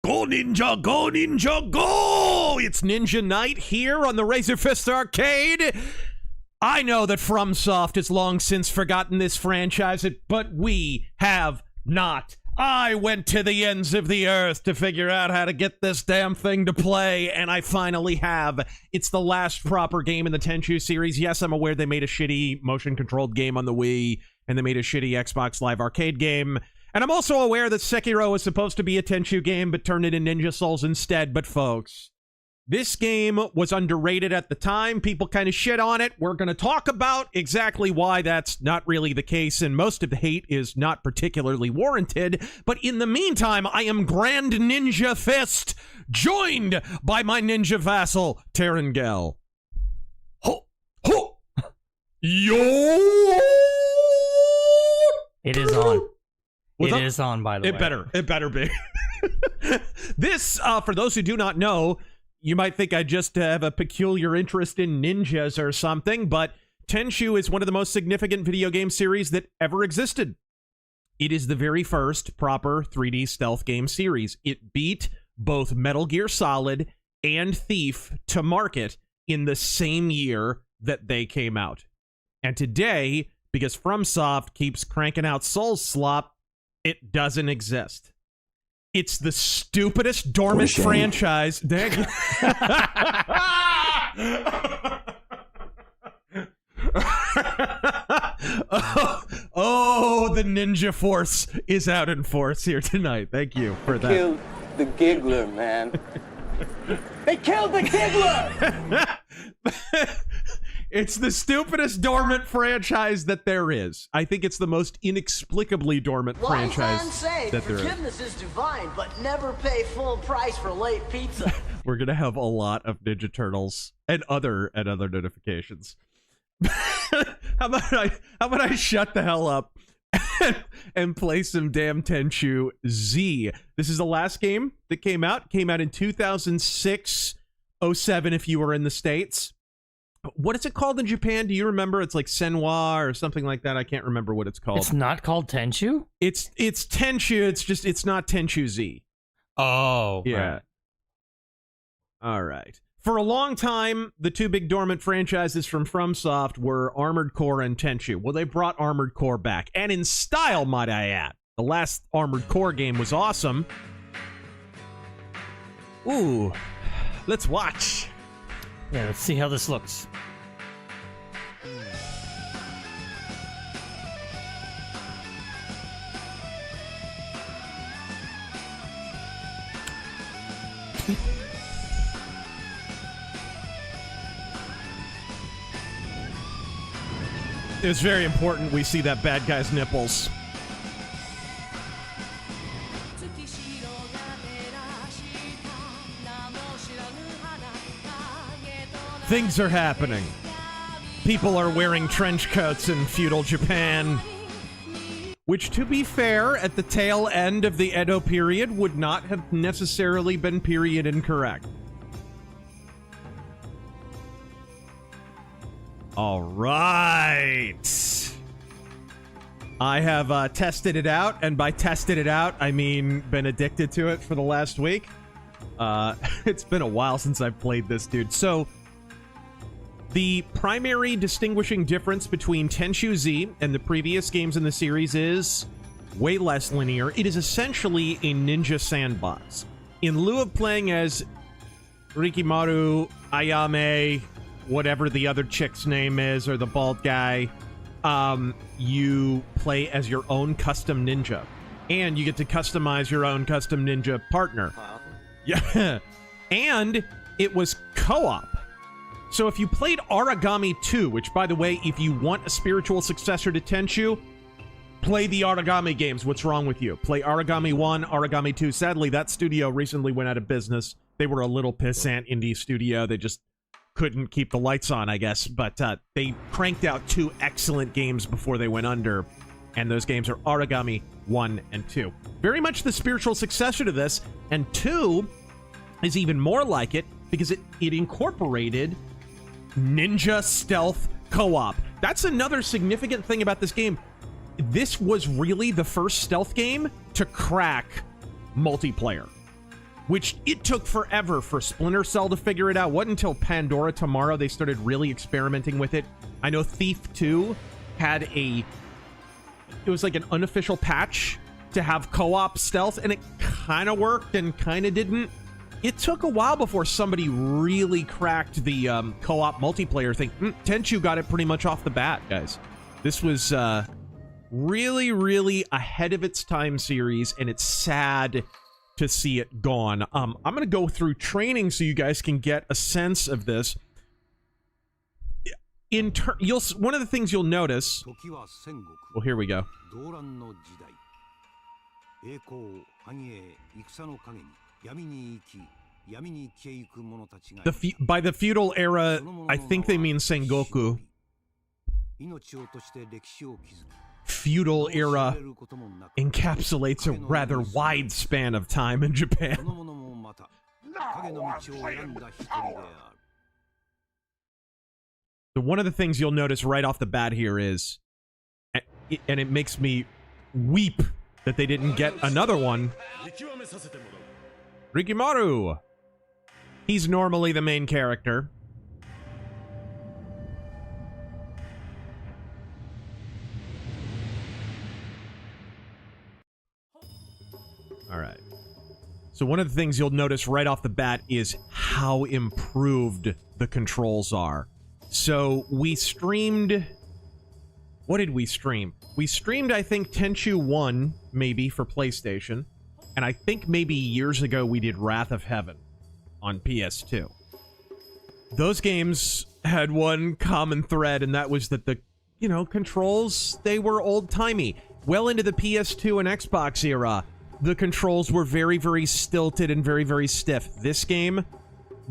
Go Ninja, go Ninja, go! It's Ninja Night here on the RazörFist Arcade. I know that FromSoft has long since forgotten this franchise, but we have not. I went to the ends of the earth to figure out how to get this damn thing to play, and I finally have. It's the last proper game in the Tenchu series. Yes, I'm aware they made a shitty motion-controlled game on the Wii, and they made a shitty Xbox Live Arcade game. And I'm also aware that Sekiro was supposed to be a Tenchu game, but turned it into Ninja Souls instead. But folks, this game was underrated at the time. People kind of shit on it. We're going to talk about exactly why that's not really the case, and most of the hate is not particularly warranted. But in the meantime, I am Grand Ninja Fist, joined by my ninja vassal, Terangel. Ho! Ho! Yo! It is on. What's It up? is on, by the way. It better be. This, for those who do not know, you might think I just have a peculiar interest in ninjas or something, but Tenchu is one of the most significant video game series that ever existed. It is the very first proper 3D stealth game series. It beat both Metal Gear Solid and Thief to market in the same year that they came out. And today, because FromSoft keeps cranking out Soul Slop, it doesn't exist. It's the stupidest dormant franchise. Dang. Oh, the Ninja Force is out in force here tonight. Thank you for that. Killed the giggler, man. They killed the giggler! It's the stupidest dormant franchise that there is. I think it's the most inexplicably dormant franchise that there is. Forgiveness is divine, but never pay full price for late pizza. We're gonna have a lot of Ninja Turtles and other notifications. How about I shut the hell up and play some damn Tenchu Z. This is the last game that came out. Came out in 2006, 07 if you were in the States. What is it called in Japan? Do you remember? It's like Senwa or something like that. I can't remember what it's called. It's not called Tenchu? It's Tenchu. It's not Tenchu Z. Oh. Yeah. Right. All right. For a long time, the two big dormant franchises from FromSoft were Armored Core and Tenchu. Well, they brought Armored Core back, and in style, might I add. The last Armored Core game was awesome. Ooh, let's watch. Yeah, let's see how this looks. It's very important we see that bad guy's nipples. Things are happening. People are wearing trench coats in feudal Japan. Which, to be fair, at the tail end of the Edo period would not have necessarily been period incorrect. All right. I have tested it out, and by tested it out, I mean been addicted to it for the last week. It's been a while since I've played this, dude. So, the primary distinguishing difference between Tenchu Z and the previous games in the series is way less linear. It is essentially a ninja sandbox. In lieu of playing as Rikimaru, Ayame, whatever the other chick's name is, or the bald guy, you play as your own custom ninja. And you get to customize your own custom ninja partner. Yeah. And it was co-op. So if you played Origami 2, which, by the way, if you want a spiritual successor to Tenchu, play the Origami games. What's wrong with you? Play Origami 1, Origami 2. Sadly, that studio recently went out of business. They were a little pissant indie studio. They just couldn't keep the lights on, I guess. But they cranked out 2 excellent games before they went under. And those games are Origami 1 and 2. Very much the spiritual successor to this. And 2 is even more like it because it incorporated ninja stealth co-op. That's another significant thing about this game. This was really the first stealth game to crack multiplayer, which it took forever for Splinter Cell to figure it out. Wasn't until Pandora Tomorrow they started really experimenting with it. I know Thief 2 had it was like an unofficial patch to have co-op stealth, and it kind of worked and kind of didn't. It took a while before somebody really cracked the co-op multiplayer thing. Tenchu got it pretty much off the bat, guys. This was really, really ahead of its time series, and it's sad to see it gone. I'm going to go through training so you guys can get a sense of this. One of the things you'll notice... Well, here we go. By the feudal era, I think they mean Sengoku. Feudal era encapsulates a rather wide span of time in Japan. So one of the things you'll notice right off the bat here is, and it makes me weep that they didn't get another one, Rikimaru. He's normally the main character. Alright. So one of the things you'll notice right off the bat is how improved the controls are. So we streamed... What did we stream? We streamed, I think, Tenchu 1, maybe, for PlayStation. And I think maybe years ago we did Wrath of Heaven on PS2. Those games had one common thread, and that was that the, controls, they were old-timey. Well into the PS2 and Xbox era, the controls were very, very stilted and very, very stiff. This game,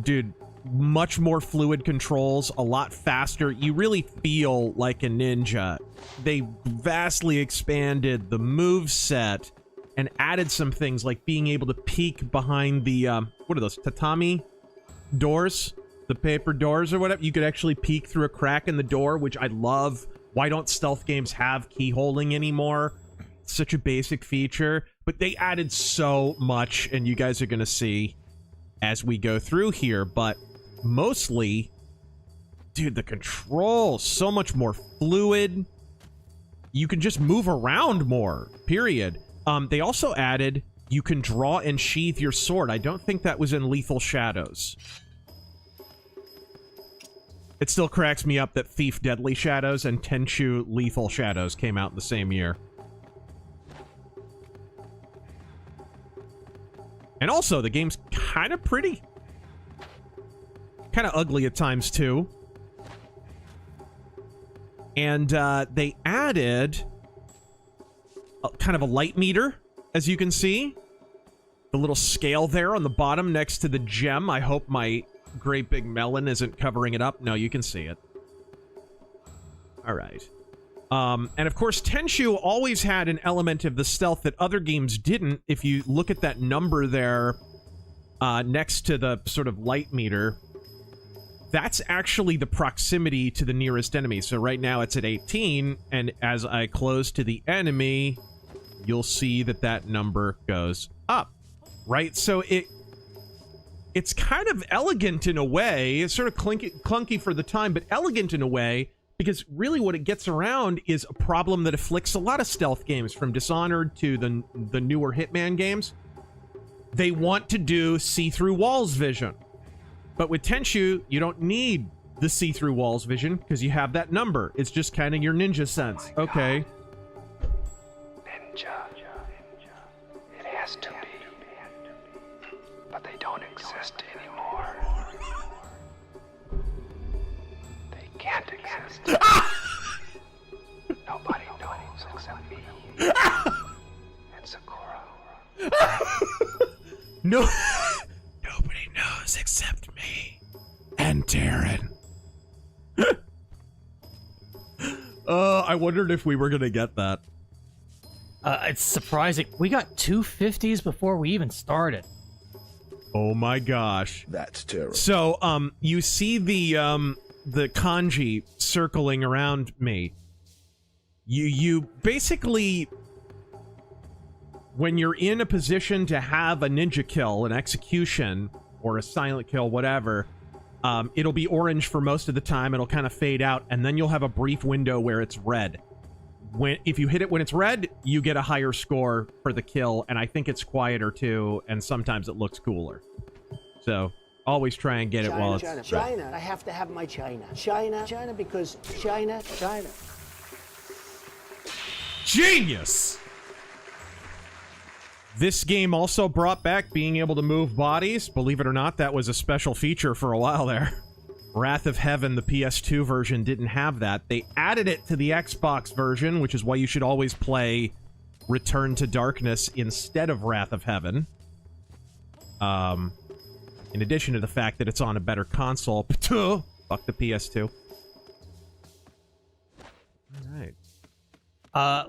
dude, much more fluid controls, a lot faster. You really feel like a ninja. They vastly expanded the moveset and added some things like being able to peek behind the, what are those, tatami doors? The paper doors or whatever? You could actually peek through a crack in the door, which I love. Why don't stealth games have keyholing anymore? It's such a basic feature. But they added so much, and you guys are going to see as we go through here. But mostly, dude, the controls, so much more fluid. You can just move around more, period. They also added, you can draw and sheathe your sword. I don't think that was in Lethal Shadows. It still cracks me up that Thief Deadly Shadows and Tenchu Lethal Shadows came out in the same year. And also, the game's kind of pretty. Kind of ugly at times, too. And they added kind of a light meter, as you can see. The little scale there on the bottom next to the gem. I hope my great big melon isn't covering it up. No, you can see it. All right. And of course, Tenchu always had an element of the stealth that other games didn't. If you look at that number there next to the sort of light meter, that's actually the proximity to the nearest enemy. So right now it's at 18, and as I close to the enemy, you'll see that that number goes up, right? So it's kind of elegant in a way. It's sort of clunky for the time, but elegant in a way, because really what it gets around is a problem that afflicts a lot of stealth games, from Dishonored to the newer Hitman games. They want to do see-through walls vision. But with Tenchu, you don't need the see-through walls vision because you have that number. It's just kind of your ninja sense. Okay. Ninja. It has to be. But they don't exist anymore. They can't exist. Nobody knows except me. And Sakura. No. Nobody knows except me and Darren. I wondered if we were gonna get that. It's surprising. We got 2 50s before we even started. Oh my gosh. That's terrible. So, you see the kanji circling around me. You basically, when you're in a position to have a ninja kill, an execution, or a silent kill, whatever, it'll be orange for most of the time. It'll kind of fade out, and then you'll have a brief window where it's red. If you hit it when it's red, you get a higher score for the kill, and I think it's quieter too, and sometimes it looks cooler. So always try and get it while it's red. China. I have to have my China. China, because China. Genius! This game also brought back being able to move bodies. Believe it or not, that was a special feature for a while there. Wrath of Heaven, the PS2 version, didn't have that. They added it to the Xbox version, which is why you should always play Return to Darkness instead of Wrath of Heaven. In addition to the fact that it's on a better console. Fuck the PS2. Alright.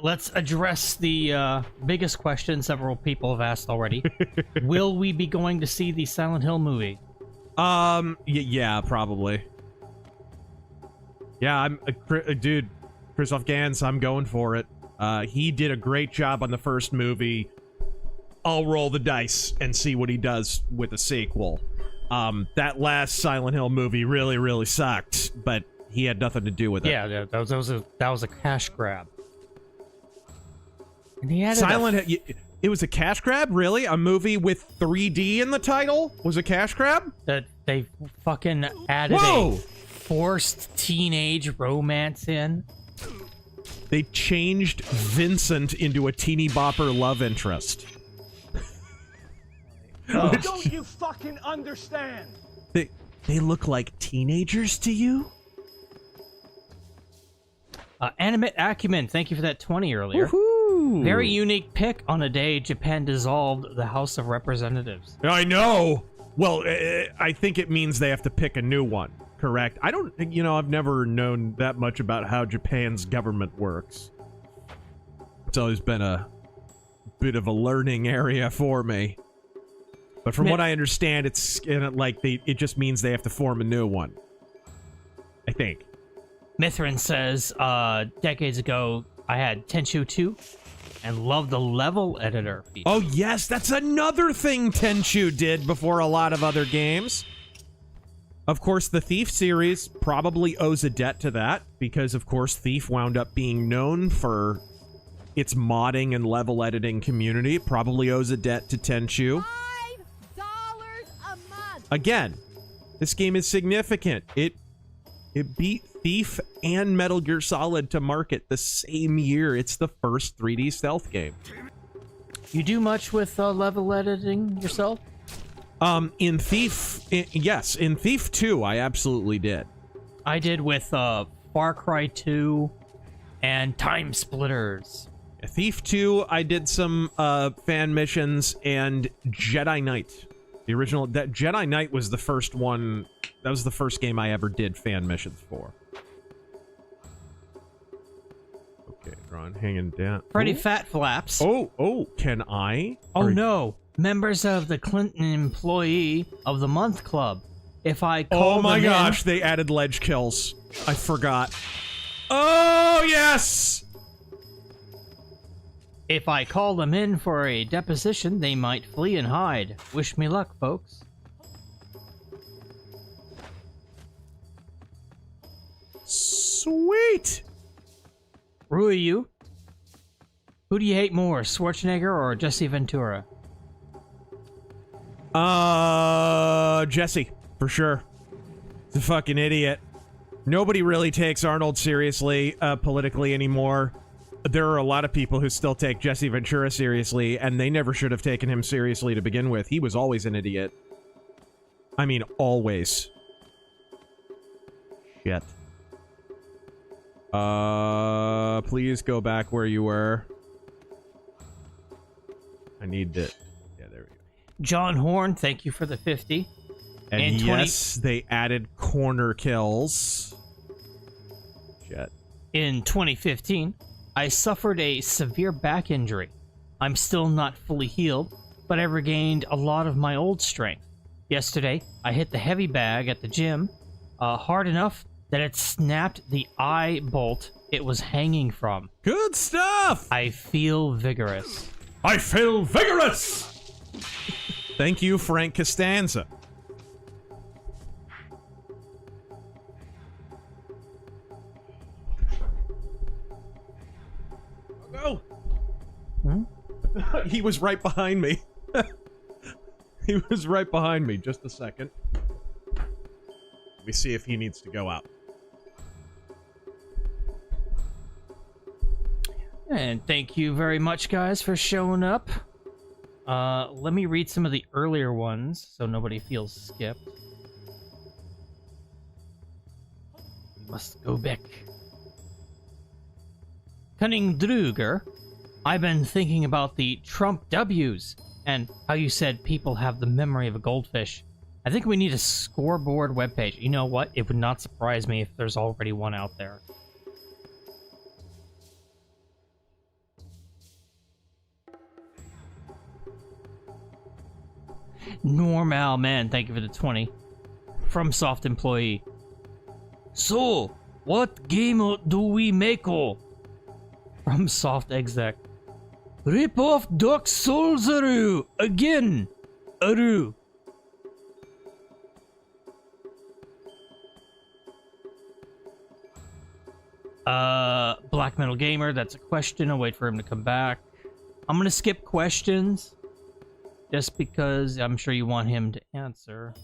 Let's address the biggest question several people have asked already. Will we be going to see the Silent Hill movie? Yeah, probably. Yeah, dude, Christoph Gans, I'm going for it. He did a great job on the first movie. I'll roll the dice and see what he does with a sequel. That last Silent Hill movie really, really sucked, but he had nothing to do with it. Yeah, that was a cash grab. And he had it was a cash grab? Really? A movie with 3D in the title was a cash grab? that they fucking added Whoa! a forced teenage romance in. They changed Vincent into a teeny bopper love interest. Don't you fucking understand? They look like teenagers to you? Animate Acumen, thank you for that 20 earlier. Woohoo! Very unique pick on a day Japan dissolved the House of Representatives. I know! Well, I think it means they have to pick a new one, correct? I don't, I've never known that much about how Japan's government works. It's always been a bit of a learning area for me. But from what I understand, it's it just means they have to form a new one. I think. Mithrin says, decades ago, I had Tenchu 2 and loved the level editor feature. Oh yes, that's another thing Tenchu did before a lot of other games. Of course, the Thief series probably owes a debt to that, because of course Thief wound up being known for its modding and level editing community. It probably owes a debt to Tenchu. $5 a month. Again, this game is significant. It beat Thief and Metal Gear Solid to market the same year. It's the first 3D stealth game. You do much with level editing yourself? In Thief, yes. In Thief 2, I absolutely did. I did with Far Cry 2 and Time Splitters. Thief 2, I did some fan missions, and Jedi Knight. The original, that Jedi Knight was the first one. That was the first game I ever did fan missions for. Okay, Ron, hanging down. Freddy Fat Flaps. Oh, can I? Oh no. Members of the Clinton Employee of the Month Club If I call Oh my them in- gosh, they added ledge kills. I forgot. Oh, yes! If I call them in for a deposition, they might flee and hide. Wish me luck, folks. Sweet! Ryu, who do you hate more, Schwarzenegger or Jesse Ventura? Jesse, for sure. He's a fucking idiot. Nobody really takes Arnold seriously, politically anymore. There are a lot of people who still take Jesse Ventura seriously, and they never should have taken him seriously to begin with. He was always an idiot. I mean, always. Shit. Please go back where you were. I need to... Yeah, there we go. John Horn, thank you for the 50. And yes, they added corner kills. Shit. In 2015, I suffered a severe back injury. I'm still not fully healed, but I regained a lot of my old strength. Yesterday, I hit the heavy bag at the gym hard enough that it snapped the eye bolt it was hanging from. Good stuff! I feel vigorous. I feel vigorous! Thank you, Frank Costanza. Go! Hmm? He was right behind me. He was right behind me. Just a second. Let me see if he needs to go out. And thank you very much, guys, for showing up. Let me read some of the earlier ones so nobody feels skipped. Must go back. Cunning Druger, I've been thinking about the Trump W's and how you said people have the memory of a goldfish. I think we need a scoreboard webpage. You know what? It would not surprise me if there's already one out there. Normal man, thank you for the 20. FromSoft employee. So, what game do we make? FromSoft exec. Rip off Dark Souls Aru again. Aru. Black Metal Gamer, that's a question. I'll wait for him to come back. I'm gonna skip questions. Just because I'm sure you want him to answer.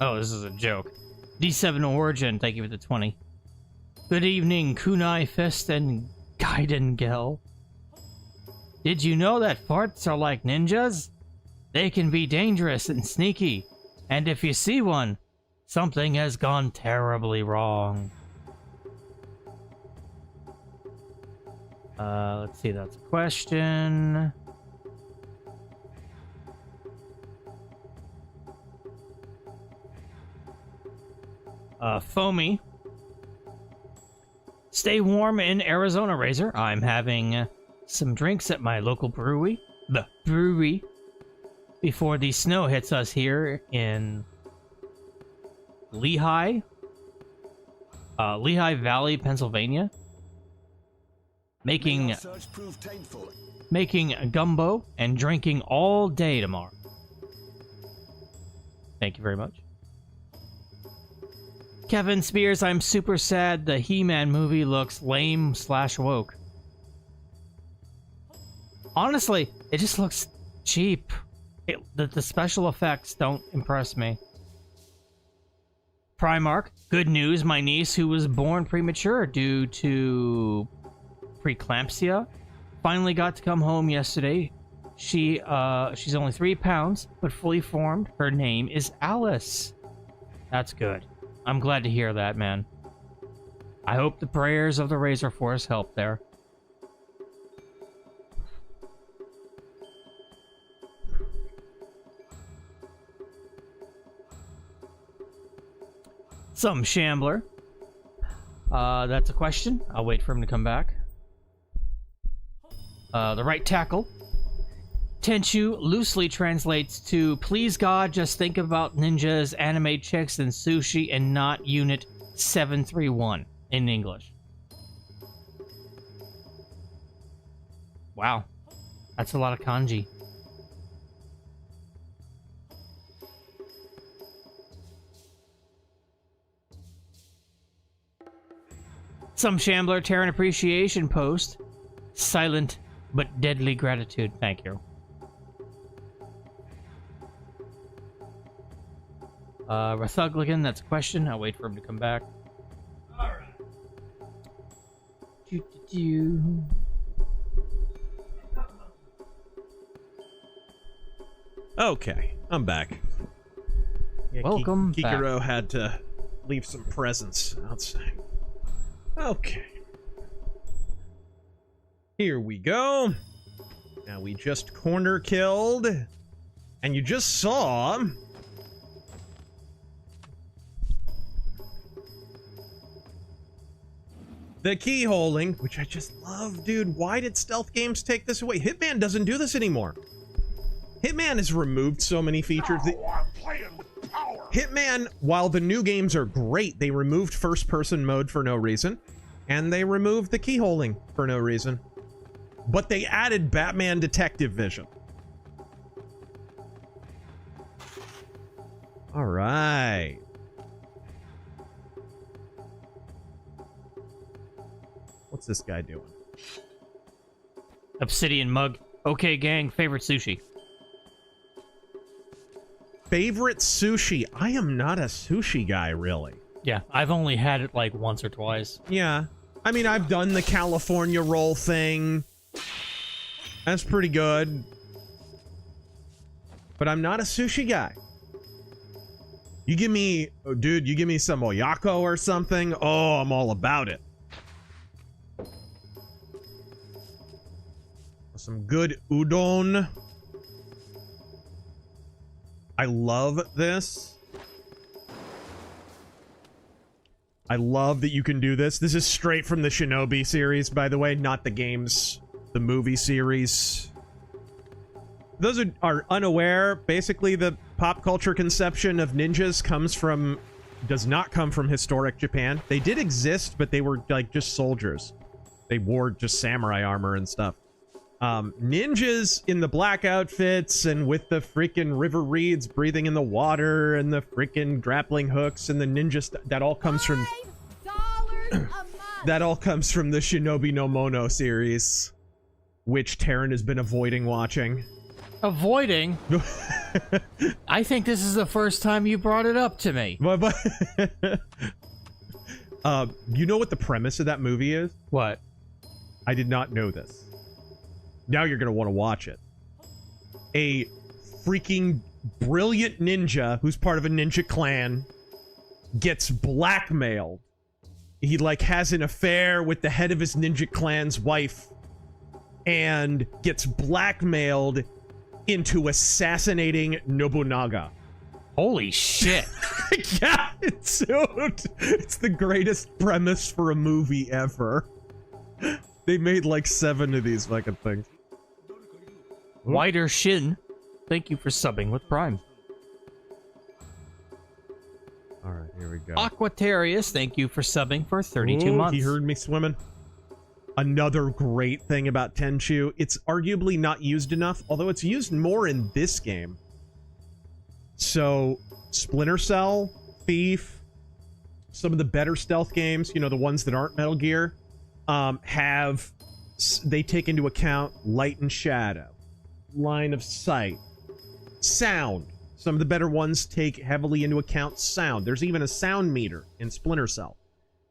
Oh, this is a joke. D7 Origin, thank you for the 20. Good evening, Kunai Fist and Gaidengel. Did you know that farts are like ninjas? They can be dangerous and sneaky. And if you see one, something has gone terribly wrong. Let's see, that's a question. Foamy. Stay warm in Arizona, Razor. I'm having some drinks at my local brewery. The brewery. Before the snow hits us here in Lehigh Valley, Pennsylvania. Making gumbo and drinking all day tomorrow. Thank you very much. Kevin Spears, I'm super sad the He-Man movie looks lame/woke. Honestly, it just looks cheap. The special effects don't impress me. Primark, good news, my niece who was born premature due to preeclampsia finally got to come home yesterday. She's only 3 pounds, but fully formed. Her name is Alice. That's good. I'm glad to hear that, man. I hope the prayers of the Razor Force help there. Some Shambler. That's a question. I'll wait for him to come back. The right tackle. Tenchu loosely translates to, please God, just think about ninjas, anime chicks, and sushi, and not Unit 731 in English. Wow. That's a lot of kanji. Some Shambler Terran Appreciation post. Silent but deadly gratitude. Thank you. Rathugligan, that's a question. I'll wait for him to come back. Alright. Okay, I'm back. Yeah, Welcome back. Kikero had to leave some presents outside. Okay. Here we go. Now we just corner killed. And you just saw... the keyholing, which I just love, dude. Why did stealth games take this away? Hitman doesn't do this anymore. Hitman has removed so many features. Hitman, while the new games are great, they removed first-person mode for no reason, and they removed the keyholing for no reason. But they added Batman Detective Vision. All right. What's this guy doing? Obsidian mug. Okay, gang. Favorite sushi. Favorite sushi? I am not a sushi guy, really. Yeah, I've only had it like once or twice. Yeah. I mean, I've done the California roll thing. That's pretty good. But I'm not a sushi guy. You give me... oh, dude, you give me some oyako or something? Oh, I'm all about it. Some good udon. I love this. I love that you can do this. This is straight from the Shinobi series, by the way, not the games, the movie series. Those are unaware. Basically, the pop culture conception of ninjas does not come from historic Japan. They did exist, but they were like just soldiers. They wore just samurai armor and stuff. Ninjas in the black outfits and with the freaking river reeds breathing in the water and the freaking grappling hooks and the ninja that all comes from $5 a month. that all comes from the Shinobi no Mono series, which Terran has been avoiding watching. Avoiding? I think this is the first time you brought it up to me. But you know what the premise of that movie is? What? I did not know this. Now you're gonna want to watch it. A freaking brilliant ninja who's part of a ninja clan gets blackmailed. He like has an affair with the head of his ninja clan's wife and gets blackmailed into assassinating Nobunaga. Holy shit. Yeah, it's the greatest premise for a movie ever. They made like 7 of these fucking things. Wider Shin, thank you for subbing with Prime. Alright, here we go. Aquatarius, thank you for subbing for 32 months. He heard me swimming. Another great thing about Tenchu, it's arguably not used enough, although it's used more in this game. So, Splinter Cell, Thief, some of the better stealth games, you know, the ones that aren't Metal Gear, they take into account light and shadow, line of sight, sound. Some of the better ones take heavily into account sound. There's even a sound meter in Splinter Cell.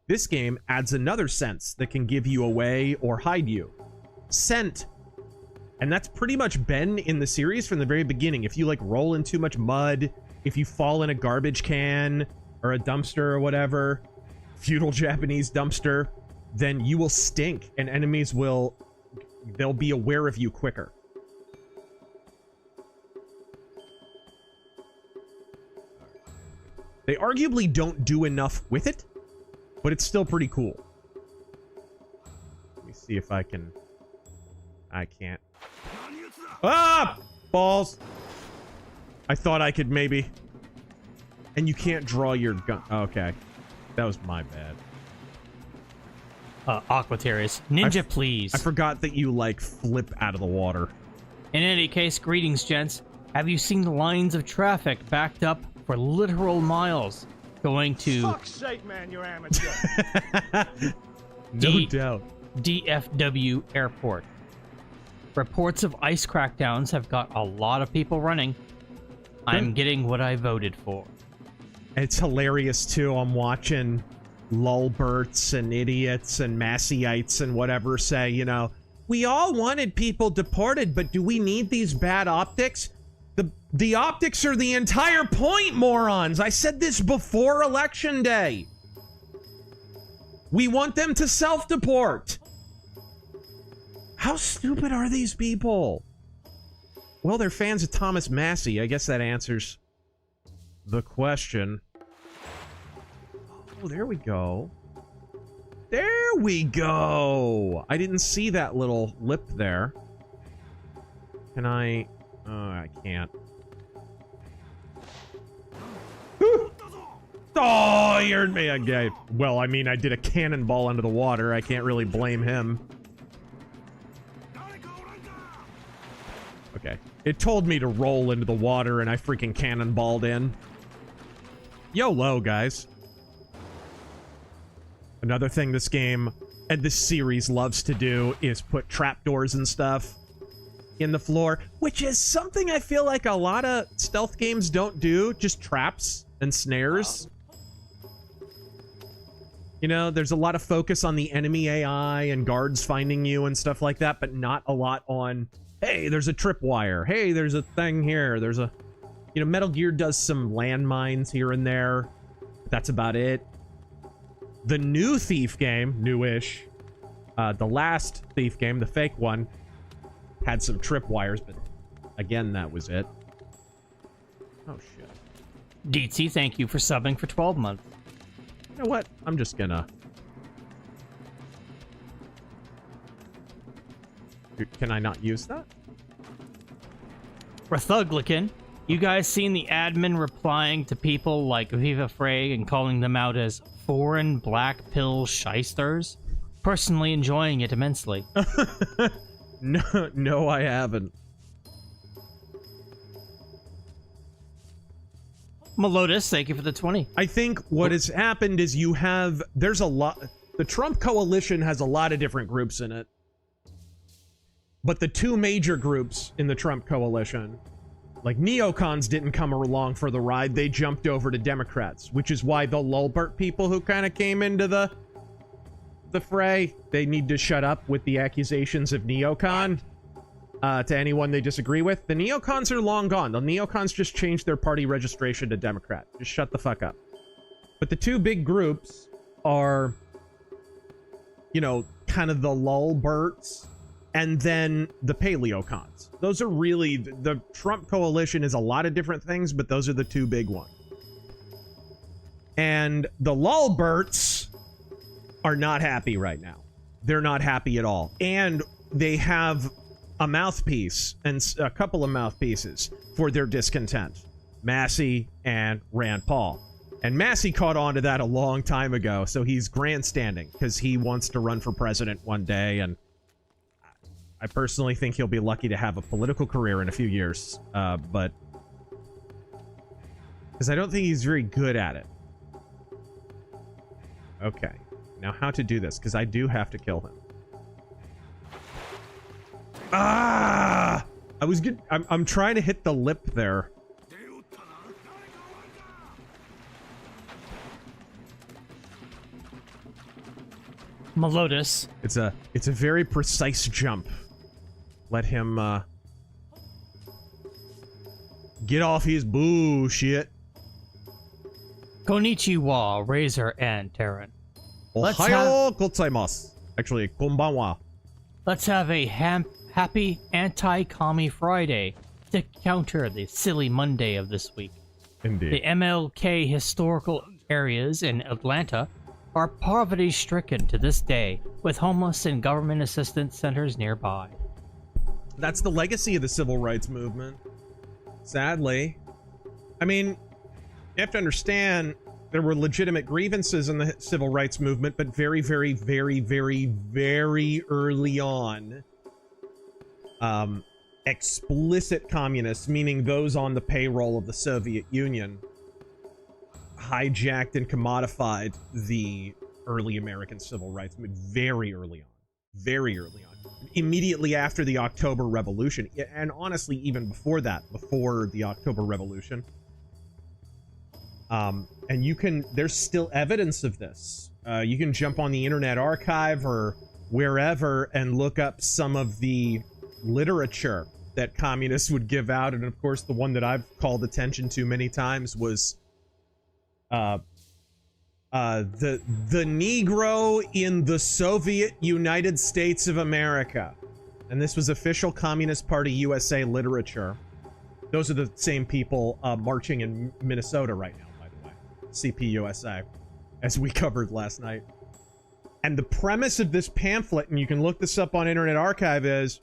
This game adds another sense that can give you away or hide you. Scent. And that's pretty much been in the series from the very beginning. If you like roll in too much mud, if you fall in a garbage can or a dumpster or whatever, feudal Japanese dumpster, then you will stink and enemies they'll be aware of you quicker. They arguably don't do enough with it, but it's still pretty cool. Let me see if I can I can't. Ah! Balls! I thought I could maybe. And you can't draw your gun. Okay. That was my bad. Aquateris. Ninja, please. I forgot that you, like, flip out of the water. In any case, greetings, gents. Have you seen the lines of traffic backed up for literal miles going to... Fuck's sake, man, you're amateur. No doubt. DFW Airport. Reports of ICE crackdowns have got a lot of people running. I'm getting what I voted for. It's hilarious, too. I'm watching lulberts and idiots and Masseites and whatever say, you know, we all wanted people deported, but do we need these bad optics? The optics are the entire point, morons! I said this before Election Day. We want them to self-deport. How stupid are these people? Well, they're fans of Thomas Massey. I guess that answers the question. Oh, there we go. There we go! I didn't see that little lip there. Can I... Oh, I can't. Oh, you're me. Okay. Well, I mean, I did a cannonball into the water. I can't really blame him. Okay. It told me to roll into the water, and I freaking cannonballed in. YOLO, guys. Another thing this game and this series loves to do is put trapdoors and stuff in the floor, which is something I feel like a lot of stealth games don't do, just traps and snares. You know, there's a lot of focus on the enemy AI and guards finding you and stuff like that, but not a lot on, hey, there's a tripwire. Hey, there's a thing here. There's a, you know, Metal Gear does some landmines here and there. That's about it. The new Thief game, newish, the last Thief game, the fake one, had some tripwires, but again, that was it. Oh, shit. DT, thank you for subbing for 12 months. You know what? I'm just gonna... Can I not use that? Rathuglican, you guys seen the admin replying to people like Viva Frey and calling them out as foreign black pill shysters? Personally enjoying it immensely. No, I haven't. Melotus, thank you for the 20. I think what has happened is there's a lot... The Trump coalition has a lot of different groups in it. But the two major groups in the Trump coalition, like neocons didn't come along for the ride, they jumped over to Democrats, which is why the Lulbert people who kind of came into the fray, they need to shut up with the accusations of neocon to anyone they disagree with. The neocons are long gone. The neocons just changed their party registration to Democrat. Just shut the fuck up. But the two big groups are, you know, kind of the Lulberts and then the Paleocons. Those are really... The Trump coalition is a lot of different things, but those are the two big ones. And the Lulberts are not happy right now. They're not happy at all. And they have a mouthpiece and a couple of mouthpieces for their discontent. Massey and Rand Paul. And Massey caught on to that a long time ago, so he's grandstanding because he wants to run for president one day, and I personally think he'll be lucky to have a political career in a few years, but... Because I don't think he's very good at it. Okay. Now how to do this, because I do have to kill him. Ah! I was good. I'm trying to hit the lip there. Melotus. It's a very precise jump. Let him get off his bullshit. Konnichiwa, Razor and Terran. Ohayo gozaimasu. Actually, konbanwa. Let's have a happy anti-commie Friday to counter the silly Monday of this week. Indeed. The MLK historical areas in Atlanta are poverty-stricken to this day, with homeless and government assistance centers nearby. That's the legacy of the civil rights movement. Sadly. I mean, you have to understand there were legitimate grievances in the civil rights movement, but very, very, very, very, very early on, explicit communists, meaning those on the payroll of the Soviet Union, hijacked and commodified the early American civil rights movement very early on. Very early on. Immediately after the October Revolution, and honestly, even before that, before the October Revolution. And you can, there's still evidence of this. You can jump on the Internet Archive or wherever and look up some of the literature that communists would give out. And of course, the one that I've called attention to many times was the Negro in the Soviet United States of America. And this was official Communist Party USA literature. Those are the same people marching in Minnesota right now, by the way. CPUSA, as we covered last night. And the premise of this pamphlet, and you can look this up on Internet Archive, is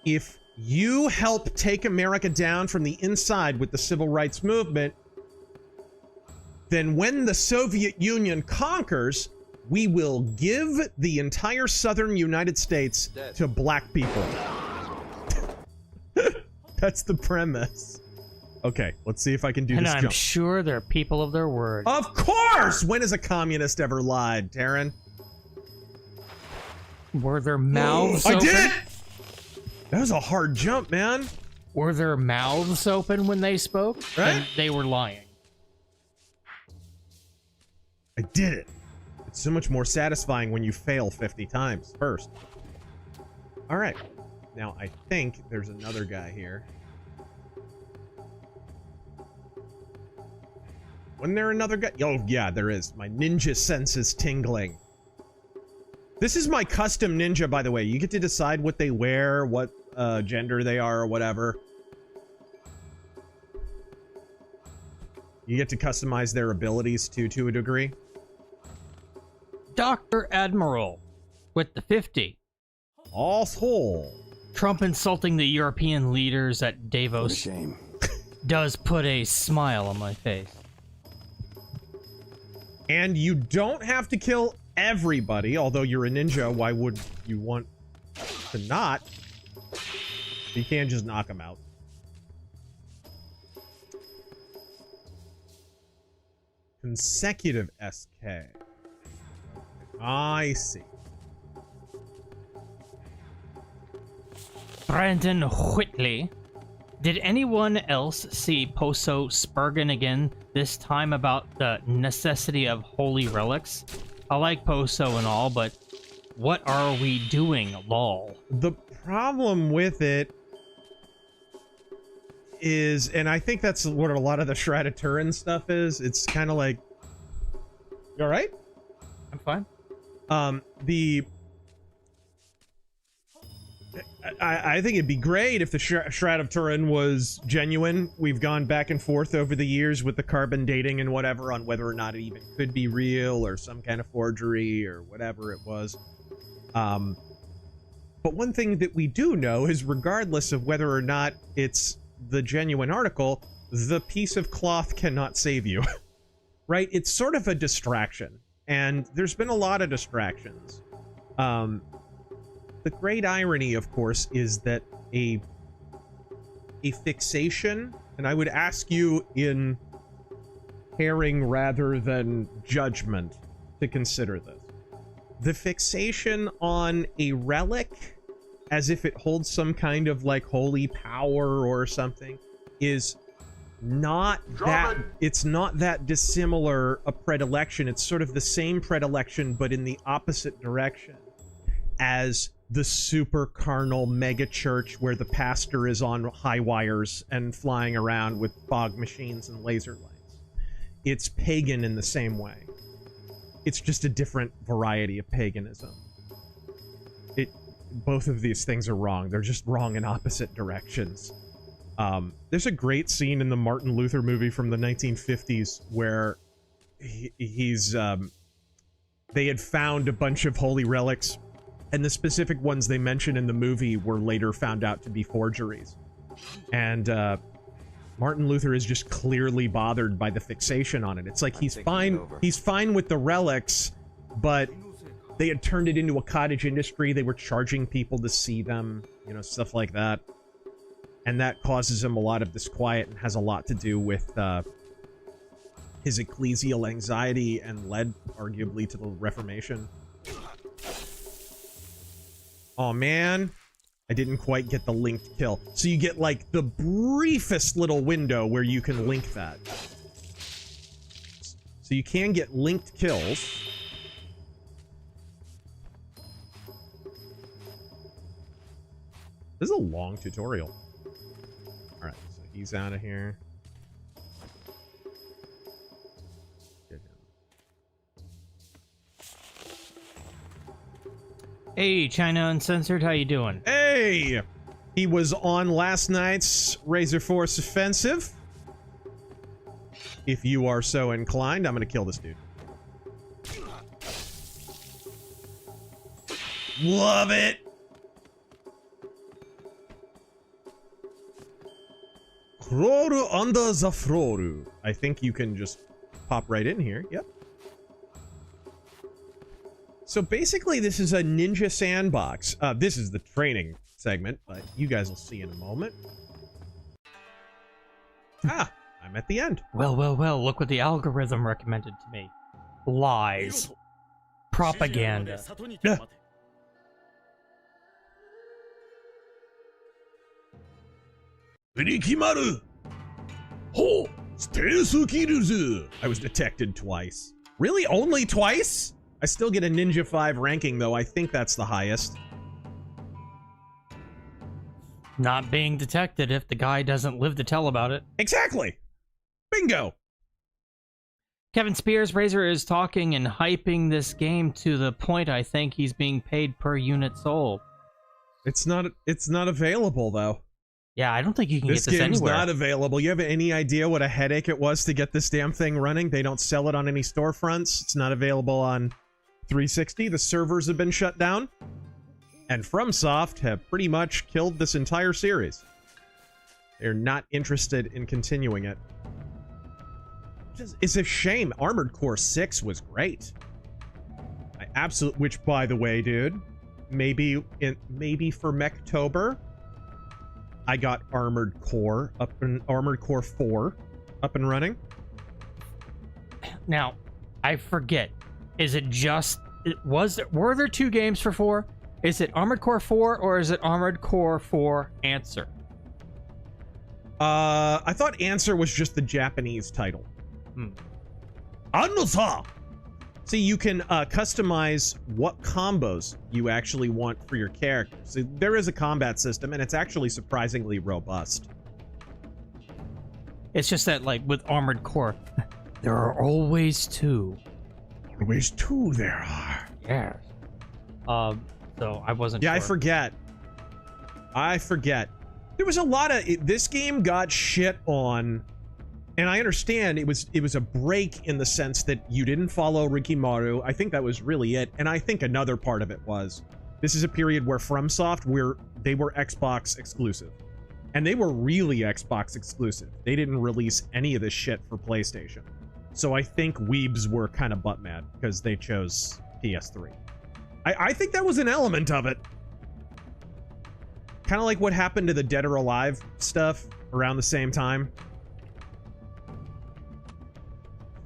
if you help take America down from the inside with the civil rights movement, then when the Soviet Union conquers, we will give the entire southern United States to black people. That's the premise. Okay, let's see if I can do this jump. And I'm sure they're people of their word. Of course! When has a communist ever lied, Taryn? Were their mouths open? I did it! That was a hard jump, man. Were their mouths open when they spoke? Right? Then they were lying. I did it. It's so much more satisfying when you fail 50 times first. All right. Now, I think there's another guy here. Wasn't there another guy? Oh, yeah, there is. My ninja sense is tingling. This is my custom ninja, by the way. You get to decide what they wear, what gender they are, or whatever. You get to customize their abilities, too, to a degree. Dr. Admiral with the 50. Asshole. Trump insulting the European leaders at Davos. What a shame. Does put a smile on my face. And you don't have to kill everybody, although you're a ninja, why would you want to not? You can't just knock them out. Consecutive SK. I see. Brandon Whitley. Did anyone else see Poso Spurgeon again, this time about the necessity of holy relics? I like Poso and all, but what are we doing, lol? The problem with it is, and I think that's what a lot of the Shroud of Turin stuff is, it's kind of like, you all right? I'm fine. I think it'd be great if the Shroud of Turin was genuine. We've gone back and forth over the years with the carbon dating and whatever on whether or not it even could be real or some kind of forgery or whatever it was. But one thing that we do know is regardless of whether or not it's the genuine article, the piece of cloth cannot save you. Right? It's sort of a distraction. And there's been a lot of distractions. The great irony, of course, is that a fixation, and I would ask you in pairing rather than judgment to consider this. The fixation on a relic, as if it holds some kind of like holy power or something, is not that, it's not that dissimilar a predilection. It's sort of the same predilection, but in the opposite direction as the super carnal mega church where the pastor is on high wires and flying around with fog machines and laser lights. It's pagan in the same way. It's just a different variety of paganism. Both of these things are wrong. They're just wrong in opposite directions. There's a great scene in the Martin Luther movie from the 1950s where they had found a bunch of holy relics And the specific ones they mentioned in the movie were later found out to be forgeries. And Martin Luther is just clearly bothered by the fixation on it. It's like he's fine with the relics, but they had turned it into a cottage industry. They were charging people to see them, you know, stuff like that. And that causes him a lot of disquiet and has a lot to do with his ecclesial anxiety and led, arguably, to the Reformation. Oh, man. I didn't quite get the linked kill. So you get, like, the briefest little window where you can link that. So you can get linked kills. This is a long tutorial. Alright, so he's out of here. Get him. Hey, China Uncensored, how you doing? Hey! He was on last night's RazörForce Offensive. If you are so inclined, I'm gonna kill this dude. Love it! Kroru under the Froru. I think you can just pop right in here. Yep. So basically, this is a ninja sandbox. This is the training segment, but you guys will see in a moment. Ah, I'm at the end. Well, look what the algorithm recommended to me. Lies. Propaganda. Yeah. I was detected twice. Really? Only twice? I still get a Ninja 5 ranking, though. I think that's the highest. Not being detected if the guy doesn't live to tell about it. Exactly. Bingo. Kevin Spears, Razör is talking and hyping this game to the point I think he's being paid per unit sold. It's not available, though. Yeah, I don't think you can get this anywhere. This game's not available. You have any idea what a headache it was to get this damn thing running? They don't sell it on any storefronts. It's not available on 360. The servers have been shut down. And FromSoft have pretty much killed this entire series. They're not interested in continuing it. It's a shame. Armored Core 6 was great. Which, by the way, dude, maybe for Mechtober, I got Armored Core 4 up and running. Now, I forget. Is it just were there 2 games for 4? Is it Armored Core 4 or is it Armored Core 4 Answer? I thought Answer was just the Japanese title. Anosa! See, you can customize what combos you actually want for your character. So there is a combat system, and it's actually surprisingly robust. It's just that, like, with Armored Core, there are always 2. Always 2 there are. Yes. So I wasn't Yeah, sure. I forget. There was a lot of... This game got shit on... And I understand it was a break in the sense that you didn't follow Rikimaru. I think that was really it. And I think another part of it was, this is a period where FromSoft, they were Xbox exclusive. And they were really Xbox exclusive. They didn't release any of this shit for PlayStation. So I think weebs were kind of butt mad because they chose PS3. I think that was an element of it. Kind of like what happened to the Dead or Alive stuff around the same time.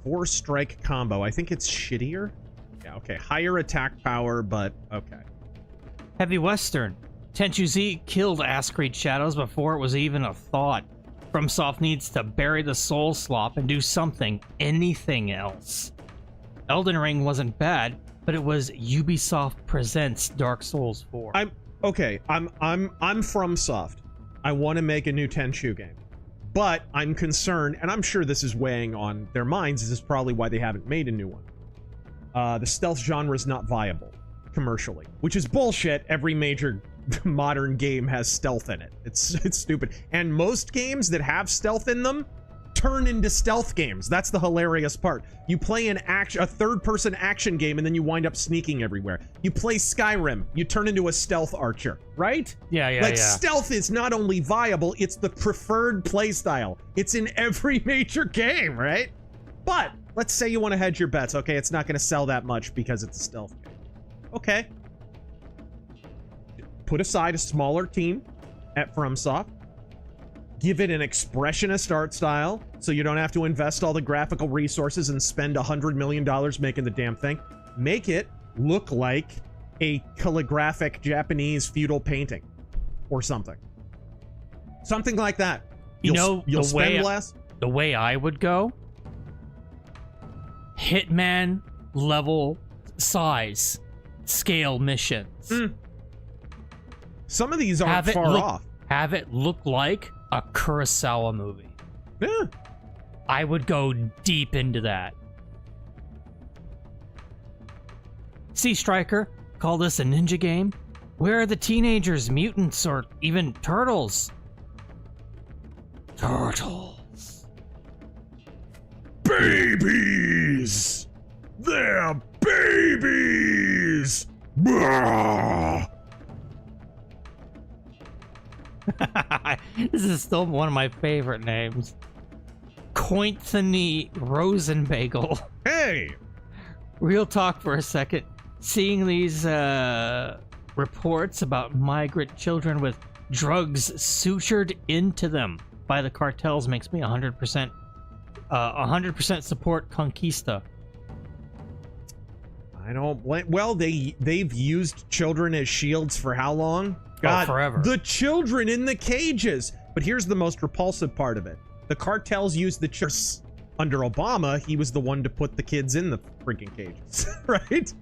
4-strike combo. I think it's shittier. Yeah, okay. Higher attack power, but okay. Heavy Western. Tenchu Z killed Askreed Shadows before it was even a thought. FromSoft needs to bury the soul slop and do something, anything else. Elden Ring wasn't bad, but it was Ubisoft presents Dark Souls 4. I'm FromSoft. I want to make a new Tenchu game. But I'm concerned, and I'm sure this is weighing on their minds. This is probably why they haven't made a new one. The stealth genre is not viable commercially, which is bullshit. Every major modern game has stealth in it. It's stupid. And most games that have stealth in them turn into stealth games. That's the hilarious part. You play a third-person action game, and then you wind up sneaking everywhere. You play Skyrim, you turn into a stealth archer, right? Yeah. Stealth is not only viable, it's the preferred playstyle. It's in every major game, right? But let's say you want to hedge your bets. Okay, it's not going to sell that much because it's a stealth game. Okay. Put aside a smaller team at FromSoft. Give it an expressionist art style, so you don't have to invest all the graphical resources and spend $100 million making the damn thing. Make it look like a calligraphic Japanese feudal painting or something. Something like that. You'll spend less. The way I would go, Hitman level size scale missions. Some of these aren't far off. Have it look like a Kurosawa movie. Yeah. I would go deep into that. Sea Striker, call this a ninja game? Where are the teenagers, mutants, or even turtles? Turtles. Babies! They're babies! Bah! This is still one of my favorite names. Cointhony Rosenbagel. Hey! Real talk for a second. Seeing these reports about migrant children with drugs sutured into them by the cartels makes me 100% support Conquista. I don't blame. Well, they've used children as shields for how long? God, forever. The children in the cages. But here's the most repulsive part of it. The cartels used the children. Under Obama, he was the one to put the kids in the freaking cages, right?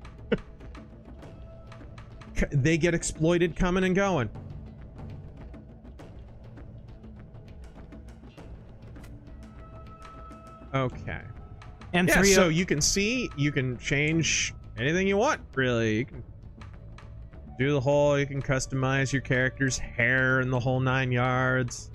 They get exploited coming and going. Okay. And yeah, so you can see, you can change anything you want, really. You can do the whole, you can customize your character's hair and the whole 9 yards.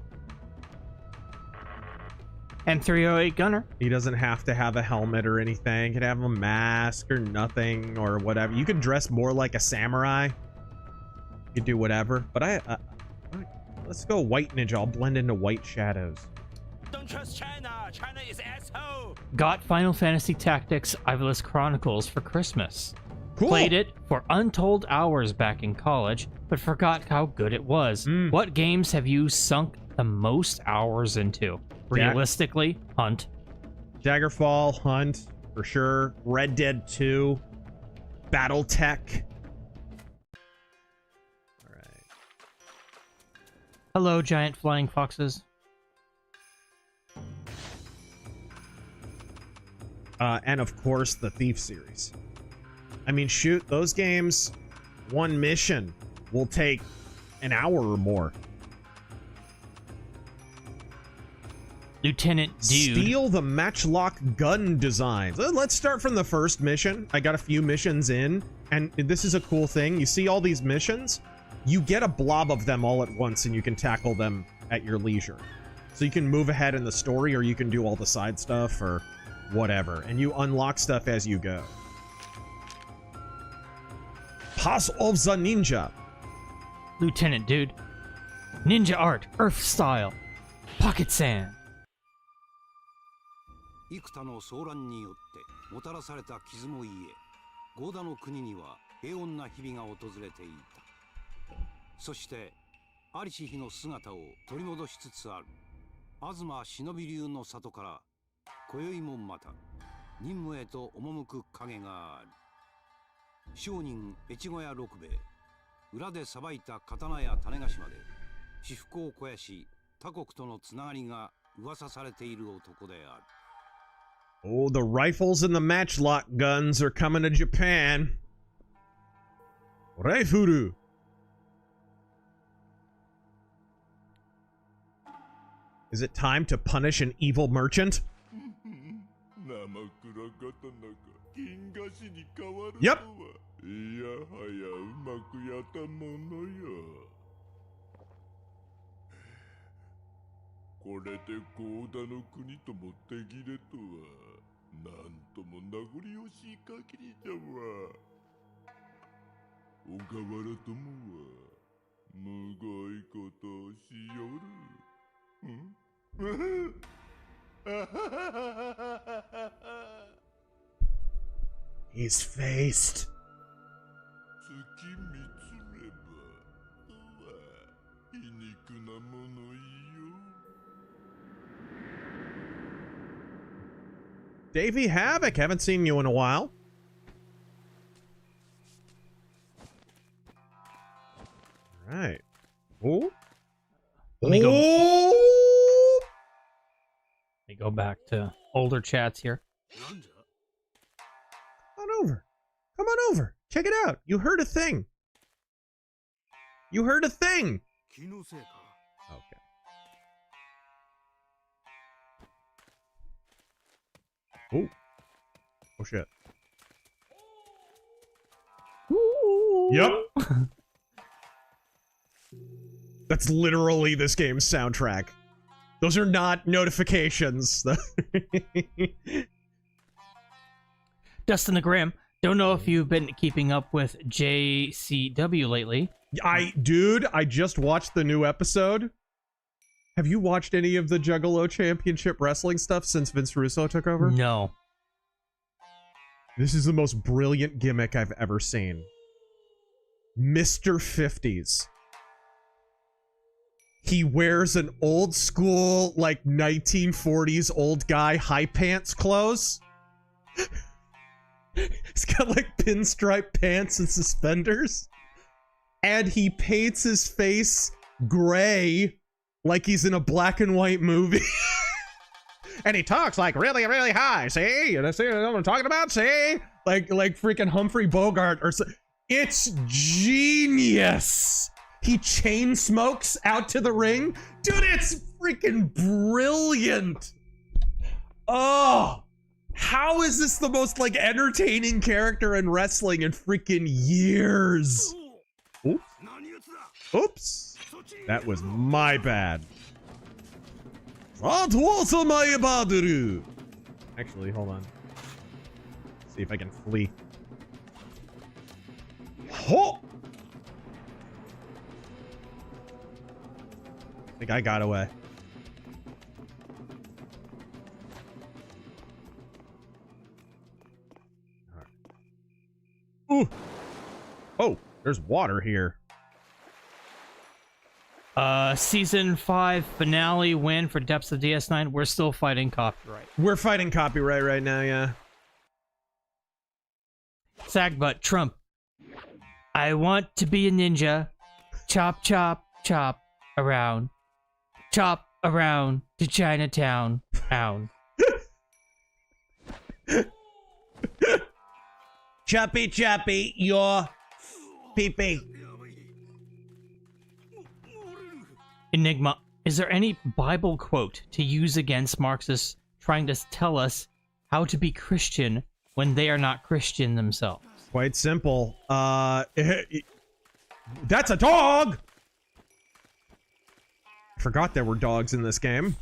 And 308 Gunner. He doesn't have to have a helmet or anything. He could have a mask or nothing or whatever. You could dress more like a samurai. You could do whatever. But let's go white ninja. I'll blend into white shadows. Don't trust China. China is asshole. Got Final Fantasy Tactics Ivalice Chronicles for Christmas. Cool. Played it for untold hours back in college, but forgot how good it was. What games have you sunk the most hours into? Realistically, Hunt. Daggerfall, Hunt, for sure. Red Dead 2. Battletech. All right. Hello, giant flying foxes. And of course, the Thief series. I mean, shoot, those games, one mission will take an hour or more. Lieutenant Dude. Steal the matchlock gun designs. Let's start from the first mission. I got a few missions in, and this is a cool thing. You see all these missions? You get a blob of them all at once, and you can tackle them at your leisure. So you can move ahead in the story, or you can do all the side stuff, or whatever. And you unlock stuff as you go. Pass of the Ninja. Lieutenant Dude. Ninja art, Earth style. Pocket sand. 幾多の騒乱によってもたらされた傷も癒え、ゴーダの国には平穏な日々が訪れていた。そしてありし日の姿を取り戻しつつある東忍び流の里から今宵もまた任務へと赴く影がある。商人越後屋六兵衛、裏でさばいた刀や種子島で私腹を肥やし他国とのつながりが噂されている男である。 Oh, the rifles and the matchlock guns are coming to Japan. Raifuru. Is it time to punish an evil merchant? Yep. これでゴーダの国とも手切れとは、なんとも名残惜しい限りじゃわ。小川原ともは、むごいことをしよる。He's faced. 月見つれば、うわ、皮肉なものよ。Davey Havoc, haven't seen you in a while. All right. Oh. Let me go. Oh! Let me go back to older chats here. Come on over. Come on over. Check it out. You heard a thing. You heard a thing. Okay. Oh. Oh shit. Yep. That's literally this game's soundtrack. Those are not notifications. Dustin the Graham. Don't know if you've been keeping up with JCW lately. Dude, I just watched the new episode. Have you watched any of the Juggalo Championship Wrestling stuff since Vince Russo took over? No. This is the most brilliant gimmick I've ever seen. Mr. 50s. He wears an old school, like 1940s old guy high pants clothes. He's got like pinstripe pants and suspenders. And he paints his face gray like he's in a black and white movie. And he talks like really, really high. See? You see what I'm talking about? See? Like freaking Humphrey Bogart or so. It's genius. He chain smokes out to the ring. Dude, it's freaking brilliant. Oh, how is this the most like entertaining character in wrestling in freaking years? Oops. Oops. That was my bad. Actually, hold on. See if I can flee. Ho! I think I got away. All right. Ooh. Oh, there's water here. Season 5 finale win for Depths of DS9. We're still fighting copyright. We're fighting copyright right now, yeah. Sagbutt, Trump. I want to be a ninja. Chop, chop, chop around. Chop around to Chinatown. Town. Choppy, choppy, your pee-pee. Enigma, is there any Bible quote to use against Marxists trying to tell us how to be Christian when they are not Christian themselves? Quite simple. That's a dog! I forgot there were dogs in this game.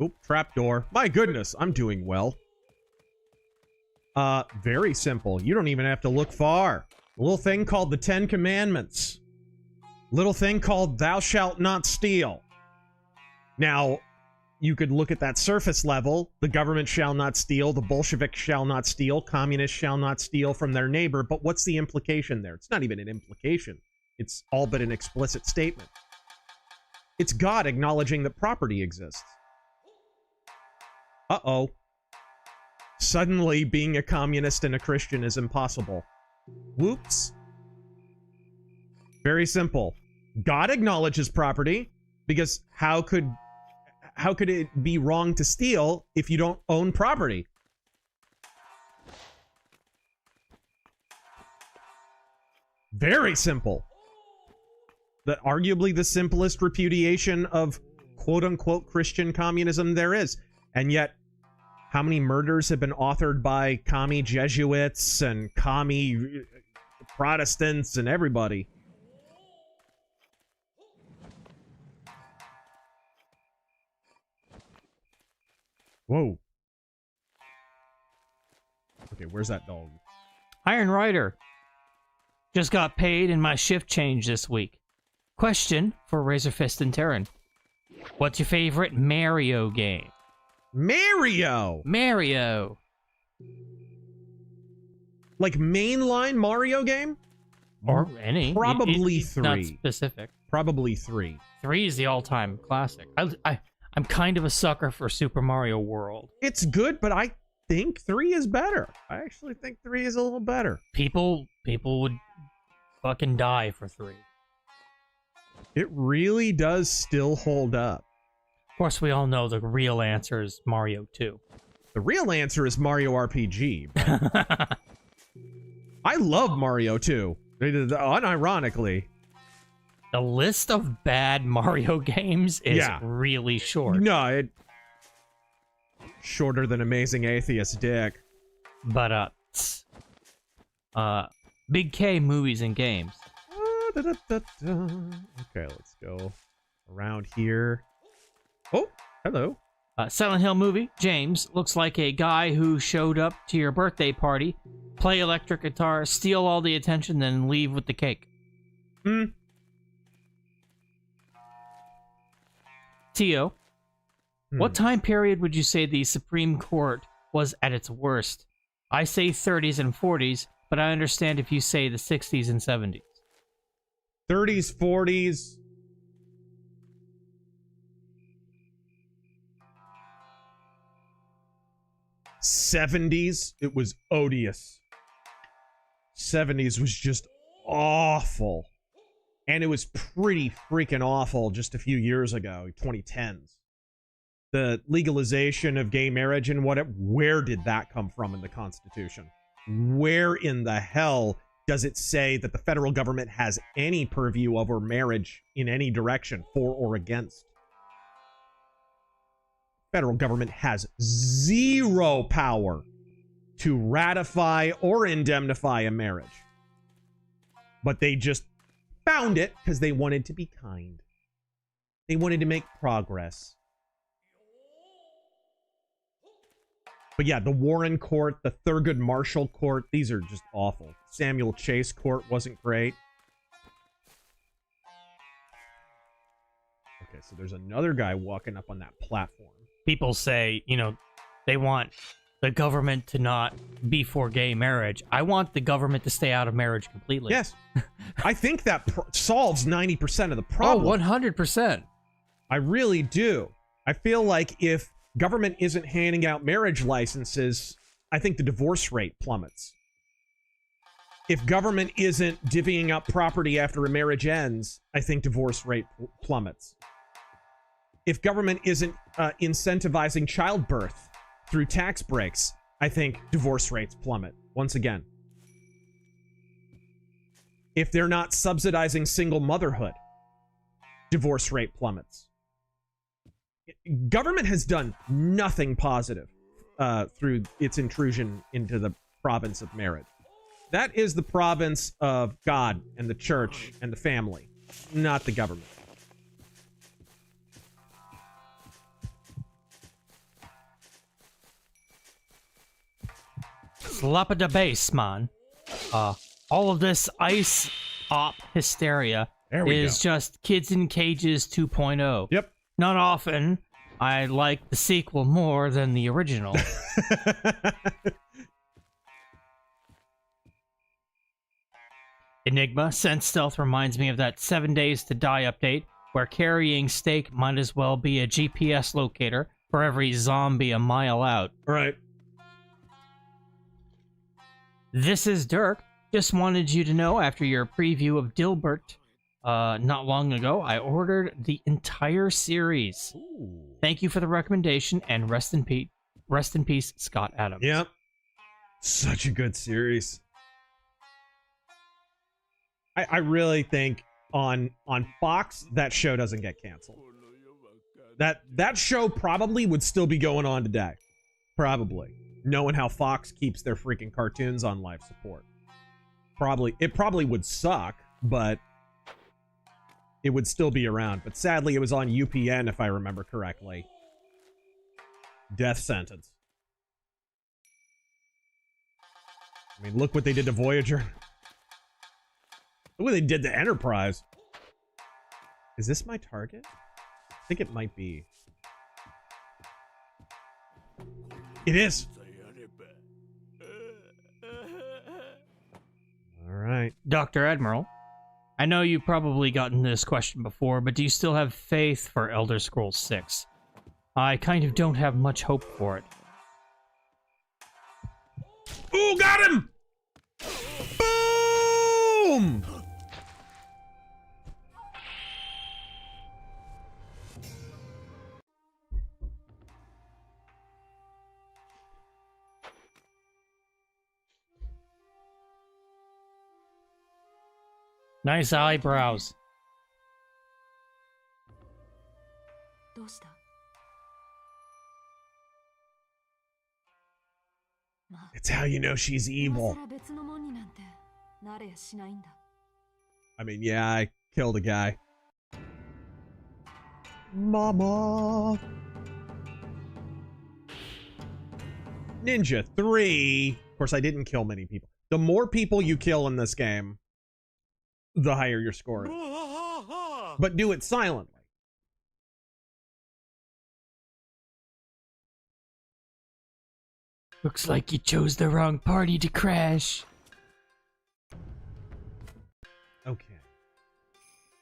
Oop, trapdoor. My goodness, I'm doing well. Very simple. You don't even have to look far. A little thing called the 10 Commandments. Little thing called thou shalt not steal. Now, you could look at that surface level. The government shall not steal. The Bolsheviks shall not steal. Communists shall not steal from their neighbor. But what's the implication there? It's not even an implication. It's all but an explicit statement. It's God acknowledging that property exists. Uh-oh. Suddenly, being a communist and a Christian is impossible. Whoops. Very simple. God acknowledges property, because how could it be wrong to steal if you don't own property? Very simple. That arguably the simplest repudiation of quote-unquote Christian communism there is. And yet, how many murders have been authored by commie Jesuits and commie Protestants and everybody? Whoa. Okay, where's that dog? Iron Rider. Just got paid and my shift changed this week. Question for RazörFist and Terran. What's your favorite Mario game? Mario! Mario. Like mainline Mario game? Or any. Probably It's not 3. specific. Probably 3. 3 is the all-time classic. I'm kind of a sucker for Super Mario World. It's good, but I think 3 is better. I actually think 3 is a little better. People would fucking die for 3. It really does still hold up. Of course, we all know the real answer is Mario 2. The real answer is Mario RPG. But I love Mario 2. Unironically. The list of bad Mario games is really short. No, it shorter than Amazing Atheist Dick. But Big K movies and games. Okay, let's go around here. Oh, hello. Silent Hill movie. James looks like a guy who showed up to your birthday party, play electric guitar, steal all the attention, then leave with the cake. Tio, what time period would you say the Supreme Court was at its worst? I say 30s and 40s, but I understand if you say the 60s and 70s. 30s, 40s. '70s, it was odious. '70s was just awful. And it was pretty freaking awful just a few years ago, 2010s. The legalization of gay marriage and where did that come from in the Constitution? Where in the hell does it say that the federal government has any purview over marriage in any direction, for or against? Federal government has zero power to ratify or indemnify a marriage. But they just found it because they wanted to be kind. They wanted to make progress. But yeah, the Warren Court, the Thurgood Marshall Court, these are just awful. Samuel Chase Court wasn't great. Okay, so there's another guy walking up on that platform. People say, you know, they want the government to not be for gay marriage. I want the government to stay out of marriage completely. Yes. I think that solves 90% of the problem. Oh, 100%. I really do. I feel like if government isn't handing out marriage licenses, I think the divorce rate plummets. If government isn't divvying up property after a marriage ends, I think divorce rate plummets. If government isn't incentivizing childbirth through tax breaks, I think divorce rates plummet. Once again. If they're not subsidizing single motherhood, divorce rate plummets. Government has done nothing positive through its intrusion into the province of marriage. That is the province of God and the church and the family, not the government. Slap of the bass, man. All of this ice op hysteria is just Kids in Cages 2.0. Yep. Not often I like the sequel more than the original. Enigma, Sense Stealth reminds me of that 7 Days to Die update, where carrying steak might as well be a GPS locator for every zombie a mile out. Right. This is Dirk. Just wanted you to know, after your preview of Dilbert not long ago, I ordered the entire series. Ooh. Thank you for the recommendation, and rest in peace, Scott Adams. Yep. Such a good series. I really think on Fox, that show doesn't get canceled. That show probably would still be going on today. Probably. Knowing how Fox keeps their freaking cartoons on life support. It probably would suck, but it would still be around. But sadly, it was on UPN, if I remember correctly. Death sentence. I mean, look what they did to Voyager. Look what they did to Enterprise. Is this my target? I think it might be. It is. All right. Dr. Admiral, I know you've probably gotten this question before, but do you still have faith for Elder Scrolls 6? I kind of don't have much hope for it. Ooh, got him! Boom! Nice eyebrows. It's how you know she's evil. I mean, yeah, I killed a guy. Mama. Ninja 3. Of course, I didn't kill many people. The more people you kill in this game, the higher your score is. But do it silently. Looks like you chose the wrong party to crash. Okay.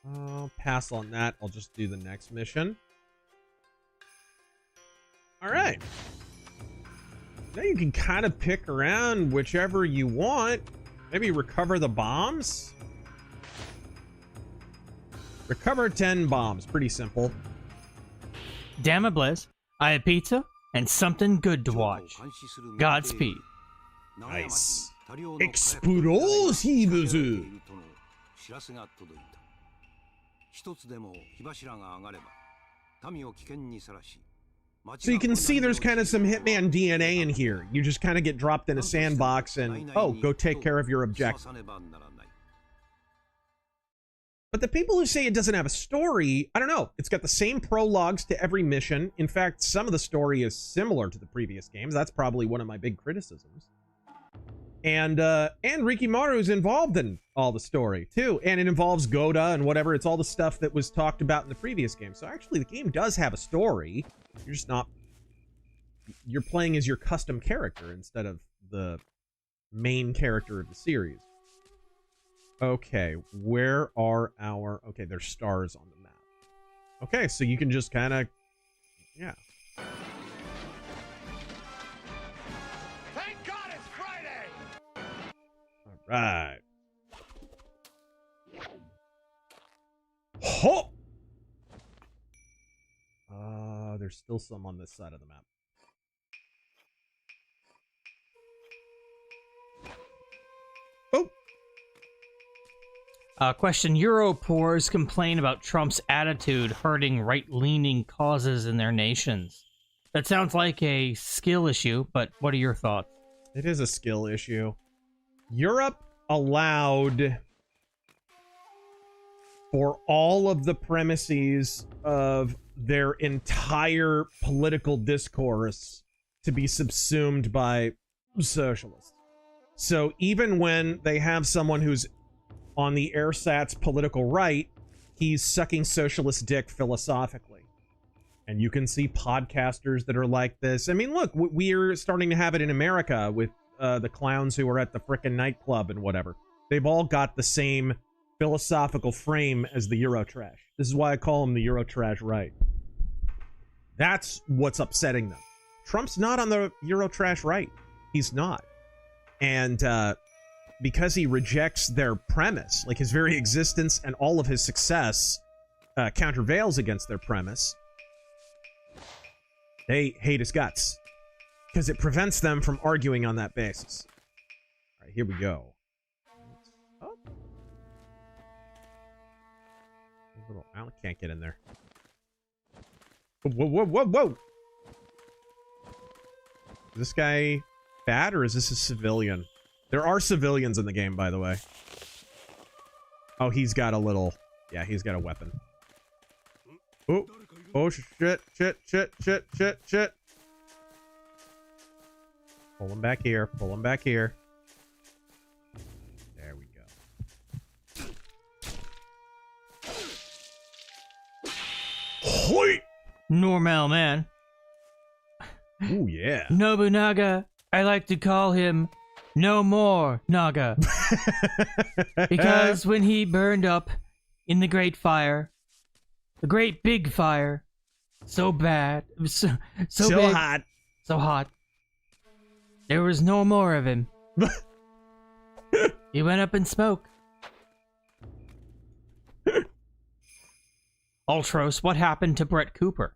I'll pass on that. I'll just do the next mission. Alright. Now you can kind of pick around whichever you want. Maybe recover the bombs? Recover 10 bombs. Pretty simple. Damn it, Blizz. I have pizza and something good to watch. Godspeed. Nice. Explosives! So you can see there's kind of some Hitman DNA in here. You just kind of get dropped in a sandbox and, oh, go take care of your objective. But the people who say it doesn't have a story, I don't know. It's got the same prologues to every mission. In fact, some of the story is similar to the previous games. That's probably one of my big criticisms. And Rikimaru is involved in all the story, too. And it involves Goda and whatever. It's all the stuff that was talked about in the previous game. So actually, the game does have a story. You're just not... You're playing as your custom character instead of the main character of the series. Okay, where are our... Okay, there's stars on the map. Okay, so you can just kind of... Yeah. Thank God it's Friday! All right. Ho! There's still some on this side of the map. Oh! Question. Europores complain about Trump's attitude hurting right-leaning causes in their nations. That sounds like a skill issue, but what are your thoughts? It is a skill issue. Europe allowed for all of the premises of their entire political discourse to be subsumed by socialists. So even when they have someone who's on the airsat's political right, he's sucking socialist dick philosophically. And you can see podcasters that are like this. I mean, look, we're starting to have it in America with the clowns who are at the frickin' nightclub and whatever. They've all got the same philosophical frame as the Eurotrash. This is why I call them the Eurotrash right. That's what's upsetting them. Trump's not on the Eurotrash right. He's not. And because he rejects their premise, like his very existence and all of his success countervails against their premise, they hate his guts. Because it prevents them from arguing on that basis. All right, here we go. Oh. I can't get in there. Whoa, whoa, whoa, whoa! Is this guy bad or is this a civilian? There are civilians in the game, by the way. Oh, he's got a little... Yeah, he's got a weapon. Oh, oh, shit, shit, shit, shit, shit, shit. Pull him back here. Pull him back here. There we go. Hoi! Normal man. Ooh, yeah. Nobunaga, I like to call him No More Naga. Because when he burned up in the Great Fire, the Great Big Fire, so bad, so big, hot. so hot, there was no more of him. He went up in smoke. Ultros, what happened to Brett Cooper?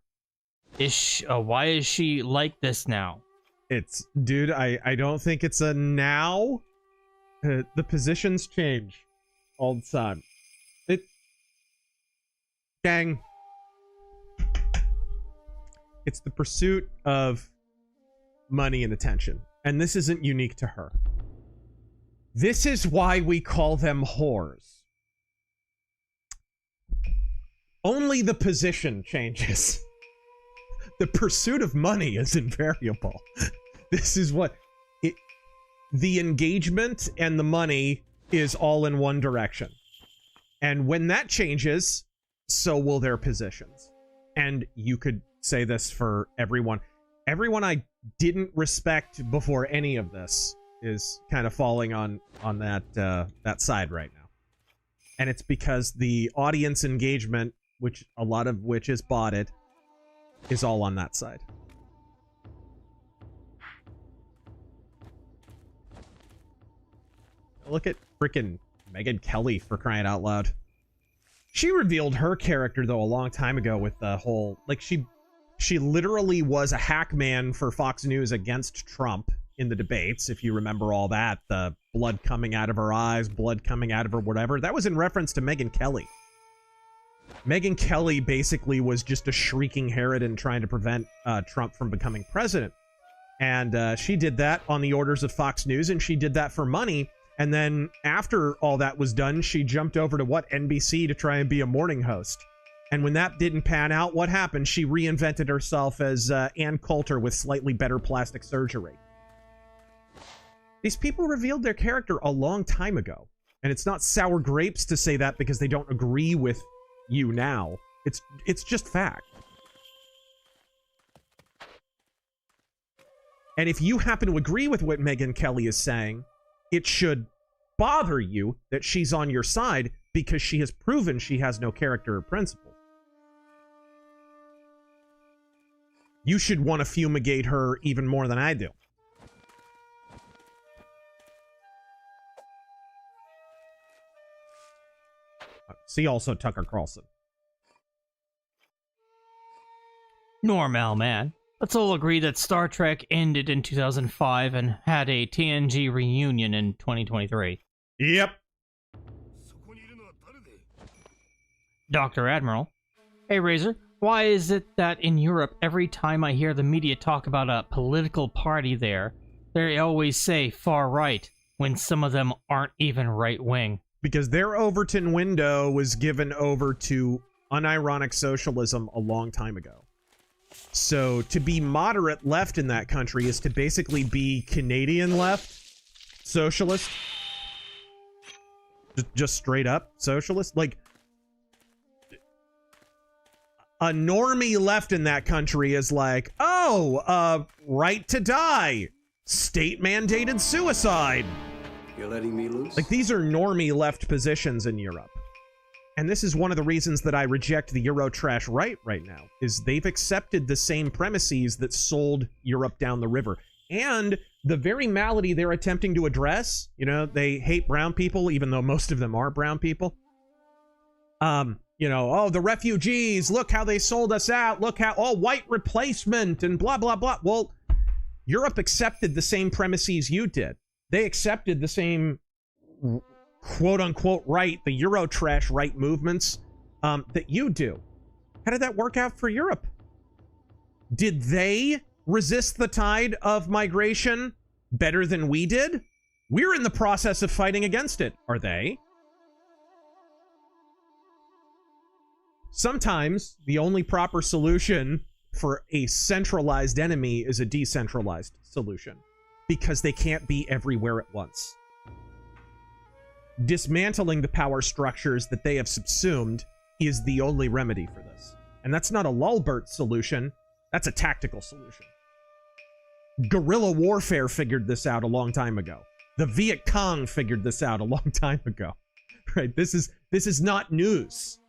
Why is she like this now? Dude, I don't think it's a now. The positions change all the time. Gang. It's the pursuit of money and attention. And this isn't unique to her. This is why we call them whores. Only the position changes. The pursuit of money is invariable. This is what the engagement and the money is all in one direction. And when that changes, so will their positions. And you could say this for everyone. Everyone I didn't respect before any of this is kind of falling on that side right now. And it's because the audience engagement, which a lot of which is botted, is all on that side. Look at freaking Megyn Kelly, for crying out loud. She revealed her character, though, a long time ago with the whole... Like, she literally was a hack man for Fox News against Trump in the debates, if you remember all that. The blood coming out of her eyes, blood coming out of her whatever. That was in reference to Megyn Kelly. Megyn Kelly basically was just a shrieking harridan trying to prevent Trump from becoming president. And she did that on the orders of Fox News, and she did that for money. And then after all that was done, she jumped over to NBC to try and be a morning host. And when that didn't pan out, what happened? She reinvented herself as Ann Coulter with slightly better plastic surgery. These people revealed their character a long time ago. And it's not sour grapes to say that because they don't agree with you now. It's just fact. And if you happen to agree with what Megyn Kelly is saying, it should bother you that she's on your side because she has proven she has no character or principle. You should want to fumigate her even more than I do. See also Tucker Carlson. Normal man. Let's all agree that Star Trek ended in 2005 and had a TNG reunion in 2023. Yep. Dr. Admiral. Hey, Razor. Why is it that in Europe, every time I hear the media talk about a political party there, they always say far right, when some of them aren't even right wing? Because their Overton window was given over to unironic socialism a long time ago. So to be moderate left in that country is to basically be Canadian left, socialist, just straight up socialist. Like, a normie left in that country is like, oh, right to die, state mandated suicide. You're letting me loose? Like, these are normie left positions in Europe. And this is one of the reasons that I reject the Eurotrash right now, is they've accepted the same premises that sold Europe down the river. And the very malady they're attempting to address, you know, they hate brown people, even though most of them are brown people. You know, oh, the refugees, look how they sold us out, look how, oh, white replacement, and blah, blah, blah. Well, Europe accepted the same premises you did. They accepted the same quote-unquote right, the Eurotrash right movements that you do. How did that work out for Europe? Did they resist the tide of migration better than we did? We're in the process of fighting against it. Are they? Sometimes the only proper solution for a centralized enemy is a decentralized solution. because they can't be everywhere at once. Dismantling the power structures that they have subsumed is the only remedy for this. And that's not a lulbert solution, that's a tactical solution. Guerrilla warfare figured this out a long time ago. The Viet Cong figured this out a long time ago. Right? This is not news.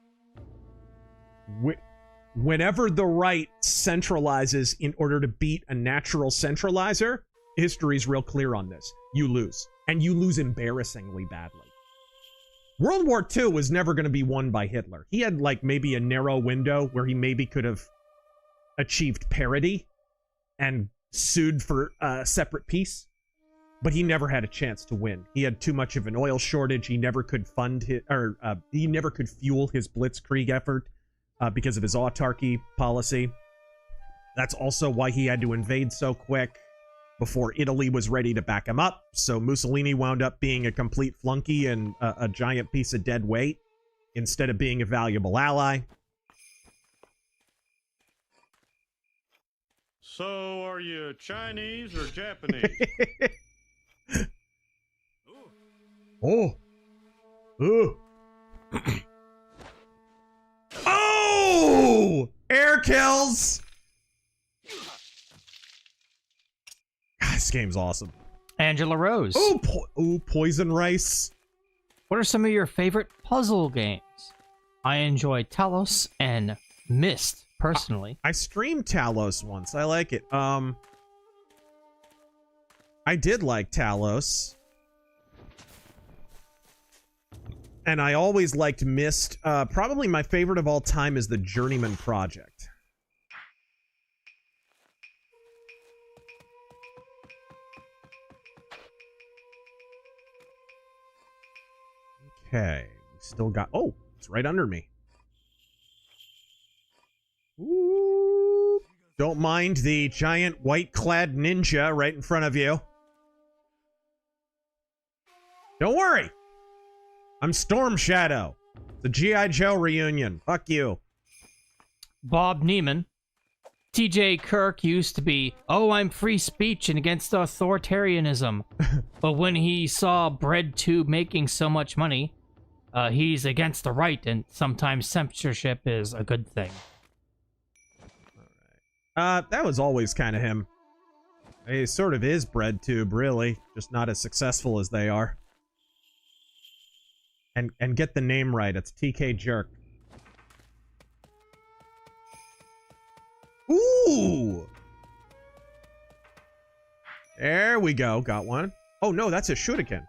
Whenever the right centralizes in order to beat a natural centralizer, history's real clear on this. You lose. And you lose embarrassingly badly. World War II was never going to be won by Hitler. He had, like, maybe a narrow window where he maybe could have achieved parity and sued for a separate peace. But he never had a chance to win. He had too much of an oil shortage. He never could fund his, he never could fuel his blitzkrieg effort because of his autarky policy. That's also why he had to invade so quick before Italy was ready to back him up. So Mussolini wound up being a complete flunky and a giant piece of dead weight instead of being a valuable ally. So, are you Chinese or Japanese? Oh. Ooh. Oh! Air kills! God, this game's awesome. Angela Rose. Ooh, Poison Rice. What are some of your favorite puzzle games? I enjoy Talos and Myst, personally. I streamed Talos once. I like it. I did like Talos. And I always liked Myst. Probably my favorite of all time is the Journeyman Project. Okay. We still got... Oh, it's right under me. Ooh. Don't mind the giant white-clad ninja right in front of you. Don't worry. I'm Storm Shadow. The G.I. Joe reunion. Fuck you. Bob Neiman. TJ Kirk used to be, oh, I'm free speech and against authoritarianism. But when he saw BreadTube making so much money, he's against the right, and sometimes censorship is a good thing. That was always kind of him. He sort of is BreadTube, really. Just not as successful as they are. And get the name right. It's TK Jerk. Ooh! There we go. Got one. Oh, no, that's a shuriken.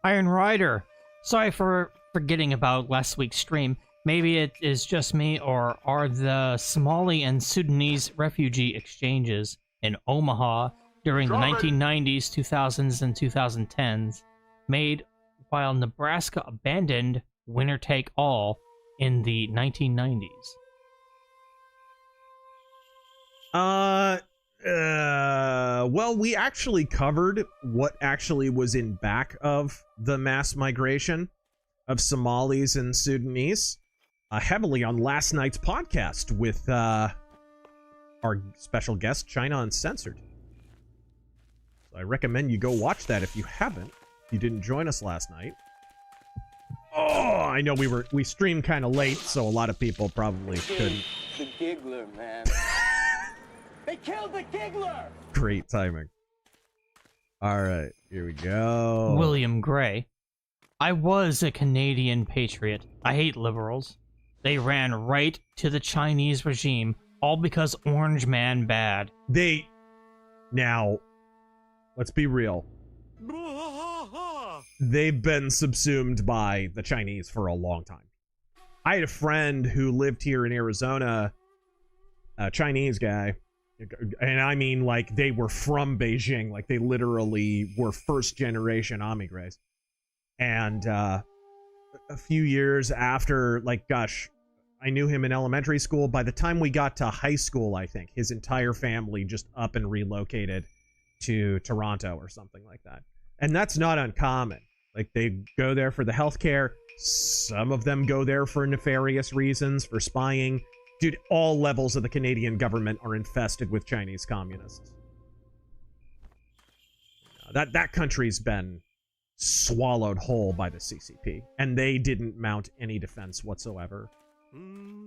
Iron Rider. Sorry for forgetting about last week's stream. Maybe it is just me, or are the Somali and Sudanese refugee exchanges in Omaha during the 1990s, 2000s, and 2010s made while Nebraska abandoned winner-take-all in the 1990s? Well, we actually covered what actually was in back of the mass migration of Somalis and Sudanese heavily on last night's podcast with our special guest, China Uncensored. So I recommend you go watch that if you haven't. You didn't join us last night. Oh, I know we streamed kind of late, so a lot of people probably couldn't. The giggler, man. They killed the giggler! Great timing. All right, here we go. William Gray. I was a Canadian patriot. I hate liberals. They ran right to the Chinese regime, all because Orange Man bad. Now, let's be real. They've been subsumed by the Chinese for a long time. I had a friend who lived here in Arizona, a Chinese guy, and I mean, like, they were from Beijing, like, they literally were first-generation emigres. And a few years after, like, gosh, I knew him in elementary school. By the time we got to high school, I think, his entire family just up and relocated to Toronto or something like that. And that's not uncommon. Like, they go there for the healthcare. Some of them go there for nefarious reasons, for spying. Dude, all levels of the Canadian government are infested with Chinese communists. That country's been swallowed whole by the CCP, and they didn't mount any defense whatsoever.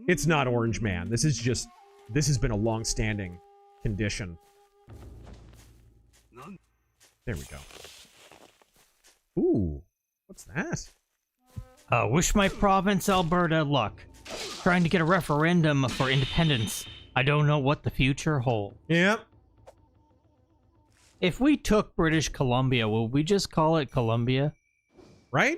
It's not Orange Man. This has been a long-standing condition. There we go. Ooh, what's that? Wish my province, Alberta, luck. Trying to get a referendum for independence. I don't know what the future holds. Yep. If we took British Columbia, would we just call it Columbia? Right?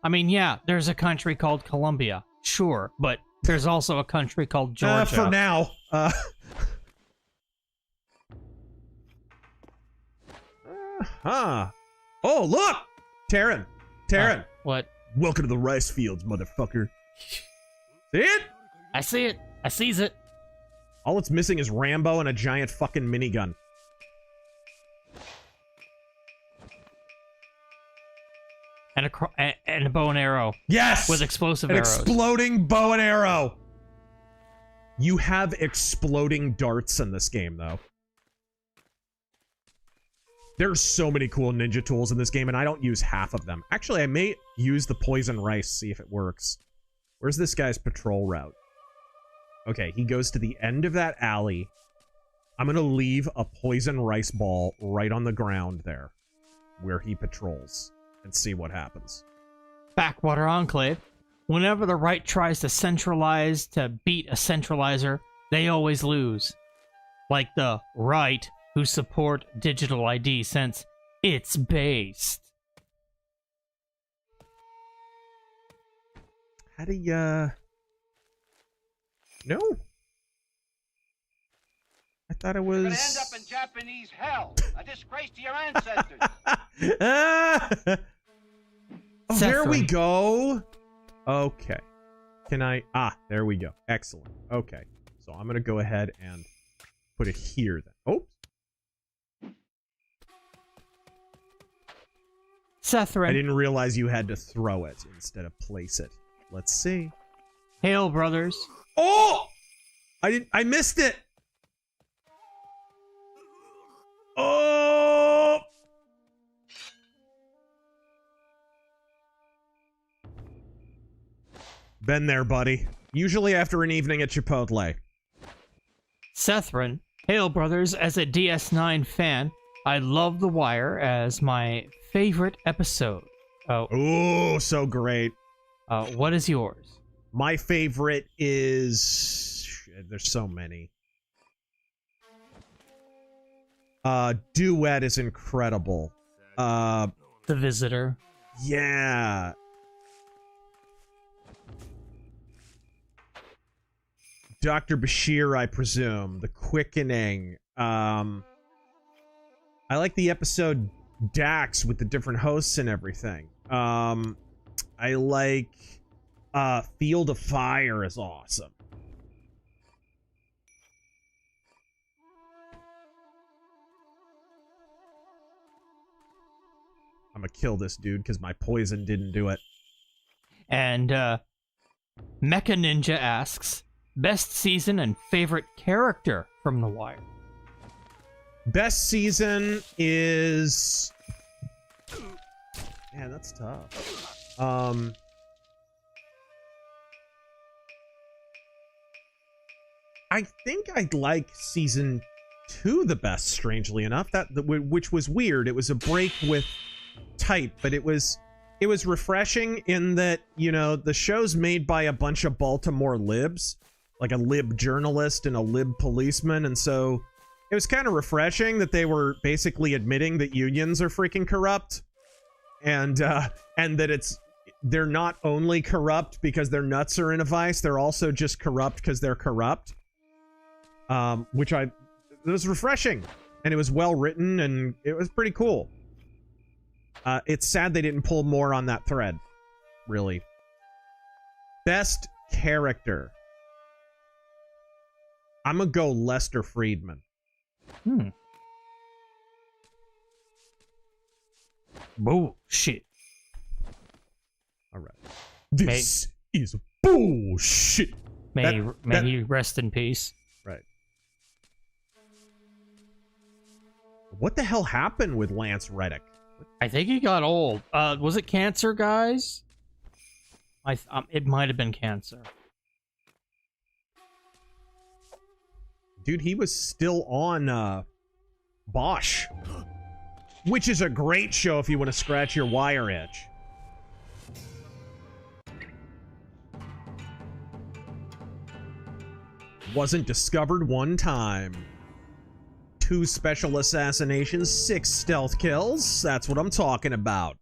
I mean, yeah, there's a country called Columbia. Sure, but there's also a country called Georgia. For now. Oh, look! Taryn. What? Welcome to the rice fields, motherfucker. See it? I see it. I sees it. All it's missing is Rambo and a giant fucking minigun. And a bow and arrow. Yes! With explosive An arrows. exploding bow and arrow! You have exploding darts in this game, though. There's so many cool ninja tools in this game, and I don't use half of them. Actually, I may use the poison rice, see if it works. Where's this guy's patrol route? Okay, he goes to the end of that alley. I'm gonna leave a poison rice ball right on the ground there, where he patrols, and see what happens. Backwater Enclave. Whenever the right tries to centralize to beat a centralizer, they always lose. Like the right who support digital ID since it's based. How do you... No. I thought it was... You're gonna end up in Japanese hell. A disgrace to your ancestors. Oh, there we go. Okay. Can I... Ah, there we go. Excellent. Okay. So I'm going to go ahead and put it here then. Oops. Sethrin. I didn't realize you had to throw it instead of place it. Let's see. Hail, brothers. Oh! I missed it. Oh! Been there, buddy. Usually after an evening at Chipotle. Sethrin. Hail, brothers. As a DS9 fan, I love The Wire as my favorite episode. Oh, so great. What is yours? My favorite is... There's so many. Duet is incredible. The Visitor. Yeah. Dr. Bashir, I presume. The Quickening. I like the episode Dax with the different hosts and everything. I like Field of Fire is awesome. I'm gonna kill this dude because my poison didn't do it. And Mecha Ninja asks, best season and favorite character from The Wire. Best season is... Man, that's tough. I think I'd like season 2 the best, strangely enough. Which was weird. It was a break with type, but it was refreshing in that, you know, the show's made by a bunch of Baltimore libs, like a lib journalist and a lib policeman, and so it was kind of refreshing that they were basically admitting that unions are freaking corrupt, and that they're not only corrupt because their nuts are in a vice, they're also just corrupt because they're corrupt. It was refreshing, and it was well written, and it was pretty cool. It's sad they didn't pull more on that thread, really. Best character. I'm gonna go Lester Friedman. Bullshit. All right. This is bullshit. May he rest in peace. Right. What the hell happened with Lance Reddick? I think he got old. Was it cancer, guys? It might have been cancer. Dude, he was still on Bosch, which is a great show if you want to scratch your wire itch. Wasn't discovered one time. 2 special assassinations, 6 stealth kills. That's what I'm talking about.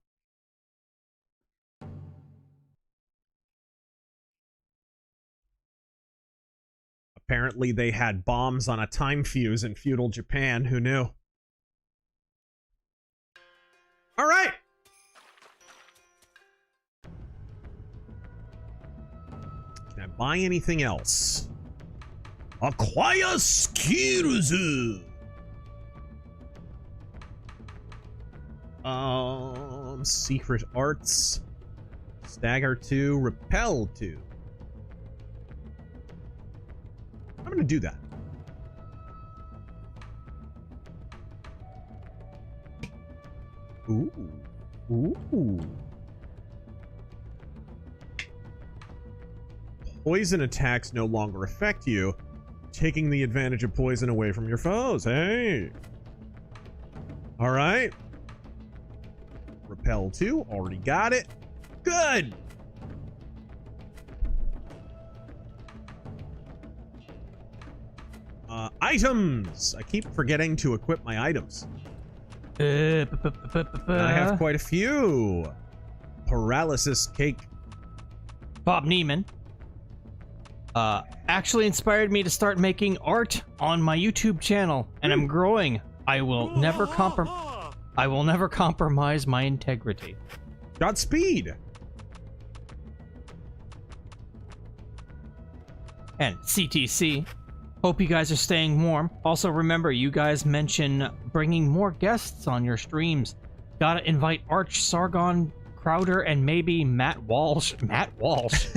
Apparently they had bombs on a time fuse in feudal Japan. Who knew? All right. Can I buy anything else? Acquire skills. Secret arts. Stagger 2, repel 2. I'm gonna do that. Ooh. Ooh. Poison attacks no longer affect you, taking the advantage of poison away from your foes. Hey. All right. Repel 2, already got it. Good. Items. I keep forgetting to equip my items. I have quite a few. Paralysis cake. Bob Neiman actually inspired me to start making art on my YouTube channel, and I'm growing. I will never compromise my integrity. Godspeed. And CTC. Hope you guys are staying warm. Also, remember, you guys mention bringing more guests on your streams. Gotta invite Arch, Sargon, Crowder, and maybe Matt Walsh. Matt Walsh?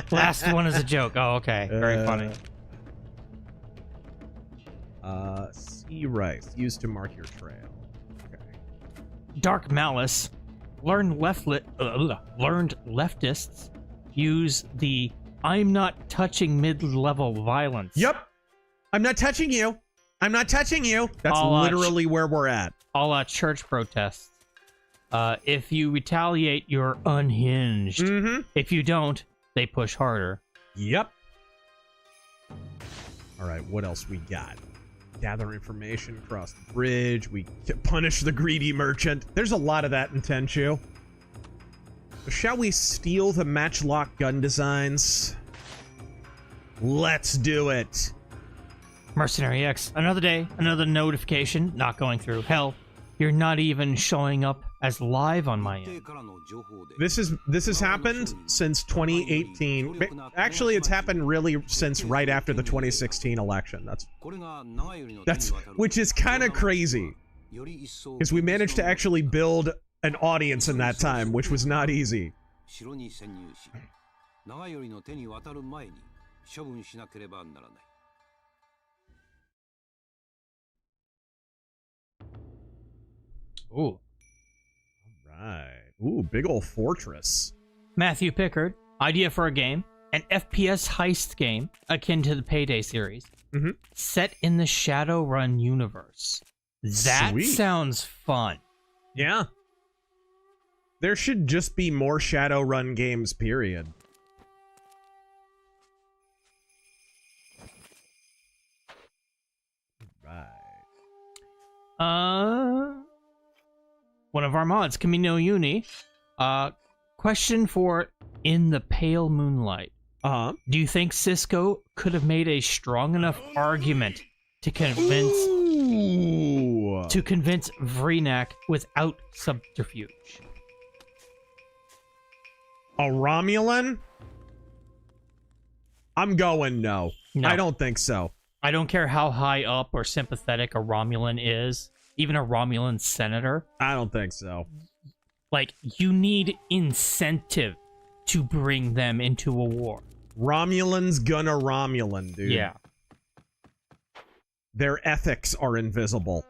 Last one is a joke. Oh, okay. Very funny. Sea rice, used to mark your trail. Okay. Dark Malice. Learned leftists use the I'm not touching mid-level violence. Yep. I'm not touching you. I'm not touching you. That's literally where we're at. All church protests. If you retaliate, you're unhinged. Mm-hmm. If you don't, they push harder. Yep. All right, what else we got? Gather information, cross the bridge. We punish the greedy merchant. There's a lot of that in Tenchu. Shall we steal the matchlock gun designs? Let's do it. Mercenary X. Another day, another notification, not going through. Hell, you're not even showing up as live on my end. This has happened since 2018. Actually, it's happened really since right after the 2016 election. That's which is kind of crazy. Because we managed to actually build an audience in that time, which was not easy. Ooh. Right. Ooh, big old fortress. Matthew Pickard, idea for a game. An FPS heist game akin to the Payday series. Mm-hmm. Set in the Shadowrun universe. That Sweet. Sounds fun. Yeah. There should just be more Shadowrun games, period. Right. One of our mods, Camino Uni. Question for In the Pale Moonlight. Do you think Cisco could have made a strong enough argument to convince Vreenak without subterfuge? A Romulan? I'm going no. I don't think so. I don't care how high up or sympathetic a Romulan is, even a Romulan senator. I don't think so. Like, you need incentive to bring them into a war. Romulan's gonna Romulan, dude. Yeah. Their ethics are invisible.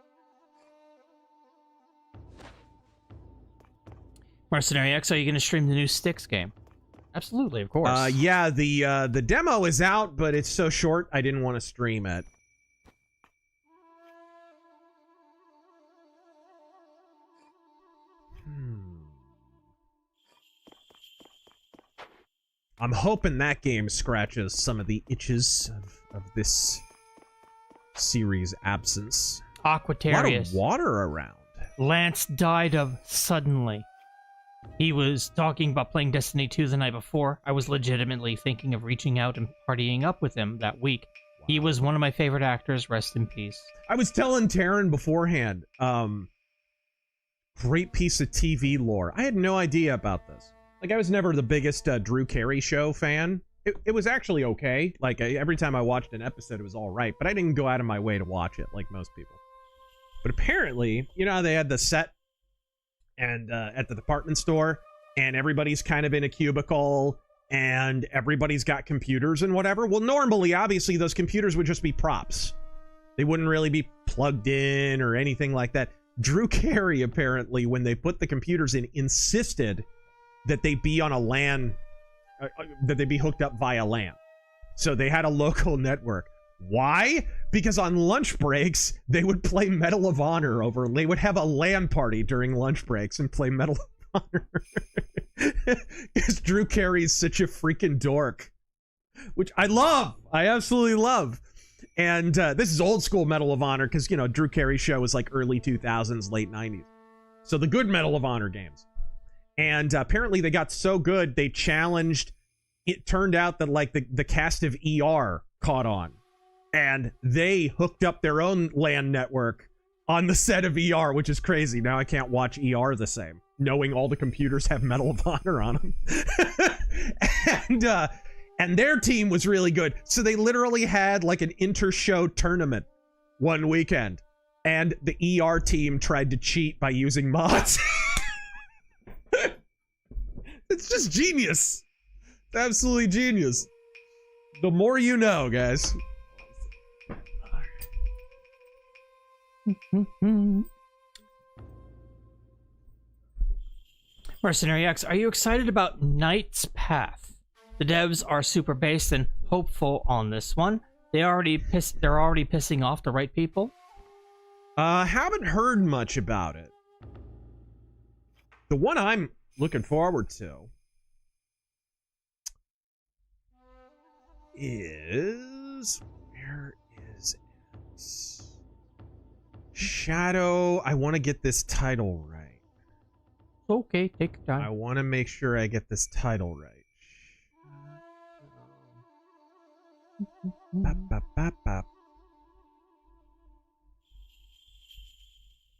Mercenary X, are you going to stream the new Styx game? Absolutely, of course. Yeah, the demo is out, but it's so short I didn't want to stream it. I'm hoping that game scratches some of the itches of this series' absence. Aquatarius. A lot of water around. Lance died of suddenly. He was talking about playing Destiny 2 the night before. I was legitimately thinking of reaching out and partying up with him that week. Wow. He was one of my favorite actors. Rest in peace. I was telling Taryn beforehand, great piece of TV lore. I had no idea about this. Like, I was never the biggest Drew Carey show fan. It was actually okay. Like, every time I watched an episode, it was all right. But I didn't go out of my way to watch it, like most people. But apparently, you know how they had the set and at the department store, and everybody's kind of in a cubicle, and everybody's got computers and whatever? Well, normally, obviously, those computers would just be props. They wouldn't really be plugged in or anything like that. Drew Carey, apparently, when they put the computers in, insisted that they be on a LAN, that they be hooked up via LAN. So they had a local network. Why? Because on lunch breaks, they would play Medal of Honor over. They would have a LAN party during lunch breaks and play Medal of Honor. Because Drew Carey's such a freaking dork. Which I love. I absolutely love. And this is old school Medal of Honor, because, you know, Drew Carey's show was like early 2000s, late 90s. So the good Medal of Honor games. And apparently they got so good, they challenged. It turned out that, like, the cast of ER caught on. And they hooked up their own LAN network on the set of ER, which is crazy. Now I can't watch ER the same, knowing all the computers have Medal of Honor on them. And their team was really good. So they literally had, like, an inter-show tournament one weekend. And the ER team tried to cheat by using mods. It's just genius. It's absolutely genius. The more you know, guys. Mercenary X, are you excited about Knight's Path? The devs are super based and hopeful on this one. They're already pissing off the right people. Haven't heard much about it. The one I'm looking forward to is, where is it? Shadow. I want to get this title right. Okay, take your time. I want to make sure I get this title right. Bop, bop, bop, bop.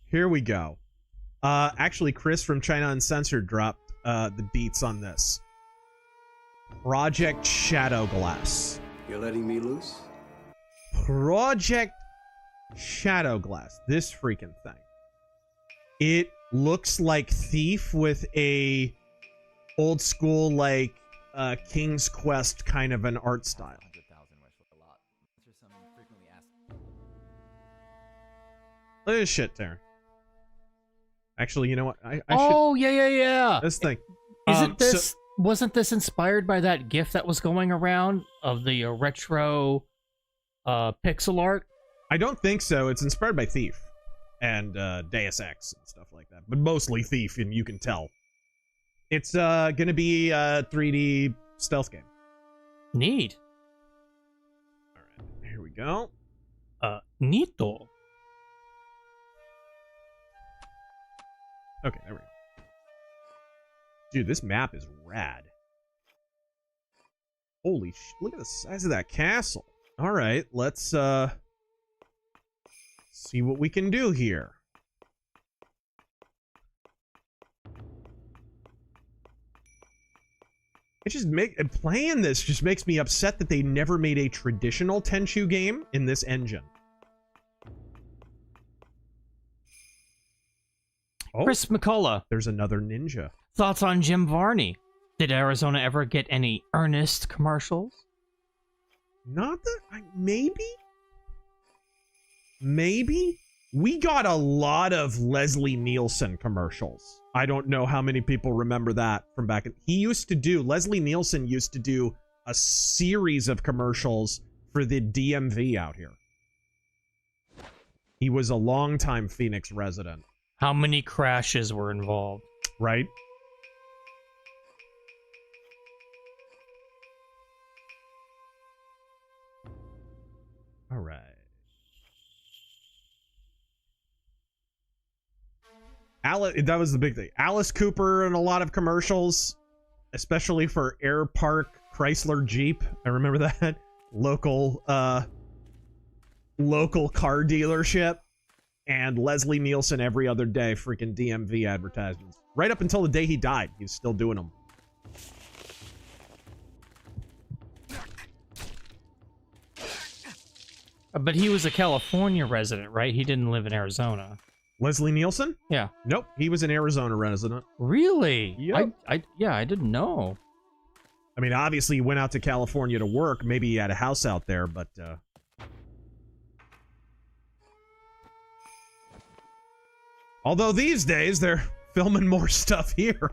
Here we go. Actually, Chris from China Uncensored dropped the beats on this. Project Shadowglass. You're letting me loose? Project Shadowglass. This freaking thing. It looks like Thief with a old school, like, King's Quest kind of an art style. Look at this shit, Darren. Actually, you know what? I should... yeah. This thing. Wasn't this inspired by that GIF that was going around of the retro pixel art? I don't think so. It's inspired by Thief and Deus Ex and stuff like that, but mostly Thief, and you can tell. It's gonna be a 3D stealth game. Neat. All right, here we go. Neato. Okay, there we go. Dude, this map is rad. Holy sh! Look at the size of that castle. All right, let's see what we can do here. It just playing this just makes me upset that they never made a traditional Tenchu game in this engine. Oh, Chris McCullough. There's another ninja. Thoughts on Jim Varney? Did Arizona ever get any Earnest commercials? Not that... Maybe? We got a lot of Leslie Nielsen commercials I don't know how many people remember that from back. Leslie Nielsen used to do a series of commercials for the DMV out here. He was a longtime Phoenix resident. How many crashes were involved? Right? All right. That was the big thing. Alice Cooper in a lot of commercials, especially for Air Park Chrysler Jeep. I remember that. Local car dealership. And Leslie Nielsen every other day, freaking DMV advertisements. Right up until the day he died, he was still doing them. But he was a California resident, right? He didn't live in Arizona. Leslie Nielsen? Yeah. Nope, he was an Arizona resident. Really? Yep. I didn't know. I mean, obviously he went out to California to work. Maybe he had a house out there, but... Although these days, they're filming more stuff here.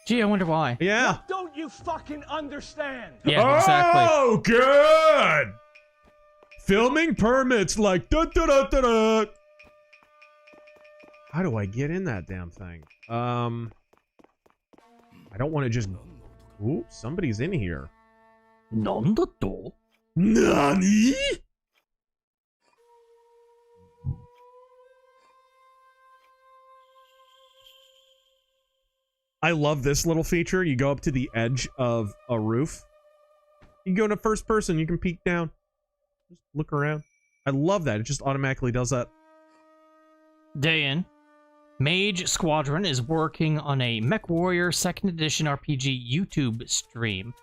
Gee, I wonder why. Yeah. Don't you fucking understand? Yeah, exactly. Oh, good! Filming permits like da-da-da-da-da. How do I get in that damn thing? I don't want to just... Ooh, somebody's in here. Nandato? Nani? I love this little feature. You go up to the edge of a roof. You go into first person. You can peek down. Just look around. I love that. It just automatically does that. Day in. Mage Squadron is working on a MechWarrior 2nd Edition RPG YouTube stream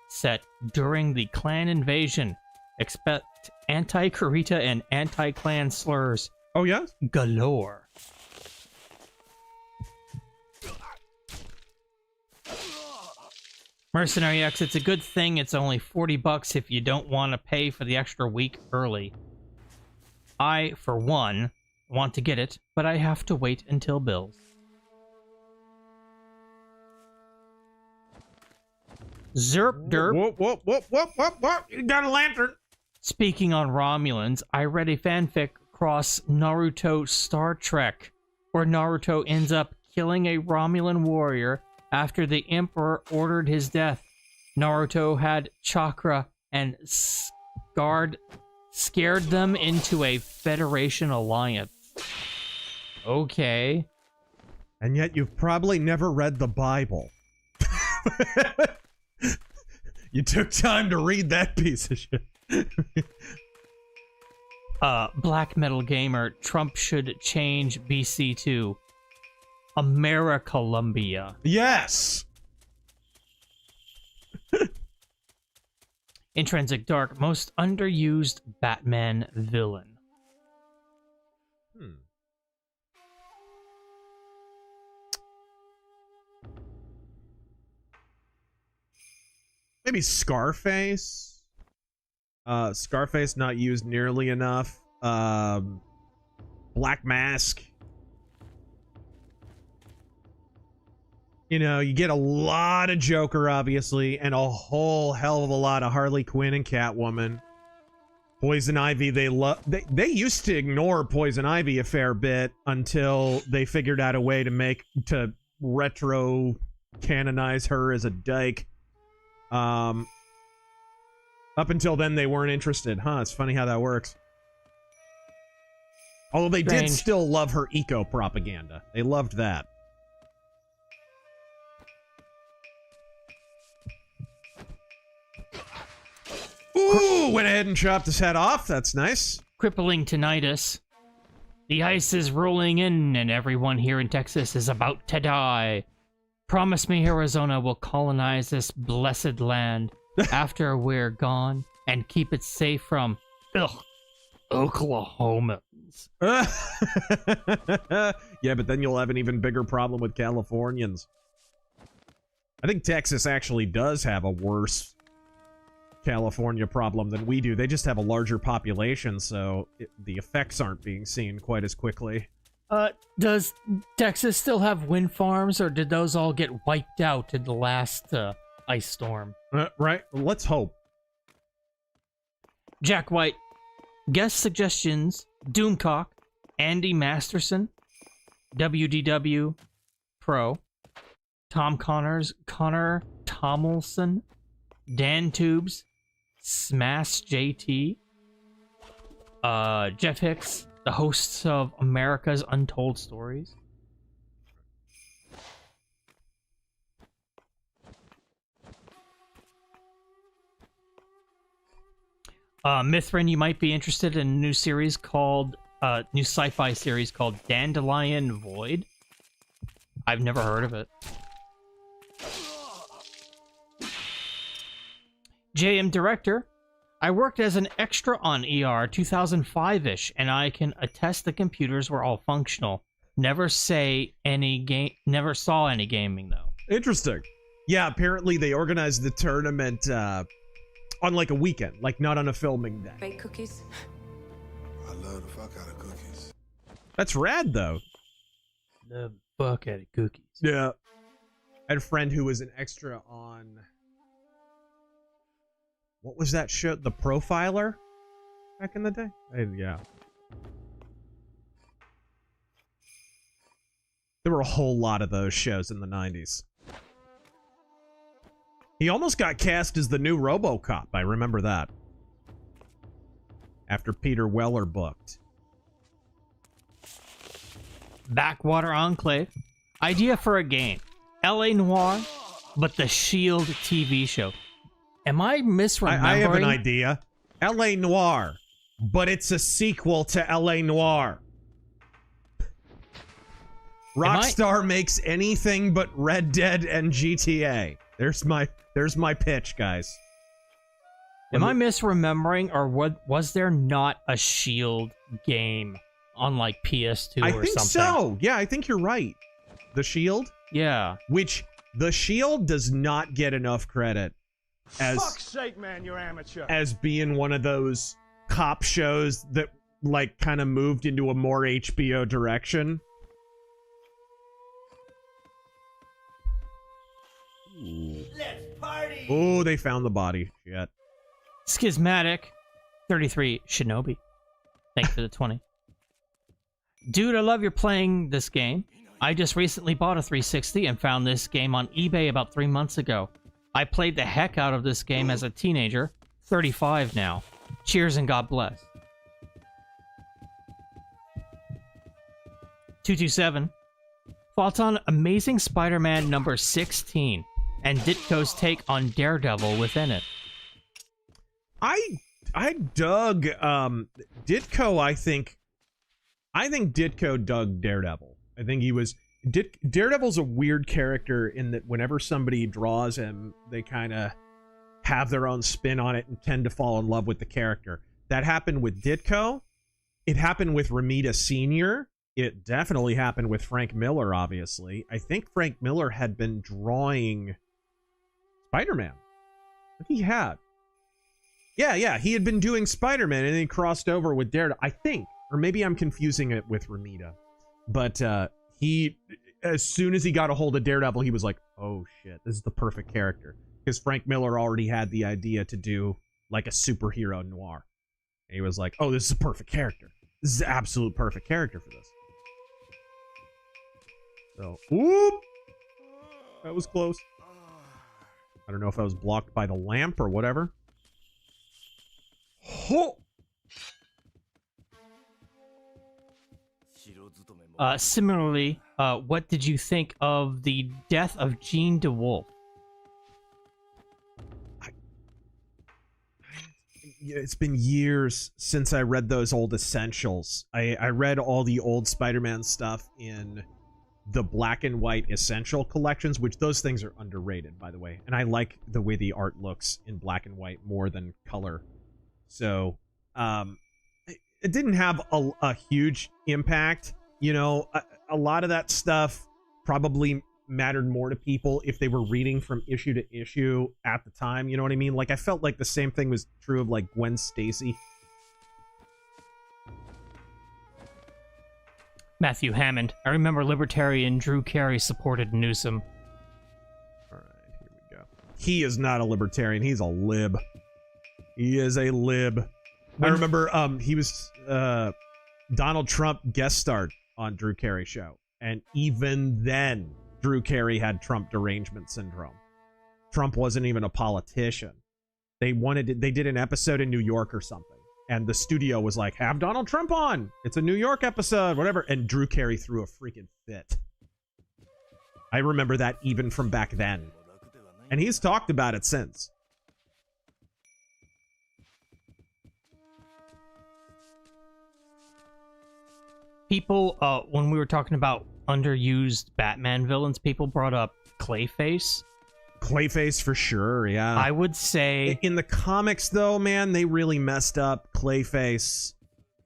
set during the clan invasion. Expect anti-Kurita and anti-clan slurs. Oh, yeah? Galore. Mercenary X, it's a good thing it's only $40 if you don't want to pay for the extra week early. I, for one, want to get it, but I have to wait until bills. Zerp derp. Whoop. You got a lantern. Speaking on Romulans, I read a fanfic cross Naruto Star Trek, where Naruto ends up killing a Romulan warrior after the Emperor ordered his death. Naruto had chakra and scared them into a Federation alliance. Okay. And yet you've probably never read the Bible. You took time to read that piece of shit. Black Metal Gamer, Trump should change BC to Americolumbia. Yes! Intrinsic Dark, most underused Batman villain. Maybe Scarface? Scarface not used nearly enough. Black Mask. You know, you get a lot of Joker, obviously, and a whole hell of a lot of Harley Quinn and Catwoman. Poison Ivy, they used to ignore Poison Ivy a fair bit until they figured out a way to retro canonize her as a dyke. Up until then, they weren't interested. Huh, it's funny how that works. Although they did still love her eco-propaganda. They loved that. Ooh, went ahead and chopped his head off. That's nice. Crippling tinnitus. The ice is rolling in, and everyone here in Texas is about to die. Promise me Arizona will colonize this blessed land after we're gone and keep it safe from, Oklahomans. Yeah, but then you'll have an even bigger problem with Californians. I think Texas actually does have a worse California problem than we do. They just have a larger population, so the effects aren't being seen quite as quickly. Does Texas still have wind farms, or did those all get wiped out in the last ice storm? Right. Let's hope. Jack White. Guest suggestions: Doomcock, Andy Masterson, WDW Pro, Tom Connors, Connor Tomlinson, Dan Tubes, Smash JT, Jeff Hicks, the hosts of America's Untold Stories. Mithrin, you might be interested in a new series called, new sci-fi series called Dandelion Void. I've never heard of it. JM Director, I worked as an extra on ER 2005-ish, and I can attest the computers were all functional. Never saw any gaming though. Interesting. Yeah, apparently they organized the tournament on like a weekend, like not on a filming day. Bake cookies. I love the fuck out of cookies. That's rad though. The fuck out of cookies. Yeah. I had a friend who was an extra on, what was that show? The Profiler? Back in the day? Yeah. There were a whole lot of those shows in the 90s. He almost got cast as the new RoboCop. I remember that. After Peter Weller booked. Backwater Enclave. Idea for a game. L.A. Noire, but the S.H.I.E.L.D. TV show. Am I misremembering? I have an idea. L.A. Noire, but it's a sequel to L.A. Noire. Rockstar makes anything but Red Dead and GTA. There's my pitch, guys. Am I misremembering, or was there not a S.H.I.E.L.D. game on like PS2 or something? I think so. Yeah, I think you're right. The S.H.I.E.L.D.? Yeah. Which the S.H.I.E.L.D. does not get enough credit as Fuck's sake, man, you're amateur. as being one of those cop shows that like kind of moved into a more HBO direction. Let's party! Oh, they found the body. Shit. Schismatic 33 Shinobi. Thank you for the 20. Dude, I love your playing this game. I just recently bought a 360 and found this game on eBay about 3 months ago. I played the heck out of this game as a teenager, 35 now. Cheers and God bless. 227. Thoughts on Amazing Spider-Man number 16 and Ditko's take on Daredevil within it. I dug Ditko. I think Ditko dug Daredevil. I think he was Daredevil's a weird character in that whenever somebody draws him, they kind of have their own spin on it and tend to fall in love with the character. That happened with Ditko. It happened with Ramita Sr. It definitely happened with Frank Miller, obviously. I think Frank Miller had been drawing Spider-Man. I think he had. Yeah, he had been doing Spider-Man and then he crossed over with Daredevil, I think. Or maybe I'm confusing it with Ramita. But he, as soon as he got a hold of Daredevil, he was like, oh shit, this is the perfect character. Because Frank Miller already had the idea to do like a superhero noir. And he was like, oh, this is a perfect character. This is the absolute perfect character for this. So, whoop! That was close. I don't know if I was blocked by the lamp or whatever. Oh! Similarly, what did you think of the death of Jean DeWolf? It's been years since I read those old Essentials. I read all the old Spider-Man stuff in the black and white Essential collections, which those things are underrated, by the way. And I like the way the art looks in black and white more than color. So, it didn't have a huge impact. You know, a lot of that stuff probably mattered more to people if they were reading from issue to issue at the time. You know what I mean? Like, I felt like the same thing was true of, like, Gwen Stacy. Matthew Hammond. I remember Libertarian Drew Carey supported Newsom. All right, here we go. He is not a libertarian. He's a lib. He is a lib. I remember he was Donald Trump guest starred on Drew Carey's show. And even then, Drew Carey had Trump derangement syndrome. Trump wasn't even a politician. They did an episode in New York or something. And the studio was like, have Donald Trump on. It's a New York episode, whatever. And Drew Carey threw a freaking fit. I remember that even from back then. And he's talked about it since. People, when we were talking about underused Batman villains, people brought up Clayface. Clayface for sure, yeah. I would say... In the comics, though, man, they really messed up Clayface.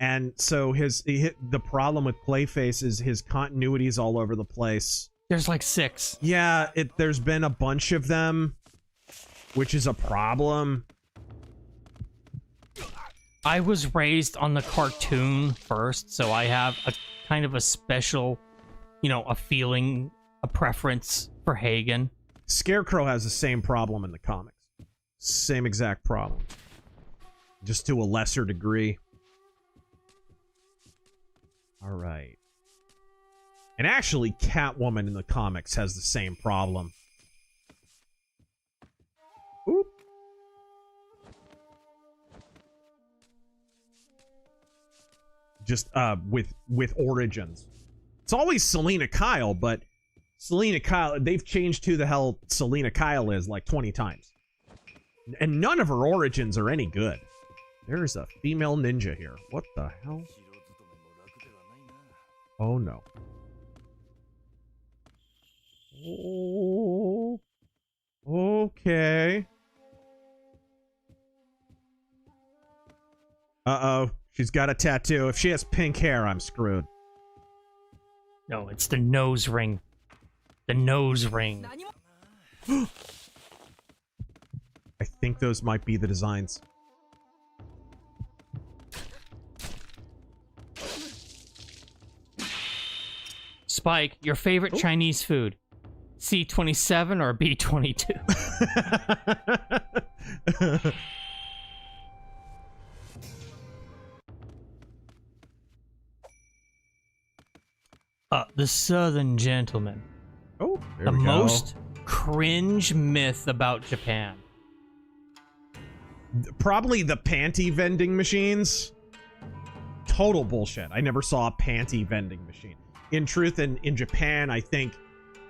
And so the problem with Clayface is his continuity is all over the place. There's like 6. Yeah, there's been a bunch of them, which is a problem. I was raised on the cartoon first, so I have a kind of a special, a feeling, a preference for Hagen. Scarecrow has the same problem in the comics. Same exact problem. Just to a lesser degree. Alright. And actually, Catwoman in the comics has the same problem. Oop. Just, with origins. It's always Selena Kyle, but Selena Kyle, they've changed who the hell Selena Kyle is like 20 times. And none of her origins are any good. There's a female ninja here. What the hell? Oh no. Oh. Okay. Uh-oh. She's got a tattoo. If she has pink hair, I'm screwed. No, it's the nose ring. The nose ring. I think those might be the designs. Spike, your favorite Chinese food? C27 or B22? The Southern Gentleman. Oh, there the we go. most cringe myth about Japan. Probably the panty vending machines. Total bullshit. I never saw a panty vending machine. In truth, in Japan, I think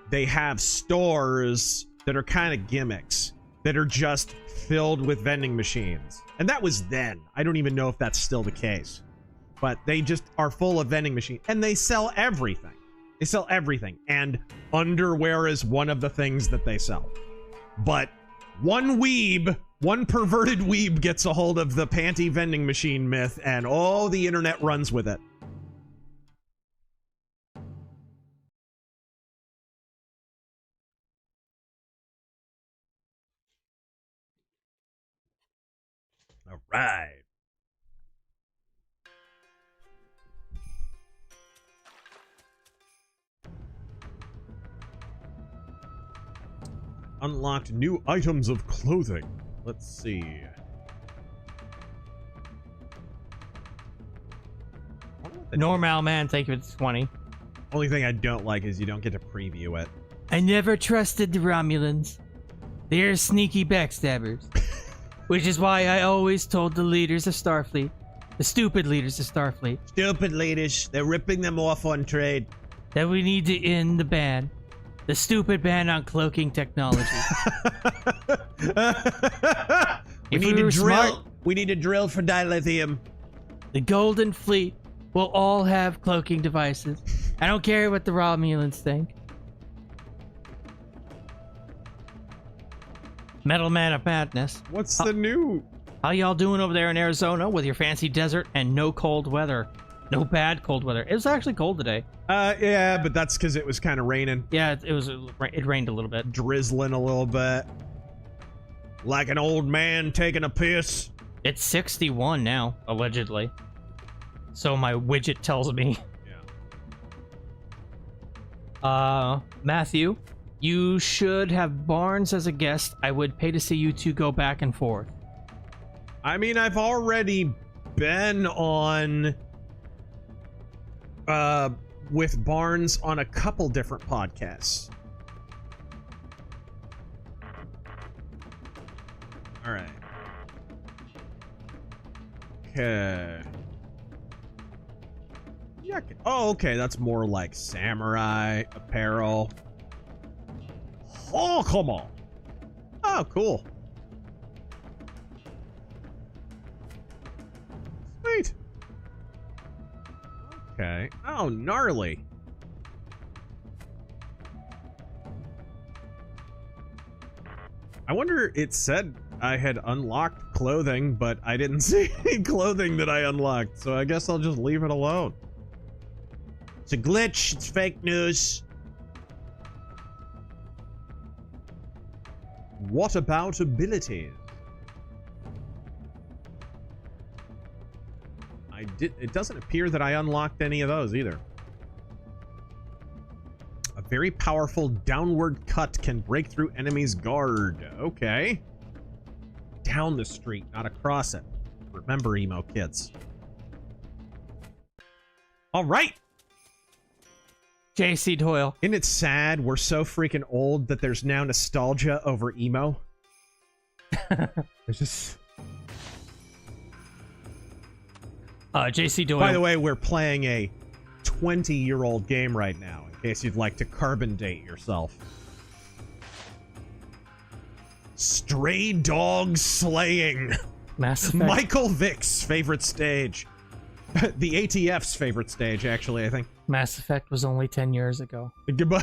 they have stores that are kind of gimmicks that are just filled with vending machines. And that was then. I don't even know if that's still the case. But they just are full of vending machines. And they sell everything. They sell everything. And underwear is one of the things that they sell. But one perverted weeb gets a hold of the panty vending machine myth, and all the internet runs with it. All right. Unlocked new items of clothing. Let's see. Normal man, thank you for the 20. Only thing I don't like is you don't get to preview it. I never trusted the Romulans. They're sneaky backstabbers. Which is why I always told the leaders of Starfleet, the stupid leaders of Starfleet, Stupid leaders, they're ripping them off on trade. that we need to end the ban. The stupid ban on cloaking technology. We need to drill. We need to drill for dilithium. The Golden Fleet will all have cloaking devices. I don't care what the Romulans think. Metal Man of Madness. What's the new? How y'all doing over there in Arizona with your fancy desert and no cold weather? No bad cold weather. It was actually cold today. Yeah, but that's because it was kind of raining. Yeah, it rained a little bit. Drizzling a little bit. Like an old man taking a piss. It's 61 now, allegedly. So my widget tells me. Yeah. Matthew, you should have Barnes as a guest. I would pay to see you two go back and forth. I mean, I've already been on with Barnes on a couple different podcasts. All right. Okay. Yeah. Oh, okay. That's more like samurai apparel. Oh, come on. Oh, cool. Sweet. Okay. Oh, gnarly. I wonder, it said I had unlocked clothing, but I didn't see any clothing that I unlocked, so I guess I'll just leave it alone. It's a glitch. It's fake news. What about abilities? It doesn't appear that I unlocked any of those either. A very powerful downward cut can break through enemy's guard. Okay. Down the street, not across it. Remember, emo kids. All right. JC Doyle. Isn't it sad we're so freaking old that there's now nostalgia over emo? There's just... JC Doyle. By the way, we're playing a 20-year-old game right now, in case you'd like to carbon date yourself. Stray dog slaying. Mass Effect. Michael Vick's favorite stage. The ATF's favorite stage, actually, I think. Mass Effect was only 10 years ago. Goodbye.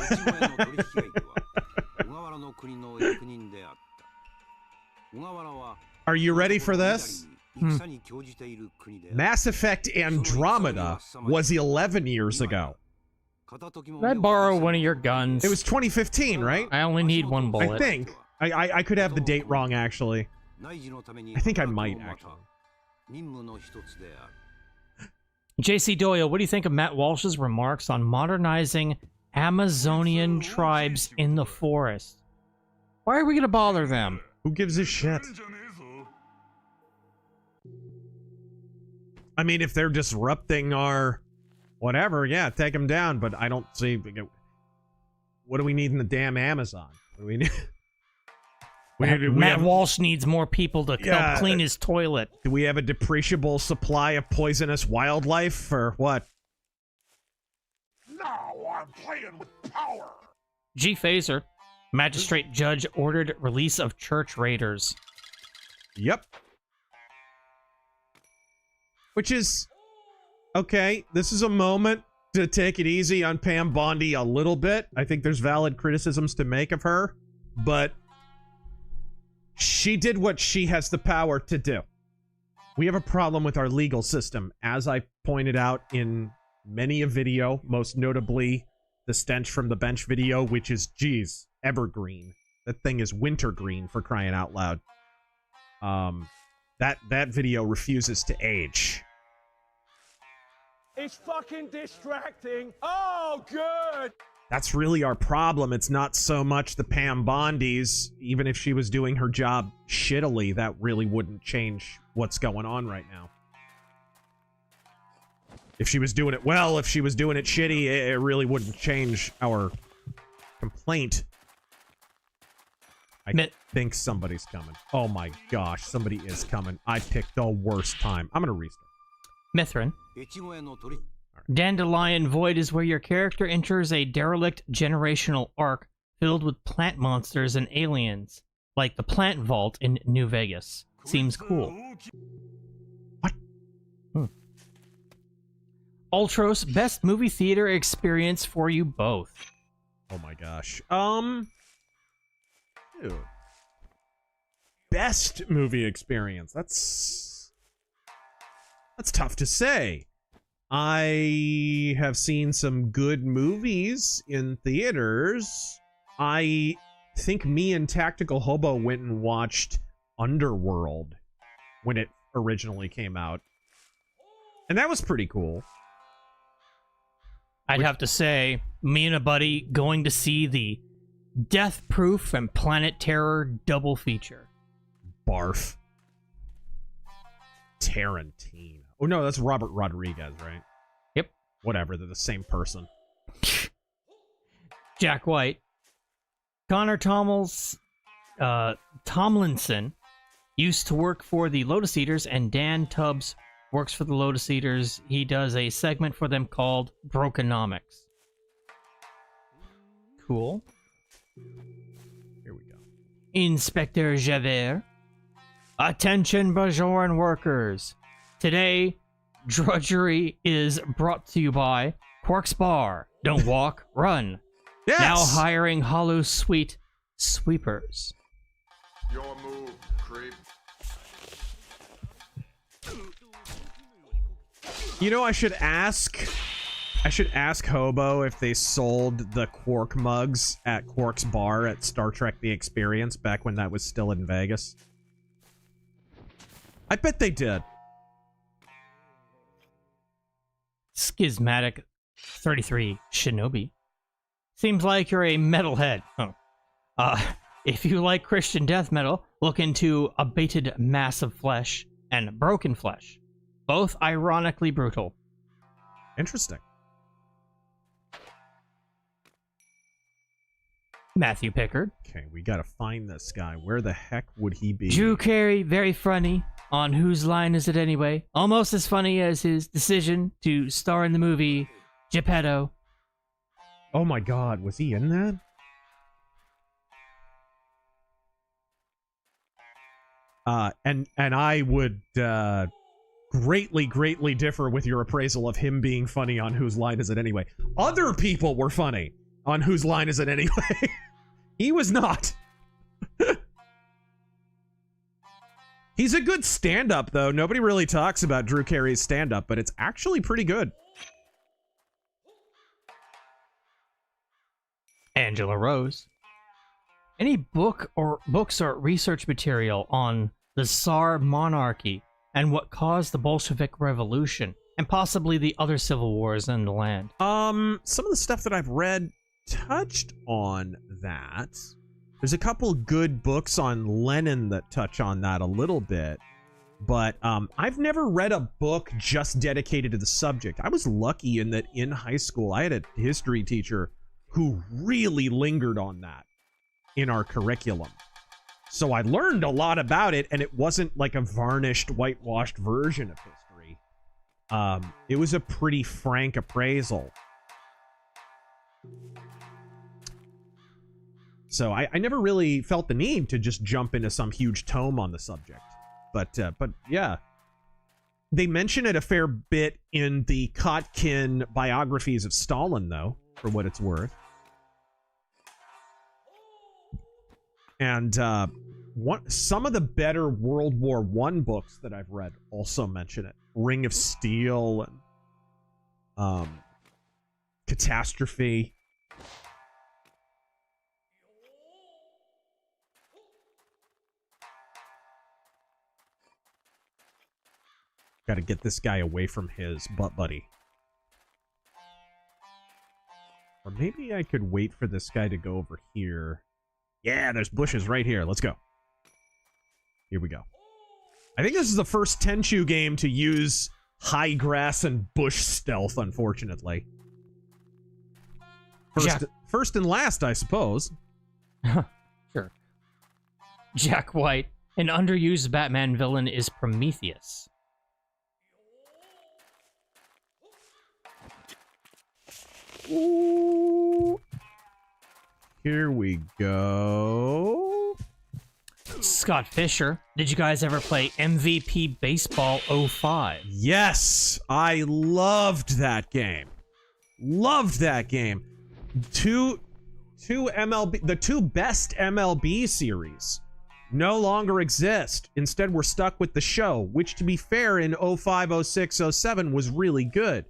Are you ready for this? Mass Effect Andromeda was 11 years ago. Can I borrow one of your guns? It was 2015, right? I only need one bullet. I think. I could have the date wrong, actually. I think I might, actually. JC Doyle, what do you think of Matt Walsh's remarks on modernizing Amazonian tribes in the forest? Why are we going to bother them? Who gives a shit? I mean, if they're disrupting our whatever, yeah, take them down, but I don't see... What do we need in the damn Amazon? What do we need? Matt Walsh needs more people to help clean his toilet. Do we have a depreciable supply of poisonous wildlife, or what? Now I'm playing with power. G. Phaser, magistrate judge ordered release of church raiders. Yep. Which is... Okay, this is a moment to take it easy on Pam Bondi a little bit. I think there's valid criticisms to make of her, but... she did what she has the power to do. We have a problem with our legal system, as I pointed out in many a video, most notably the Stench from the Bench video, which is, geez, evergreen. That thing is wintergreen, for crying out loud. That video refuses to age. It's fucking distracting. Oh, good. That's really our problem. It's not so much the Pam Bondis. Even if she was doing her job shittily, that really wouldn't change what's going on right now. If she was doing it well, if she was doing it shitty, it really wouldn't change our complaint. I think somebody's coming. Oh my gosh, somebody is coming. I picked the worst time. I'm gonna restart. Mithrin. Dandelion Void is where your character enters a derelict generational arc filled with plant monsters and aliens, like the Plant Vault in New Vegas. Seems cool. What? Ultros, best movie theater experience for you both. Oh my gosh. Dude. Best movie experience. That's tough to say. I have seen some good movies in theaters. I think me and Tactical Hobo went and watched Underworld when it originally came out. And that was pretty cool. I'd have to say, me and a buddy going to see the Death Proof and Planet Terror double feature. Barf. Tarantino. Oh no, that's Robert Rodriguez, right? Yep. Whatever, they're the same person. Jack White. Connor Tomlinson used to work for the Lotus Eaters, and Dan Tubbs works for the Lotus Eaters. He does a segment for them called Brokenomics. Cool. Here we go. Inspector Javert. Attention, Bajoran workers. Today, drudgery is brought to you by Quark's Bar. Don't walk, run. Yes! Now hiring Hollow Suite sweepers. Your move, creep. You know, I should ask Hobo if they sold the Quark mugs at Quark's Bar at Star Trek The Experience back when that was still in Vegas. I bet they did. Schismatic 33 Shinobi. Seems like you're a metalhead. Oh. If you like Christian death metal, look into Abated Mass of Flesh and Broken Flesh. Both ironically brutal. Interesting. Matthew Pickard. Okay, we gotta find this guy. Where the heck would he be? Drew Carey, very funny. On Whose Line Is It Anyway? Almost as funny as his decision to star in the movie Geppetto. Oh my god, was he in that? And I would greatly differ with your appraisal of him being funny on Whose Line Is It Anyway. Other people were funny on Whose Line Is It Anyway? He was not. He's a good stand-up, though. Nobody really talks about Drew Carey's stand-up, but it's actually pretty good. Angela Rose. Any books or research material on the Tsar monarchy and what caused the Bolshevik Revolution and possibly the other civil wars in the land? Some of the stuff that I've read touched on that. There's a couple good books on Lenin that touch on that a little bit, but I've never read a book just dedicated to the subject. I was lucky in that in high school I had a history teacher who really lingered on that in our curriculum. So I learned a lot about it, and it wasn't like a varnished, whitewashed version of history. It was a pretty frank appraisal. So I never really felt the need to just jump into some huge tome on the subject. But yeah. They mention it a fair bit in the Kotkin biographies of Stalin, though, for what it's worth. And some of the better World War I books that I've read also mention it. Ring of Steel and Catastrophe. Got to get this guy away from his butt buddy. Or maybe I could wait for this guy to go over here. Yeah, there's bushes right here. Let's go. Here we go. I think this is the first Tenchu game to use high grass and bush stealth, unfortunately. First and last, I suppose. Sure. Jack White. An underused Batman villain is Prometheus. Ooh. Here we go. Scott Fisher. Did you guys ever play MVP Baseball 05? Yes, I loved that game. Loved that game. Two MLB, the two best MLB series no longer exist. Instead, we're stuck with the show, which, to be fair, in 05, 06, 07 was really good.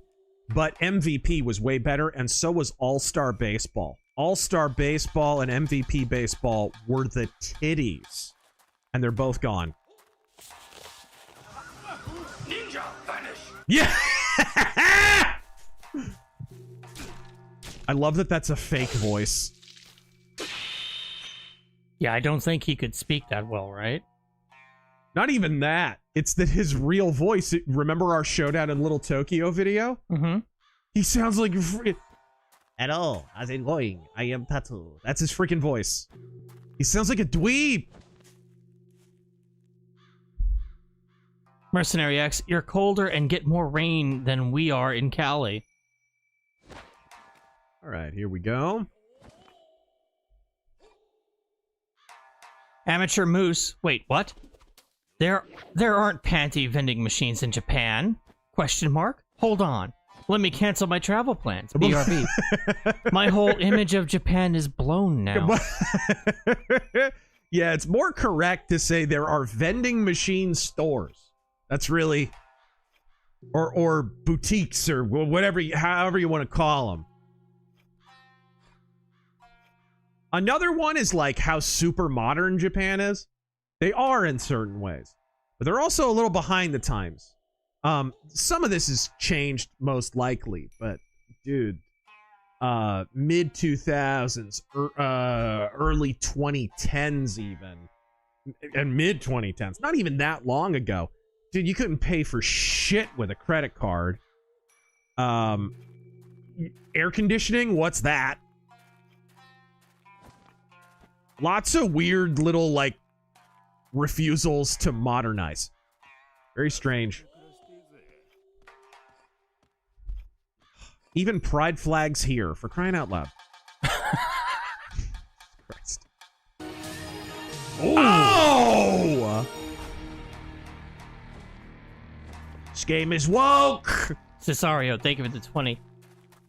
But MVP was way better, and so was All-Star Baseball. All-Star Baseball and MVP Baseball were the titties. And they're both gone. Ninja, vanish! Yeah! I love that that's a fake voice. Yeah, I don't think he could speak that well, right? Not even that. It's that his real voice. Remember our Showdown in Little Tokyo video? Mm-hmm. He sounds like... Hello, how's it going? I am Tatu. That's his freaking voice. He sounds like a dweeb. Mercenary X, you're colder and get more rain than we are in Cali. All right, here we go. Amateur Moose, wait, what? There aren't panty vending machines in Japan? Question mark? Hold on. Let me cancel my travel plans. BRB. My whole image of Japan is blown now. Yeah, it's more correct to say there are vending machine stores. That's really... Or boutiques, or whatever, however you want to call them. Another one is like how super modern Japan is. They are in certain ways, but they're also a little behind the times. Some of this has changed most likely, but dude, mid 2000s, early 2010s even, and mid 2010s, not even that long ago. Dude, you couldn't pay for shit with a credit card. Air conditioning, what's that? Lots of weird little, like, refusals to modernize. Very strange. Even pride flags here, for crying out loud. Christ. Oh! This game is woke! Cesario, thank you for the 20.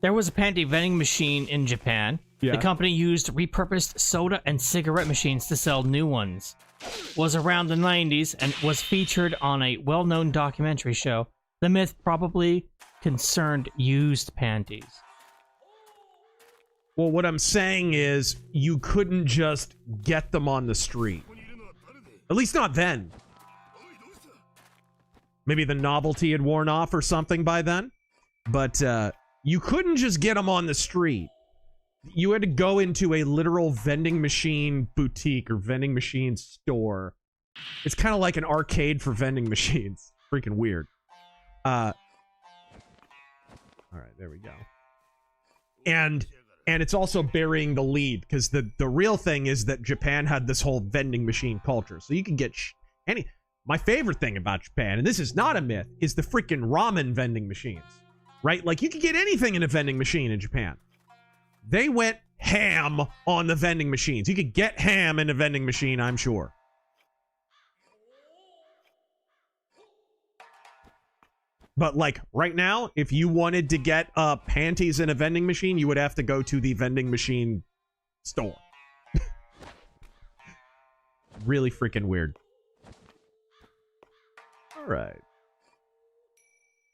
There was a panty vending machine in Japan. Yeah. The company used repurposed soda and cigarette machines to sell new ones. Was around the 90s and was featured on a well-known documentary show. The myth probably concerned used panties. Well, what I'm saying is you couldn't just get them on the street. At least not then. Maybe the novelty had worn off or something by then. But you couldn't just get them on the street. You had to go into a literal vending machine boutique or vending machine store. It's kind of like an arcade for vending machines. Freaking weird. All right, there we go. And it's also burying the lead, because the real thing is that Japan had this whole vending machine culture. So you can get any... My favorite thing about Japan, and this is not a myth, is the freaking ramen vending machines. Right? Like, you could get anything in a vending machine in Japan. They went ham on the vending machines. You could get ham in a vending machine, I'm sure. But, like, right now, if you wanted to get panties in a vending machine, you would have to go to the vending machine store. Really freaking weird. All right.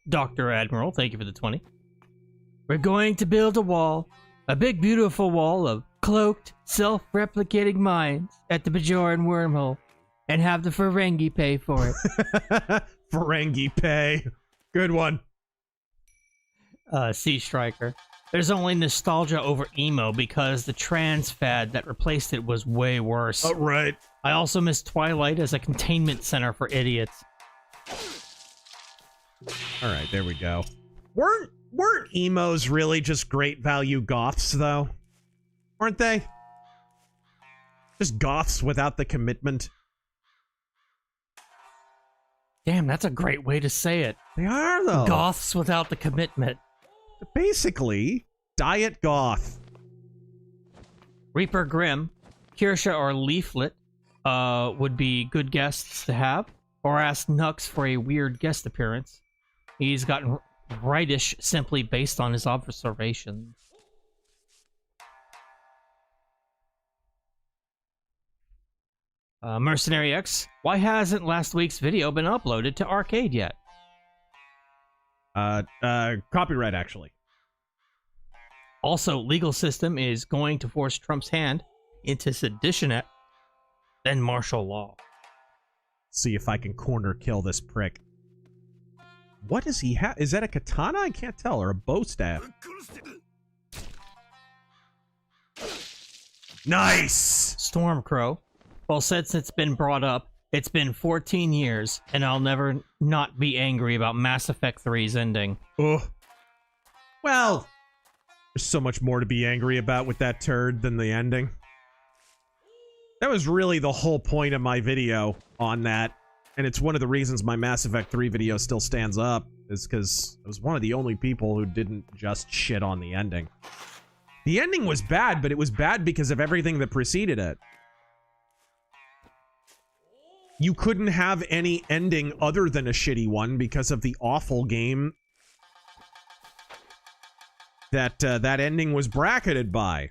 Dr. Admiral, thank you for the 20. We're going to build a wall. A big, beautiful wall of cloaked, self-replicating minds at the Bajoran wormhole. And have the Ferengi pay for it. Ferengi pay. Good one. Sea Striker. There's only nostalgia over emo because the trans fad that replaced it was way worse. Oh, right. I also miss Twilight as a containment center for idiots. All right, there we go. Weren't emos really just great value goths, though? Weren't they? Just goths without the commitment. Damn, that's a great way to say it. They are, though. Goths without the commitment. Basically, diet goth. Reaper Grimm, Kirsha or Leaflet would be good guests to have, or ask Nux for a weird guest appearance. He's gotten rightish simply based on his observations. Mercenary X, why hasn't last week's video been uploaded to Arcade yet? Copyright, actually. Also, legal system is going to force Trump's hand into sedition, then martial law. See if I can corner kill this prick. What does he have? Is that a katana? I can't tell. Or a bow staff? Nice! Stormcrow. Well, since it's been brought up, it's been 14 years, and I'll never not be angry about Mass Effect 3's ending. Ugh. Well, there's so much more to be angry about with that turd than the ending. That was really the whole point of my video on that, and it's one of the reasons my Mass Effect 3 video still stands up, is because I was one of the only people who didn't just shit on the ending. The ending was bad, but it was bad because of everything that preceded it. You couldn't have any ending other than a shitty one because of the awful game that that ending was bracketed by.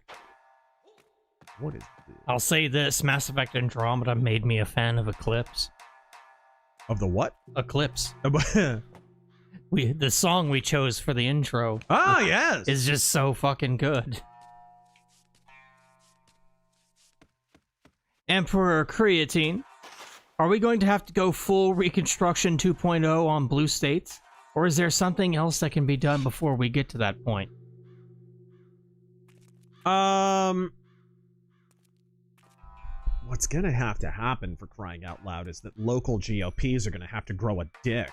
What is this? I'll say this, Mass Effect Andromeda made me a fan of Eclipse. Of the what? Eclipse. The song we chose for the intro. Ah, yes! Is just so fucking good. Emperor Creatine. Are we going to have to go full Reconstruction 2.0 on blue states? Or is there something else that can be done before we get to that point? What's gonna have to happen, for crying out loud, is that local GOPs are gonna have to grow a dick.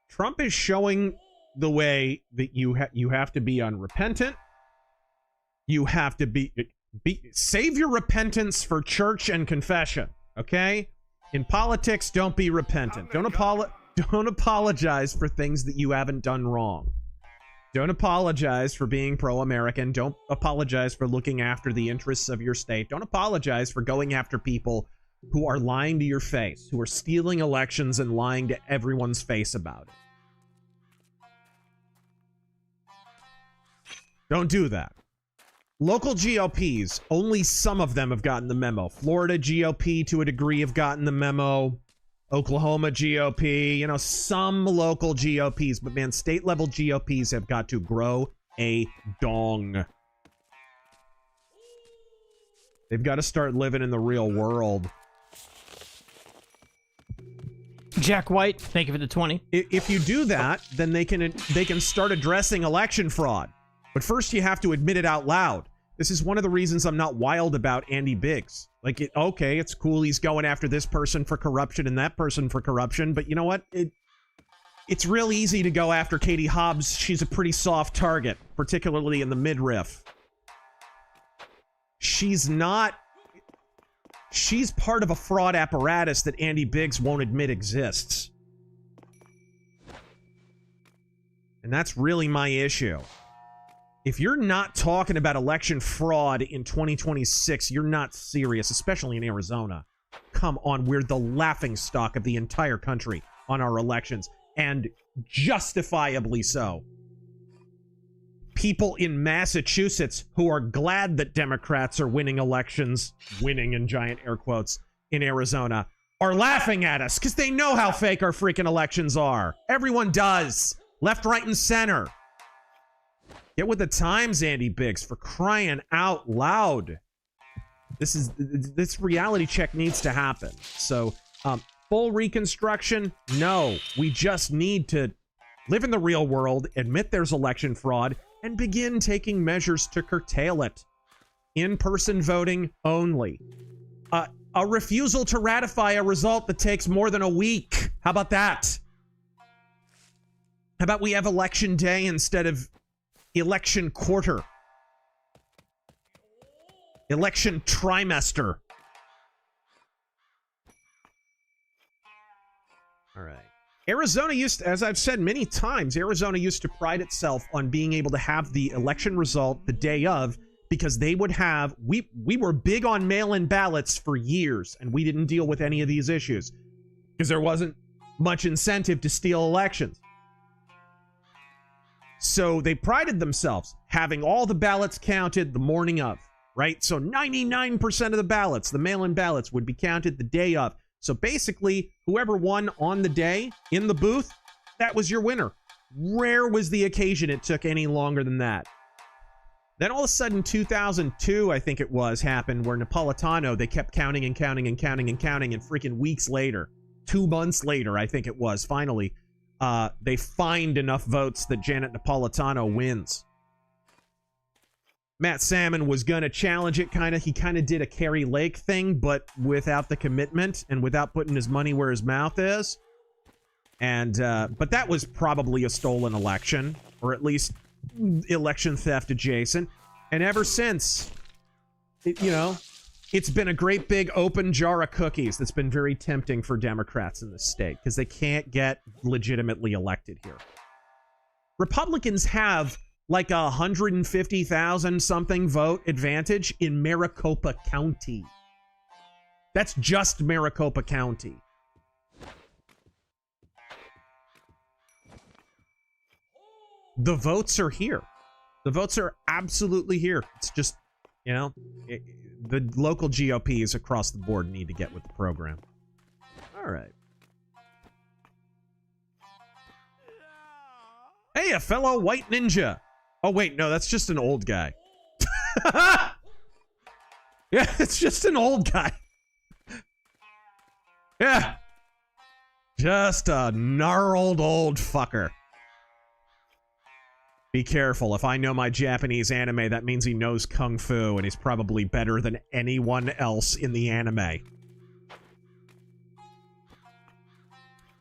Trump is showing the way that you have to be unrepentant. You have to save your repentance for church and confession, okay? In politics, don't be repentant. Don't apologize for things that you haven't done wrong. Don't apologize for being pro-American. Don't apologize for looking after the interests of your state. Don't apologize for going after people who are lying to your face, who are stealing elections and lying to everyone's face about it. Don't do that. Local GOPs, only some of them have gotten the memo. Florida GOP, to a degree, have gotten the memo. Oklahoma GOP, you know, some local GOPs, but man, state-level GOPs have got to grow a dong. They've got to start living in the real world. Jack White, thank you for the 20. If you do that, then they can start addressing election fraud. But first you have to admit it out loud. This is one of the reasons I'm not wild about Andy Biggs. Like, okay, it's cool he's going after this person for corruption and that person for corruption, but you know what? It's real easy to go after Katie Hobbs. She's a pretty soft target, particularly in the midriff. She's part of a fraud apparatus that Andy Biggs won't admit exists. And that's really my issue. If you're not talking about election fraud in 2026, you're not serious, especially in Arizona. Come on, we're the laughingstock of the entire country on our elections, and justifiably so. People in Massachusetts who are glad that Democrats are winning elections, winning in giant air quotes, in Arizona, are laughing at us because they know how fake our freaking elections are. Everyone does. Left, right, and center. Get with the times, Andy Biggs, for crying out loud. This reality check needs to happen. So, full reconstruction? No. We just need to live in the real world, admit there's election fraud, and begin taking measures to curtail it. In-person voting only. A refusal to ratify a result that takes more than a week. How about that? How about we have election day instead of election quarter? Election trimester. All right. Arizona used to, as I've said many times, Arizona used to pride itself on being able to have the election result the day of, because they would have, we were big on mail-in ballots for years, and we didn't deal with any of these issues because there wasn't much incentive to steal elections. So they prided themselves having all the ballots counted the morning of, right? So 99% of the ballots, the mail-in ballots, would be counted the day of. So basically, whoever won on the day in the booth, that was your winner. Rare was the occasion it took any longer than that. Then all of a sudden, 2002, I think it was, happened where Napolitano, they kept counting and counting and counting and counting, and freaking weeks later, 2 months later, I think it was, finally, they find enough votes that Janet Napolitano wins. Matt Salmon was gonna challenge it, he kind of did a Kerry Lake thing, but without the commitment and without putting his money where his mouth is. And but that was probably a stolen election, or at least election theft adjacent. And ever since, you know, it's been a great big open jar of cookies that's been very tempting for Democrats in this state because they can't get legitimately elected here. Republicans have like 150,000 something vote advantage in Maricopa County. That's just Maricopa County. The votes are here. The votes are absolutely here. It's just, you know, the local GOPs across the board need to get with the program. All right. Hey, a fellow white ninja. Oh, wait, no, that's just an old guy. Yeah, it's just an old guy. Yeah. Just a gnarled old fucker. Be careful. If I know my Japanese anime, that means he knows Kung Fu, and he's probably better than anyone else in the anime.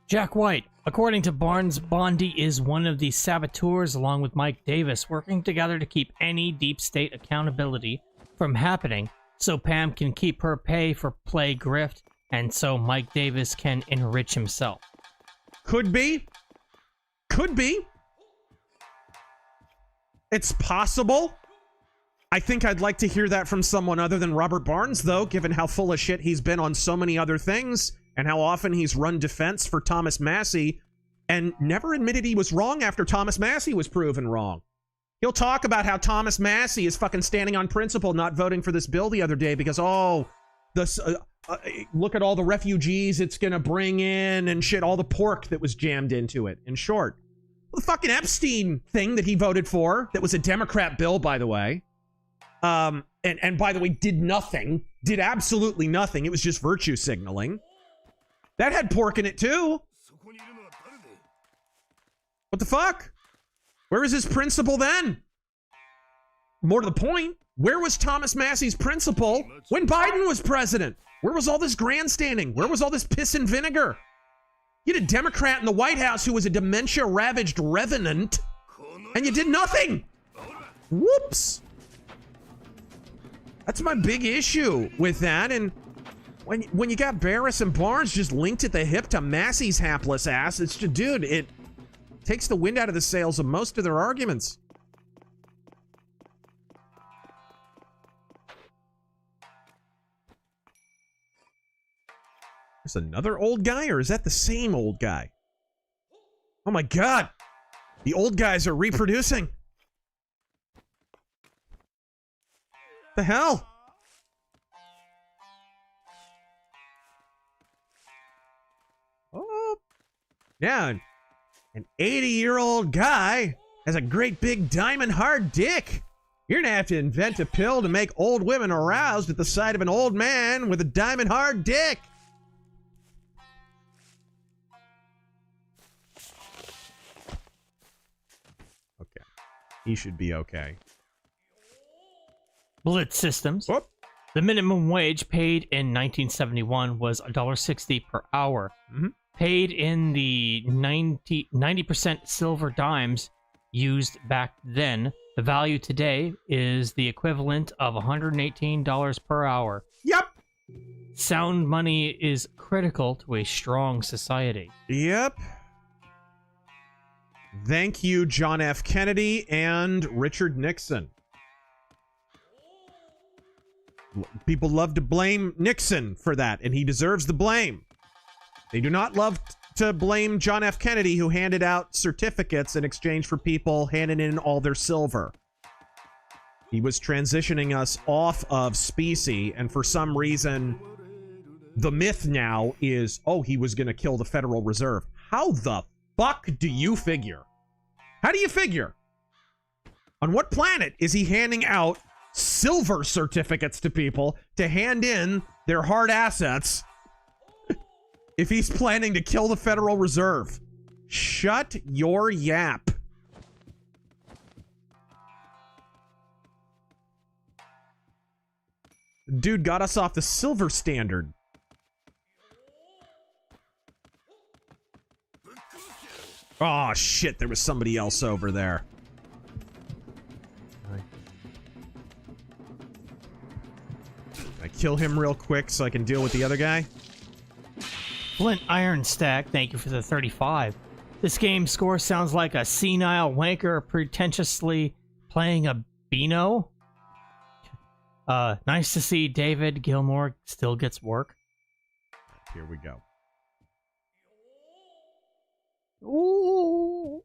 Jack White. According to Barnes, Bondi is one of the saboteurs along with Mike Davis, working together to keep any deep state accountability from happening, so Pam can keep her pay for play grift, and so Mike Davis can enrich himself. Could be. Could be. It's possible. I think I'd like to hear that from someone other than Robert Barnes, though, given how full of shit he's been on so many other things, and how often he's run defense for Thomas Massie, and never admitted he was wrong after Thomas Massie was proven wrong. He'll talk about how Thomas Massie is fucking standing on principle, not voting for this bill the other day because, oh, look at all the refugees it's gonna bring in and shit, all the pork that was jammed into it. In short, the fucking Epstein thing that he voted for, that was a Democrat bill, by the way, and by the way, did nothing, did absolutely nothing. It was just virtue signaling. That had pork in it too. What the fuck? Where was his principle then? More to the point, where was Thomas Massie's principle when Biden was president? Where was all this grandstanding? Where was all this piss and vinegar? You had a Democrat in the White House who was a dementia-ravaged revenant, and you did nothing. Whoops. That's my big issue with that, and when you got Barris and Barnes just linked at the hip to Massey's hapless ass, it's just, dude, it takes the wind out of the sails of most of their arguments. There's another old guy, or is that the same old guy? Oh my god! The old guys are reproducing! The hell? Oh. Yeah, an 80-year-old guy has a great big diamond hard dick. You're gonna have to invent a pill to make old women aroused at the sight of an old man with a diamond hard dick. Okay. He should be okay. Blitz Systems. Whoop. The minimum wage paid in 1971 was $1.60 per hour. Mm-hmm. Paid in the 90% silver dimes used back then. The value today is the equivalent of $118 per hour. Yep. Sound money is critical to a strong society. Yep. Thank you, John F. Kennedy and Richard Nixon. People love to blame Nixon for that, and he deserves the blame. They do not love to blame John F. Kennedy, who handed out certificates in exchange for people handing in all their silver. He was transitioning us off of specie, and for some reason, the myth now is, oh, he was going to kill the Federal Reserve. How the fuck do you figure? How do you figure? On what planet is he handing out silver certificates to people to hand in their hard assets if he's planning to kill the Federal Reserve? Shut your yap. Dude got us off the silver standard. Oh shit, there was somebody else over there. I kill him real quick so I can deal with the other guy. Flint Iron Stack, thank you for the 35. This game score sounds like a senile wanker pretentiously playing a Beano. Nice to see David Gilmour still gets work. Here we go. Ooh.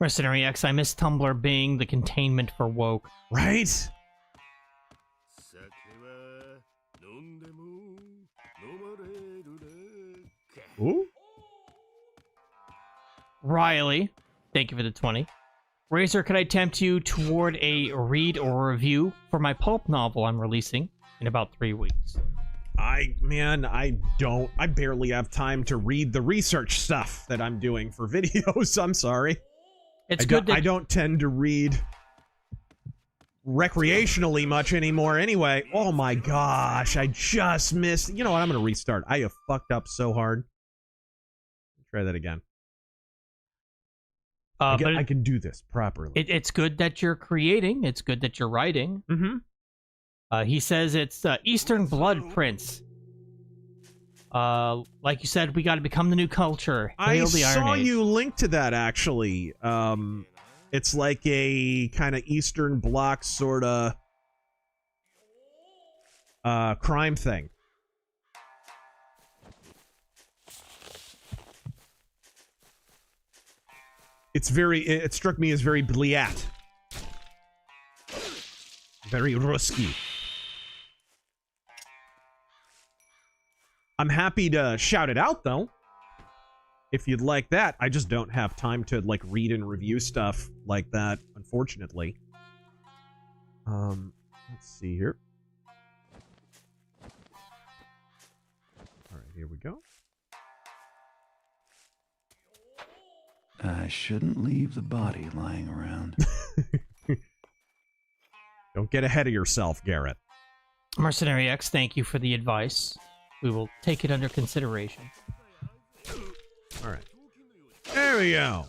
Mercenary X, I miss Tumblr being the containment for woke. Right? Ooh. Riley, thank you for the 20. Razor, could I tempt you toward a read or review for my pulp novel I'm releasing in about 3 weeks? I barely have time to read the research stuff that I'm doing for videos. I'm sorry. It's good that I don't tend to read recreationally much anymore anyway. Oh my gosh, I just missed. You know what? I'm going to restart. I have fucked up so hard. Try that again. I can do this properly. It's good that you're creating. It's good that you're writing. Mm-hmm. He says it's Eastern Blood Prince. Like you said, we got to become the new culture. I saw Age. you link to that, actually. It's like a kind of Eastern Bloc sort of crime thing. It struck me as very bliat. Very Ruski. I'm happy to shout it out, though. If you'd like that. I just don't have time to, like, read and review stuff like that, unfortunately. Let's see here. Alright, here we go. I shouldn't leave the body lying around. Don't get ahead of yourself, Garrett. Mercenary X, thank you for the advice. We will take it under consideration. Alright. There we go.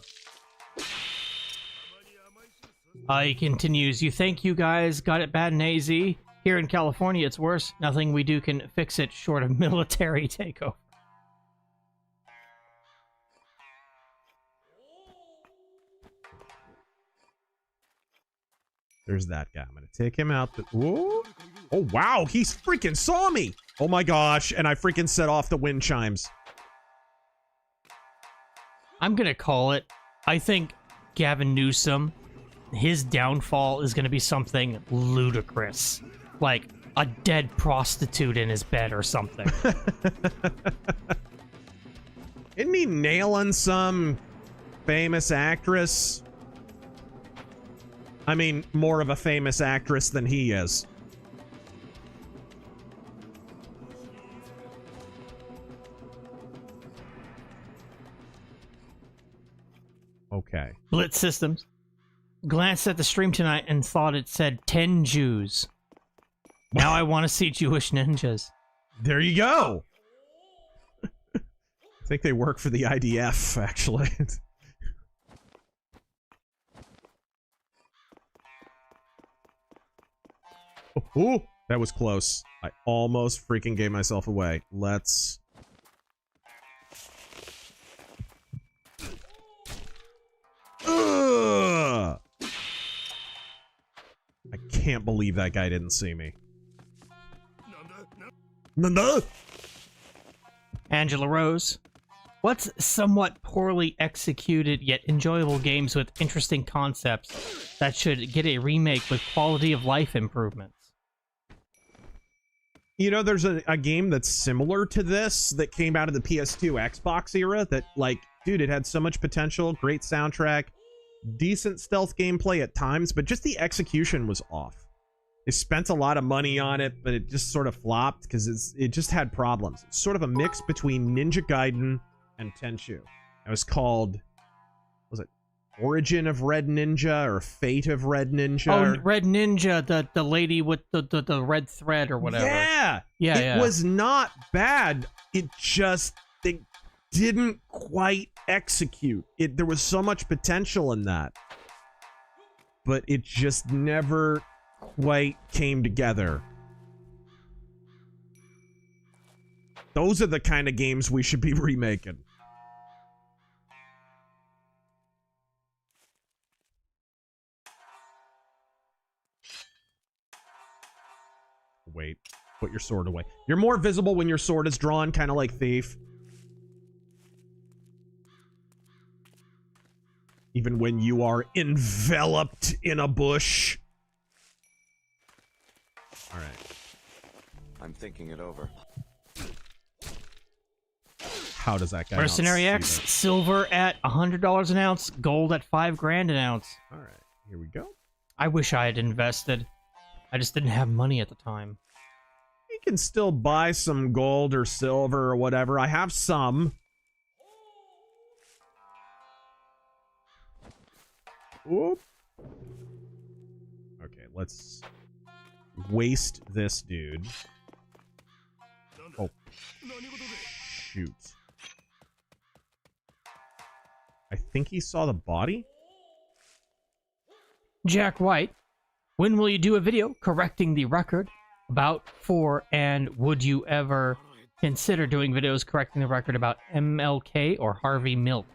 He continues, you think you guys got it bad in AZ? Here in California, it's worse. Nothing we do can fix it short of military takeover. There's that guy. I'm going to take him out. Whoa. Oh, wow. He freaking saw me. Oh, my gosh. And I freaking set off the wind chimes. I'm going to call it. I think Gavin Newsom, his downfall is going to be something ludicrous. Like a dead prostitute in his bed or something. Isn't he nailing some famous actress? I mean, more of a famous actress than he is. Okay. Blitz Systems. Glanced at the stream tonight and thought it said 10 Jews. Now I want to see Jewish ninjas. There you go. I think they work for the IDF, actually. Oh, that was close. I almost freaking gave myself away. Let's... Ugh! I can't believe that guy didn't see me. Nanda? Angela Rose. What's somewhat poorly executed yet enjoyable games with interesting concepts that should get a remake with quality of life improvements? You know, there's a game that's similar to this that came out of the PS2 Xbox era that, like, dude, it had so much potential, great soundtrack, decent stealth gameplay at times, but just the execution was off. They spent a lot of money on it, but it just sort of flopped because it just had problems. It's sort of a mix between Ninja Gaiden and Tenchu. It was called, was it Origin of Red Ninja or Fate of Red Ninja. Oh, Red Ninja, the lady with the red thread or whatever. Yeah. Yeah, It was not bad. It just they didn't quite execute. There was so much potential in that. But it just never quite came together. Those are the kind of games we should be remaking. Wait, put your sword away. You're more visible when your sword is drawn, kind of like Thief. Even when you are enveloped in a bush. All right. I'm thinking it over. How does that guy? Mercenary X, silver at $100 an ounce, gold at $5,000 an ounce. All right, here we go. I wish I had invested. I just didn't have money at the time. You can still buy some gold or silver or whatever. I have some. Whoop. Okay, let's waste this dude. Oh, shoot. I think he saw the body. Jack White, when will you do a video correcting the record about and would you ever consider doing videos correcting the record about MLK or Harvey Milk?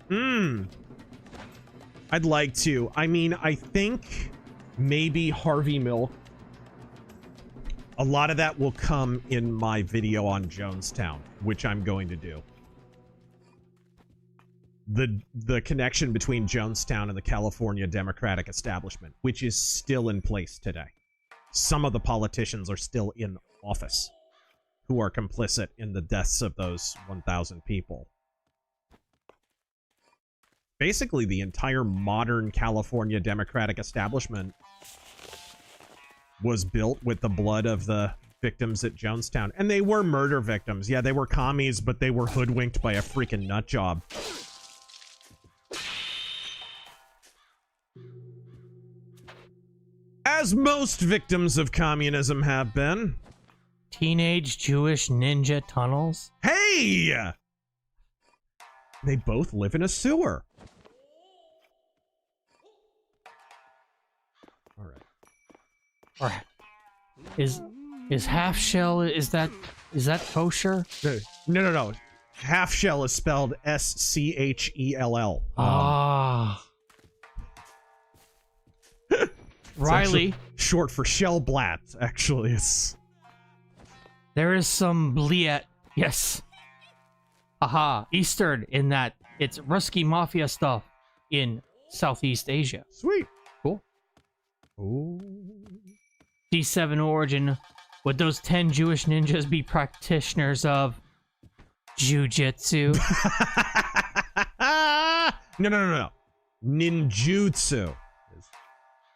I'd like to. I mean, I think maybe Harvey Milk. A lot of that will come in my video on Jonestown, which I'm going to do. The connection between Jonestown and the California Democratic establishment, which is still in place today. Some of the politicians are still in office who are complicit in the deaths of those 1,000 people. Basically, the entire modern California Democratic establishment was built with the blood of the victims at Jonestown. And they were murder victims. Yeah, they were commies, but they were hoodwinked by a freaking nut job. As most victims of communism have been. Teenage Jewish ninja tunnels? Hey! They both live in a sewer. Or is half shell, is that kosher? No. Half shell is spelled S-C-H-E-L-L. Ah. Riley. Short for shellblat, actually. There is some bliet. Yes. Aha. Eastern in that it's Ruski Mafia stuff in Southeast Asia. Sweet. Cool. Ooh. D7 origin. Would those 10 Jewish ninjas be practitioners of jujitsu? No. Ninjutsu.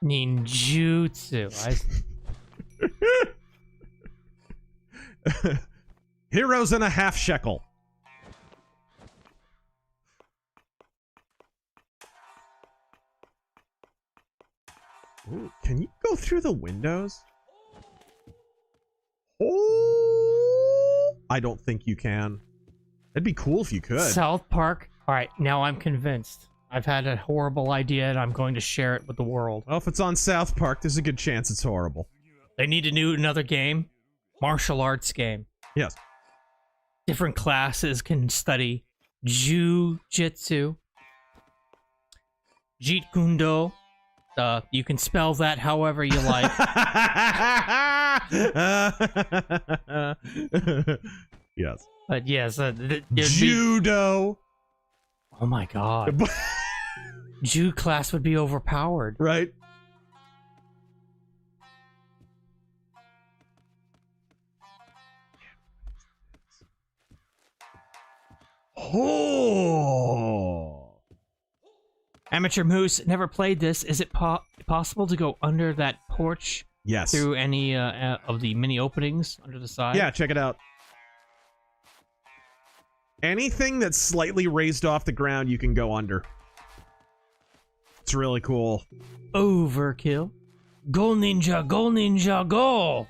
Ninjutsu. Heroes in a half shekel. Ooh, can you go through the windows? Oh, I don't think you can. It'd be cool if you could. South Park. All right, now I'm convinced. I've had a horrible idea and I'm going to share it with the world. Well, if it's on South Park, there's a good chance it's horrible. They need to do another game. Martial arts game. Yes. Different classes can study Jiu-Jitsu. Jeet Kune Do. You can spell that however you like. Yes. But yes, Judo. Oh my god. Jew class would be overpowered. Right. Oh. Amateur Moose, never played this. Is it possible to go under that porch? Yes. Through any of the mini openings under the side? Yeah, check it out. Anything that's slightly raised off the ground, you can go under. It's really cool. Overkill. Go ninja, go ninja, go!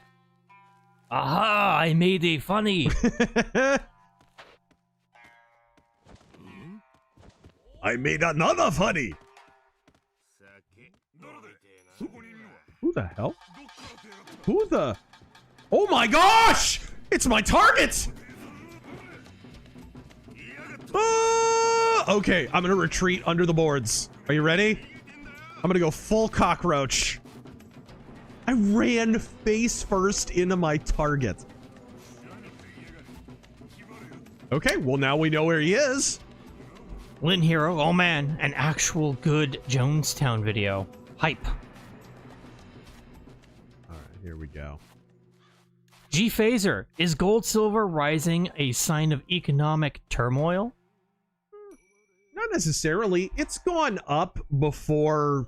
Aha, I made it funny. I made another funny. Who the hell? Who the? Oh my gosh! It's my target! Okay, I'm gonna retreat under the boards. Are you ready? I'm gonna go full cockroach. I ran face first into my target. Okay, well now we know where he is. Lynn Hero, oh man, an actual good Jonestown video. Hype. Alright, here we go. G-Phaser, is gold silver rising a sign of economic turmoil? Not necessarily. It's gone up before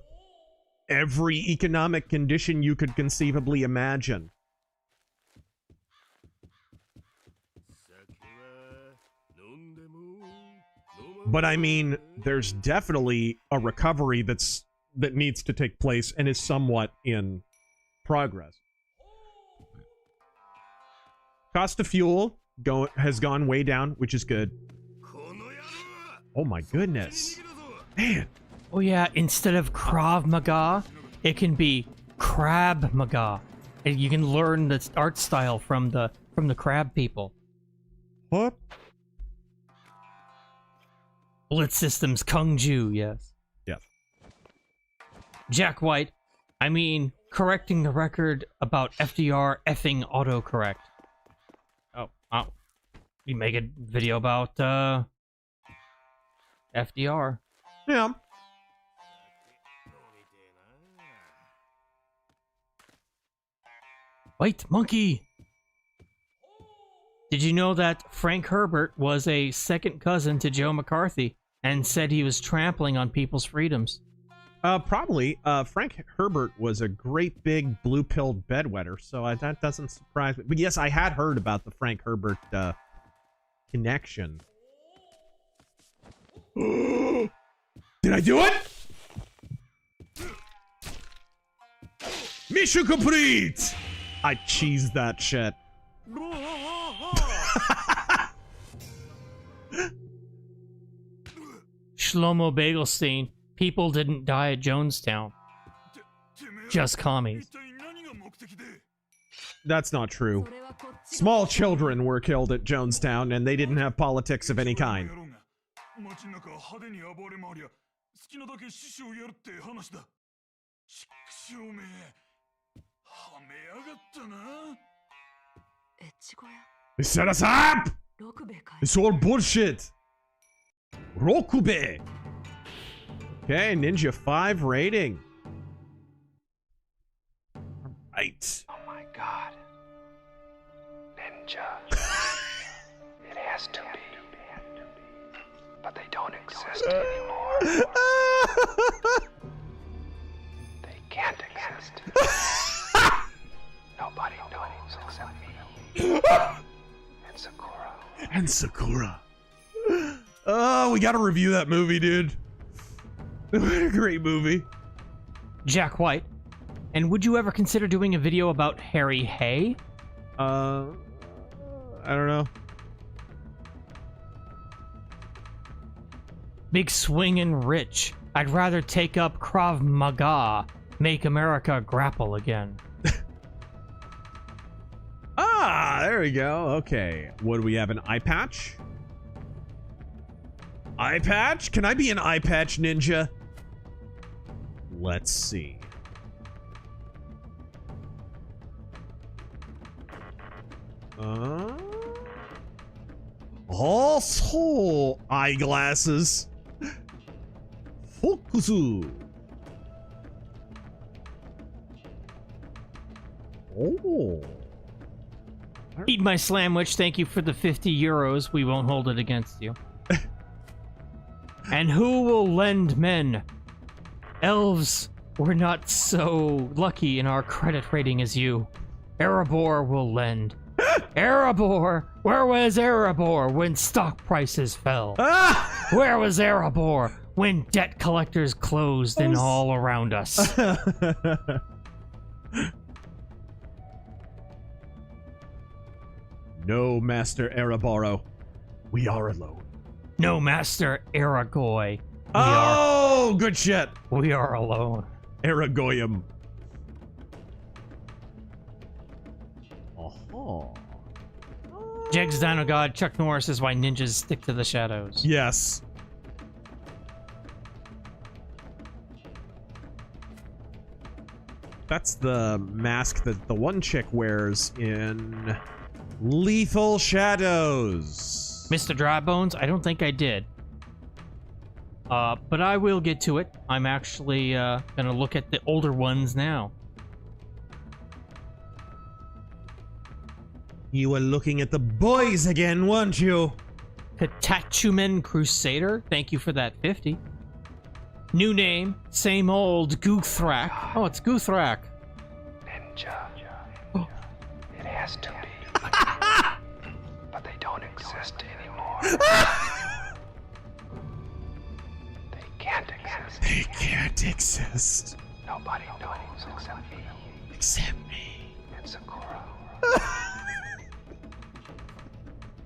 every economic condition you could conceivably imagine. But I mean, there's definitely a recovery that needs to take place and is somewhat in progress. Cost of fuel has gone way down, which is good. Oh my goodness. Man. Oh yeah, instead of Krav Maga, it can be Crab Maga. And you can learn the art style from the crab people. What? Blitz Systems Kung Ju, yes. Yes. Jack White, I mean, correcting the record about FDR effing autocorrect. Oh, we make a video about, FDR. Yeah. White monkey! Did you know that Frank Herbert was a second cousin to Joe McCarthy and said he was trampling on people's freedoms? Probably. Frank Herbert was a great big blue-pilled bedwetter, so that doesn't surprise me. But yes, I had heard about the Frank Herbert, connection. Did I do it? Mission complete! I cheesed that shit. Shlomo Bagelstein, people didn't die at Jonestown. Just commies. That's not true. Small children were killed at Jonestown, and they didn't have politics of any kind. They set us up! It's all bullshit! Rokube! Okay, Ninja 5 rating. Alright. Oh my god. Ninja. It has to be. But they don't exist anymore. They can't exist. Nobody knows except me. And Sakura. And Sakura. Oh, we gotta review that movie, dude. What a great movie. Jack White. And would you ever consider doing a video about Harry Hay? I don't know. Big swingin' rich. I'd rather take up Krav Maga. Make America grapple again. Ah, there we go. Okay. What do we have? An eye patch? Eye patch? Can I be an eye patch ninja? Let's see. Also eyeglasses. Focus. Oh. Eat my slamwich, thank you for the 50 euros. We won't hold it against you. And who will lend men? Elves, we're not so lucky in our credit rating as you. Erebor will lend. Erebor! Where was Erebor when stock prices fell? Where was Erebor When debt collectors closed in all around us. No, Master Ereboro. We are alone. No, Master Aragoi. Good shit. We are alone. Aragoyum. Oh. Jegs Dino God, Chuck Norris is why ninjas stick to the shadows. Yes. That's the mask that the one chick wears in Lethal Shadows. Mr. Drybones, I don't think I did. But I will get to it. I'm actually gonna look at the older ones now. You were looking at the boys again, weren't you? Katachumen Crusader, thank you for that 50. New name, same old Goothrak. Oh, it's Goothrak. Ninja. It has to be. But they don't exist anymore. They can't exist. They can't exist. Nobody knows except me. Except me. And Sakura.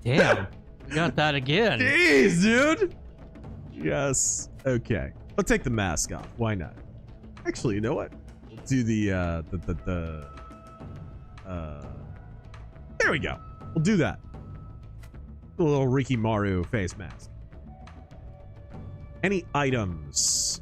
Damn, you got that again. Jeez, dude. Yes. Okay. Let's take the mask off. Why not? Actually, you know what? We'll do there we go. We'll do that. A little Rikimaru face mask. Any items?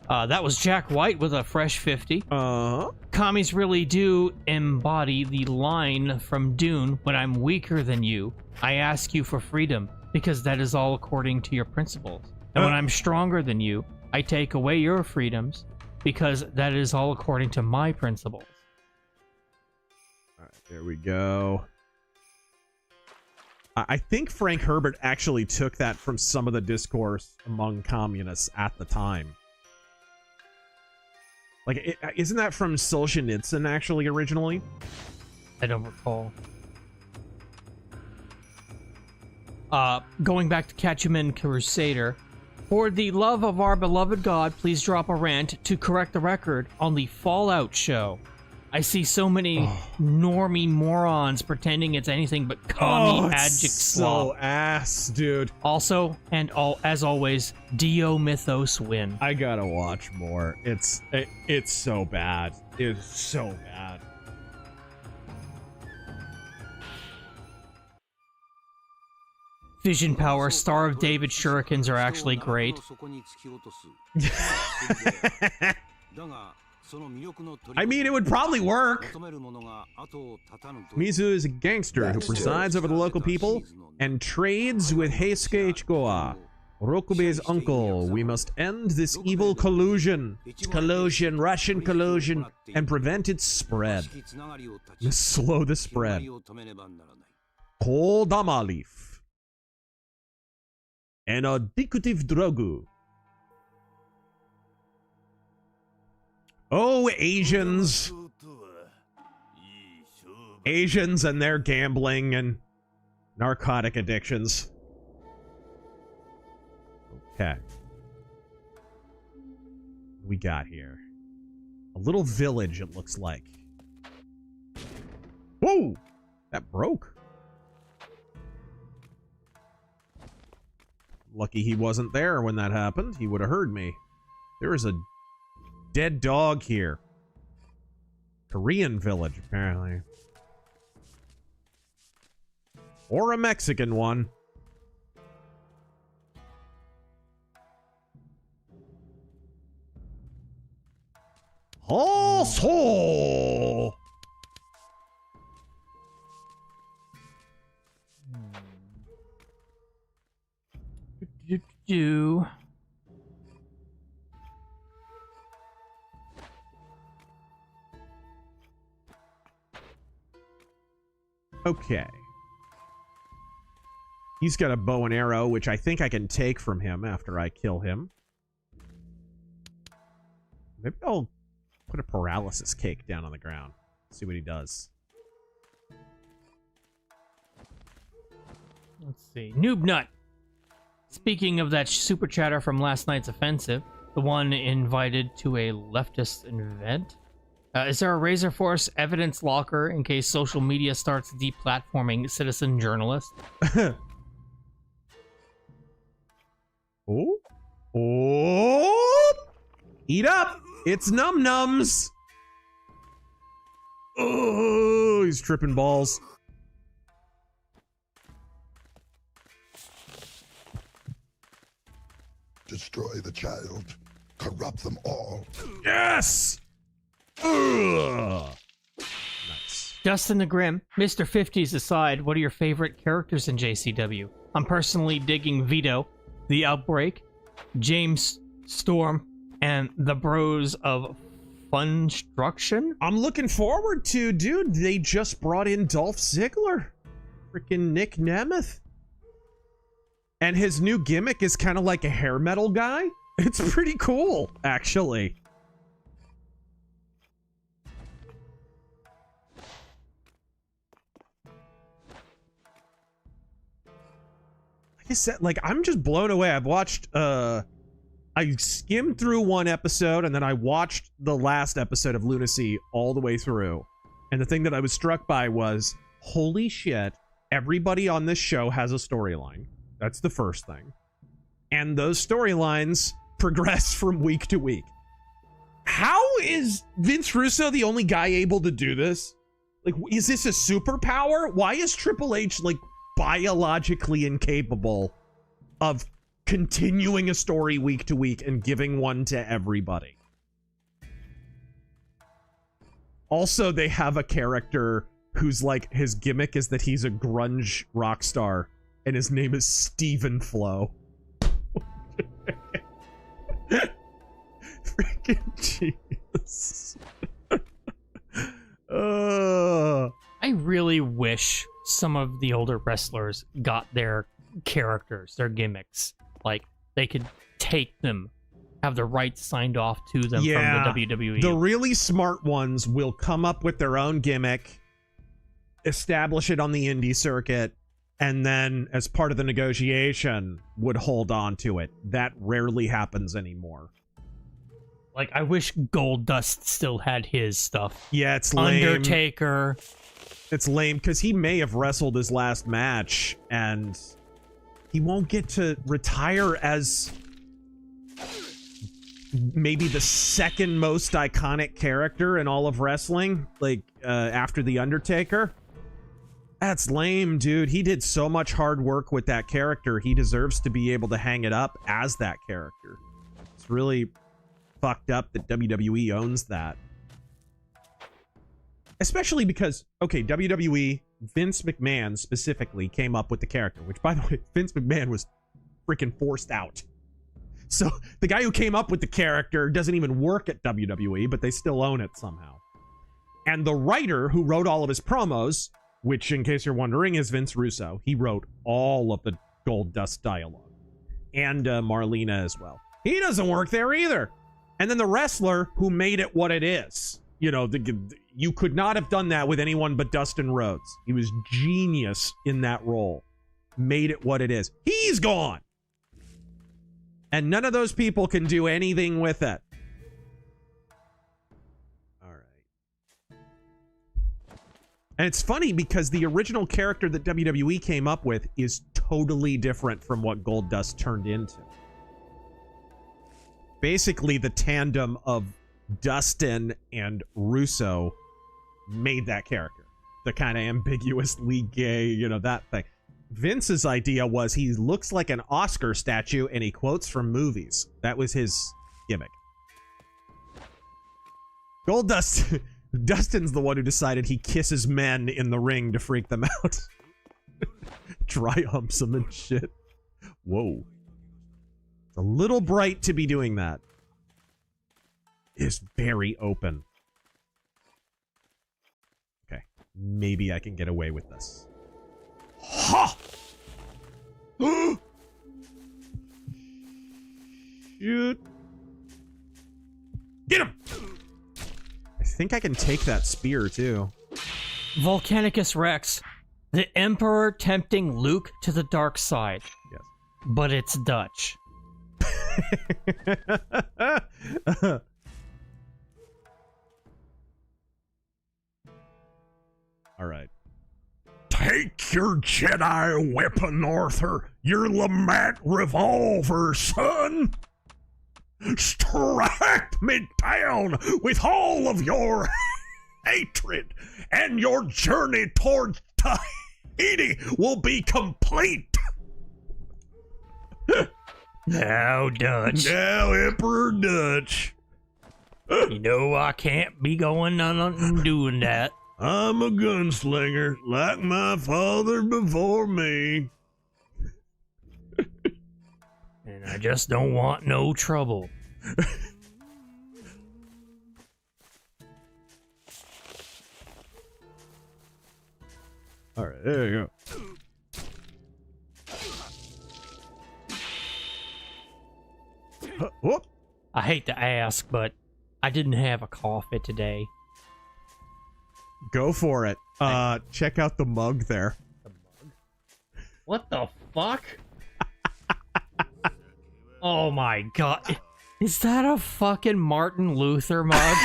That was Jack White with a fresh 50. Uh-huh. Commies really do embody the line from Dune, when I'm weaker than you, I ask you for freedom, because that is all according to your principles. And when I'm stronger than you, I take away your freedoms, because that is all according to my principles. Alright, there we go. I think Frank Herbert actually took that from some of the discourse among communists at the time. Like, isn't that from Solzhenitsyn, actually, originally? I don't recall. Going back to Catchumen Crusader. For the love of our beloved God, please drop a rant to correct the record on the Fallout show. I see so many normie morons pretending it's anything but commie adject slop. So ass, dude. Also, and as always, Dio Mythos win. I gotta watch more. It's so bad. It's so bad. Vision Power, Star of David shurikens are actually great. I mean, it would probably work. Mizu is a gangster who presides over the local people and trades with Heisuke Ichikawa, Rokube's uncle. We must end this evil collusion. Collusion, Russian collusion, and prevent its spread. Slow the spread. Kodama leaf. An addictive drug. Oh, Asians. Asians and their gambling and narcotic addictions. Okay. What we got here? A little village, it looks like. Whoa! That broke. Lucky he wasn't there when that happened. He would have heard me. There is a dead dog here. Korean village, apparently. Or a Mexican one. Oh, so. Do. Okay. He's got a bow and arrow, which I think I can take from him after I kill him. Maybe I'll put a paralysis cake down on the ground. See what he does. Let's see. Noob Nut. Speaking of that super chatter from last night's offensive, the one invited to a leftist event, is there a RazörForce evidence locker in case social media starts deplatforming citizen journalists? Oh. Oh. Eat up. It's Num Nums. Oh, he's tripping balls. Destroy the child. Corrupt them all. Yes! Ugh. Nice. Justin the Grim, Mr. 50s aside, what are your favorite characters in JCW? I'm personally digging Vito, The Outbreak, James Storm, and the Bros of Funstruction. I'm looking forward to, dude, they just brought in Dolph Ziggler. Freaking Nick Nemeth. And his new gimmick is kind of like a hair metal guy. It's pretty cool, actually. Like I said, like, I'm just blown away. I've watched, I skimmed through one episode, and then I watched the last episode of Lunacy all the way through. And the thing that I was struck by was, holy shit, everybody on this show has a storyline. That's the first thing. And those storylines progress from week to week. How is Vince Russo the only guy able to do this? Like, is this a superpower? Why is Triple H, like, biologically incapable of continuing a story week to week and giving one to everybody? Also, they have a character who's, like, his gimmick is that he's a grunge rock star. And his name is Steven Flo. Freaking genius. I really wish some of the older wrestlers got their characters, their gimmicks. Like, they could take them, have the rights signed off to them from the WWE. The really smart ones will come up with their own gimmick, establish it on the indie circuit, and then, as part of the negotiation, would hold on to it. That rarely happens anymore. Like, I wish Goldust still had his stuff. Yeah, it's lame. Undertaker. It's lame, because he may have wrestled his last match, and he won't get to retire as maybe the second most iconic character in all of wrestling, like, after The Undertaker. That's lame, dude. He did so much hard work with that character. He deserves to be able to hang it up as that character. It's really fucked up that WWE owns that. Especially because, okay, WWE, Vince McMahon specifically came up with the character, which, by the way, Vince McMahon was freaking forced out. So the guy who came up with the character doesn't even work at WWE, but they still own it somehow. And the writer who wrote all of his promos, which, in case you're wondering, is Vince Russo. He wrote all of the Goldust dialogue. And Marlena as well. He doesn't work there either. And then the wrestler who made it what it is. You know, you could not have done that with anyone but Dustin Rhodes. He was genius in that role. Made it what it is. He's gone. And none of those people can do anything with it. And it's funny because the original character that WWE came up with is totally different from what Goldust turned into. Basically, the tandem of Dustin and Russo made that character. The kind of ambiguously gay, you know, that thing. Vince's idea was he looks like an Oscar statue and he quotes from movies. That was his gimmick. Goldust... Dustin's the one who decided he kisses men in the ring to freak them out. Dry humps them and shit. Whoa. It's a little bright to be doing that. It's very open. Okay. Maybe I can get away with this. Ha! Shoot. Get him! I think I can take that spear, too. Volcanicus Rex. The Emperor tempting Luke to the dark side. Yes. but it's Dutch. All right. Take your Jedi weapon, Arthur. Your Lamat revolver, son. Strike me down with all of your hatred, and your journey towards Tahiti will be complete. Now, Dutch. Now, Emperor Dutch. You know I can't be going on and doing that. I'm a gunslinger, like my father before me. And I just don't want no trouble. All right, there you go. Whoop. I hate to ask, but I didn't have a coffee today. Go for it. Check out the mug there. The mug? What the fuck? Oh my god. Is that a fucking Martin Luther mug?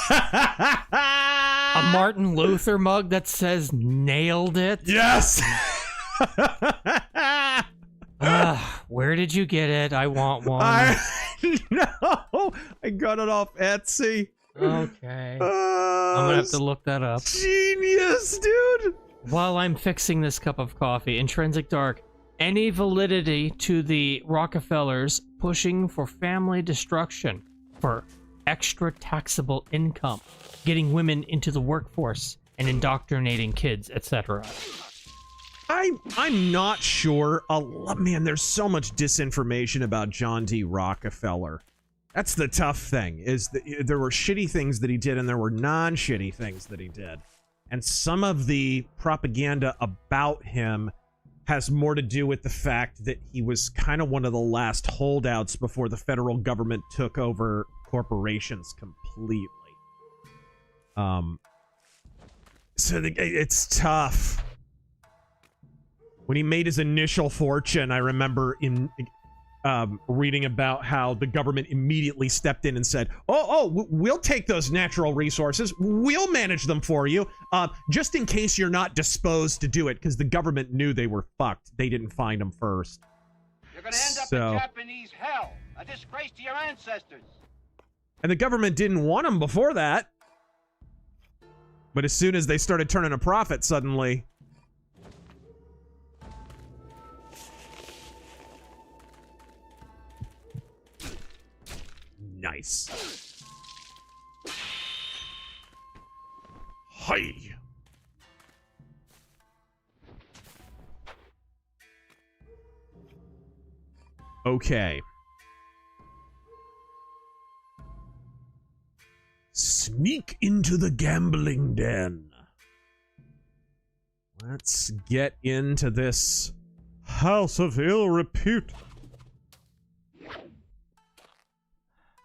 A Martin Luther mug that says nailed it? Yes! Where did you get it? I want one. No! I got it off Etsy. Okay. I'm gonna have to look that up. Genius, dude! While I'm fixing this cup of coffee, Intrinsic Dark, any validity to the Rockefellers pushing for family destruction, for extra taxable income, getting women into the workforce, and indoctrinating kids, etc.? I'm not sure. Man, there's so much disinformation about John D. Rockefeller. That's the tough thing, is that there were shitty things that he did and there were non-shitty things that he did. And some of the propaganda about him has more to do with the fact that he was kind of one of the last holdouts before the federal government took over corporations completely. So it's tough. When he made his initial fortune, I remember reading about how the government immediately stepped in and said, we'll take those natural resources. We'll manage them for you. Just in case you're not disposed to do it, because the government knew they were fucked. They didn't find them first. You're gonna end up in Japanese hell, a disgrace to your ancestors. And the government didn't want them before that. But as soon as they started turning a profit, suddenly... Nice. Hi. Okay. Sneak into the gambling den. Let's get into this house of ill repute.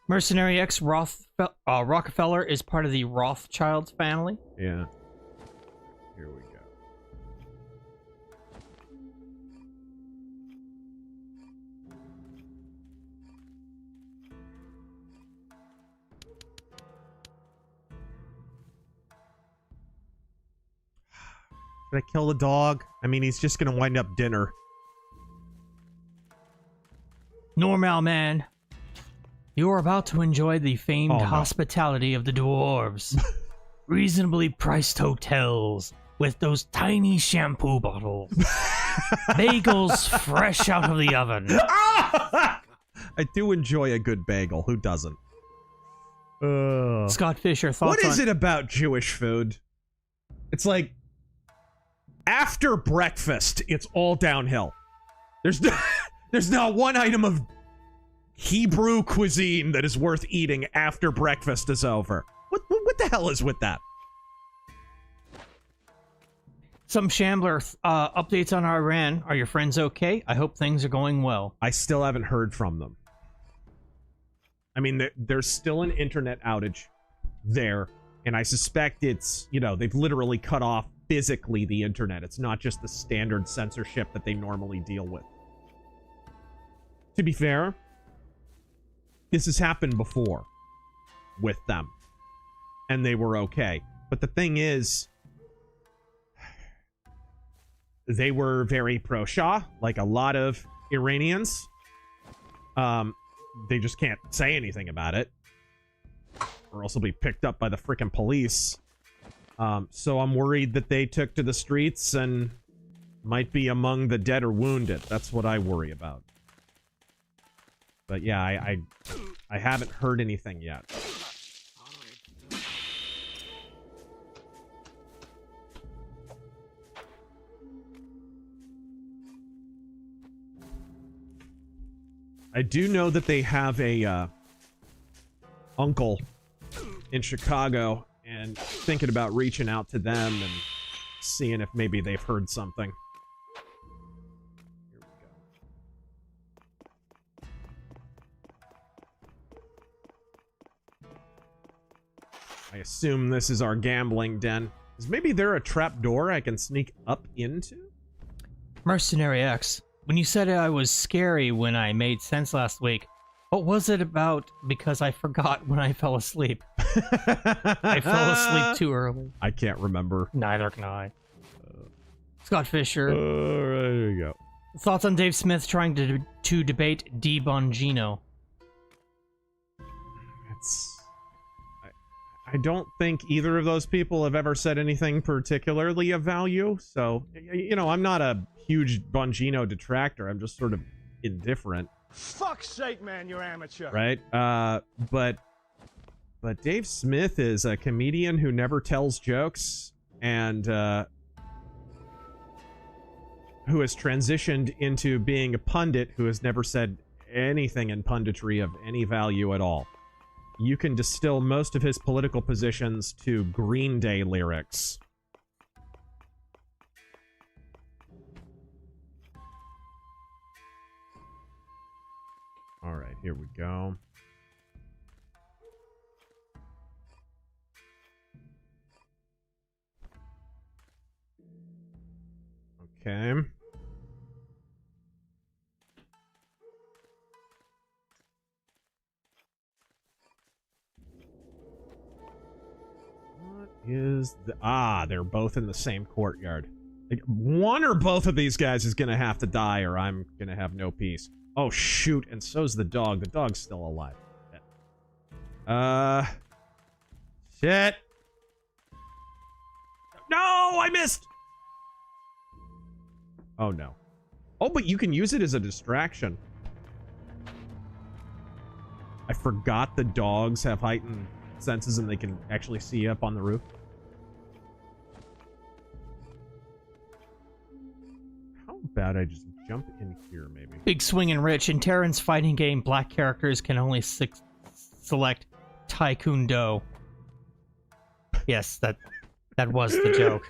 Mercenary X Rockefeller is part of the Rothschilds family. Yeah. Here we go. Should I kill the dog? I mean, he's just gonna wind up dinner. Normal man. You are about to enjoy the famed hospitality of the dwarves. Reasonably priced hotels with those tiny shampoo bottles. Bagels fresh out of the oven. I do enjoy a good bagel. Who doesn't? Scott Fisher, thoughts What is it about Jewish food? It's like, after breakfast, it's all downhill. There's not one item of Hebrew cuisine that is worth eating after breakfast is over. What the hell is with that? Some Shambler updates on Iran. Are your friends okay? I hope things are going well. I still haven't heard from them. I mean, there's still an internet outage there, and I suspect it's, you know, they've literally cut off physically the internet. It's not just the standard censorship that they normally deal with. to be fair, this has happened before with them, and they were okay. But the thing is, they were very pro-Shah, like a lot of Iranians. They just can't say anything about it, or else they'll be picked up by the freaking police. So I'm worried that they took to the streets and might be among the dead or wounded. That's what I worry about. But yeah, I haven't heard anything yet. I do know that they have a uncle in Chicago, and thinking about reaching out to them and seeing if maybe they've heard something. Here we go. I assume this is our gambling den. Is maybe there a trap door I can sneak up into? Mercenary X, when you said I was scary when I made sense last week, what was it about? Because I forgot when I fell asleep. I fell asleep too early. I can't remember. Neither can I. Scott Fisher. Alright, there you go. Thoughts on Dave Smith trying to debate D. Bongino? I don't think either of those people have ever said anything particularly of value. So, you know, I'm not a huge Bongino detractor. I'm just sort of indifferent. Fuck's sake, man, you're amateur. Right? But Dave Smith is a comedian who never tells jokes, and who has transitioned into being a pundit who has never said anything in punditry of any value at all. You can distill most of his political positions to Green Day lyrics. All right, here we go. Okay. What is the... Ah, they're both in the same courtyard. Like, one or both of these guys is gonna have to die, or I'm gonna have no peace. Oh, shoot, and so's the dog. The dog's still alive. Shit. No, I missed! Oh, no. Oh, but you can use it as a distraction. I forgot the dogs have heightened senses and they can actually see up on the roof. How about I just jump in here, maybe? Big Swing and Rich. In Terran's fighting game, black characters can only select Tycoon Do. Yes, that was the joke.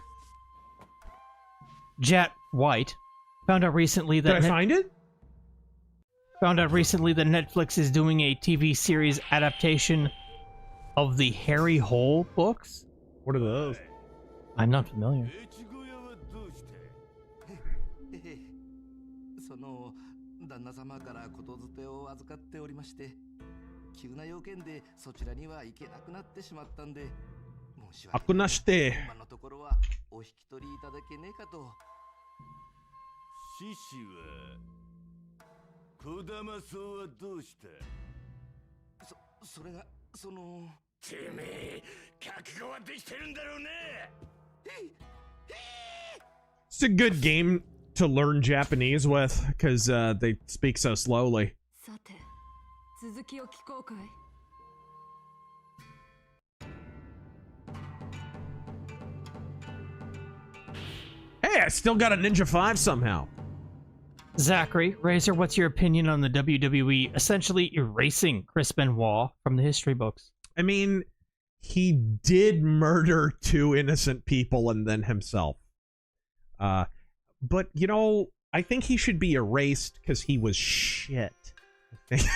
Jet White found out recently that... Did I find it? Found out recently that Netflix is doing a TV series adaptation of the Harry Hole books. What are those? I'm not familiar. あくなして。今のところはお引き取りいただけねえかと。獅子は小玉草はどうした？それがその。てめえ覚悟はできてるんだろうね。It's a good game to learn Japanese with, because they speak so slowly. さて、続きを聞こうかい。Hey, I still got a Ninja 5 somehow. Zachary, Razor, what's your opinion on the WWE essentially erasing Chris Benoit from the history books? I mean, he did murder 2 innocent people and then himself. But, you know, I think he should be erased because he was shit. I think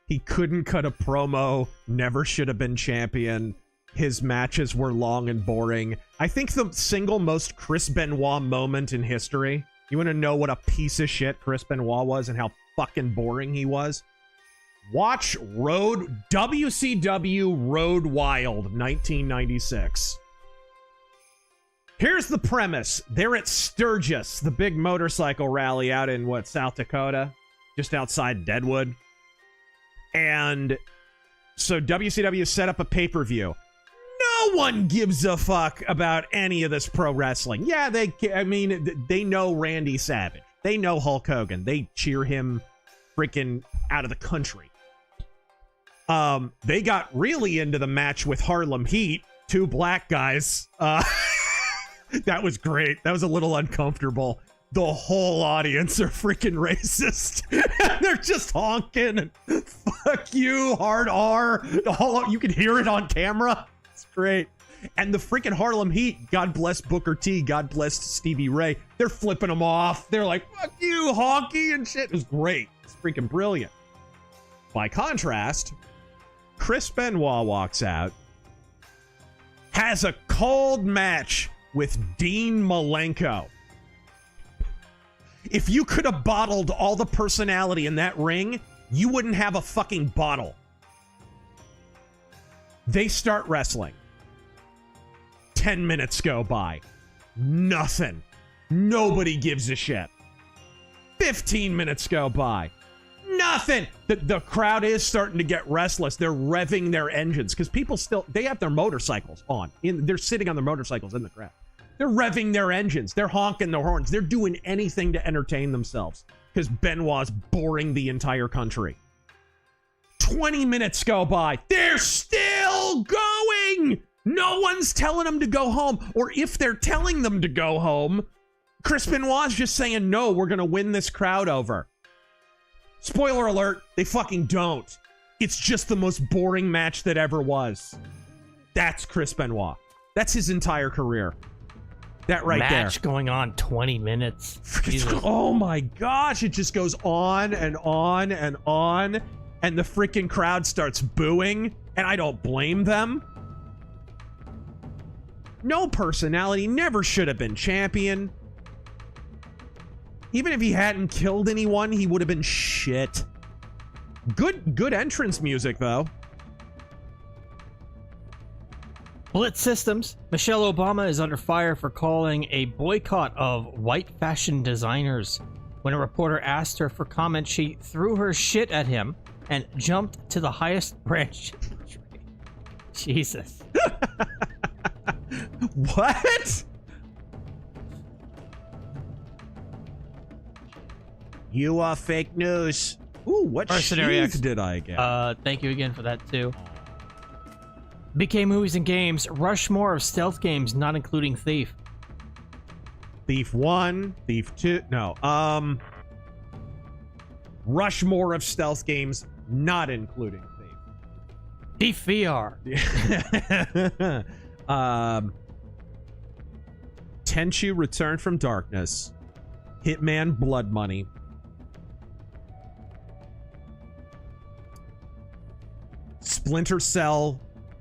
he couldn't cut a promo, never should have been champion. His matches were long and boring. I think the single most Chris Benoit moment in history, you want to know what a piece of shit Chris Benoit was and how fucking boring he was? Watch WCW Road Wild 1996. Here's the premise. They're at Sturgis, the big motorcycle rally out in, what, South Dakota? Just outside Deadwood. And so WCW set up a pay-per-view. No one gives a fuck about any of this pro wrestling. Yeah, they know Randy Savage. They know Hulk Hogan. They cheer him freaking out of the country. They got really into the match with Harlem Heat, two black guys. That was great. That was a little uncomfortable. The whole audience are freaking racist. They're just honking and fuck you, hard R. You can hear it on camera. It's great. And the freaking Harlem Heat, God bless Booker T, God bless Stevie Ray, they're flipping them off. They're like, fuck you, honky and shit. It was great. It's freaking brilliant. By contrast, Chris Benoit walks out, has a cold match with Dean Malenko. If you could have bottled all the personality in that ring, you wouldn't have a fucking bottle. They start wrestling. 10 minutes go by. Nothing. Nobody gives a shit. 15 minutes go by. Nothing. The crowd is starting to get restless. They're revving their engines because people they have their motorcycles on. They're sitting on their motorcycles in the crowd. They're revving their engines. They're honking their horns. They're doing anything to entertain themselves because Benoit's boring the entire country. 20 minutes go by. They're still going. No one's telling them to go home. Or if they're telling them to go home, Chris Benoit's just saying, no, we're going to win this crowd over. Spoiler alert, they fucking don't. It's just the most boring match that ever was. That's Chris Benoit. That's his entire career. That right there. Match going on 20 minutes. Oh my gosh, it just goes on and on and on. And the freaking crowd starts booing. And I don't blame them. No personality, never should have been champion. Even if he hadn't killed anyone, he would have been shit. Good entrance music, though. Blitz Systems. Michelle Obama is under fire for calling a boycott of white fashion designers. When a reporter asked her for comment, she threw her shit at him and jumped to the highest branch. Jesus. What? You are fake news. Ooh, what shoes did I get? Thank you again for that, too. BK Movies and Games. Rushmore of stealth games, not including Thief. Thief 1, Thief 2. No. Rushmore of stealth games, not including Thief. Thief VR. Tenchu Return from Darkness. Hitman Blood Money. Splinter Cell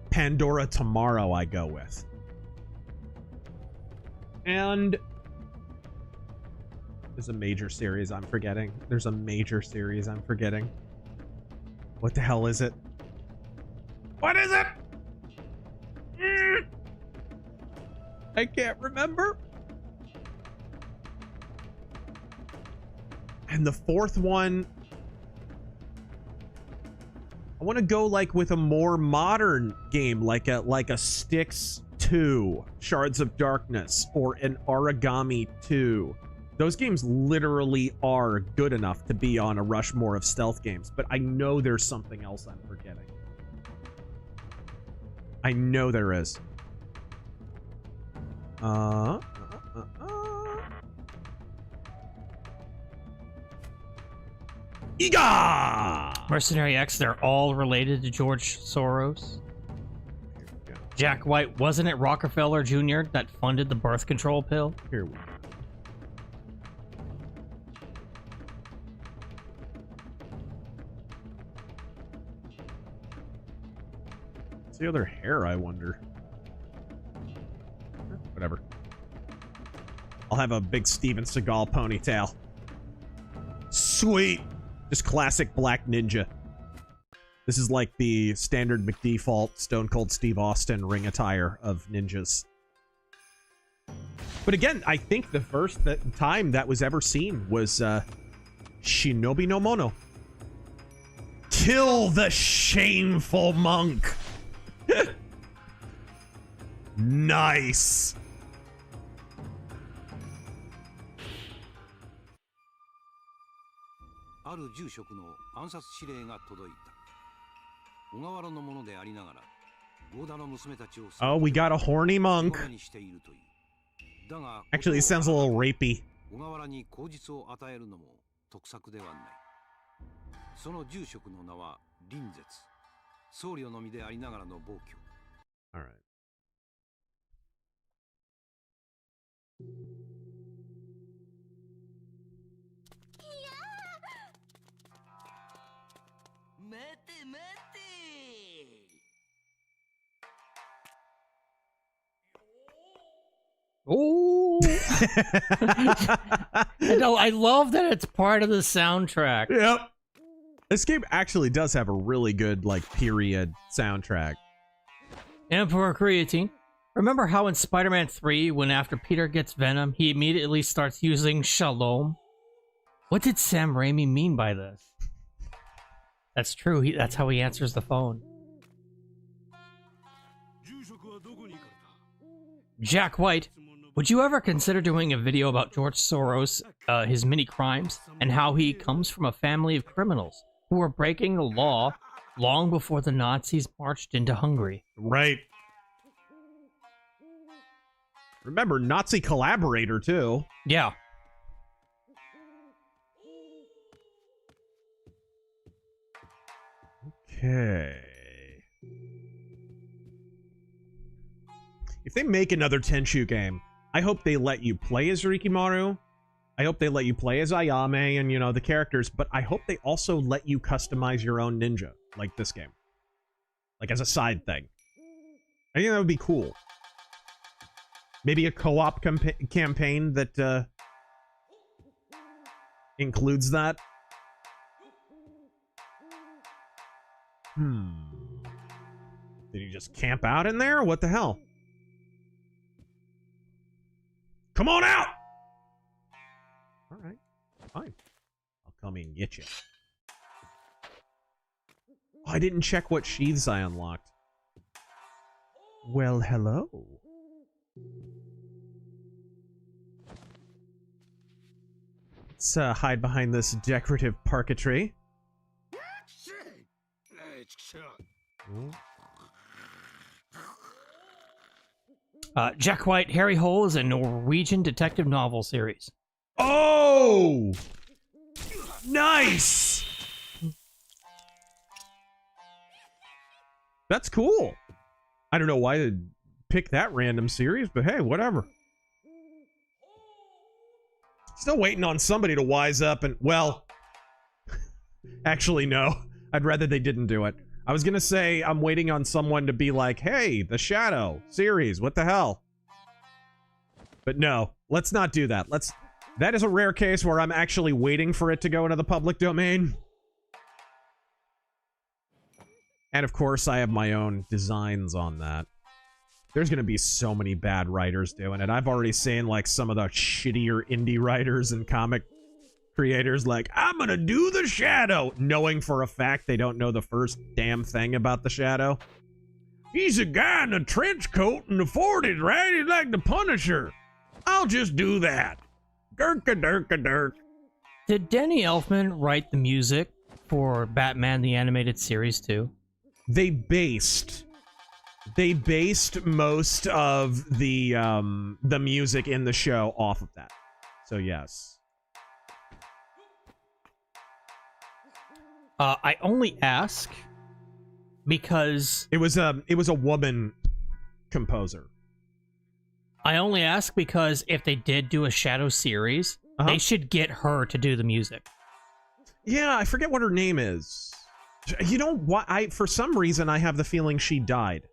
Pandora Tomorrow I go with. And there's a major series I'm forgetting. There's a major series I'm forgetting. What the hell is it? What is it? I can't remember. And the fourth one, I want to go like with a more modern game, like a Styx 2, Shards of Darkness, or an Origami 2. Those games literally are good enough to be on a Rushmore of stealth games, but I know there's something else I'm forgetting. I know there is. Eega! Mercenary X, they're all related to George Soros. Jack White, wasn't it Rockefeller Jr. that funded the birth control pill? Here we go. What's the other hair, I wonder? Whatever. I'll have a big Steven Seagal ponytail. Sweet. Just classic black ninja. This is like the standard McDefault Stone Cold Steve Austin ring attire of ninjas. But again, I think the first time that was ever seen was Shinobi no Mono. Kill the shameful monk. Nice. Oh, we got a horny monk. Actually, it sounds a little rapey. All right. Oh, no, I love that it's part of the soundtrack. Yep. This game actually does have a really good, like, period soundtrack. Emperor Creatine. Remember how in Spider-Man 3, when after Peter gets Venom, he immediately starts using Shalom? What did Sam Raimi mean by this? That's true. That's how he answers the phone. Jack White. Would you ever consider doing a video about George Soros, his many crimes, and how he comes from a family of criminals who were breaking the law long before the Nazis marched into Hungary? Right. Remember, Nazi collaborator, too. Yeah. Okay. If they make another Tenchu game, I hope they let you play as Rikimaru. I hope they let you play as Ayame and, you know, the characters, but I hope they also let you customize your own ninja, like this game. Like, as a side thing. I think that would be cool. Maybe a co-op campaign that, includes that. Did he just camp out in there? What the hell? Come on out! Alright. Fine. I'll come in and get you. Oh, I didn't check what sheaths I unlocked. Well, hello. Let's hide behind this decorative parquetry. Jack White, Harry Hole is a Norwegian detective novel series. Oh! Nice! That's cool. I don't know why they pick that random series, but hey, whatever. Still waiting on somebody to wise up and, well... Actually, no. I'd rather they didn't do it. I was gonna say, I'm waiting on someone to be like, hey, The Shadow series, what the hell? But no, let's not do that. That is a rare case where I'm actually waiting for it to go into the public domain. And of course, I have my own designs on that. There's gonna be so many bad writers doing it. I've already seen, like, some of the shittier indie writers and comic creators like, I'm gonna do The Shadow, knowing for a fact they don't know the first damn thing about The Shadow. He's a guy in a trench coat in the 40s, right? He's like the Punisher. I'll just do that. Dirk-a-dirk-a-dirk. Did Danny Elfman write the music for Batman the Animated Series too? They based most of the music in the show off of that. So yes. I only ask because it was a woman composer. I only ask because if they did do a Shadow series, they should get her to do the music. Yeah, I forget what her name is. You know what? For some reason, I have the feeling she died.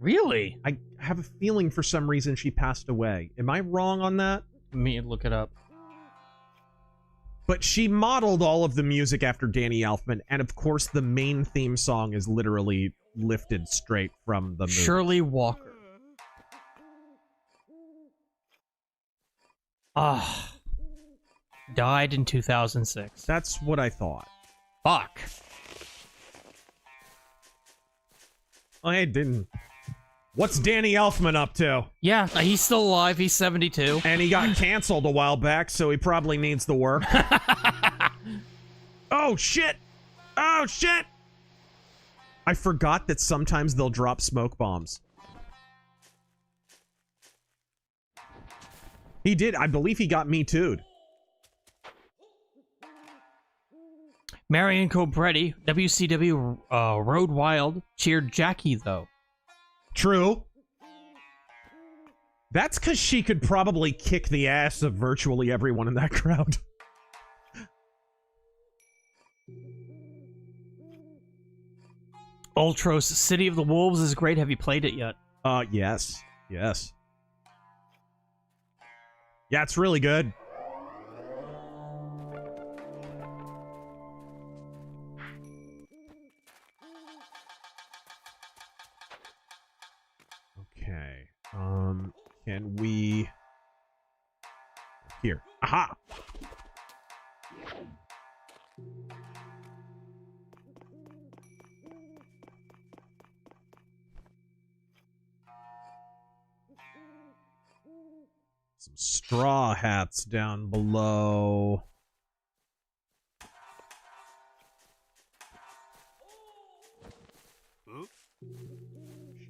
Really? I have a feeling for some reason she passed away. Am I wrong on that? Let me look it up. But she modeled all of the music after Danny Elfman, and of course the main theme song is literally lifted straight from the movie. Shirley Walker. Died in 2006. That's what I thought. Fuck. I didn't. What's Danny Elfman up to? Yeah, he's still alive. He's 72. And he got canceled a while back, so he probably needs the work. Oh, shit! Oh, shit! I forgot that sometimes they'll drop smoke bombs. He did. I believe he got Me Too'd. Marion Cobretti, WCW Road Wild, cheered Jackie, though. True. That's because she could probably kick the ass of virtually everyone in that crowd. Ultros, City of the Wolves is great. Have you played it yet? Yes. Yes. Yeah, it's really good. Okay. Can we... Here. Aha! Some straw hats down below.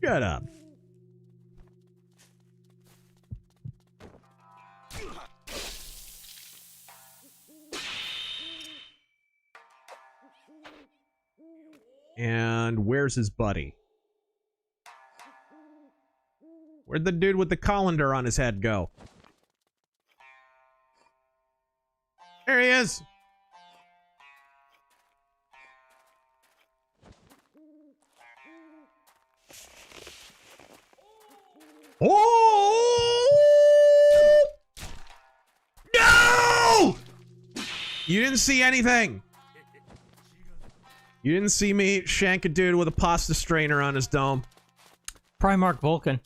Shut up. And where's his buddy? Where'd the dude with the colander on his head go? There he is! Oh! No! You didn't see anything! You didn't see me shank a dude with a pasta strainer on his dome. Primarch Vulcan.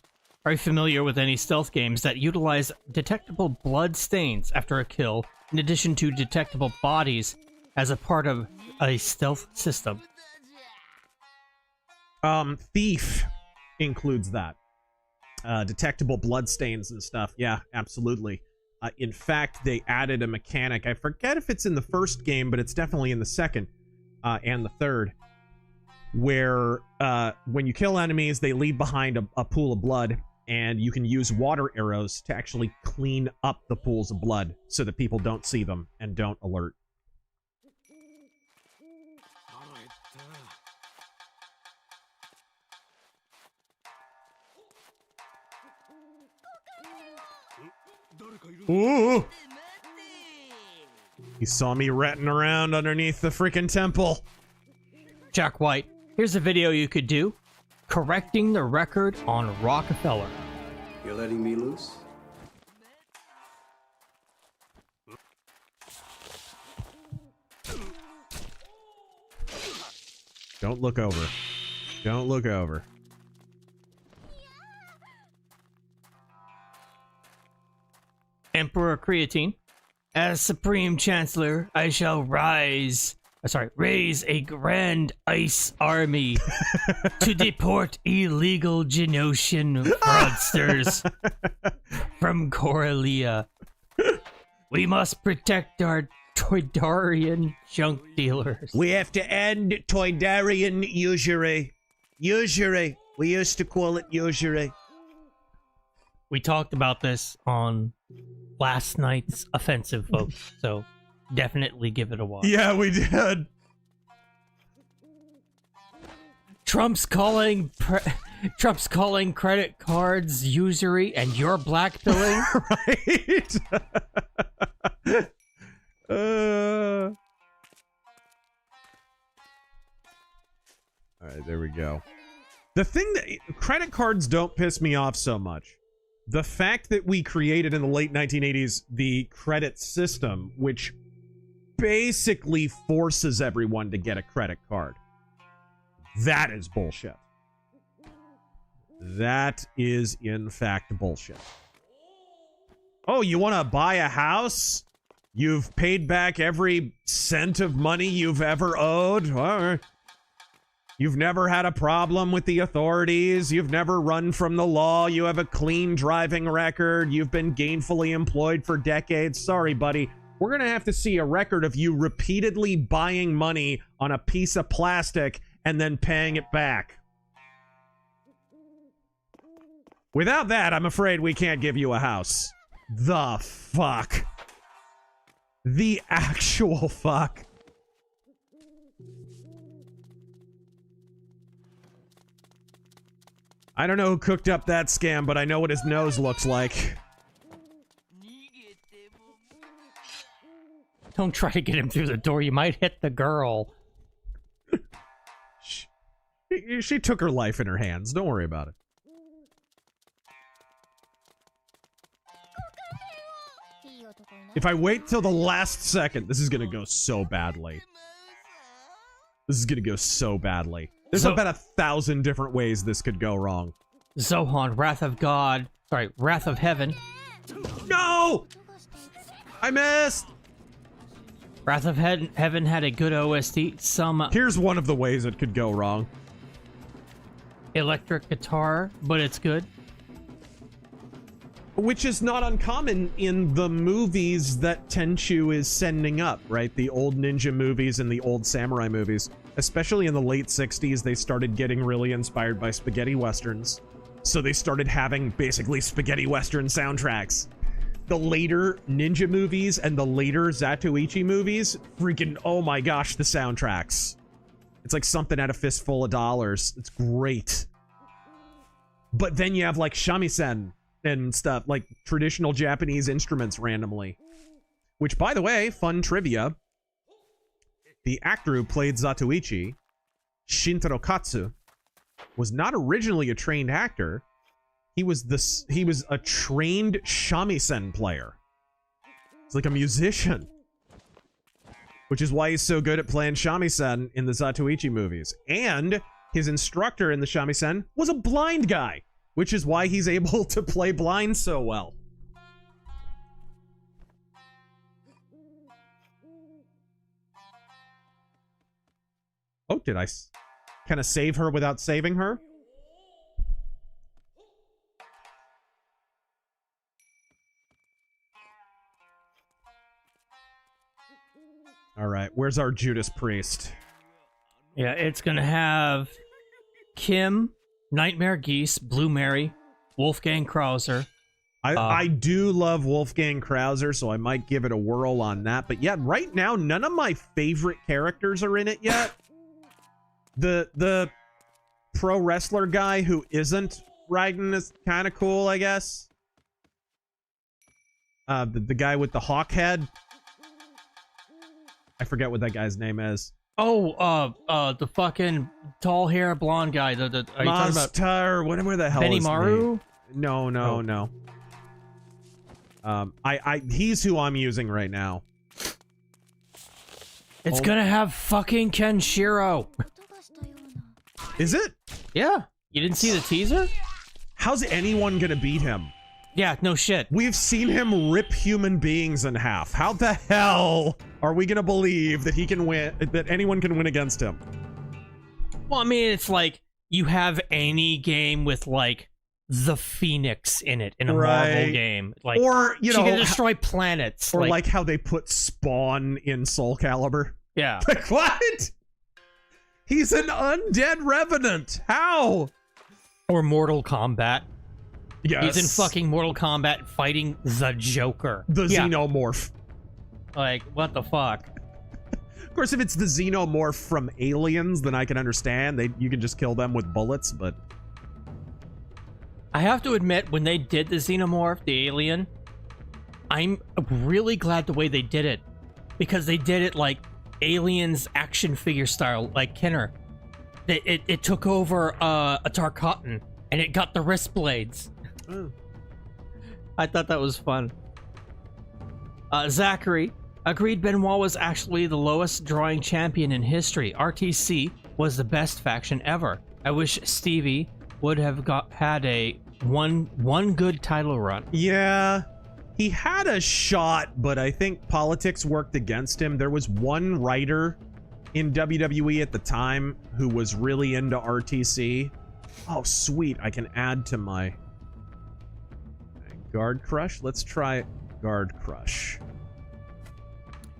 Are you familiar with any stealth games that utilize detectable blood stains after a kill, in addition to detectable bodies, as a part of a stealth system? Thief includes that. Detectable blood stains and stuff. Yeah, absolutely. In fact, they added a mechanic. I forget if it's in the first game, but it's definitely in the second. And the third, where when you kill enemies, they leave behind a pool of blood, and you can use water arrows to actually clean up the pools of blood so that people don't see them and don't alert. Ooh! He saw me ratting around underneath the freaking temple. Jack White, here's a video you could do. Correcting the record on Rockefeller. You're letting me loose? Don't look over. Don't look over. Emperor Creatine. As Supreme Chancellor, I shall raise a grand ice army to deport illegal Genosian fraudsters from Coralia. We must protect our Toydarian junk dealers. We have to end Toydarian usury. Usury. We used to call it usury. We talked about this on last night's offensive, folks, so definitely give it a watch. Yeah, we did. Trump's calling credit cards usury, and you're blackpilling. Right. All right, there we go. The thing that credit cards don't piss me off so much. The fact that we created in the late 1980s the credit system, which basically forces everyone to get a credit card. That is bullshit. That is, in fact, bullshit. Oh, you want to buy a house? You've paid back every cent of money you've ever owed? All right. You've never had a problem with the authorities. You've never run from the law. You have a clean driving record. You've been gainfully employed for decades. Sorry, buddy. We're going to have to see a record of you repeatedly buying money on a piece of plastic and then paying it back. Without that, I'm afraid we can't give you a house. The fuck? The actual fuck? I don't know who cooked up that scam, but I know what his nose looks like. Don't try to get him through the door. You might hit the girl. She took her life in her hands. Don't worry about it. If I wait till the last second, this is gonna go so badly. This is gonna go so badly. There's about 1,000 different ways this could go wrong. Zohan, Wrath of God. Sorry, Wrath of Heaven. No! I missed! Wrath of Heaven had a good OST. Some... Here's one of the ways it could go wrong. Electric guitar, but it's good. Which is not uncommon in the movies that Tenchu is sending up, right? The old ninja movies and the old samurai movies. Especially in the late 60s, they started getting really inspired by spaghetti westerns. So they started having basically spaghetti western soundtracks. The later ninja movies and the later Zatoichi movies, freaking, oh my gosh, the soundtracks. It's like something at a fistful of dollars. It's great. But then you have like shamisen and stuff, like traditional Japanese instruments randomly. Which, by the way, fun trivia. The actor who played Zatoichi, Shintaro Katsu, was not originally a trained actor. He was a trained shamisen player. He's like a musician. Which is why he's so good at playing shamisen in the Zatoichi movies. And his instructor in the shamisen was a blind guy, which is why he's able to play blind so well. Oh, did I kind of save her without saving her? All right, where's our Judas Priest? Yeah, it's gonna have Kim, Nightmare Geese, Blue Mary, Wolfgang Krauser. I do love Wolfgang Krauser, so I might give it a whirl on that. But yeah, right now, none of my favorite characters are in it yet. The pro wrestler guy who isn't Raiden is kind of cool, I guess. The guy with the hawk head. I forget what that guy's name is. Oh, the fucking tall hair blonde guy. Are you talking about Maztar, whatever the hell is Benimaru? No. He's who I'm using right now. It's gonna have fucking Kenshiro. Is it? Yeah. You didn't see the teaser? How's anyone gonna beat him? Yeah, no shit. We've seen him rip human beings in half. How the hell are we gonna believe that he can win, that anyone can win against him? Well, I mean, it's like you have any game with like the Phoenix in it in a Marvel game, like, or you know, she can destroy planets, or like how they put Spawn in Soul Calibur. Yeah, like what? He's an undead revenant. How? Or Mortal Kombat. Yes. He's in fucking Mortal Kombat fighting the Joker. The Xenomorph. Like, what the fuck? Of course, if it's the Xenomorph from Aliens, then I can understand. You can just kill them with bullets, but... I have to admit, when they did the Xenomorph, the alien, I'm really glad the way they did it. Because they did it like Aliens action figure style, like Kenner. It took over a Tarkatan, and it got the wrist blades. Oh. I thought that was fun. Zachary, Agreed, Benoit was actually the lowest drawing champion in history. RTC was the best faction ever. I wish Stevie would have had a one good title run. Yeah, he had a shot, but I think politics worked against him. There was one writer in WWE at the time who was really into RTC. Oh, sweet. I can add to my Guard Crush. Let's try Guard Crush.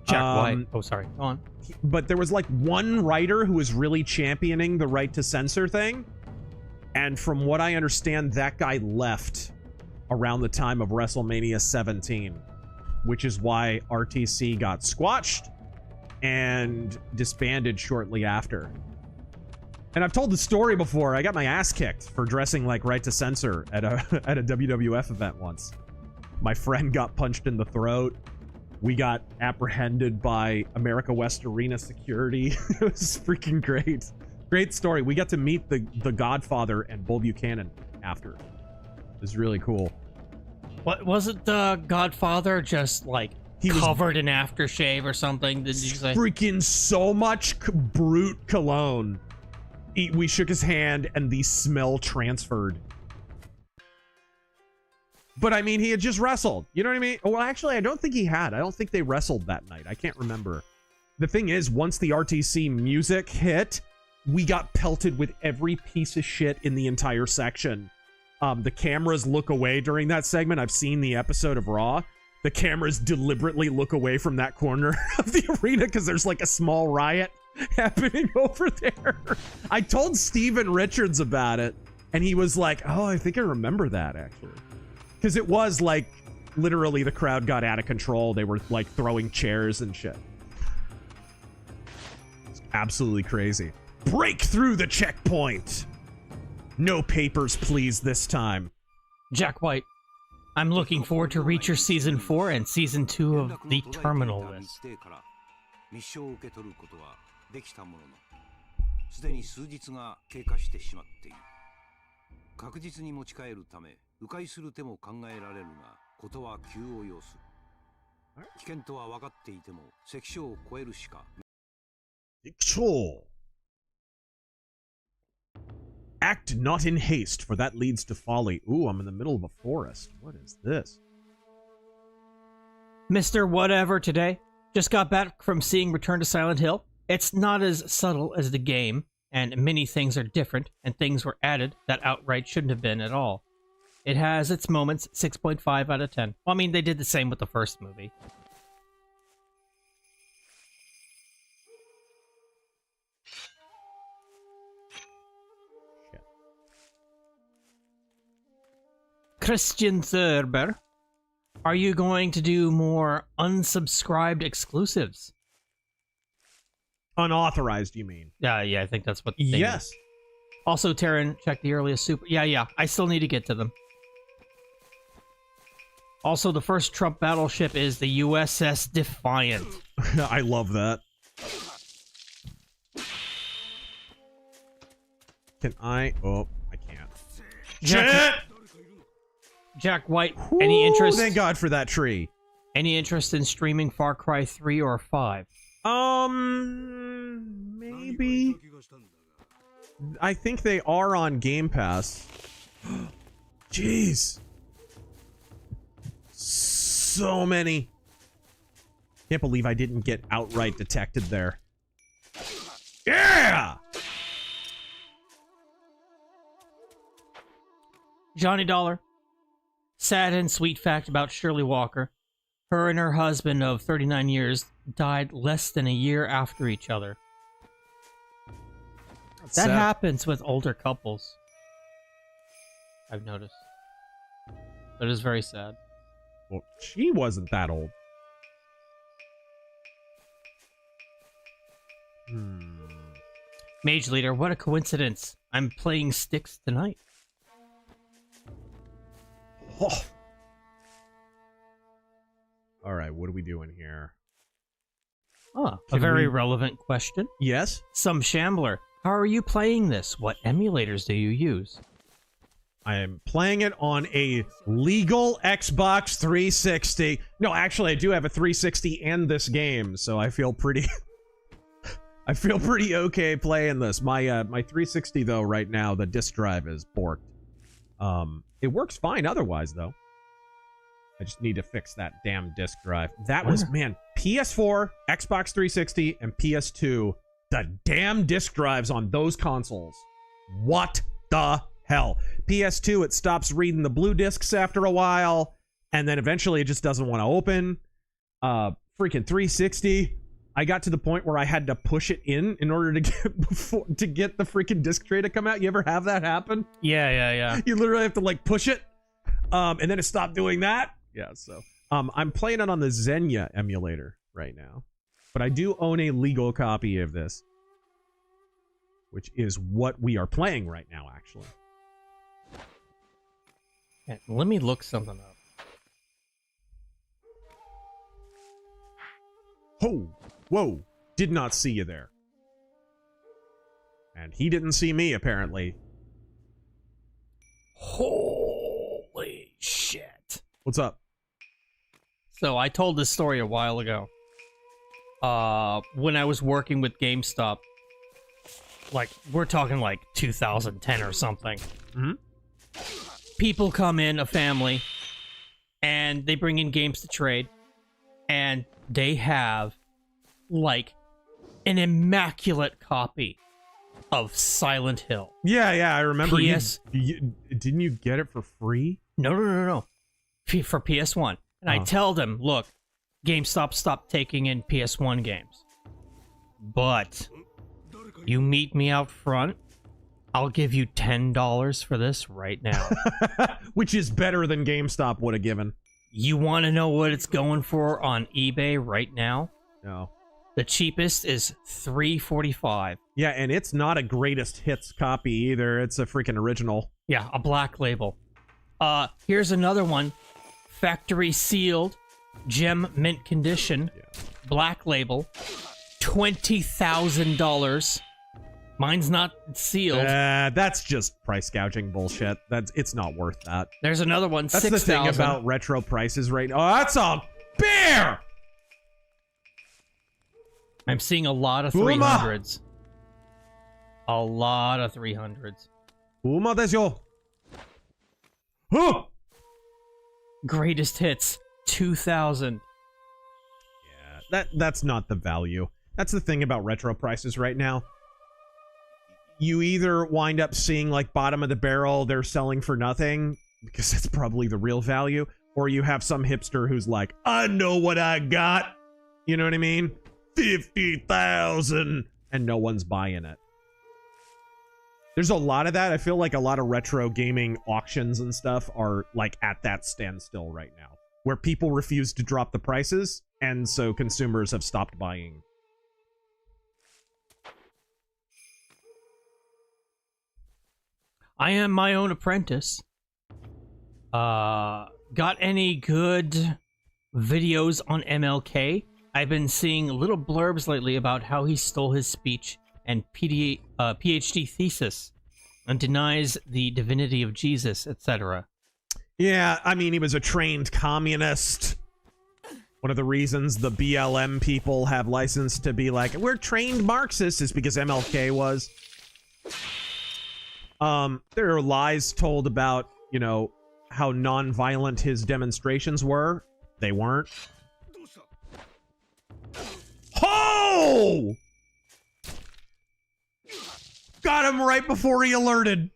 Jack White. Oh, sorry. Go on. But there was like one writer who was really championing the right to censor thing. And from what I understand, that guy left around the time of WrestleMania 17, which is why RTC got squashed and disbanded shortly after. And I've told the story before. I got my ass kicked for dressing like right to censor at a WWF event once. My friend got punched in the throat. We got apprehended by America West Arena security. It was freaking great. Great story. We got to meet the Godfather and Bull Buchanan after. It was really cool. What wasn't the Godfather just like he covered in aftershave or something? Did you say? Freaking so much brute cologne. We shook his hand and the smell transferred. But I mean, he had just wrestled. You know what I mean? Well, actually, I don't think he had. I don't think they wrestled that night. I can't remember. The thing is, once the RTC music hit, we got pelted with every piece of shit in the entire section. The cameras look away during that segment. I've seen the episode of Raw. The cameras deliberately look away from that corner of the arena because there's like a small riot happening over there. I told Steven Richards about it, and he was like, oh, I think I remember that, actually. Because it was like, literally the crowd got out of control. They were like throwing chairs and shit. It's absolutely crazy. Break through the checkpoint. No papers, please, this time. Jack White, I'm looking forward to Reacher Season 4 and Season 2 of The Terminal List. 確実に持ち帰るため迂回する手も考えられるがことは急を要する危険とは分かっていても関所を越えるしか Act not in haste, for that leads to folly. Ooh, I'm in the middle of a forest. What is this? Mr. Whatever today. Just got back from seeing Return to Silent Hill. It's not as subtle as the game, and many things are different, and things were added that outright shouldn't have been at all. It has its moments, 6.5 out of 10. Well, I mean, they did the same with the first movie. Christian Thurber, are you going to do more unsubscribed exclusives? Unauthorized, you mean? Yeah, I think that's what. Yes. Also, Terran, check the earliest super. Yeah. I still need to get to them. Also, the first Trump battleship is the USS Defiant. I love that. Can I? Oh, I can't. Jack White, any interest? Thank God for that tree. Any interest in streaming Far Cry 3 or 5? Maybe. I think they are on Game Pass. Jeez. So many. Can't believe I didn't get outright detected there. Yeah! Johnny Dollar. Sad and sweet fact about Shirley Walker. Her and her husband of 39 years died less than a year after each other. That happens with older couples. I've noticed. But it is very sad. Well, she wasn't that old. Mage Leader, what a coincidence. I'm playing Styx tonight. Oh. All right, what are we doing here? Oh, a very relevant question. Yes? Some Shambler. How are you playing this? What emulators do you use? I am playing it on a legal Xbox 360. No, actually, I do have a 360 and this game, so I feel pretty... I feel pretty okay playing this. My 360, though, right now, the disc drive is borked. It works fine otherwise, though. I just need to fix that damn disc drive. That was, man, PS4, Xbox 360, and PS2. The damn disc drives on those consoles. What the hell? PS2, it stops reading the blue discs after a while, and then eventually it just doesn't want to open. Freaking 360, I got to the point where I had to push it in order to get the freaking disc tray to come out. You ever have that happen? Yeah. You literally have to like push it, and then it stopped doing that. Yeah, so I'm playing it on the Xenia emulator right now, but I do own a legal copy of this, which is what we are playing right now, actually. Yeah, let me look something up. Oh, whoa, did not see you there. And he didn't see me, apparently. Holy shit. What's up? So I told this story a while ago. When I was working with GameStop, like, we're talking like 2010 or something. Mm-hmm. People come in, a family, and they bring in games to trade, and they have, like, an immaculate copy of Silent Hill. Yeah, I remember. Didn't you get it for free? No. For PS1. And I tell them, look, GameStop stopped taking in PS1 games. But you meet me out front, I'll give you $10 for this right now. Which is better than GameStop would have given. You want to know what it's going for on eBay right now? No. The cheapest is $3.45. Yeah, and it's not a greatest hits copy either. It's a freaking original. Yeah, a black label. Here's another one. Factory sealed, gem mint condition, black label, $20,000. Mine's not sealed. That's just price gouging bullshit. It's not worth that. There's another one. That's 6,000. the thing about retro prices right now. Oh, that's a bear. I'm seeing a lot of 300s. A lot of 300s. Uma desu. Huh. Greatest hits 2,000. Yeah, that's not the value. That's the thing about retro prices right now. You either wind up seeing like bottom of the barrel, they're selling for nothing because that's probably the real value, or you have some hipster who's like, I know what I got. You know what I mean? 50,000, and no one's buying it. There's a lot of that. I feel like a lot of retro gaming auctions and stuff are like at that standstill right now, where people refuse to drop the prices, and so consumers have stopped buying. I am my own apprentice. Got any good videos on MLK? I've been seeing little blurbs lately about how he stole his speech and PhD thesis and denies the divinity of Jesus, etc. Yeah, I mean, he was a trained communist. One of the reasons the BLM people have license to be like, we're trained Marxists, is because MLK was. There are lies told about, you know, how non-violent his demonstrations were. They weren't. Oh! Got him right before he alerted.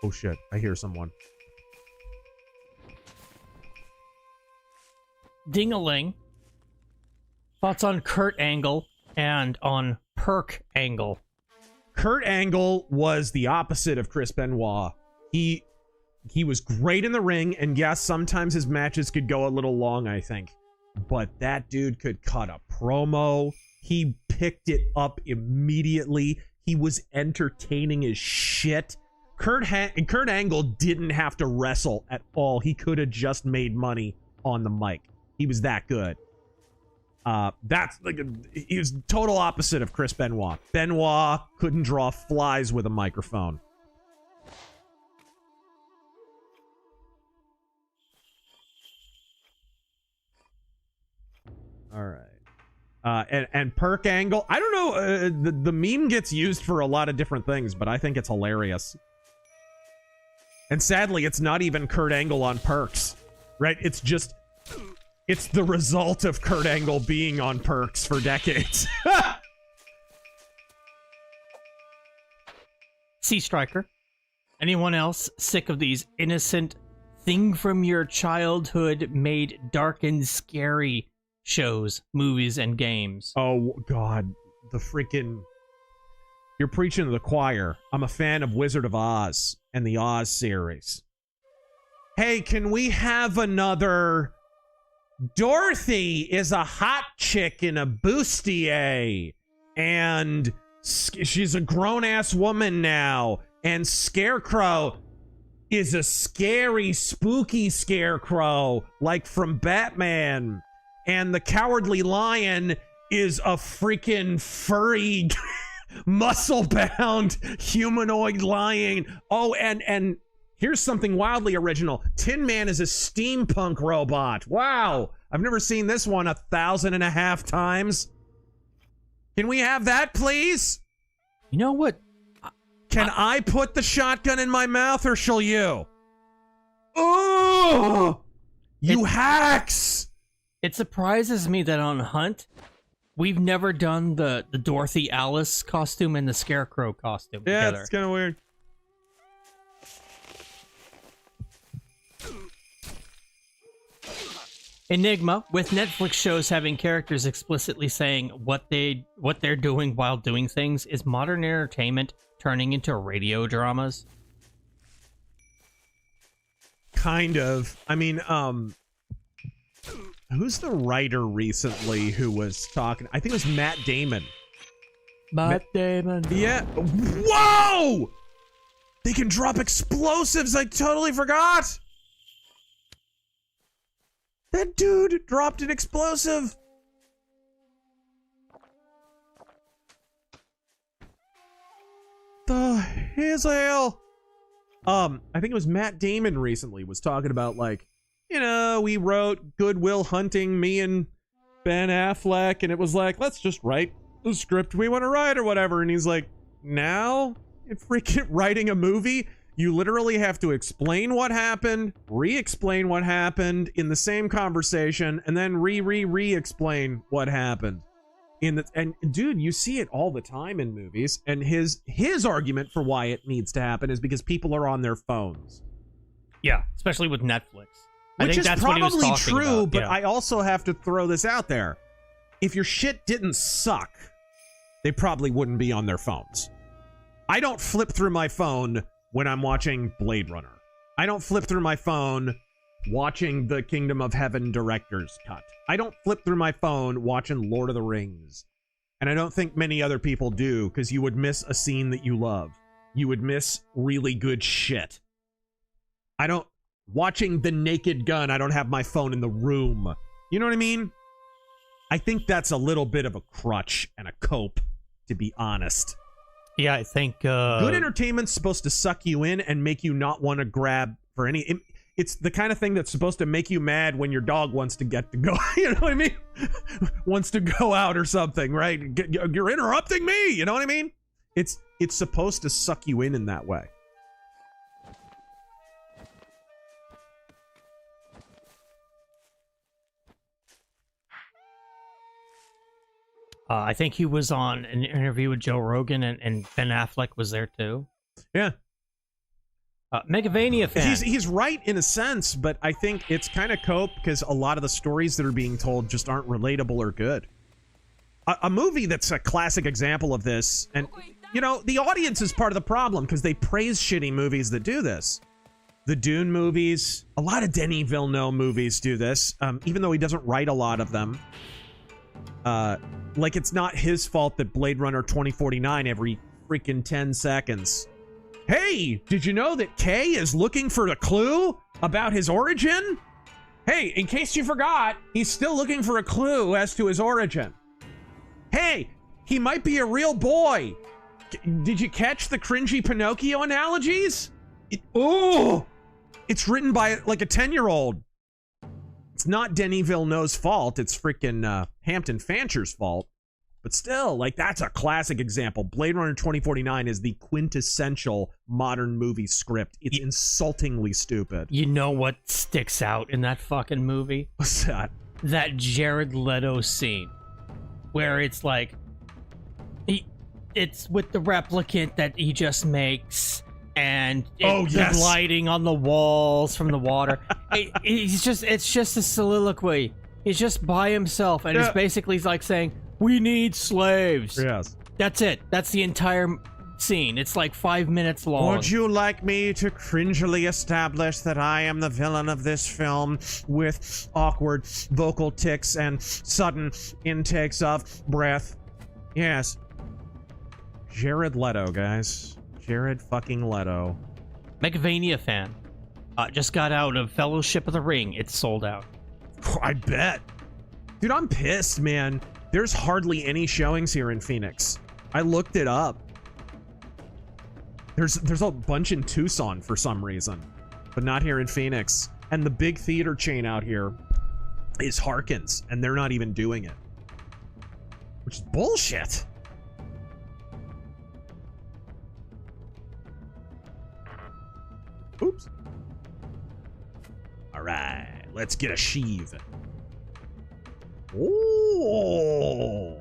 Oh shit, I hear someone. Ding-a-ling. Thoughts on Kurt Angle and on Perk Angle? Kurt Angle was the opposite of Chris Benoit. He was great in the ring, and yes, sometimes his matches could go a little long, I think. But that dude could cut a promo. He picked it up immediately. He was entertaining as shit. Kurt Angle didn't have to wrestle at all. He could have just made money on the mic. He was that good. That's like he was total opposite of Chris Benoit. Benoit couldn't draw flies with a microphone. All right. And perk angle. I don't know. The meme gets used for a lot of different things, but I think it's hilarious. And sadly, it's not even Kurt Angle on perks, right? It's just, it's the result of Kurt Angle being on perks for decades. Sea Striker. Anyone else sick of these innocent thing from your childhood made dark and scary shows, movies, and games? Oh, God. The freaking... You're preaching to the choir. I'm a fan of Wizard of Oz and the Oz series. Hey, can we have another... Dorothy is a hot chick in a bustier, and she's a grown-ass woman now, and Scarecrow is a scary, spooky Scarecrow, like from Batman, and the Cowardly Lion is a freaking furry, muscle-bound humanoid lion. Oh, and here's something wildly original. Tin Man is a steampunk robot. Wow. I've never seen this one 1,500 times. Can we have that, please? You know what? Can I put the shotgun in my mouth, or shall you? Oh! You hacks! It surprises me that on Hunt, we've never done the Dorothy Alice costume and the Scarecrow costume together. Yeah, it's kind of weird. Enigma, with Netflix shows having characters explicitly saying what they're doing while doing things, is modern entertainment turning into radio dramas? Kind of. I mean, who's the writer recently who was talking? I think it was Matt Damon. Matt Damon. Yeah. Whoa! They can drop explosives. I totally forgot. That dude dropped an explosive. The hell? I think it was Matt Damon recently was talking about, like, you know, we wrote Good Will Hunting, me and Ben Affleck, and it was like, let's just write the script we want to write or whatever. And he's like, now in freaking writing a movie, you literally have to explain what happened, re-explain what happened in the same conversation, and then re-explain what happened. And dude, you see it all the time in movies, and his argument for why it needs to happen is because people are on their phones. Yeah, especially with Netflix. I Which think is that's what he was probably talking true, about. but Yeah. I also have to throw this out there. If your shit didn't suck, they probably wouldn't be on their phones. I don't flip through my phone when I'm watching Blade Runner. I don't flip through my phone watching the Kingdom of Heaven director's cut. I don't flip through my phone watching Lord of the Rings. And I don't think many other people do, because you would miss a scene that you love. You would miss really good shit. Watching The Naked Gun, I don't have my phone in the room. You know what I mean? I think that's a little bit of a crutch and a cope, to be honest. Yeah, I think good entertainment's supposed to suck you in and make you not want to grab for any. It's the kind of thing that's supposed to make you mad when your dog wants to get to go. You know what I mean? Wants to go out or something, right? You're interrupting me. You know what I mean? It's supposed to suck you in that way. I think he was on an interview with Joe Rogan, and Ben Affleck was there too. Yeah. Megavania fan. He's right in a sense, but I think it's kind of cope because a lot of the stories that are being told just aren't relatable or good. A movie that's a classic example of this, and, you know, the audience is part of the problem because they praise shitty movies that do this. The Dune movies, a lot of Denis Villeneuve movies do this, even though he doesn't write a lot of them. Like, it's not his fault that Blade Runner 2049 every freaking 10 seconds. Hey, did you know that Kay is looking for a clue about his origin? Hey, in case you forgot, he's still looking for a clue as to his origin. Hey, he might be a real boy. Did you catch the cringy Pinocchio analogies? It's written by like a 10-year-old. It's not Denis Villeneuve's fault. It's freaking Hampton Fancher's fault. But still, like, that's a classic example. Blade Runner 2049 is the quintessential modern movie script. It's insultingly stupid. You know what sticks out in that fucking movie? What's that? That Jared Leto scene. Where it's like... It's with the replicant that he just makes, and the lighting on the walls from the water. It's just a soliloquy. He's just by himself, and it's basically like saying, "We need slaves." Yes. That's it. That's the entire scene. It's like 5 minutes long. Would you like me to cringily establish that I am the villain of this film with awkward vocal tics and sudden intakes of breath? Yes. Jared Leto, guys. Jared fucking Leto. Megalovania fan. Just got out of Fellowship of the Ring. It's sold out. I bet. Dude, I'm pissed, man. There's hardly any showings here in Phoenix. I looked it up. There's a bunch in Tucson for some reason, but not here in Phoenix. And the big theater chain out here is Harkins, and they're not even doing it. Which is bullshit. Oops. All right, let's get a sheave. Oh,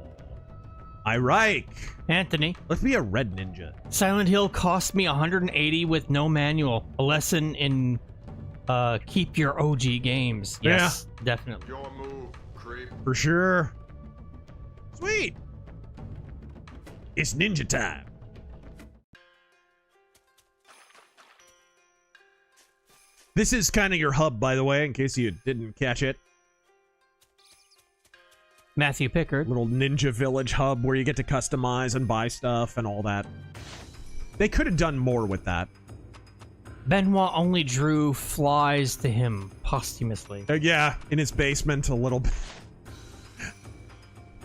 I like. Anthony, let's be a red ninja. Silent Hill cost me 180 with no manual. A lesson in keep your OG games. Yes, definitely. Your move, creep. For sure. Sweet. It's ninja time. This is kind of your hub, by the way, in case you didn't catch it. Matthew Pickard. Little ninja village hub where you get to customize and buy stuff and all that. They could have done more with that. Benoit only drew flies to him posthumously. Yeah, in his basement a little bit.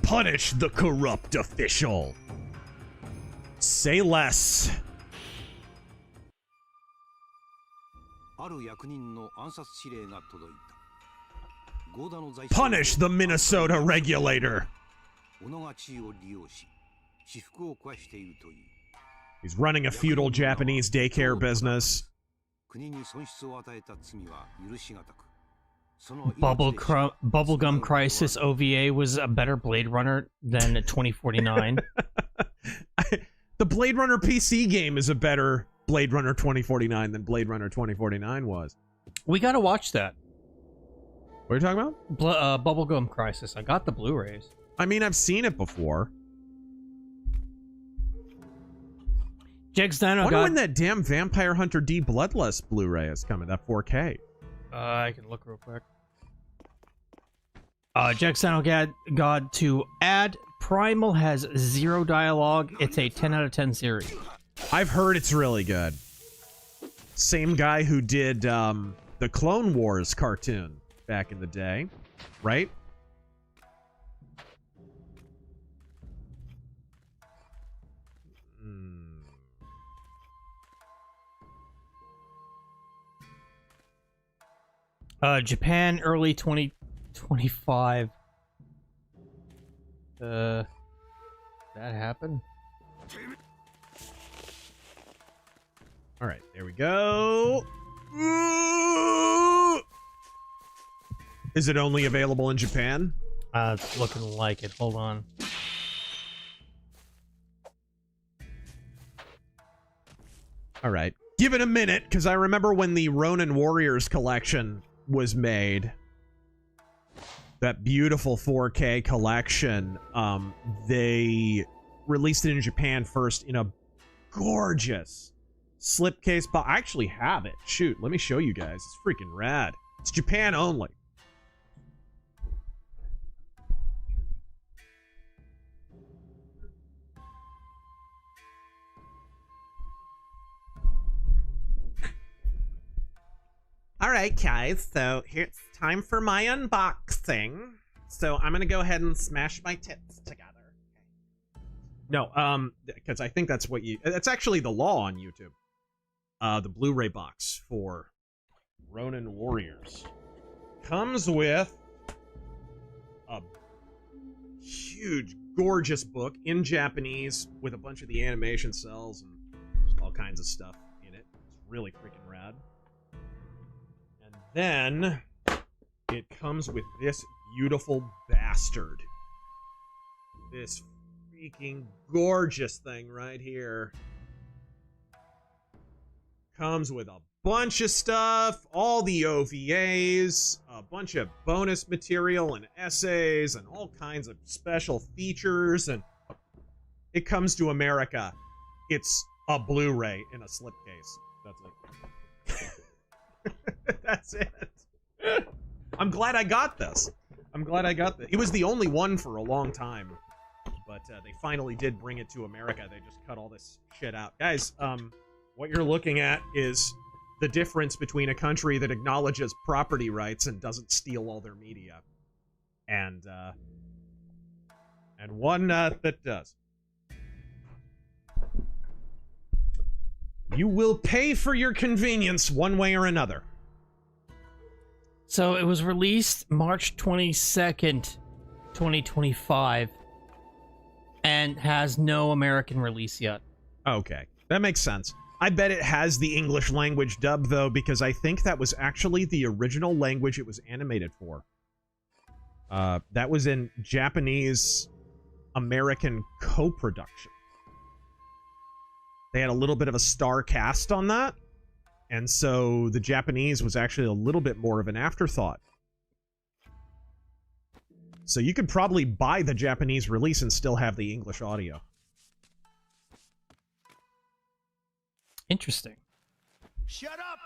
Punish the corrupt official. Say less. Punish the Minnesota regulator. He's running a feudal Japanese daycare business. Bubblegum Crisis OVA was a better Blade Runner than 2049. The Blade Runner PC game is a better Blade Runner 2049 than Blade Runner 2049 was. We gotta watch that. What are you talking about? Bubblegum Crisis. I got the Blu-rays. I mean, I've seen it before. Jegsdano I wonder when that damn Vampire Hunter D Bloodlust Blu-ray is coming, that 4K. I can look real quick. Jegsdano God to add Primal has 0 dialogue. It's a 10 out of 10 series. I've heard it's really good. Same guy who did the Clone Wars cartoon back in the day, right? Japan early 2025. That happened? All right, there we go. Is it only available in Japan? It's looking like it. Hold on. All right. Give it a minute, because I remember when the Ronin Warriors collection was made. That beautiful 4K collection. They released it in Japan first in a gorgeous slipcase box. I actually have it. Shoot, let me show you guys. It's freaking rad. It's Japan only. All right, guys, so it's time for my unboxing. So I'm gonna go ahead and smash my tits together. No, because I think that's what that's actually the law on YouTube. The Blu-ray box for Ronin Warriors comes with a huge, gorgeous book in Japanese with a bunch of the animation cells and all kinds of stuff in it. It's really freaking rad. And then it comes with this beautiful bastard. This freaking gorgeous thing right here. Comes with a bunch of stuff, all the OVAs, a bunch of bonus material and essays and all kinds of special features, and it comes to America. It's a Blu-ray in a slipcase. That's it. That's it. I'm glad I got this. I'm glad I got this. It was the only one for a long time, but they finally did bring it to America. They just cut all this shit out. Guys, what you're looking at is the difference between a country that acknowledges property rights and doesn't steal all their media, and one that does. You will pay for your convenience one way or another. So it was released March 22nd, 2025, and has no American release yet. Okay, that makes sense. I bet it has the English language dub, though, because I think that was actually the original language it was animated for. That was in Japanese-American co-production. They had a little bit of a star cast on that, and so the Japanese was actually a little bit more of an afterthought. So you could probably buy the Japanese release and still have the English audio. Interesting. Shut up,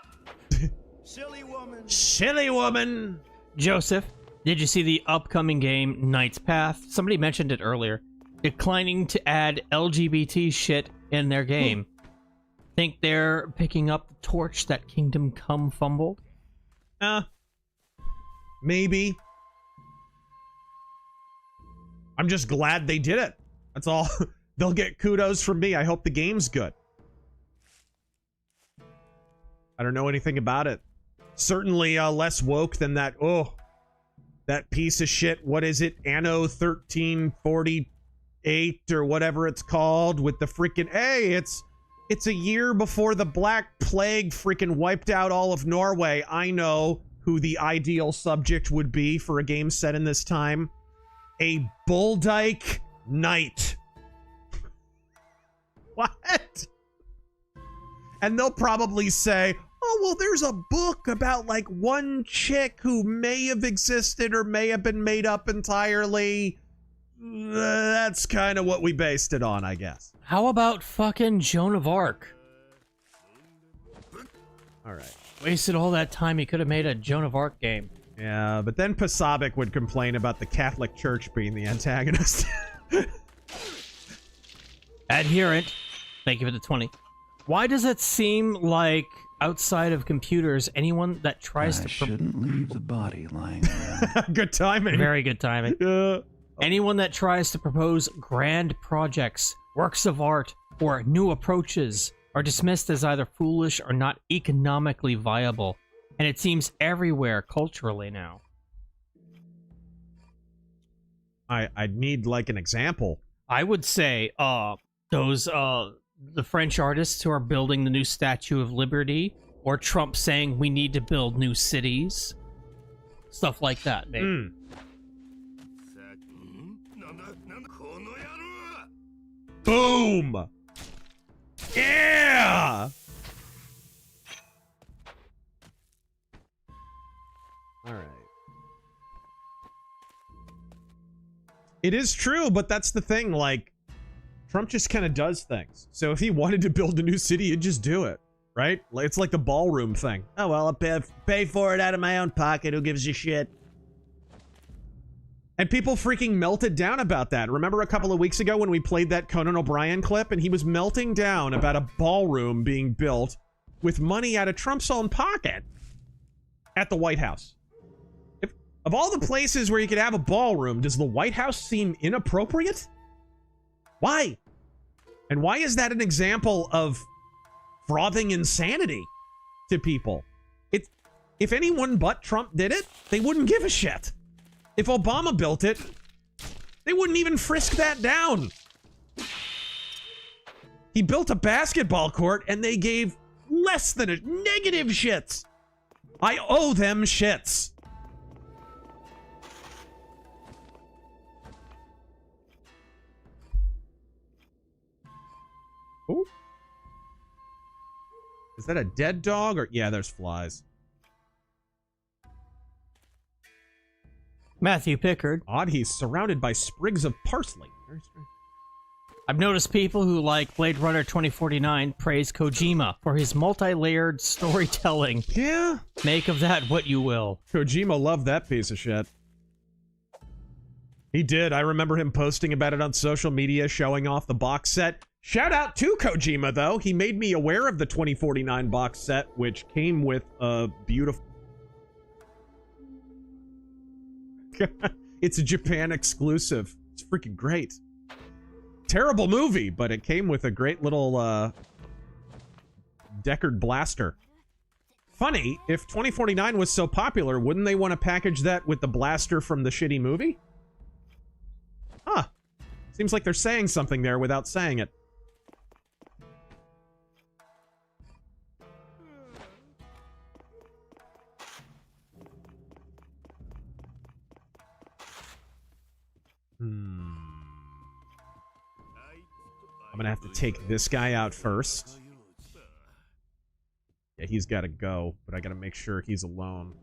silly woman. Silly woman. Joseph, did you see the upcoming game Knight's Path? Somebody mentioned it earlier. Declining to add LGBT shit in their game. Think they're picking up the torch that Kingdom Come fumbled? Maybe. I'm just glad they did it. That's all. They'll get kudos from me. I hope the game's good. I don't know anything about it. Certainly less woke than that, that piece of shit, what is it, Anno 1348 or whatever it's called, with the freaking, hey, it's a year before the Black Plague freaking wiped out all of Norway. I know who the ideal subject would be for a game set in this time. A Bulldyke Knight. What? And they'll probably say, oh, well, there's a book about, like, one chick who may have existed or may have been made up entirely. That's kind of what we based it on, I guess. How about fucking Joan of Arc? All right. Wasted all that time. He could have made a Joan of Arc game. Yeah, but then Pasabic would complain about the Catholic Church being the antagonist. Adherent. Thank you for the 20. Why does it seem like outside of computers, anyone that tries to... shouldn't leave the body lying around. Good timing. Very good timing. Anyone that tries to propose grand projects, works of art, or new approaches are dismissed as either foolish or not economically viable. And it seems everywhere culturally now. I'd need, like, an example. I would say, those, the French artists who are building the new Statue of Liberty, or Trump saying we need to build new cities. Stuff like that, maybe. Boom! Yeah! Alright. It is true, but that's the thing, like, Trump just kind of does things. So if he wanted to build a new city, he'd just do it, right? It's like the ballroom thing. Oh, well, I'll pay for it out of my own pocket. Who gives a shit? And people freaking melted down about that. Remember a couple of weeks ago when we played that Conan O'Brien clip and he was melting down about a ballroom being built with money out of Trump's own pocket? at the White House. Of all the places where you could have a ballroom, does the White House seem inappropriate? Why? And why is that an example of frothing insanity to people? If anyone but Trump did it, they wouldn't give a shit. If Obama built it, they wouldn't even frisk that down. He built a basketball court and they gave less than a negative shits. I owe them shits. Ooh. Is that a dead dog or yeah, there's flies. Matthew Pickard. Odd, he's surrounded by sprigs of parsley. Very strange. I've noticed people who like Blade Runner 2049 praise Kojima for his multi-layered storytelling. Yeah. Make of that what you will. Kojima loved that piece of shit. He did. I remember him posting about it on social media, showing off the box set. Shout out to Kojima, though. He made me aware of the 2049 box set, which came with a beautiful... It's a Japan exclusive. It's freaking great. Terrible movie, but it came with a great little Deckard blaster. Funny, if 2049 was so popular, wouldn't they want to package that with the blaster from the shitty movie? Huh. Seems like they're saying something there without saying it. I'm gonna have to take this guy out first. Yeah, he's gotta go, but I gotta make sure he's alone.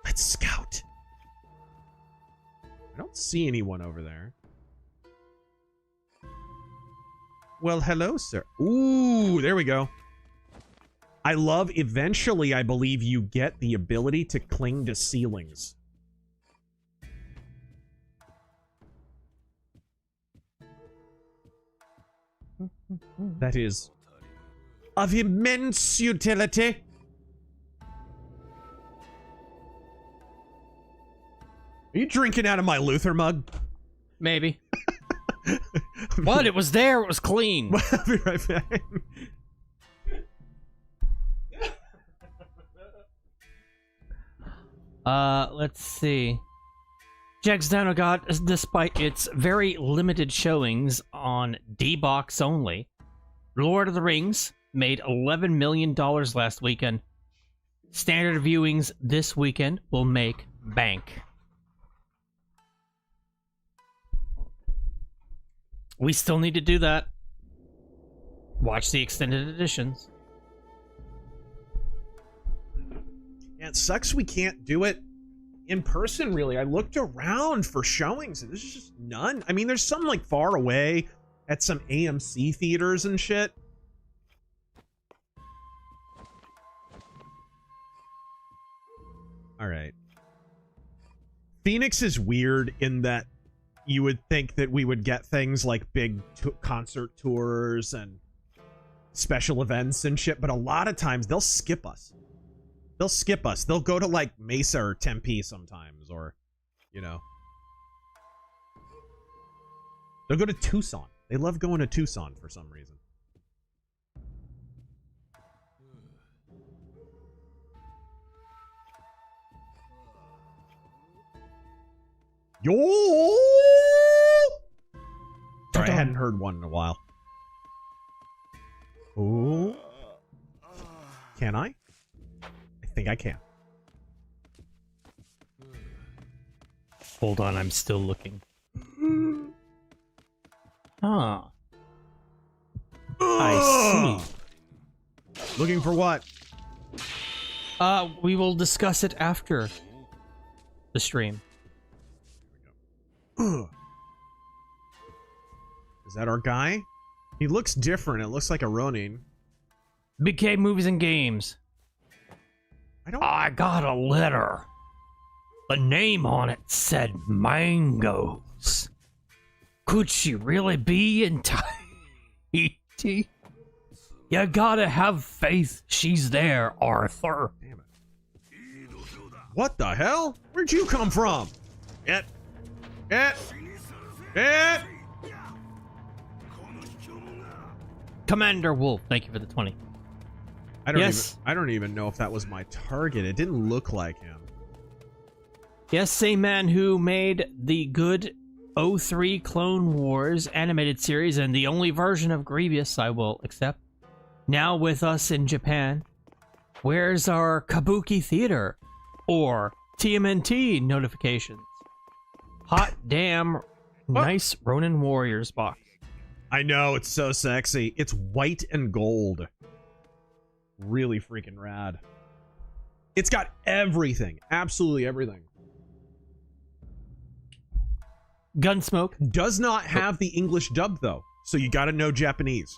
Let's scout. I don't see anyone over there. Well, hello, sir. Ooh, there we go. I love, eventually, I believe you get the ability to cling to ceilings. That is of immense utility. Are you drinking out of my Luther mug? Maybe. But it was there, it was clean. I'll be right back. Let's see. Jags Dino God, despite its very limited showings on D-Box only, Lord of the Rings made $11 million last weekend. Standard viewings this weekend will make bank. We still need to do that. Watch the extended editions. Yeah, it sucks we can't do it in person, really. I looked around for showings and there's just none. I mean, there's some like far away at some AMC theaters and shit. All right. Phoenix is weird in that you would think that we would get things like big concert tours and special events and shit, but a lot of times they'll skip us. They'll skip us. They'll go to, like, Mesa or Tempe sometimes, or, you know. They'll go to Tucson. They love going to Tucson for some reason. Yo! Sorry, I hadn't heard one in a while. Oh. Can I? I think I can. Hold on, I'm still looking. Ah. I see. Looking for what? We will discuss it after the stream. Is that our guy? He looks different. It looks like a Ronin. BK Movies and Games. I got a letter. The name on it said mangoes. Could she really be in Tahiti? You gotta have faith she's there, Arthur. Damn it. What the hell? Where'd you come from? Get. Commander Wolf, thank you for the 20. I don't even know if that was my target. It didn't look like him. Yes, same man who made the good 03 Clone Wars animated series and the only version of Grievous I will accept. Now with us in Japan. Where's our Kabuki Theater? Or TMNT notifications? Hot damn nice Ronin Warriors box. I know, it's so sexy. It's white and gold. Really freaking rad. It's got everything. Absolutely everything. Gunsmoke. Does not have the English dub, though. So you gotta know Japanese.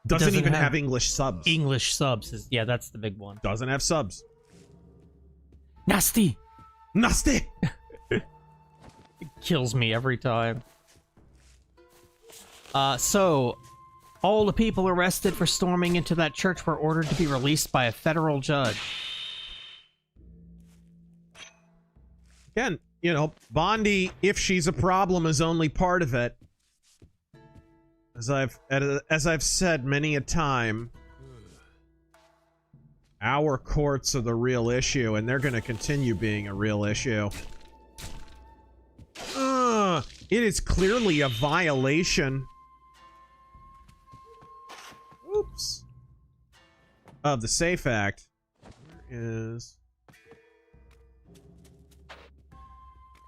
Doesn't even have English subs. English subs is, yeah, that's the big one. Doesn't have subs. Nasty. Nasty. It kills me every time. So, all the people arrested for storming into that church were ordered to be released by a federal judge. Again, you know, Bondi, if she's a problem, is only part of it. As I've said many a time, our courts are the real issue, and they're going to continue being a real issue. It is clearly a violation. Oops. Of the SAFE Act. Where is...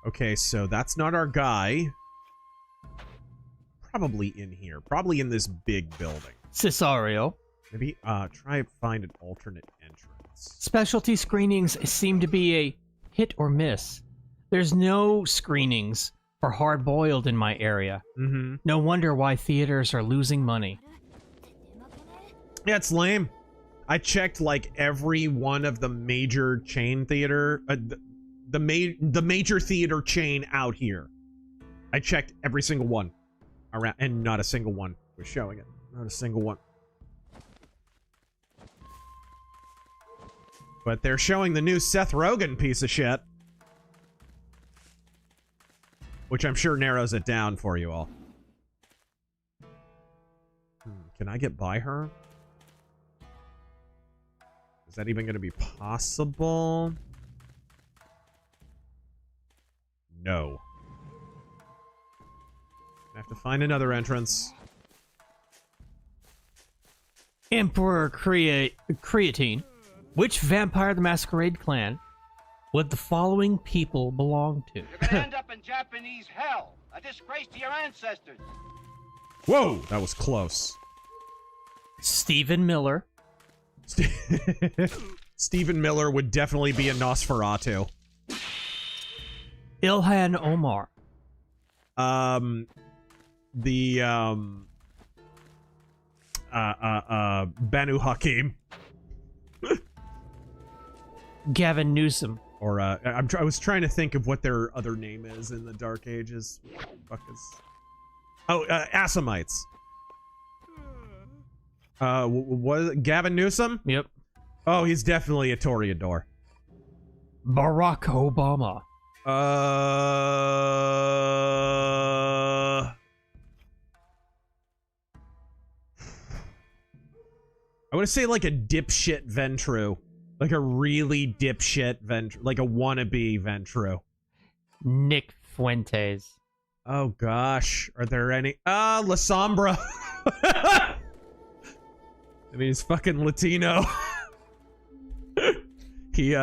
Okay, so that's not our guy. Probably in here. Probably in this big building. Cesario. Maybe try and find an alternate entrance. Specialty screenings seem to be a hit or miss. There's no screenings for hard-boiled in my area. Mm-hmm. No wonder why theaters are losing money. Yeah, it's lame. I checked like every one of the major chain theater, the major theater chain out here. I checked every single one around, and not a single one was showing it. Not a single one. But they're showing the new Seth Rogen piece of shit, which I'm sure narrows it down for you all. Can I get by her? Is that even going to be possible? No. I have to find another entrance. Emperor Creatine. Which Vampire the Masquerade clan would the following people belong to? You're gonna end up in Japanese hell. A disgrace to your ancestors. Whoa, that was close. Stephen Miller. Stephen Miller would definitely be a Nosferatu. Ilhan Omar. Banu Hakim. Gavin Newsom. Or I was trying to think of what their other name is in the Dark Ages. Fuck is... Oh, Assamites. Was Gavin Newsom? Yep. Oh, he's definitely a Toreador. Barack Obama. I want to say like a dipshit Ventru. Like a really dipshit Ventru. Like a wannabe Ventru. Nick Fuentes. Oh gosh. Are there any... La Sombra. I mean, he's fucking Latino. He,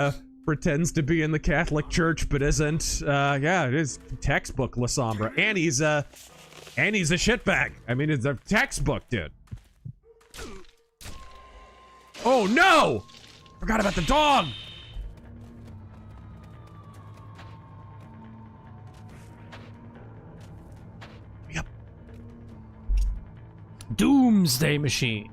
pretends to be in the Catholic Church, but isn't. Yeah, it is textbook La Sombra. And he's a shitbag. I mean, it's a textbook, dude. Oh, no! Forgot about the dog! Yep. Doomsday Machine.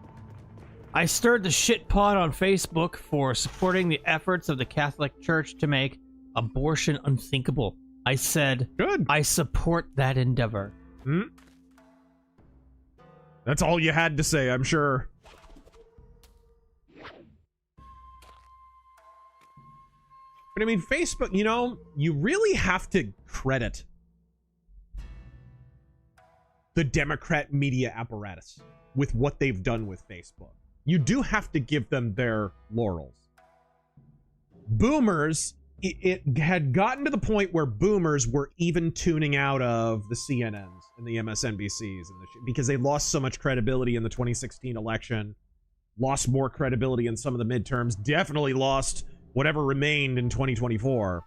I stirred the shit pot on Facebook for supporting the efforts of the Catholic Church to make abortion unthinkable. I said, good. I support that endeavor. That's all you had to say, I'm sure. But I mean, Facebook, you know, you really have to credit the Democrat media apparatus with what they've done with Facebook. You do have to give them their laurels. Boomers, it had gotten to the point where boomers were even tuning out of the CNNs and the MSNBCs and because they lost so much credibility in the 2016 election, lost more credibility in some of the midterms, definitely lost whatever remained in 2024.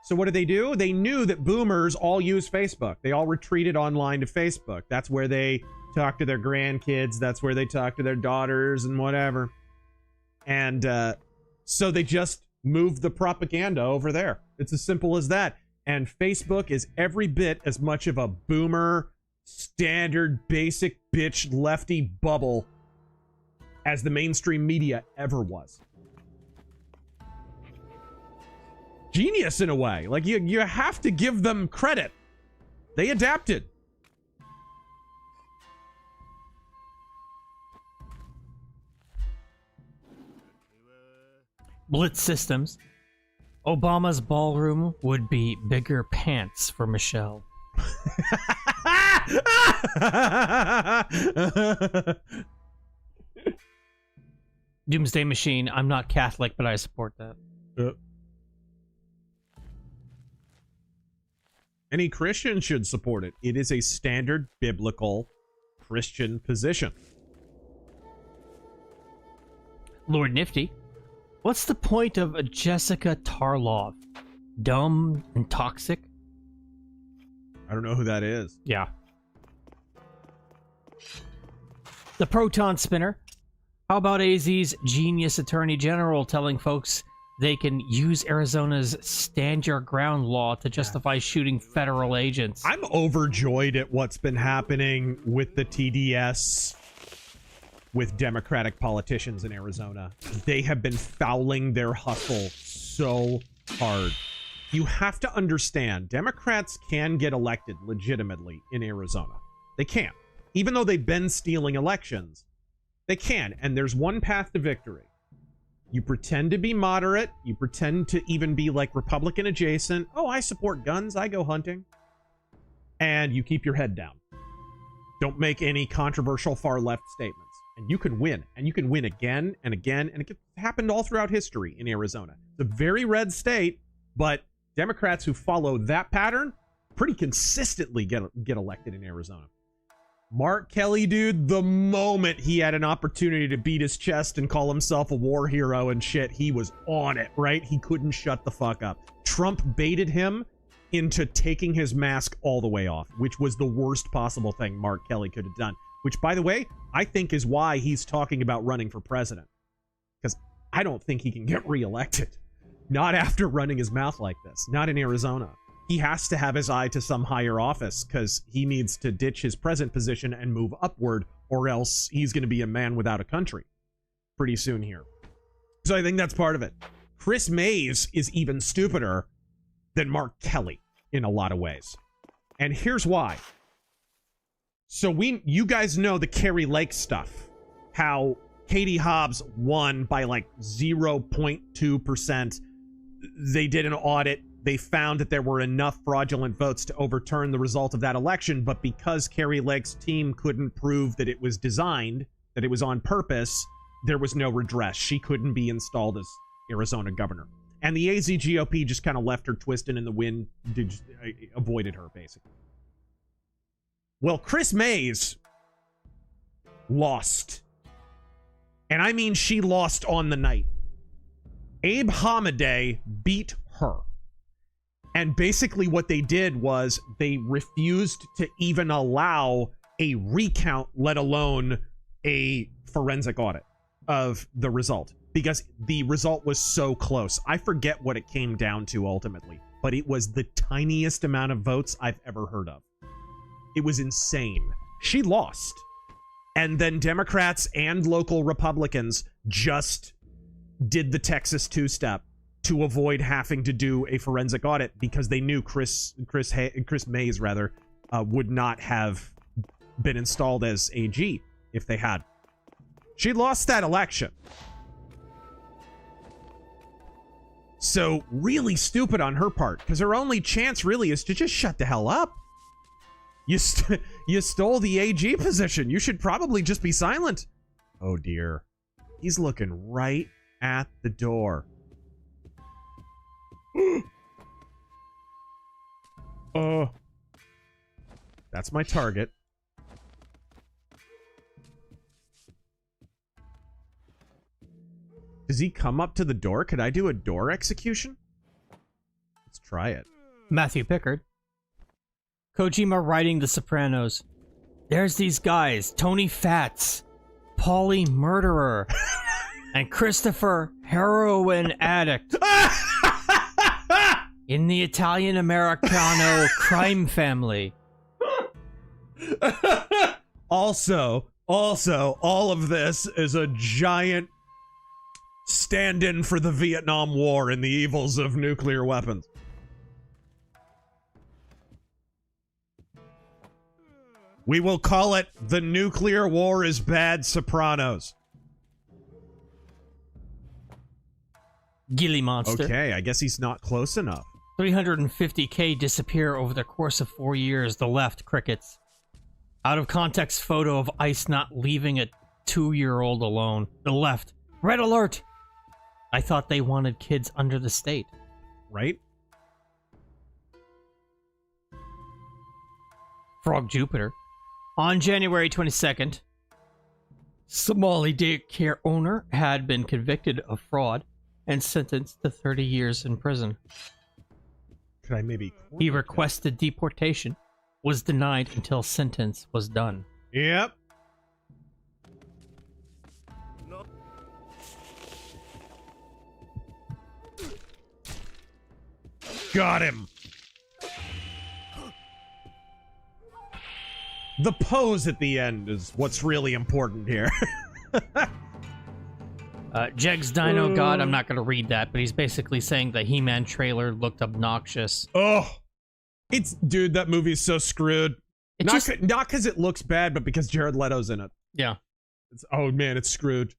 So what did they do? They knew that boomers all use Facebook. They all retreated online to Facebook. That's where they talk to their grandkids. That's where they talk to their daughters and whatever. And so they just moved the propaganda over there. It's as simple as that. And Facebook is every bit as much of a boomer, standard, basic bitch lefty bubble as the mainstream media ever was. Genius in a way. Like, you have to give them credit. They adapted. Blitz Systems. Obama's ballroom would be bigger pants for Michelle. Doomsday Machine. I'm not Catholic, but I support that. Any Christian should support it. It is a standard biblical Christian position. Lord Nifty. What's the point of Jessica Tarlov? Dumb and toxic? I don't know who that is. Yeah. The Proton Spinner. How about AZ's genius attorney general telling folks they can use Arizona's stand your ground law to justify shooting federal agents? I'm overjoyed at what's been happening with the TDS with Democratic politicians in Arizona. They have been fouling their hustle so hard. You have to understand, Democrats can get elected legitimately in Arizona. They can. Even though they've been stealing elections, they can. And there's one path to victory. You pretend to be moderate. You pretend to even be like Republican adjacent. Oh, I support guns. I go hunting. And you keep your head down. Don't make any controversial far left statements. And you can win. And you can win again and again. And it happened all throughout history in Arizona. It's a very red state, but Democrats who follow that pattern pretty consistently get elected in Arizona. Mark Kelly, dude, the moment he had an opportunity to beat his chest and call himself a war hero and shit, he was on it, right? He couldn't shut the fuck up. Trump baited him into taking his mask all the way off, which was the worst possible thing Mark Kelly could have done. Which, by the way, I think is why he's talking about running for president. Because I don't think he can get reelected. Not after running his mouth like this. Not in Arizona. He has to have his eye to some higher office because he needs to ditch his present position and move upward, or else he's going to be a man without a country pretty soon here. So I think that's part of it. Chris Mays is even stupider than Mark Kelly in a lot of ways. And here's why. So you guys know the Carrie Lake stuff. How Katie Hobbs won by like 0.2%. They did an audit. They found that there were enough fraudulent votes to overturn the result of that election, but because Carrie Lake's team couldn't prove that it was designed, that it was on purpose, there was no redress. She couldn't be installed as Arizona governor. And the AZ GOP just kind of left her twisting in the wind, avoided her, basically. Well, Chris Mays lost. And I mean she lost on the night. Abe Hamadeh beat her. And basically what they did was they refused to even allow a recount, let alone a forensic audit of the result, because the result was so close. I forget what it came down to ultimately, but it was the tiniest amount of votes I've ever heard of. It was insane. She lost. And then Democrats and local Republicans just did the Texas two-step to avoid having to do a forensic audit because they knew Chris Mays would not have been installed as AG if they had. She lost that election. So really stupid on her part, because her only chance really is to just shut the hell up. You stole the AG position. You should probably just be silent. Oh dear. He's looking right at the door. Oh. That's my target. Does he come up to the door? Could I do a door execution? Let's try it. Matthew Pickard. Kojima writing The Sopranos. There's these guys, Tony Fats, Paulie Murderer, and Christopher Heroin Addict. In the Italian-Americano crime family. Also, all of this is a giant stand-in for the Vietnam War and the evils of nuclear weapons. We will call it The Nuclear War is Bad Sopranos. Gilly Monster. Okay, I guess he's not close enough. 350K disappear over the course of 4 years. The left, crickets. Out of context photo of ICE not leaving a 2-year-old alone. The left, red alert! I thought they wanted kids under the state. Right? Frog Jupiter. On January 22nd, Somali daycare owner had been convicted of fraud and sentenced to 30 years in prison. Could I maybe... He requested deportation, was denied until sentence was done. Yep. Got him. The pose at the end is what's really important here. Jegs Dino God, I'm not going to read that, but he's basically saying the He-Man trailer looked obnoxious. Oh, it's, dude, that movie's so screwed. Not because it looks bad, but because Jared Leto's in it. Yeah. Oh man, it's screwed.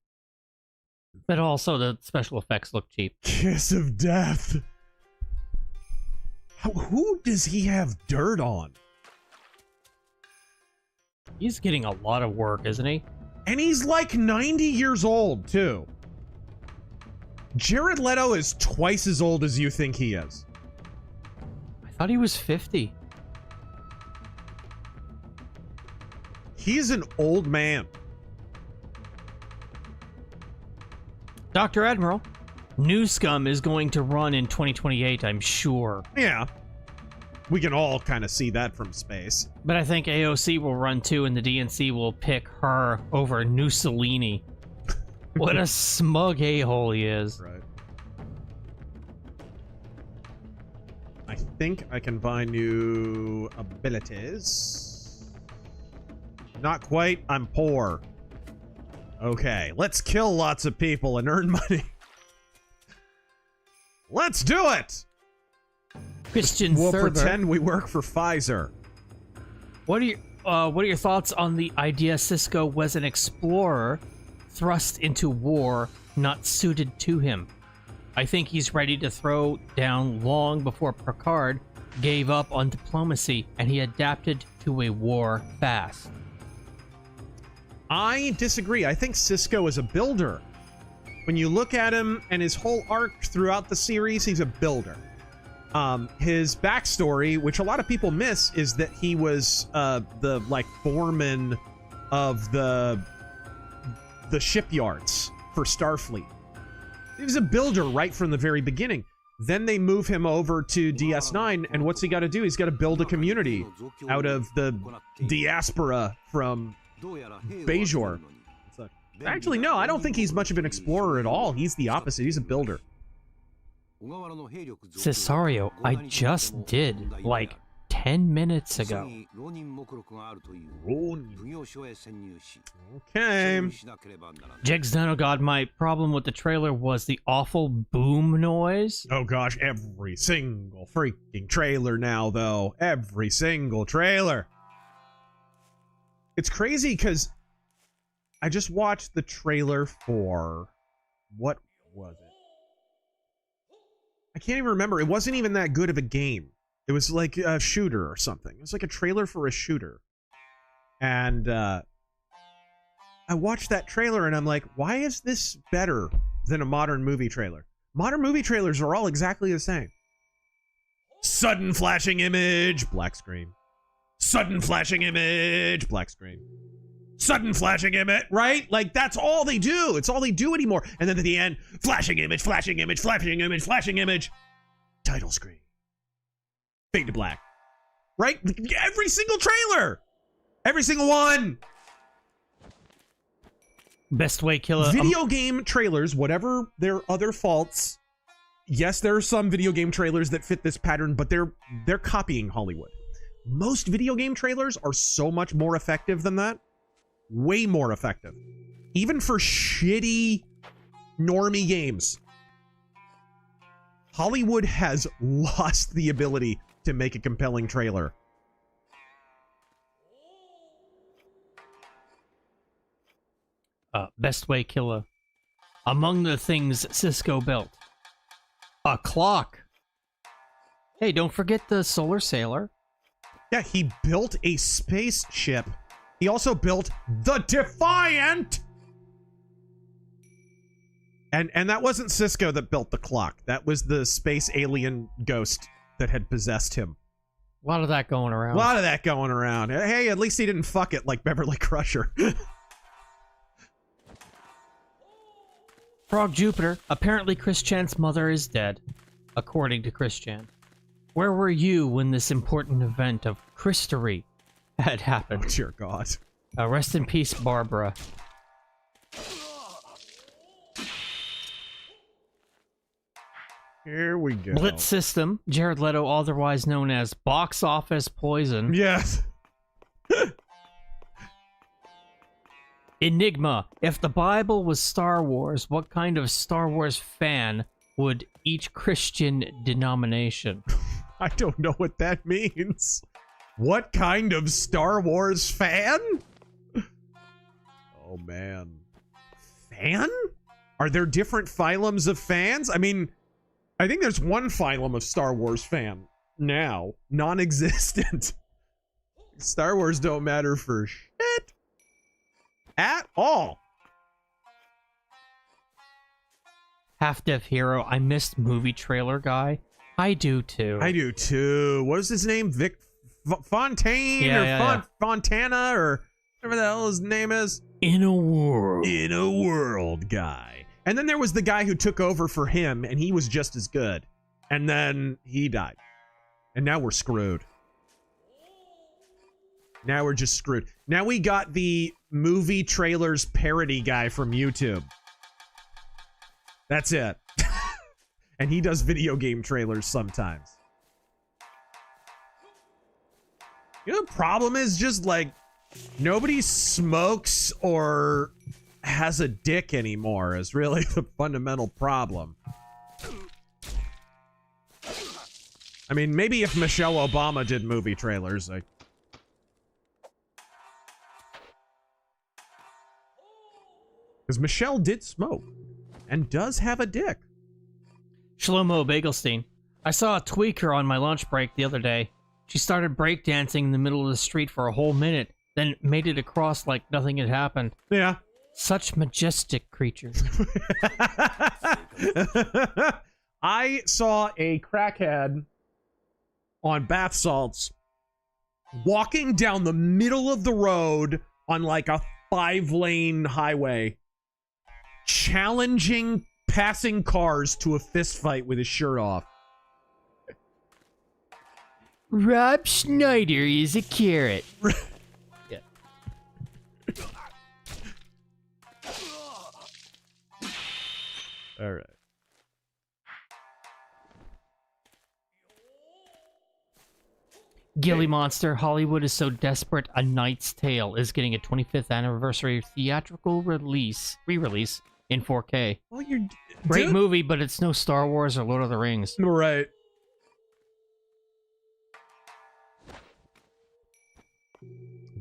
But also the special effects look cheap. Kiss of death. Who does he have dirt on? He's getting a lot of work, isn't he? And he's like 90 years old, too. Jared Leto is twice as old as you think he is. I thought he was 50. He's an old man. Dr. Admiral, New Scum is going to run in 2028, I'm sure. Yeah. We can all kind of see that from space. But I think AOC will run too, and the DNC will pick her over Mussolini. What a smug a-hole he is. Right. I think I can buy new abilities. Not quite. I'm poor. Okay, let's kill lots of people and earn money. Let's do it! Christian We'll Server. pretend we work for Pfizer. What are your thoughts on the idea Cisco was an explorer thrust into war, not suited to him? I think he's ready to throw down long before Picard gave up on diplomacy and he adapted to a war fast. I disagree. I think Cisco is a builder. When you look at him and his whole arc throughout the series, he's a builder. His backstory, which a lot of people miss, is that he was the like foreman of the shipyards for Starfleet. He was a builder right from the very beginning. Then they move him over to DS9, and what's he got to do? He's got to build a community out of the diaspora from Bajor. Actually, no, I don't think he's much of an explorer at all. He's the opposite. He's a builder. Cesario, I just did, like, 10 minutes ago. Okay. Jegs Dino God, my problem with the trailer was the awful boom noise. Oh gosh, every single freaking trailer now, though. Every single trailer. It's crazy because I just watched the trailer for... what was it? I can't even remember. It wasn't even that good of a game. It was like a shooter or something. It was like a trailer for a shooter. And I watched that trailer and I'm like, why is this better than a modern movie trailer? Modern movie trailers are all exactly the same. Sudden flashing image, black screen. Sudden flashing image, black screen. Sudden flashing image, right? Like, that's all they do. It's all they do anymore. And then at the end, flashing image, flashing image, flashing image, flashing image. Title screen. Fade to black. Right? Every single trailer. Every single one. Best way killer. Video game trailers, whatever their other faults. Yes, there are some video game trailers that fit this pattern, but they're copying Hollywood. Most video game trailers are so much more effective than that. Way more effective. Even for shitty normie games. Hollywood has lost the ability to make a compelling trailer. Best way killer. Among the things Cisco built. A clock. Hey, don't forget the Solar Sailor. Yeah, he built a spaceship. He also built the Defiant! And that wasn't Cisco that built the clock. That was the space alien ghost that had possessed him. A lot of that going around. A lot of that going around. Hey, at least he didn't fuck it like Beverly Crusher. Frog Jupiter. Apparently Chris Chan's mother is dead, according to Chris Chan. Where were you when this important event of Christery had happened? Oh, dear God. Rest in peace, Barbara. Here we go. Blitz System. Jared Leto, otherwise known as Box Office Poison. Yes. Enigma. If the Bible was Star Wars, what kind of Star Wars fan would each Christian denomination? I don't know what that means. What kind of Star Wars fan? Oh, man. Fan? Are there different phylums of fans? I mean, I think there's one phylum of Star Wars fan now. Non-existent. Star Wars don't matter for shit. At all. Half-Deaf Hero. I missed movie trailer guy. I do too. I do too. What is his name? Vic Fontaine or Fontana or whatever the hell his name is? In a World guy. And then there was the guy who took over for him, and he was just as good. And then he died. And now we're screwed. Now we're just screwed. Now we got the movie trailers parody guy from YouTube. That's it. And he does video game trailers sometimes. You know, the problem is just like nobody smokes or has a dick anymore is really the fundamental problem. I mean, maybe if Michelle Obama did movie trailers, because Michelle did smoke and does have a dick. Shlomo Bagelstein. I saw a tweaker on my lunch break the other day. She started breakdancing in the middle of the street for a whole minute, then made it across like nothing had happened. Yeah. Such majestic creatures. I saw a crackhead on bath salts walking down the middle of the road on like a 5-lane highway, challenging passing cars to a fist fight with his shirt off. Rob Schneider is a carrot. Yeah. All right. Gilly Monster. Hollywood is so desperate. A Knight's Tale is getting a 25th anniversary theatrical re-release in 4K. Well, you're great movie, but it's no Star Wars or Lord of the Rings. Right.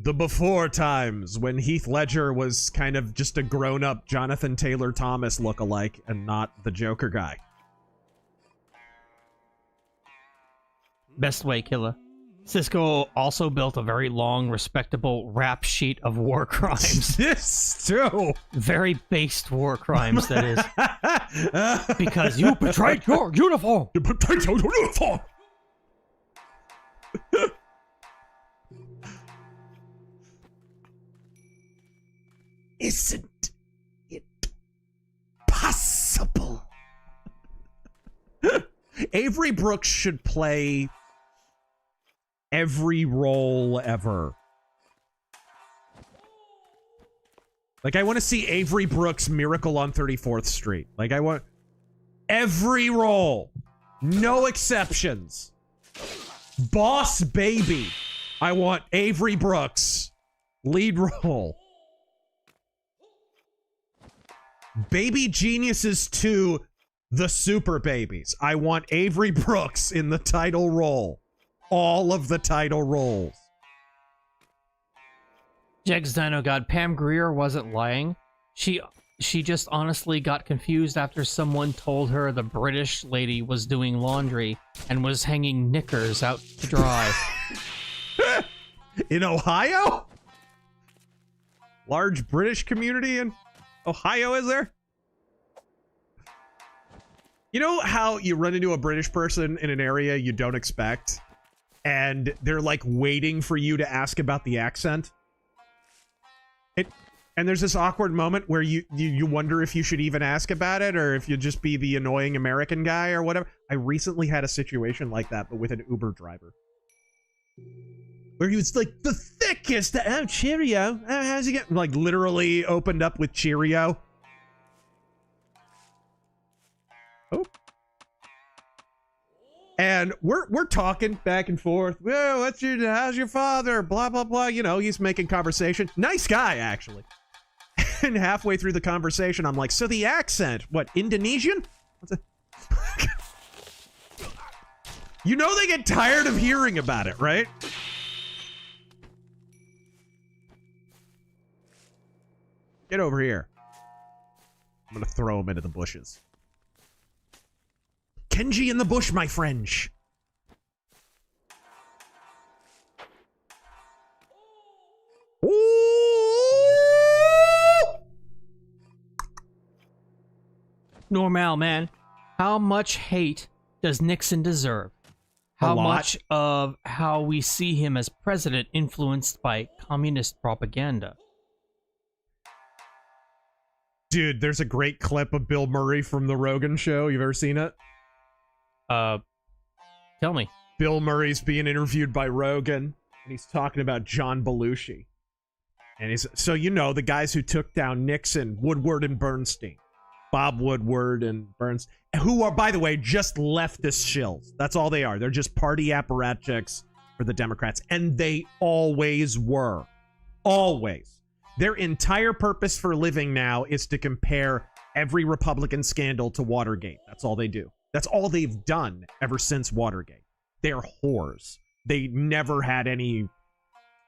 The before times when Heath Ledger was kind of just a grown-up Jonathan Taylor Thomas lookalike and not the Joker guy. Best way, killer. Cisco also built a very long, respectable rap sheet of war crimes. This too. Very based war crimes, that is. Because you betrayed your uniform. You betrayed your uniform. Isn't it possible? Avery Brooks should play every role ever. Like, I want to see Avery Brooks' Miracle on 34th Street. Like, I want every role. No exceptions. Boss Baby. I want Avery Brooks. Lead role. Baby Geniuses 2, The Super Babies. I want Avery Brooks in the title role. All of the title roles. Jegs Dino God, Pam Grier wasn't lying. She just honestly got confused after someone told her the British lady was doing laundry and was hanging knickers out to dry. In Ohio? Large British community in Ohio, is there? You know how you run into a British person in an area you don't expect? And they're like waiting for you to ask about the accent. And there's this awkward moment where you wonder if you should even ask about it or if you just be the annoying American guy or whatever. I recently had a situation like that, but with an Uber driver. Where he was like, the thickest, oh, Cheerio. Oh, how's he get? Like literally opened up with Cheerio. Oh. And we're talking back and forth. Well, how's your father? Blah, blah, blah. You know, he's making conversation. Nice guy, actually. And halfway through the conversation, I'm like, so the accent, what, Indonesian? What's it? You know they get tired of hearing about it, right? Get over here. I'm gonna throw him into the bushes. Kenji in the bush, my French. Ooh! Normal, man. How much hate does Nixon deserve? How much of how we see him as president influenced by communist propaganda? Dude, there's a great clip of Bill Murray from The Rogan Show. You've ever seen it? Tell me. Bill Murray's being interviewed by Rogan, and he's talking about John Belushi. And he's, so you know, the guys who took down Nixon, Woodward and Bernstein. Bob Woodward and Burns, who are, by the way, just leftist shills. That's all they are. They're just party apparatchiks for the Democrats. And they always were. Always. Their entire purpose for living now is to compare every Republican scandal to Watergate. That's all they do. That's all they've done ever since Watergate. They're whores. They never had any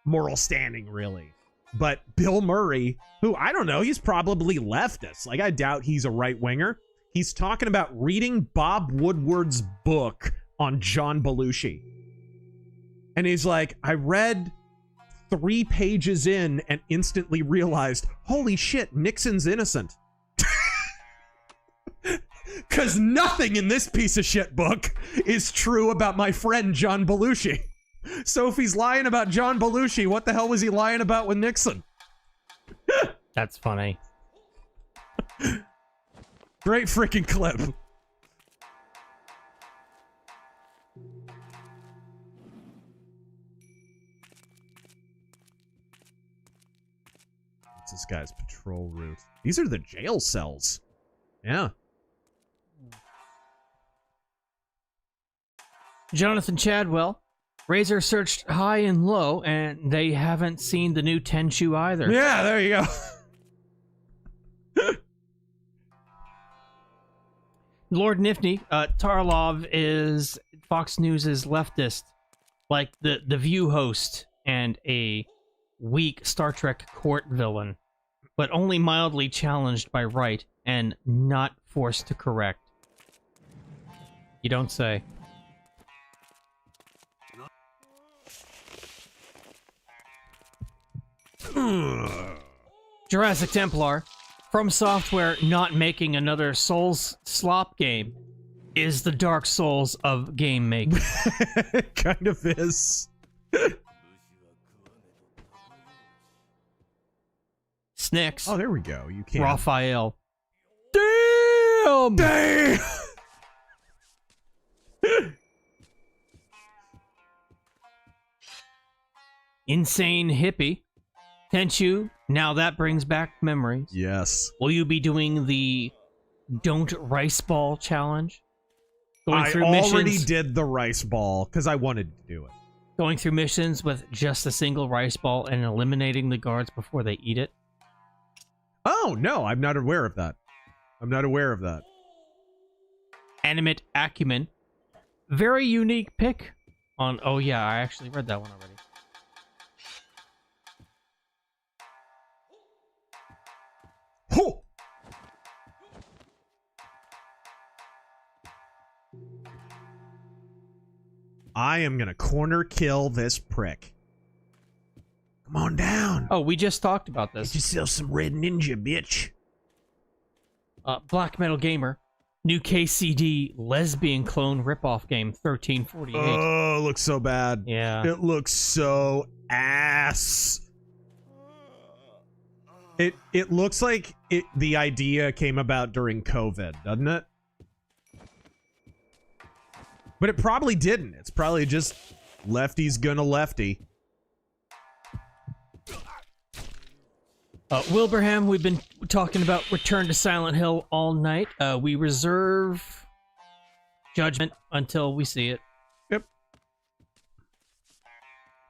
moral standing, really. But Bill Murray, who, I don't know, he's probably leftist. Like, I doubt he's a right-winger. He's talking about reading Bob Woodward's book on John Belushi. And he's like, I read 3 pages in and instantly realized, holy shit, Nixon's innocent. Because nothing in this piece of shit book is true about my friend John Belushi. So if he's lying about John Belushi, what the hell was he lying about with Nixon? That's funny. Great freaking clip. What's this guy's patrol route? These are the jail cells. Yeah. Jonathan Chadwell. Razor searched high and low, and they haven't seen the new Tenchu either. Yeah, there you go. Lord Nifty, Tarlov is Fox News' leftist, like the View host and a weak Star Trek court villain, but only mildly challenged by right and not forced to correct. You don't say. Jurassic Templar. From Software not making another Souls slop game is the Dark Souls of game making. It kind of is. Snicks. Oh, there we go. You can't. Raphael. Damn! Damn! Insane Hippie. Tenchu, now that brings back memories. Yes. Will you be doing the Don't Rice Ball challenge? I already did the rice ball because I wanted to do it. Going through missions with just a single rice ball and eliminating the guards before they eat it? Oh, no, I'm not aware of that. I'm not aware of that. Animate Acumen. Very unique pick on... Oh, yeah, I actually read that one already. Ho! I am gonna corner kill this prick. Come on down. Oh, we just talked about this. Get yourself some red ninja, bitch. Black Metal Gamer. New KCD lesbian clone ripoff game 1348. Oh, it looks so bad. Yeah. It looks so ass. It looks like the idea came about during COVID, doesn't it? But it probably didn't. It's probably just lefty's gonna lefty. Wilbraham, we've been talking about Return to Silent Hill all night. We reserve judgment until we see it. Yep.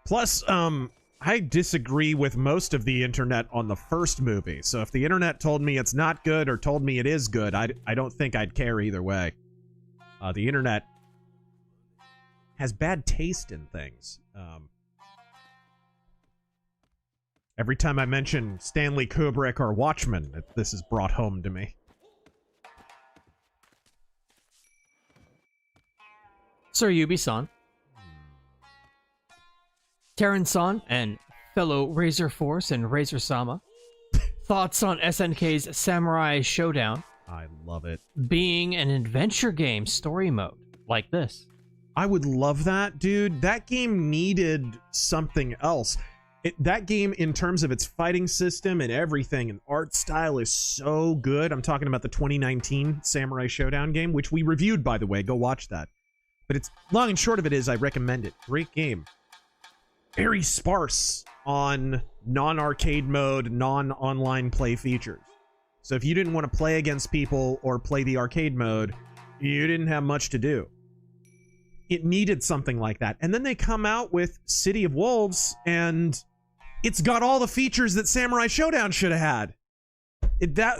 Plus, I disagree with most of the internet on the first movie. So if the internet told me it's not good or told me it is good, I don't think I'd care either way. The internet has bad taste in things. Every time I mention Stanley Kubrick or Watchmen, this is brought home to me. Sir Yubi-san. Terran-san and fellow RazörForce and Razor-sama. Thoughts on SNK's Samurai Showdown? I love it. Being an adventure game story mode like this. I would love that, dude. That game needed something else. That game, in terms of its fighting system and everything, and art style is so good. I'm talking about the 2019 Samurai Showdown game, which we reviewed, by the way. Go watch that. But it's long and short of it is I recommend it. Great game. Very sparse on non-arcade mode, non-online play features. So if you didn't want to play against people or play the arcade mode, you didn't have much to do. It needed something like that. And then they come out with City of Wolves, and it's got all the features that Samurai Showdown should have had.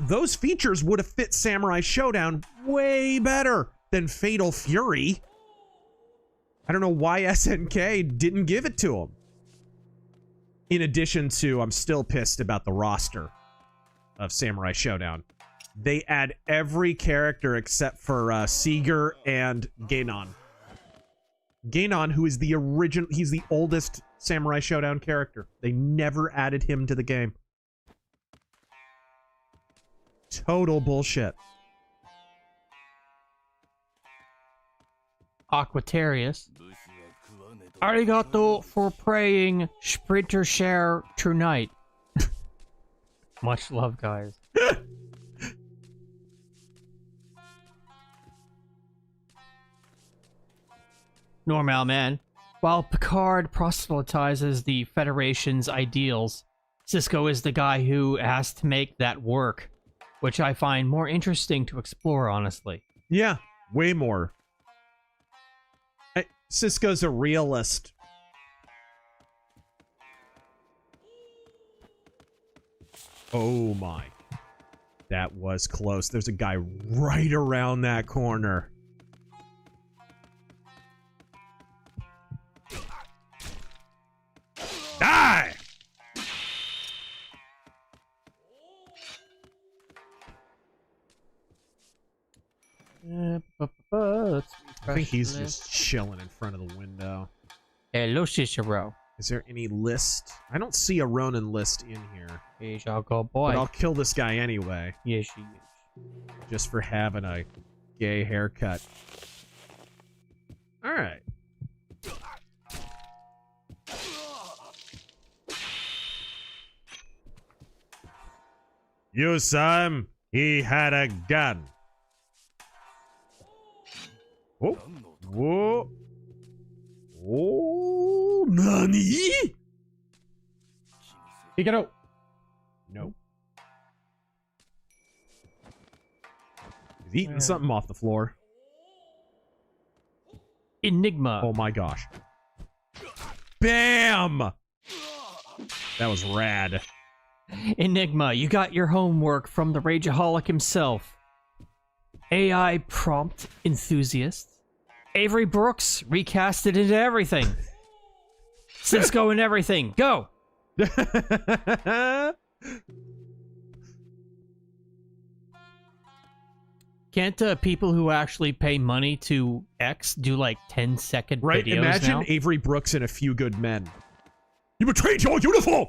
Those features would have fit Samurai Showdown way better than Fatal Fury. I don't know why SNK didn't give it to them. In addition to, I'm still pissed about the roster of Samurai Showdown. They add every character except for Seeger and Gainon. Gainon, who is the original, he's the oldest Samurai Showdown character. They never added him to the game. Total bullshit. Aquatarius. Arigato for praying Sprinter Share tonight. Much love, guys. Normal man. While Picard proselytizes the Federation's ideals, Cisco is the guy who has to make that work, which I find more interesting to explore, honestly. Yeah, way more. Cisco's a realist. Oh my. That was close. There's a guy right around that corner. Die! I think he's just chilling in front of the window. Hello, Cicero. Is there any list? I don't see a Ronin list in here. Hey, I'll go boy. But I'll kill this guy anyway. Yes, she is. Just for having a gay haircut. Alright. You saw him. He had a gun. Oh. Whoa. Oh. Nani? Take it out. No. He's eating something off the floor. Enigma. Oh my gosh. Bam! That was rad. Enigma, you got your homework from the Rageaholic himself. AI prompt enthusiast. Avery Brooks recasted into everything. Cisco and everything. Go! Can't people who actually pay money to X do like 10-second right, videos imagine now? Avery Brooks and A Few Good Men. You betrayed your uniform!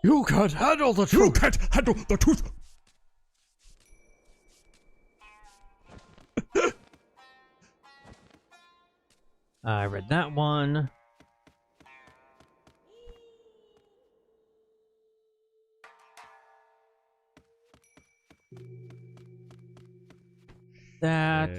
You can't handle the truth! You can't handle the truth! I read that one. That.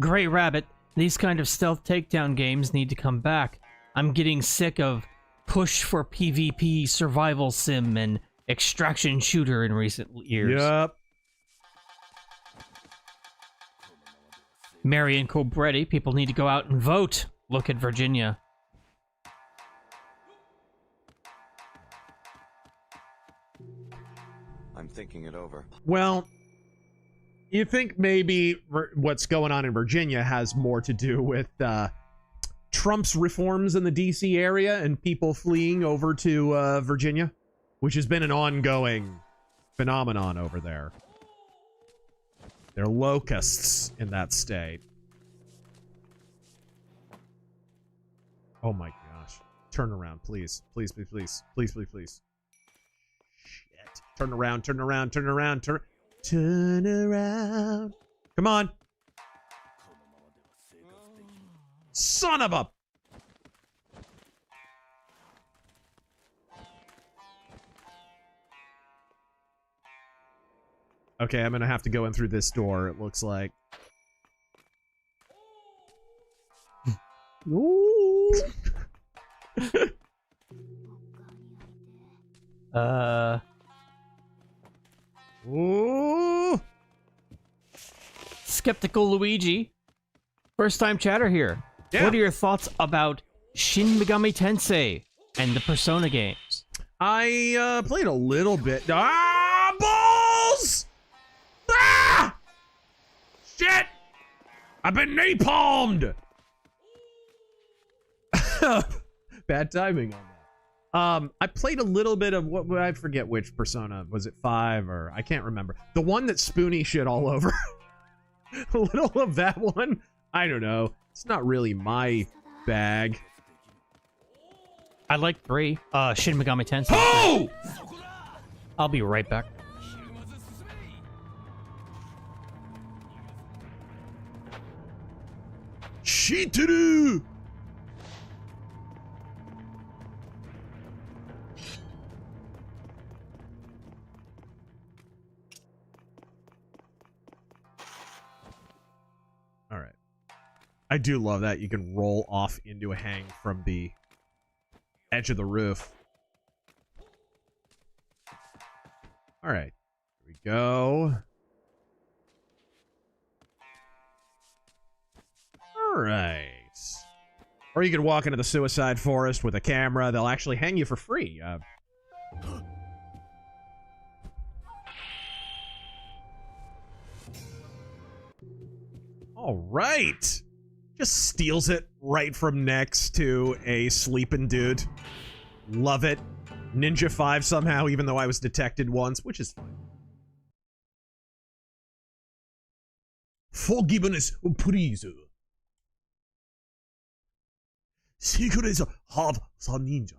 Gray Rabbit. These kind of stealth takedown games need to come back. I'm getting sick of push for PvP survival sim and extraction shooter in recent years. Yup. Marion Cobretti, people need to go out and vote. Look at Virginia. I'm thinking it over. Well, you think maybe what's going on in Virginia has more to do with Trump's reforms in the DC area and people fleeing over to Virginia, which has been an ongoing phenomenon over there. They're locusts in that state. Oh my gosh. Turn around, please. Please, please, please. Please, please, please. Shit. Turn around, turn around, turn around, turn around. Come on. Son of a... Okay, I'm gonna have to go in through this door, it looks like. Ooh. Ooh. Skeptical Luigi. First time chatter here. Yeah. What are your thoughts about Shin Megami Tensei and the Persona games? I played a little bit. Ah, balls! Ah! Shit! I've been napalmed! Bad timing on that. I played a little bit of what I forget which Persona. Was it 5 or I can't remember. The one that Spoonie shit all over. A little of that one. I don't know. It's not really my bag. I like 3. Shin Megami Tensei. Oh! I'll be right back. Shiteru! All right. I do love that you can roll off into a hang from the edge of the roof. All right. Here we go. All right. Or you could walk into the suicide forest with a camera. They'll actually hang you for free. All right. Just steals it right from next to a sleeping dude. Love it. Ninja 5 somehow, even though I was detected once, which is fine. Forgiveness, please. Secrets of the Ninja.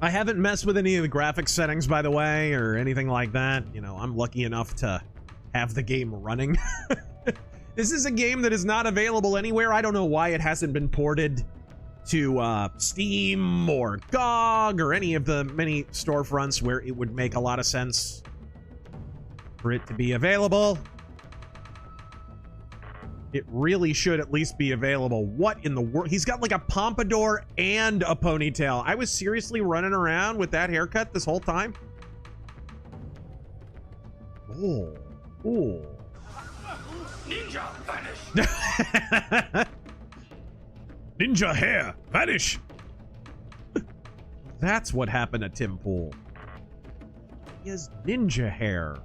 I haven't messed with any of the graphics settings, by the way, or anything like that. You know, I'm lucky enough to have the game running. This is a game that is not available anywhere. I don't know why it hasn't been ported to Steam or GOG or any of the many storefronts where it would make a lot of sense for it to be available. It really should at least be available. What in the world? He's got like a pompadour and a ponytail. I was seriously running around with that haircut this whole time. Oh. Oh. Ninja, vanish! Ninja hair, vanish! That's what happened to Tim Pool. He has ninja hair.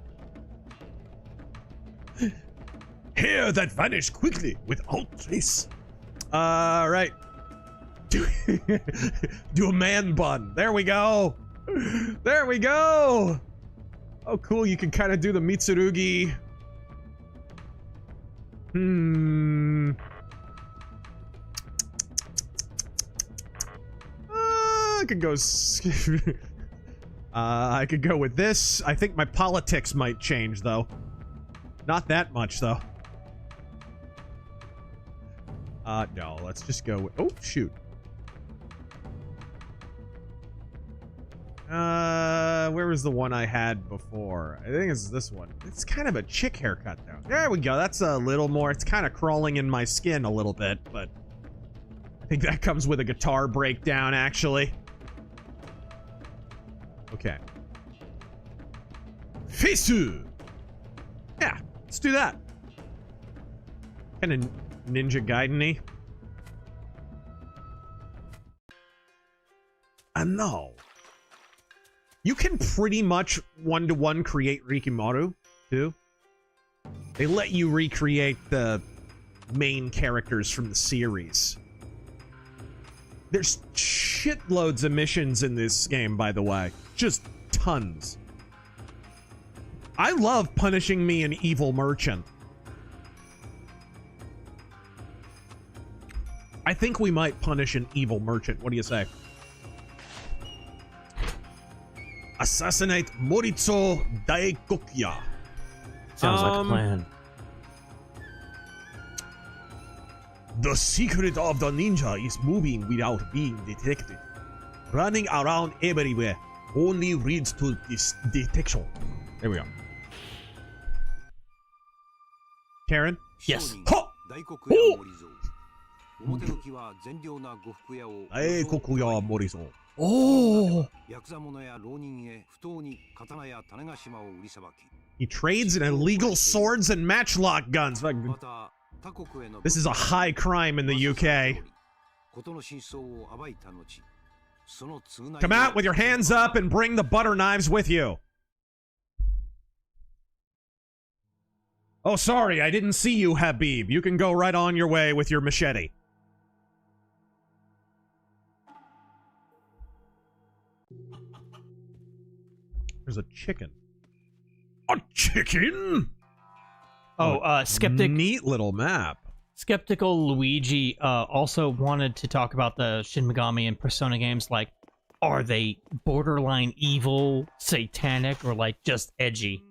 Hair that vanish quickly without trace. Right. Do a man bun. There we go. There we go. Oh, cool. You can kind of do the Mitsurugi. I could go. I could go with this. I think my politics might change, though. Not that much, though. No, let's just go with, oh, shoot. Where was the one I had before? I think it's this one. It's kind of a chick haircut, though. There we go. That's a little more, it's kind of crawling in my skin a little bit, but I think that comes with a guitar breakdown, actually. Okay. Fisu! Yeah, let's do that. Kind of Ninja Gaiden-y. And now, you can pretty much one-to-one create Rikimaru, too. They let you recreate the main characters from the series. There's shitloads of missions in this game, by the way. Just tons. I love punishing me an evil merchant. I think we might punish an evil merchant. What do you say? Assassinate Morizo Daikokuya. Sounds like a plan. The secret of the ninja is moving without being detected. Running around everywhere only leads to this detection. There we go. Karen? Yes. Ho! Oh! Daikokuya Morizo. Oh! He trades in illegal swords and matchlock guns. This is a high crime in the UK. Come out with your hands up and bring the butter knives with you. Oh, sorry, I didn't see you, Habib. You can go right on your way with your machete. There's a chicken. A chicken? Oh, Skeptic. Neat little map. Skeptical Luigi also wanted to talk about the Shin Megami and Persona games. Like, are they borderline evil, satanic, or like just edgy?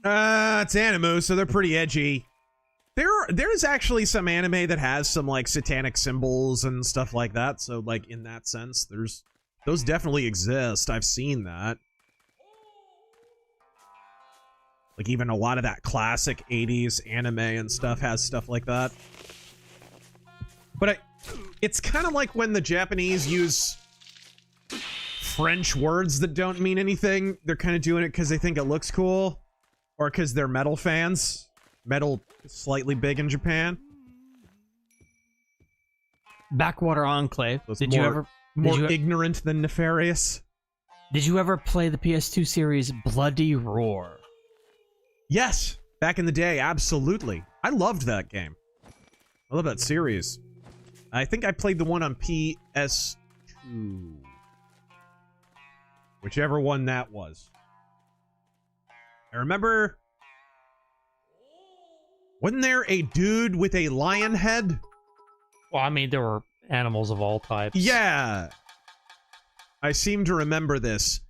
It's anime, so they're pretty edgy. There's actually some anime that has some like satanic symbols and stuff like that. So like in that sense, those definitely exist. I've seen that. Like even a lot of that classic 80s anime and stuff has stuff like that. But it's kind of like when the Japanese use French words that don't mean anything. They're kind of doing it because they think it looks cool. Or because they're metal fans. Metal slightly big in Japan. Backwater Enclave. So did you ever more ignorant than nefarious? Did you ever play the PS2 series Bloody Roar? Yes, back in the day, absolutely. I loved that game. I love that series. I think I played the one on PS2. Whichever one that was. I remember Wasn't there a dude with a lion head? Well, I mean, there were animals of all types. Yeah. I seem to remember this.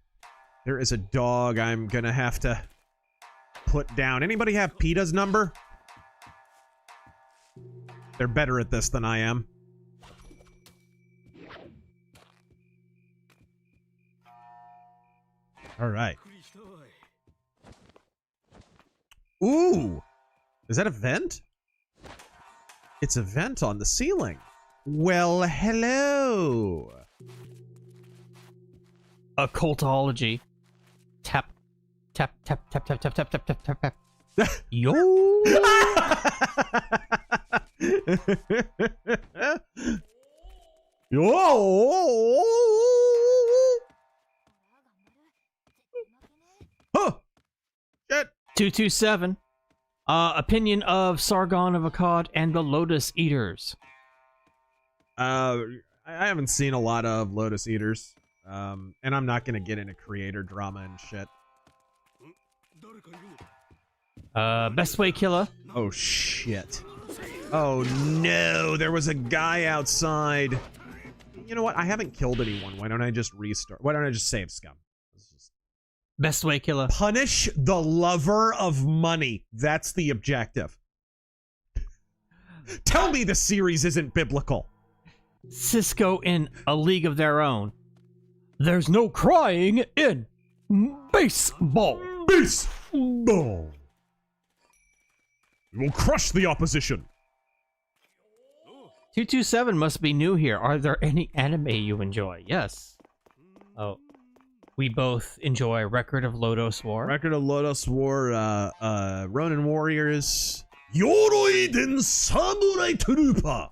There is a dog I'm gonna have to put down. Anybody have PETA's number? They're better at this than I am. All right. Ooh. Is that a vent? It's a vent on the ceiling. Well, hello. Occultology. Tap, tap, tap, tap, tap, tap, tap, tap, tap, tap, tap. Yo. Yo. Huh. Shit. 227. Opinion of Sargon of Akkad and the Lotus Eaters. I haven't seen a lot of Lotus Eaters. And I'm not gonna get into creator drama and shit. Best Way Killer. Oh shit. Oh no, there was a guy outside. You know what? I haven't killed anyone. Why don't I just restart? Why don't I just save scum? Best Way Killer. Punish the lover of money. That's the objective. Tell me the series isn't biblical. Cisco in A League of Their Own. There's no crying in baseball. Baseball. We will crush the opposition. 227 must be new here. Are there any anime you enjoy? Yes. Oh. We both enjoy Record of Lodoss War. Record of Lodoss War, Ronin Warriors. Yoroi den Samurai Trooper.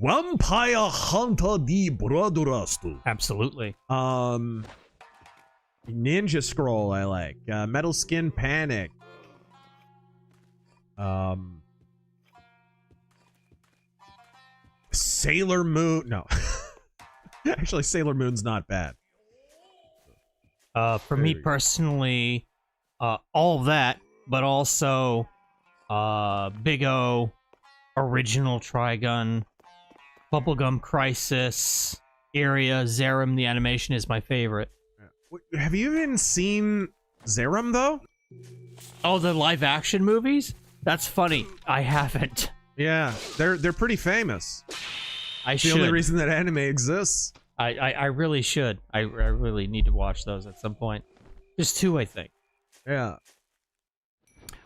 Vampire Hunter di Broadcast. Absolutely. Ninja Scroll I like. Metal Skin Panic. Sailor Moon. No. Actually, Sailor Moon's not bad. For me personally, all that, but also Big O, Original Trigun, Bubblegum Crisis, Area, Zerum, the animation is my favorite. Have you even seen Zerum, though? Oh, the live-action movies? That's funny. I haven't. Yeah, they're pretty famous. I should. The only reason that anime exists. I really should. I really need to watch those at some point. Just 2, I think. Yeah.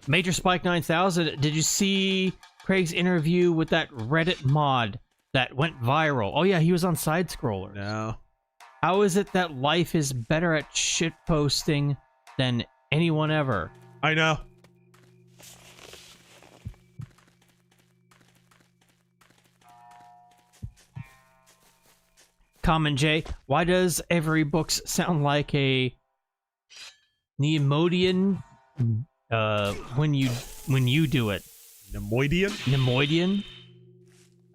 Major Spike 9000. Did you see Craig's interview with that Reddit mod that went viral? Oh yeah, he was on Side Scrollers. No. How is it that life is better at shit posting than anyone ever? I know. Common J, why does every book sound like a Neimoidian when you do it? Neimoidian? Neimoidian?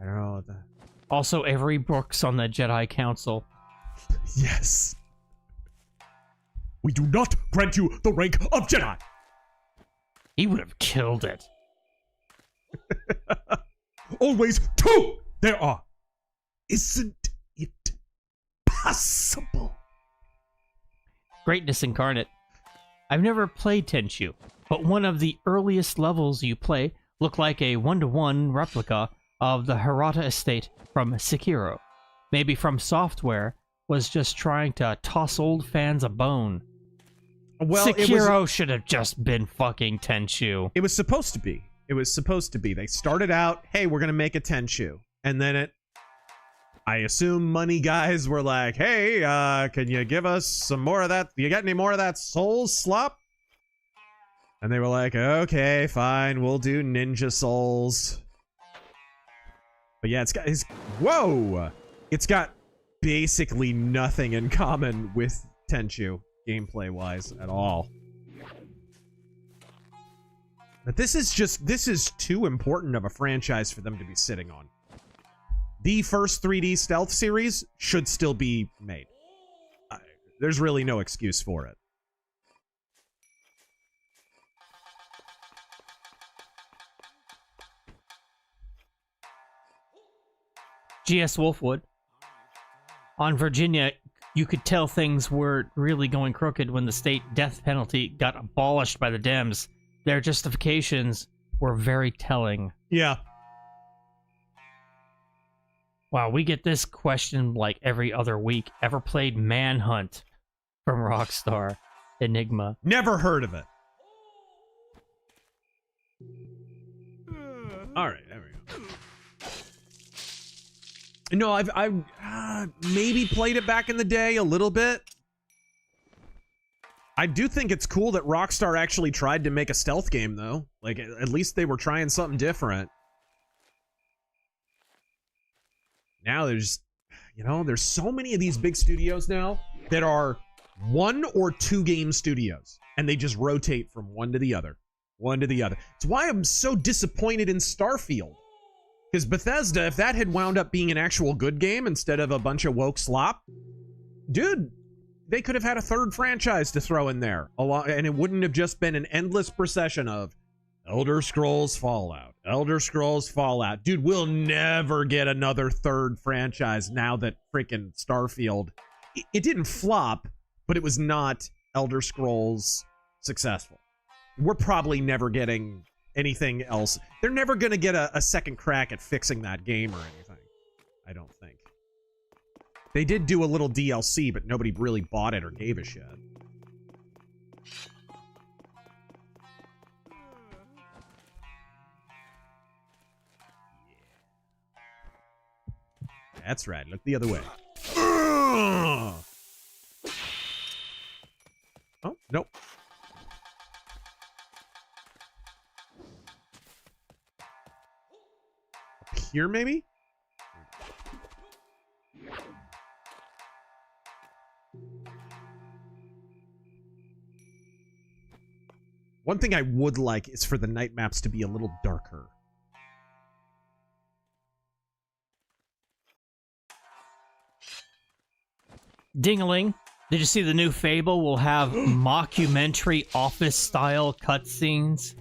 I don't know what that. Also, every book's on the Jedi Council. Yes. We do not grant you the rank of Jedi. He would have killed it. Always 2 there are. Isn't it possible? Greatness incarnate. I've never played Tenchu, but one of the earliest levels you play look like a 1-to-1 replica of the Hirata estate from Sekiro. Maybe FromSoft was just trying to toss old fans a bone. Well, Sekiro should have just been fucking Tenchu. It was supposed to be. It was supposed to be. They started out, hey, we're going to make a Tenchu. And then I assume money guys were like, hey, can you give us some more of that? You got any more of that soul slop? And they were like, okay, fine, we'll do Ninja Souls. But yeah, whoa! It's got basically nothing in common with Tenchu, gameplay-wise, at all. But this is too important of a franchise for them to be sitting on. The first 3D stealth series should still be made. There's really no excuse for it. GS Wolfwood. On Virginia, you could tell things were really going crooked when the state death penalty got abolished by the Dems. Their justifications were very telling. Yeah. Wow, we get this question like every other week. Ever played Manhunt from Rockstar? Enigma. Never heard of it. All right, there we go. No, I've maybe played it back in the day a little bit. I do think it's cool that Rockstar actually tried to make a stealth game, though. Like, at least they were trying something different. Now there's, you know, there's so many of these big studios now that are 1 or 2 game studios, and they just rotate from one to the other. One to the other. It's why I'm so disappointed in Starfield. Because Bethesda, if that had wound up being an actual good game instead of a bunch of woke slop, dude, they could have had a 3rd franchise to throw in there. And it wouldn't have just been an endless procession of Elder Scrolls Fallout, Elder Scrolls Fallout. Dude, we'll never get another 3rd franchise now that freaking Starfield... It didn't flop, but it was not Elder Scrolls successful. We're probably never getting anything else. They're never going to get a second crack at fixing that game or anything. I don't think. They did do a little DLC, but nobody really bought it or gave a shit. That's right. Look the other way. Oh, nope. Up here, maybe? One thing I would like is for the night maps to be a little darker. Ding-a-ling. Did you see the new Fable will have mockumentary office-style cutscenes?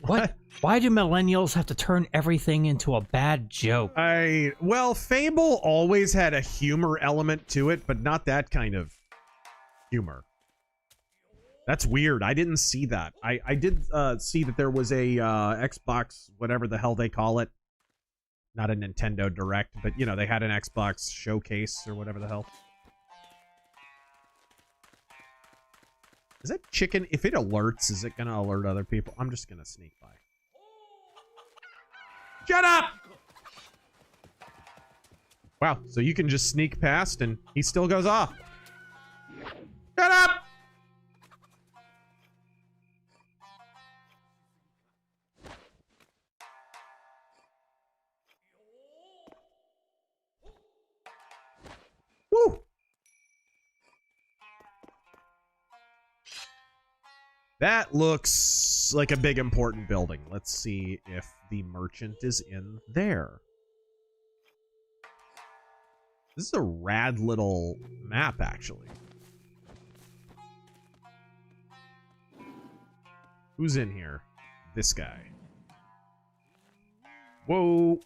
What? Why do millennials have to turn everything into a bad joke? Well, Fable always had a humor element to it, but not that kind of humor. That's weird. I didn't see that. I did see that there was a Xbox, whatever the hell they call it. Not a Nintendo Direct, but, you know, they had an Xbox showcase or whatever the hell. Is that chicken? If it alerts, is it going to alert other people? I'm just going to sneak by. Shut up! Wow, so you can just sneak past and he still goes off. Shut up! Woo! That looks like a big important building. Let's see if the merchant is in there. This is a rad little map, actually. Who's in here? This guy. Whoa.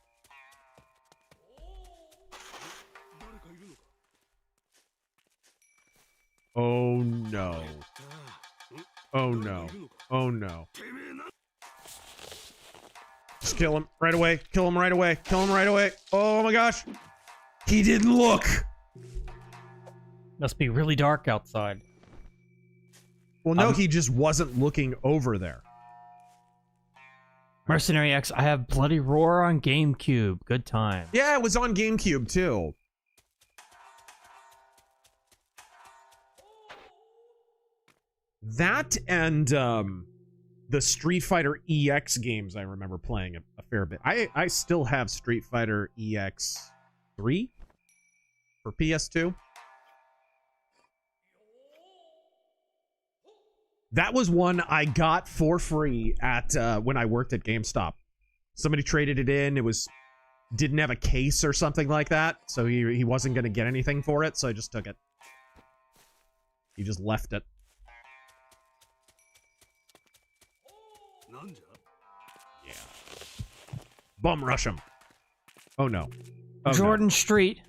Oh no. Oh no. Oh no. Just kill him right away. Kill him right away. Kill him right away. Oh my gosh. He didn't look. Must be really dark outside. Well, no, he just wasn't looking over there. Mercenary X, I have Bloody Roar on GameCube. Good time. Yeah, it was on GameCube too. That and the Street Fighter EX games I remember playing a fair bit. I still have Street Fighter EX 3 for PS2. That was one I got for free at when I worked at GameStop. Somebody traded it in. It didn't have a case or something like that, so he wasn't going to get anything for it, so I just took it. He just left it. Yeah. Bum rush him. Oh no. Oh, Jordan no. Street.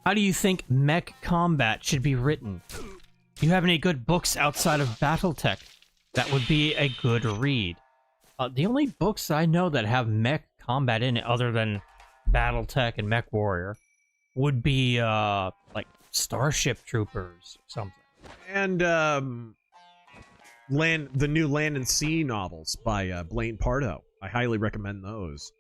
How do you think mech combat should be written? Do you have any good books outside of BattleTech that would be a good read? The only books I know that have mech combat in it, other than BattleTech and Mech Warrior, would be like Starship Troopers or something. And the new Land and Sea novels by Blaine Pardo. I highly recommend those.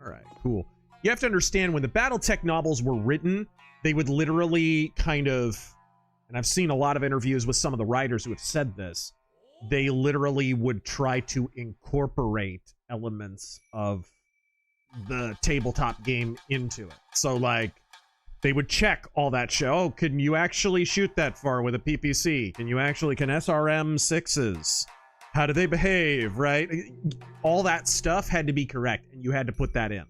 All right, cool. You have to understand, when the BattleTech novels were written, they would literally kind of, and I've seen a lot of interviews with some of the writers who have said this, they literally would try to incorporate elements of the tabletop game into it. So, like, they would check all that shit. Oh, can you actually shoot that far with a PPC? Can SRM 6s? How do they behave, right? All that stuff had to be correct, and you had to put that in.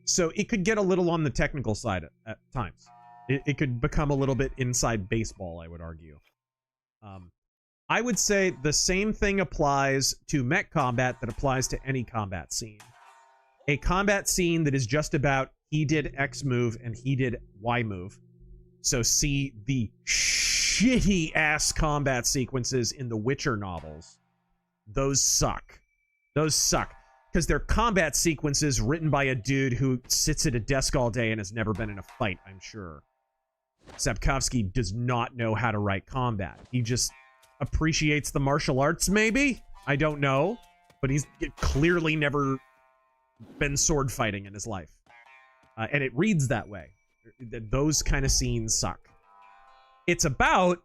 So it could get a little on the technical side at times. It could become a little bit inside baseball, I would argue. I would say the same thing applies to mech combat that applies to any combat scene. A combat scene that is just about he did X move and he did Y move. So see the shitty-ass combat sequences in the Witcher novels. Those suck. Those suck. Because they're combat sequences written by a dude who sits at a desk all day and has never been in a fight, I'm sure. Sapkowski does not know how to write combat. He just appreciates the martial arts, maybe? I don't know. But he's clearly never been sword fighting in his life. And it reads that way. Those kind of scenes suck. It's about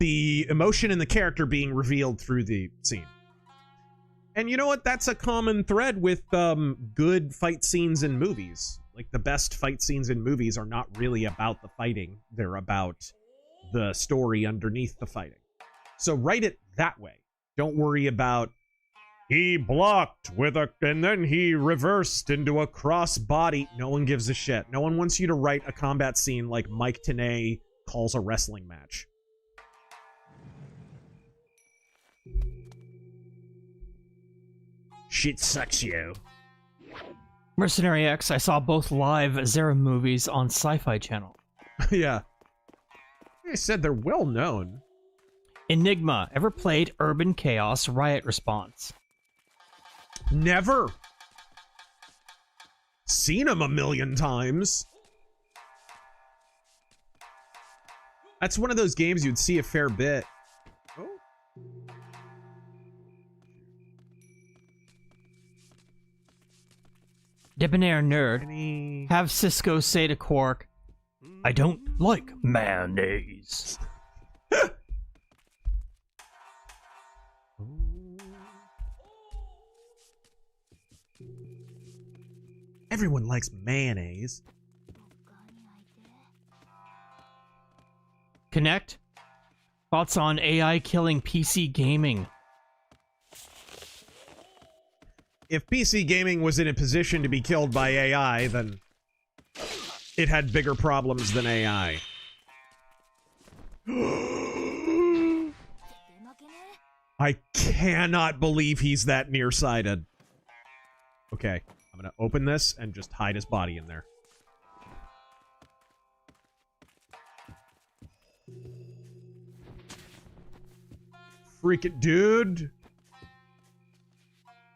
the emotion in the character being revealed through the scene. And you know what? That's a common thread with good fight scenes in movies. Like, the best fight scenes in movies are not really about the fighting. They're about the story underneath the fighting. So write it that way. Don't worry about, he blocked with a, and then he reversed into a cross body. No one gives a shit. No one wants you to write a combat scene like Mike Tenay calls a wrestling match. Shit sucks, yo. Mercenary X, I saw both live Razör movies on Sci-Fi Channel. Yeah. I said they're well known. Enigma, ever played Urban Chaos Riot Response? Never. Seen them a million times. That's one of those games you'd see a fair bit. Oh. Debonair Nerd, have Cisco say to Quark, I don't like mayonnaise. Everyone likes mayonnaise. Connect, thoughts on AI killing PC gaming? If PC gaming was in a position to be killed by AI, then it had bigger problems than AI. I cannot believe he's that nearsighted. Okay, I'm gonna open this and just hide his body in there. Freaking dude.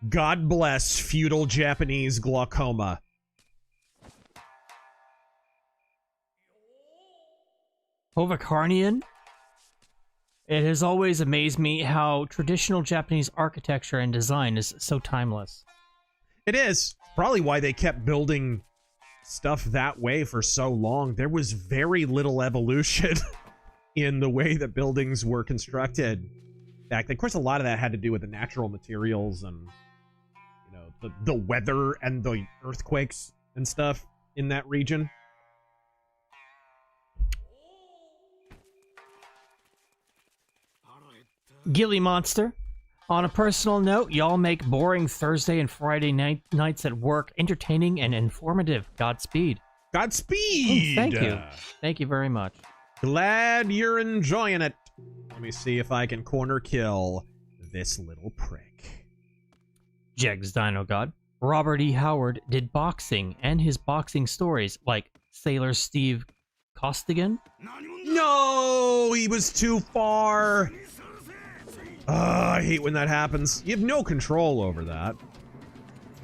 God bless feudal Japanese glaucoma. Hovakarnian? It has always amazed me how traditional Japanese architecture and design is so timeless. It is. Probably why they kept building stuff that way for so long. There was very little evolution in the way that buildings were constructed. In fact, of course, a lot of that had to do with the natural materials and the weather and the earthquakes and stuff in that region. Gilly Monster. On a personal note, y'all make boring Thursday and Friday nights at work entertaining and informative. Godspeed. Godspeed! Thank you. Thank you very much. Glad you're enjoying it. Let me see if I can corner kill this little prick. Jegs Dino God. Robert E. Howard did boxing and his boxing stories, like Sailor Steve Costigan. No, he was too far. I hate when that happens. You have no control over that.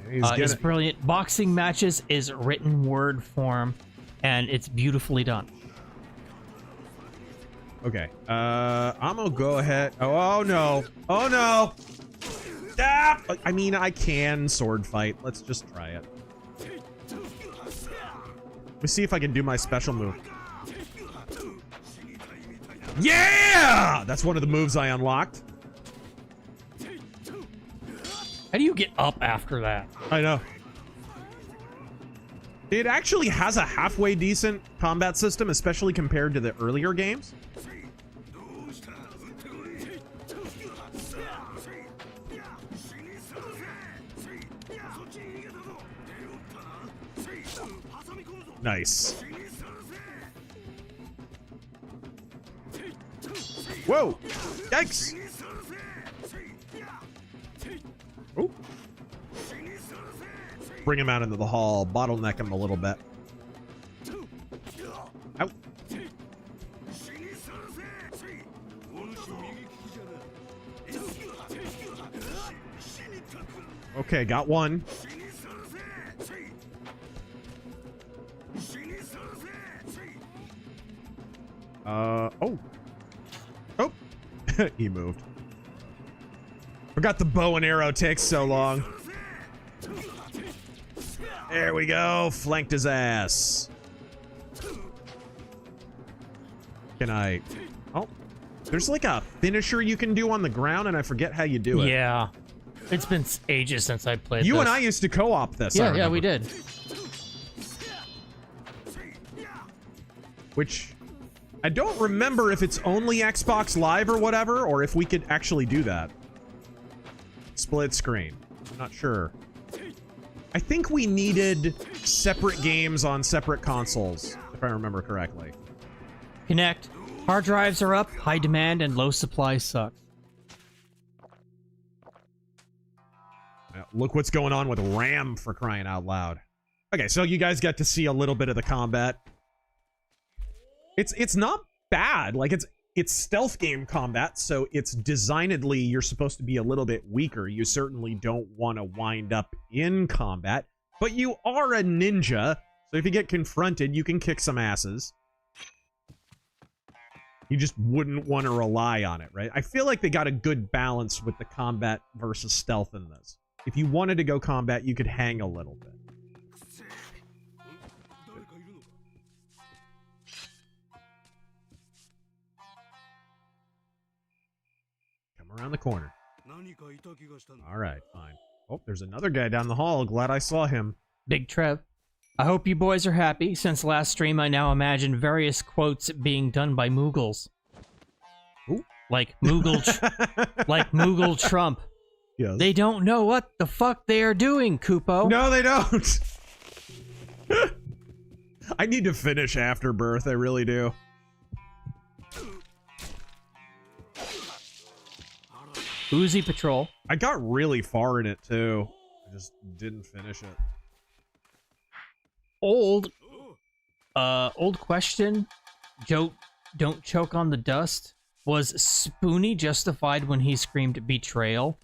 It's brilliant. Boxing matches is written word form, and it's beautifully done. Okay, I'm gonna go ahead. Oh no! Oh no! Ah! I mean, I can sword fight. Let's just try it. Let me see if I can do my special move. Yeah! That's one of the moves I unlocked. How do you get up after that? I know. It actually has a halfway decent combat system, especially compared to the earlier games. Nice. Whoa! Yikes! Oh. Bring him out into the hall, bottleneck him a little bit. Out. Okay, got one. Oh. Oh. He moved. Forgot the bow and arrow takes so long. There we go. Flanked his ass. Can I... Oh. There's like a finisher you can do on the ground, and I forget how you do it. Yeah. It's been ages since I played this. You and I used to co-op this. Yeah, we did. Which... I don't remember if it's only Xbox Live or whatever, or if we could actually do that. Split screen. I'm not sure. I think we needed separate games on separate consoles, if I remember correctly. Connect. Hard drives are up, high demand, and low supply sucks. Look what's going on with RAM, for crying out loud. Okay, so you guys got to see a little bit of the combat. It's not bad. Like, it's stealth game combat, so it's designedly you're supposed to be a little bit weaker. You certainly don't want to wind up in combat, but you are a ninja, so if you get confronted, you can kick some asses. You just wouldn't want to rely on it, right? I feel like they got a good balance with the combat versus stealth in this. If you wanted to go combat, you could hang a little bit. Around the corner. All right, fine. Oh, there's another guy down the hall. Glad I saw him. Big Trev. I hope you boys are happy. Since last stream, I now imagine various quotes being done by Moogles. Ooh. Like Moogle Trump. Yes. They don't know what the fuck they are doing, Kupo. No, they don't. I need to finish Afterbirth. I really do. Uzi Patrol. I got really far in it, too. I just didn't finish it. Old question. Don't choke on the dust. Was Spoonie justified when he screamed betrayal?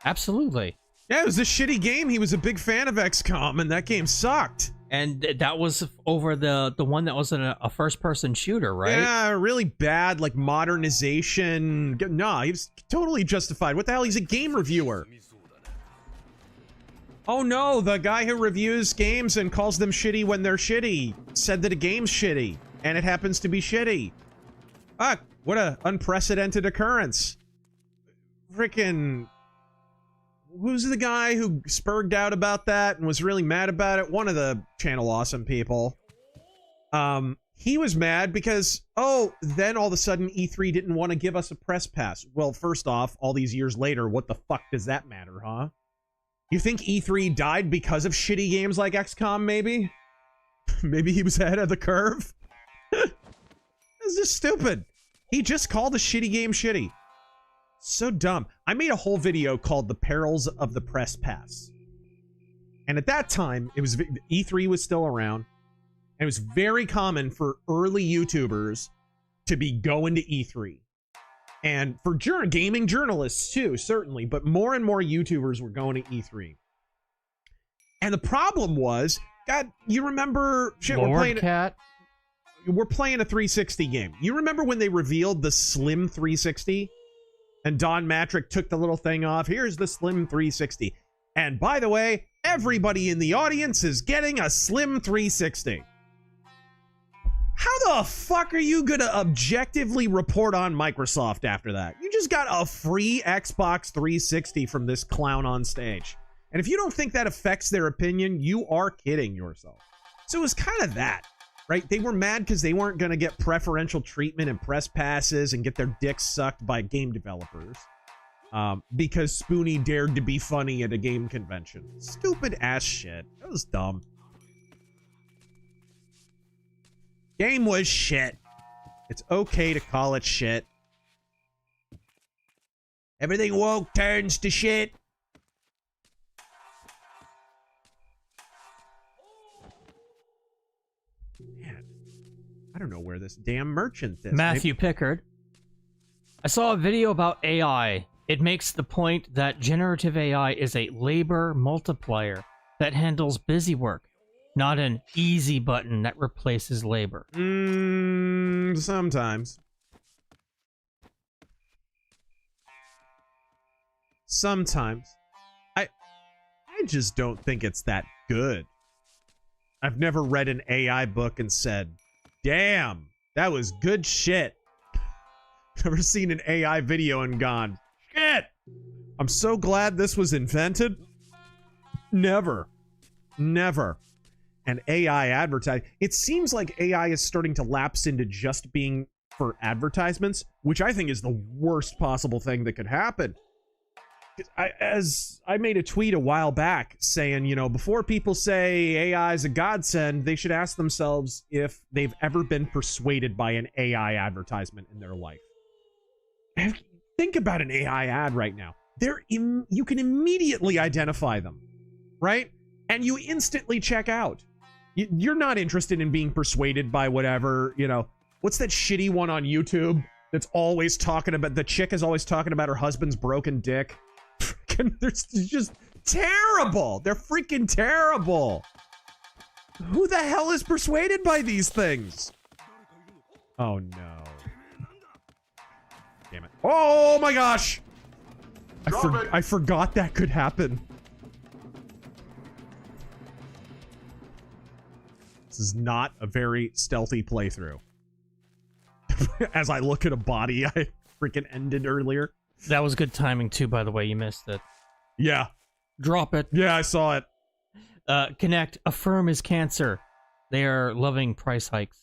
Absolutely. Yeah, it was a shitty game. He was a big fan of XCOM, and that game sucked. And that was over the one that wasn't a first-person shooter, right? Yeah, really bad, like, modernization. Nah, he was totally justified. What the hell? He's a game reviewer. Oh no, the guy who reviews games and calls them shitty when they're shitty said that a game's shitty, and it happens to be shitty. Ah, what a unprecedented occurrence. Frickin'... Who's the guy who spurged out about that and was really mad about it? One of the Channel Awesome people. He was mad because, oh, then all of a sudden E3 didn't want to give us a press pass. Well, first off, all these years later, what the fuck does that matter, huh? You think E3 died because of shitty games like XCOM, maybe? Maybe he was ahead of the curve? This is stupid. He just called a shitty game shitty. So dumb. I made a whole video called The Perils of the Press Pass. And at that time, it was E3 was still around. And it was very common for early YouTubers to be going to E3. And for gaming journalists too, certainly. But more and more YouTubers were going to E3. And the problem was, God, you remember... Shit, we're playing a 360 game. You remember when they revealed the Slim 360? And Don Matrick took the little thing off. Here's the Slim 360. And by the way, everybody in the audience is getting a Slim 360. How the fuck are you gonna objectively report on Microsoft after that? You just got a free Xbox 360 from this clown on stage. And if you don't think that affects their opinion, you are kidding yourself. So it was kind of that. Right? They were mad because they weren't going to get preferential treatment and press passes and get their dicks sucked by game developers. Because Spoonie dared to be funny at a game convention. Stupid ass shit. That was dumb. Game was shit. It's okay to call it shit. Everything woke turns to shit. I don't know where this damn merchant is. Matthew Pickard. I saw a video about AI. It makes the point that generative AI is a labor multiplier that handles busy work, not an easy button that replaces labor. Sometimes. Sometimes. I just don't think it's that good. I've never read an AI book and said, damn, that was good shit. Never seen an AI video and gone, shit, I'm so glad this was invented. Never. Never. And AI advertising. It seems like AI is starting to lapse into just being for advertisements, which I think is the worst possible thing that could happen. As I made a tweet a while back saying, you know, before people say AI is a godsend, they should ask themselves if they've ever been persuaded by an AI advertisement in their life. Think about an AI ad right now. You can immediately identify them, right? And you instantly check out. You're not interested in being persuaded by whatever, you know, what's that shitty one on YouTube that's always talking about, the chick is always talking about her husband's broken dick. They're just terrible. They're freaking terrible. Who the hell is persuaded by these things? Oh no. Damn it. Oh my gosh. I forgot that could happen. This is not a very stealthy playthrough. As I look at a body I freaking ended earlier. That was good timing too, by the way. You missed it. Yeah. Drop it. Yeah, I saw it. Connect. Affirm is cancer. They are loving price hikes.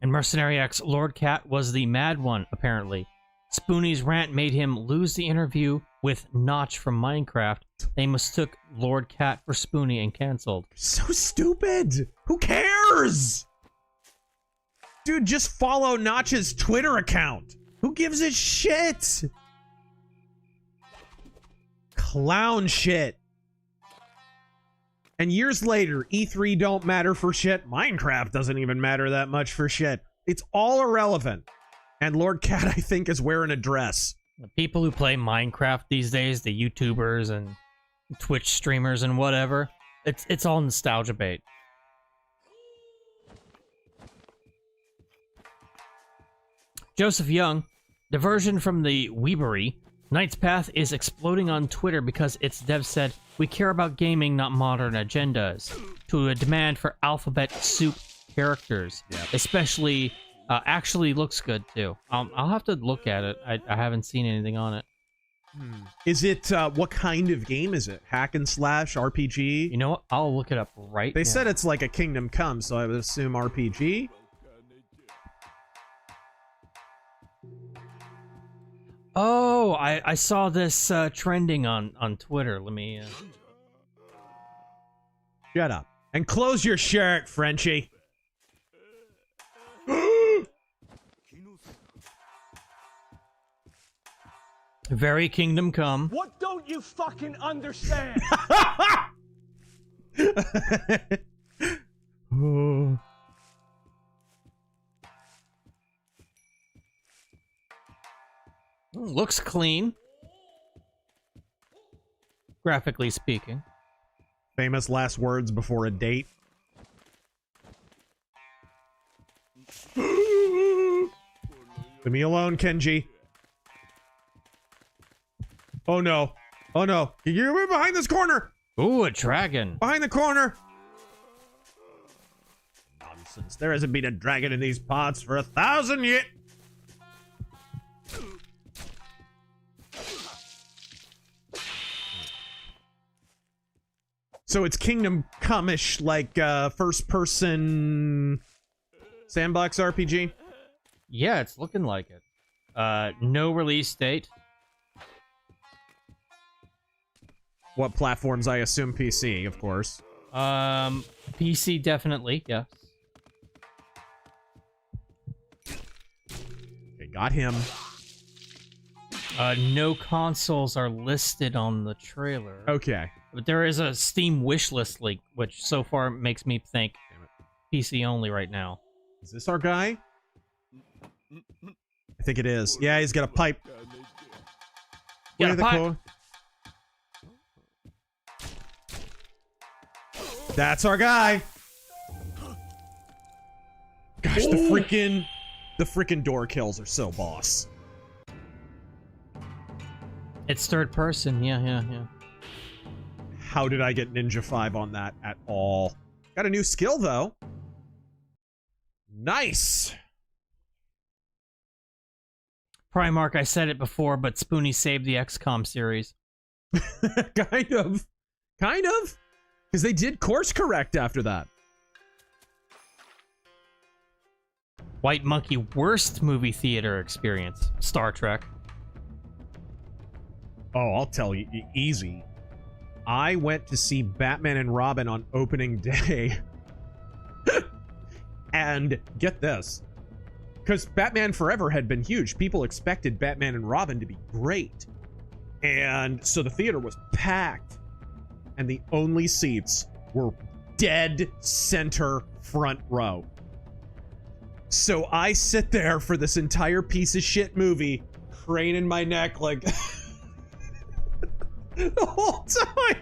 And Mercenary X, Lord Cat was the mad one, apparently. Spoonie's rant made him lose the interview with Notch from Minecraft. They mistook Lord Cat for Spoonie and canceled. So stupid! Who cares? Dude, just follow Notch's Twitter account. Who gives a shit? Clown shit. And years later, E3 don't matter for shit. Minecraft doesn't even matter that much for shit. It's all irrelevant. And Lord Cat, I think, is wearing a dress. The people who play Minecraft these days, the YouTubers and Twitch streamers and whatever, it's all nostalgia bait. Joseph Young, diversion from the Weebery. Knight's Path is exploding on Twitter because its devs said, "We care about gaming, not modern agendas," to a demand for alphabet soup characters. Yep. Especially, actually looks good too. I'll have to look at it. I haven't seen anything on it. Is it, what kind of game is it? Hack and slash, RPG? You know what? I'll look it up right now. They said it's like a Kingdom Come, so I would assume RPG. Oh, I saw this trending on Twitter. Let me... Shut up. And close your shirt, Frenchie. Very Kingdom Come. What don't you fucking understand? Looks clean. Graphically speaking. Famous last words before a date. Leave me alone, Kenji. Oh no. Oh no. You're behind this corner. Ooh, a dragon. Behind the corner. Nonsense. There hasn't been a dragon in these parts for 1,000 years. So it's Kingdom Come-ish, like first-person sandbox RPG? Yeah, it's looking like it. No release date. What platforms? I assume PC, of course. PC definitely, yes. Okay, got him. No consoles are listed on the trailer. Okay. But there is a Steam wishlist link, which so far makes me think PC only right now. Is this our guy? I think it is. Yeah, he's got a pipe. Got a pipe. That's our guy. Gosh, the freaking door kills are so boss. It's third person. Yeah. How did I get Ninja 5 on that at all? Got a new skill, though. Nice. Primark, I said it before, but Spoonie saved the XCOM series. Kind of. Because they did course correct after that. White Monkey, worst movie theater experience. Star Trek. Oh, I'll tell you, easy. I went to see Batman and Robin on opening day. And get this. Because Batman Forever had been huge. People expected Batman and Robin to be great. And so the theater was packed. And the only seats were dead center front row. So I sit there for this entire piece of shit movie, craning my neck like... the whole time.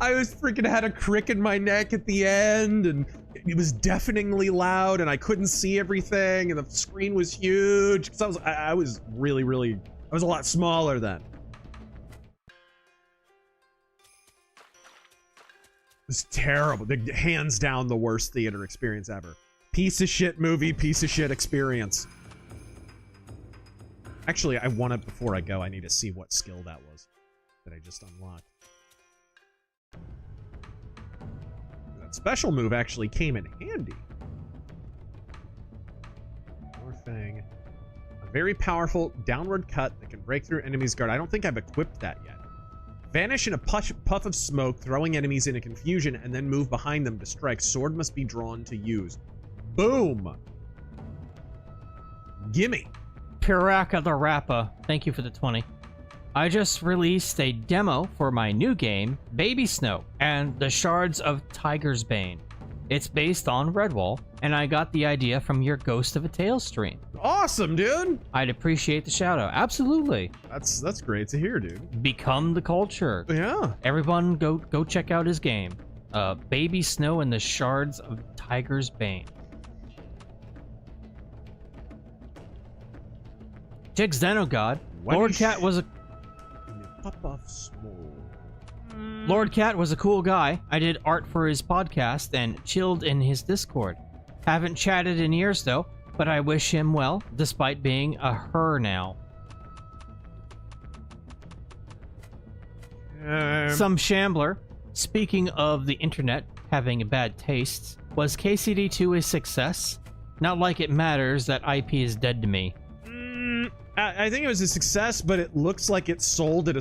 I was freaking had a crick in my neck at the end, and it was deafeningly loud, and I couldn't see everything, and the screen was huge. Because I was really, I was a lot smaller then. It was terrible. Hands down the worst theater experience ever. Piece of shit movie, piece of shit experience. Actually, I want it before I go. I need to see what skill that was that I just unlocked. That special move actually came in handy. More thing. A very powerful downward cut that can break through enemies' guard. I don't think I've equipped that yet. Vanish in a puff of smoke, throwing enemies into confusion, and then move behind them to strike. Sword must be drawn to use. Boom! Gimme! Piraka the Rappa, thank you for the 20. I just released a demo for my new game, Baby Snow, and the Shards of Tiger's Bane. It's based on Redwall, and I got the idea from your Ghost of a Tale stream. Awesome, dude! I'd appreciate the shout-out. Absolutely. That's great to hear, dude. Become the culture. Yeah. Everyone go check out his game. Baby Snow and the Shards of Tiger's Bane. Jig Xenogod. Lord Cat was a... Lord Cat was a cool guy. I did art for his podcast and chilled in his Discord. Haven't chatted in years though, but I wish him well, despite being a her now. Some Shambler. Speaking of the internet having bad tastes, was KCD2 a success? Not like it matters that IP is dead to me. I think it was a success, but it looks like it sold at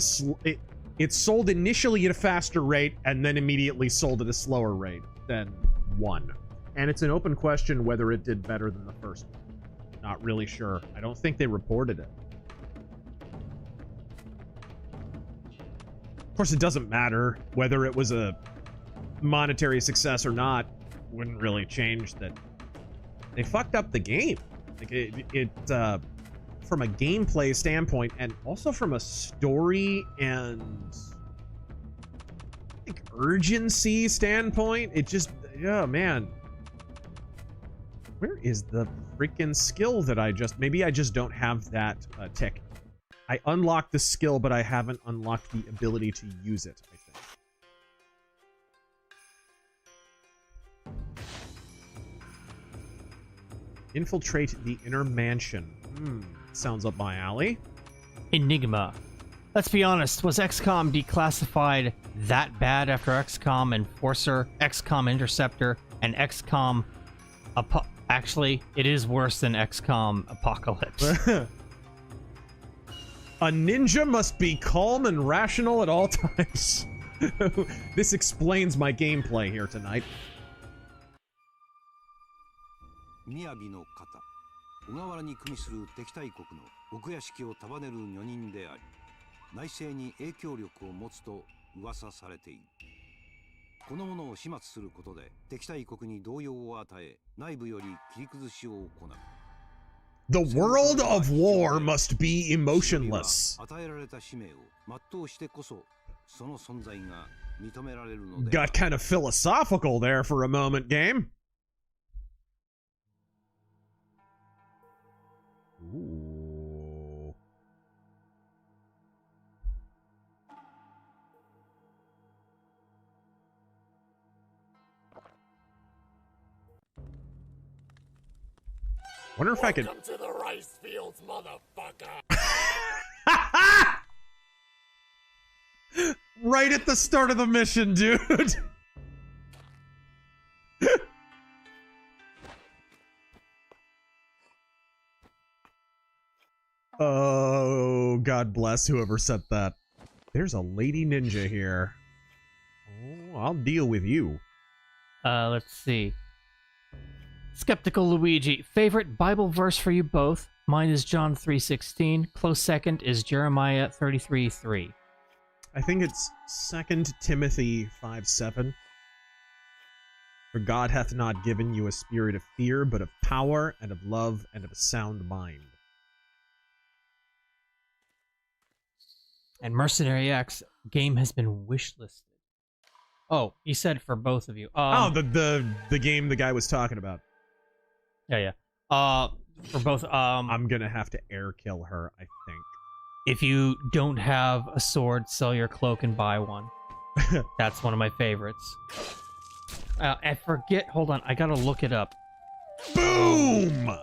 it sold initially at a faster rate and then immediately sold at a slower rate than 1. And it's an open question whether it did better than the first one. Not really sure. I don't think they reported it. Of course, it doesn't matter whether it was a monetary success or not. Wouldn't really change that. They fucked up the game. Like from a gameplay standpoint, and also from a story and like urgency standpoint, it just, yeah, man. Where is the freaking skill that maybe I just don't have that tick. I unlocked the skill, but I haven't unlocked the ability to use it, I think. Infiltrate the inner mansion. Sounds up my alley. Enigma. Let's be honest, was XCOM declassified that bad after XCOM Enforcer, XCOM Interceptor, and XCOM... Actually, it is worse than XCOM Apocalypse. A ninja must be calm and rational at all times. This explains my gameplay here tonight. 雅の方、小川原に組みする敵対国の奥屋敷を束ねる女人であり、内政に影響力を持つと噂されている。この者を始末することで敵対国に動揺を与え、内部より切り崩しを行う。The world of war must be emotionless. Got kind of philosophical there for a moment, game. Ooh. Wonder if I could. Welcome to the rice fields, motherfucker. Right at the start of the mission, dude. Oh, God bless whoever set that. There's a lady ninja here. Oh, I'll deal with you. Let's see. Skeptical Luigi, favorite Bible verse for you both. Mine is John 3:16. Close second is Jeremiah 33:3. I think it's 2 Timothy 5:7. For God hath not given you a spirit of fear, but of power and of love and of a sound mind. And Mercenary X, game has been wishlisted. Oh, he said for both of you. The game the guy was talking about. Yeah. For both, I'm gonna have to air kill her, I think. If you don't have a sword, sell your cloak and buy one. That's one of my favorites. I forget, hold on, I gotta look it up. Boom! Alright.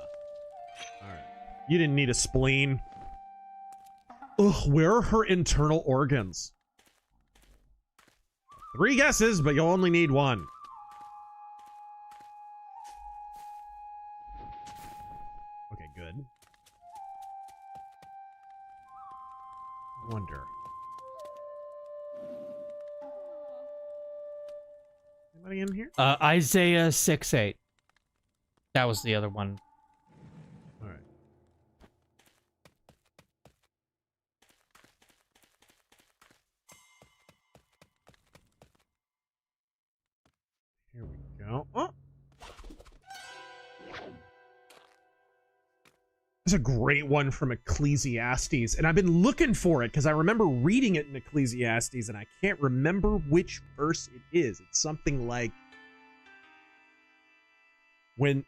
You didn't need a spleen. Ugh, where are her internal organs? 3 guesses, but you'll only need 1. Okay, good. Wonder. Anybody in here? Isaiah 6:8. That was the other one. Alright. Here we go. Oh! There's a great one from Ecclesiastes, and I've been looking for it because I remember reading it in Ecclesiastes, and I can't remember which verse it is. It's something like, when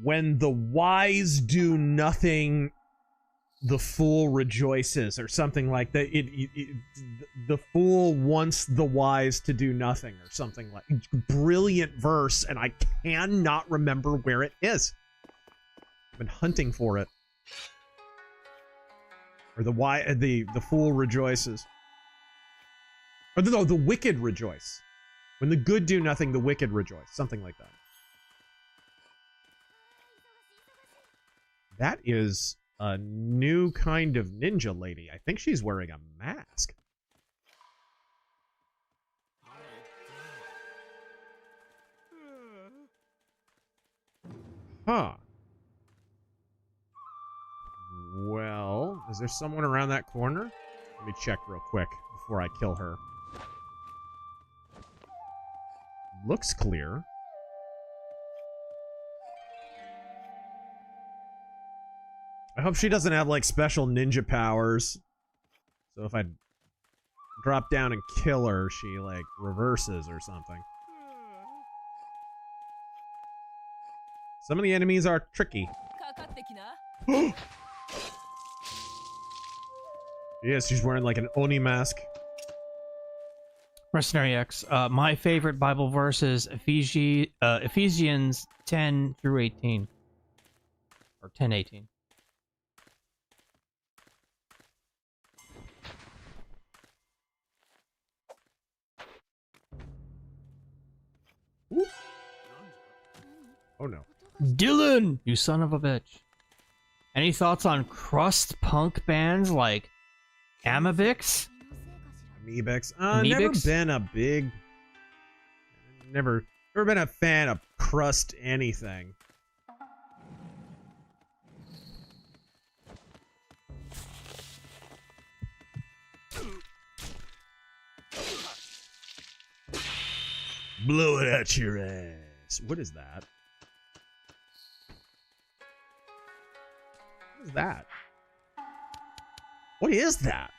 the wise do nothing, the fool rejoices, or something like that. The fool wants the wise to do nothing, or something like. Brilliant verse, and I cannot remember where it is. I've been hunting for it. Or the fool rejoices. Or no, the wicked rejoice. When the good do nothing, the wicked rejoice. Something like that. That is a new kind of ninja lady. I think she's wearing a mask. Huh. Well, is there someone around that corner? Let me check real quick before I kill her. Looks clear. I hope she doesn't have, like, special ninja powers. So if I drop down and kill her, she, like, reverses or something. Some of the enemies are tricky. Yes, she's wearing, like, an Oni mask. Mercenary X, my favorite Bible verse is Ephesians 10 through 18. Or 10:18. Oh no. Dylan, you son of a bitch. Any thoughts on crust punk bands like Amebix? Amebix? Never been a big... Never been a fan of crust anything. Blow it at your ass. What is that? What is that? What is that?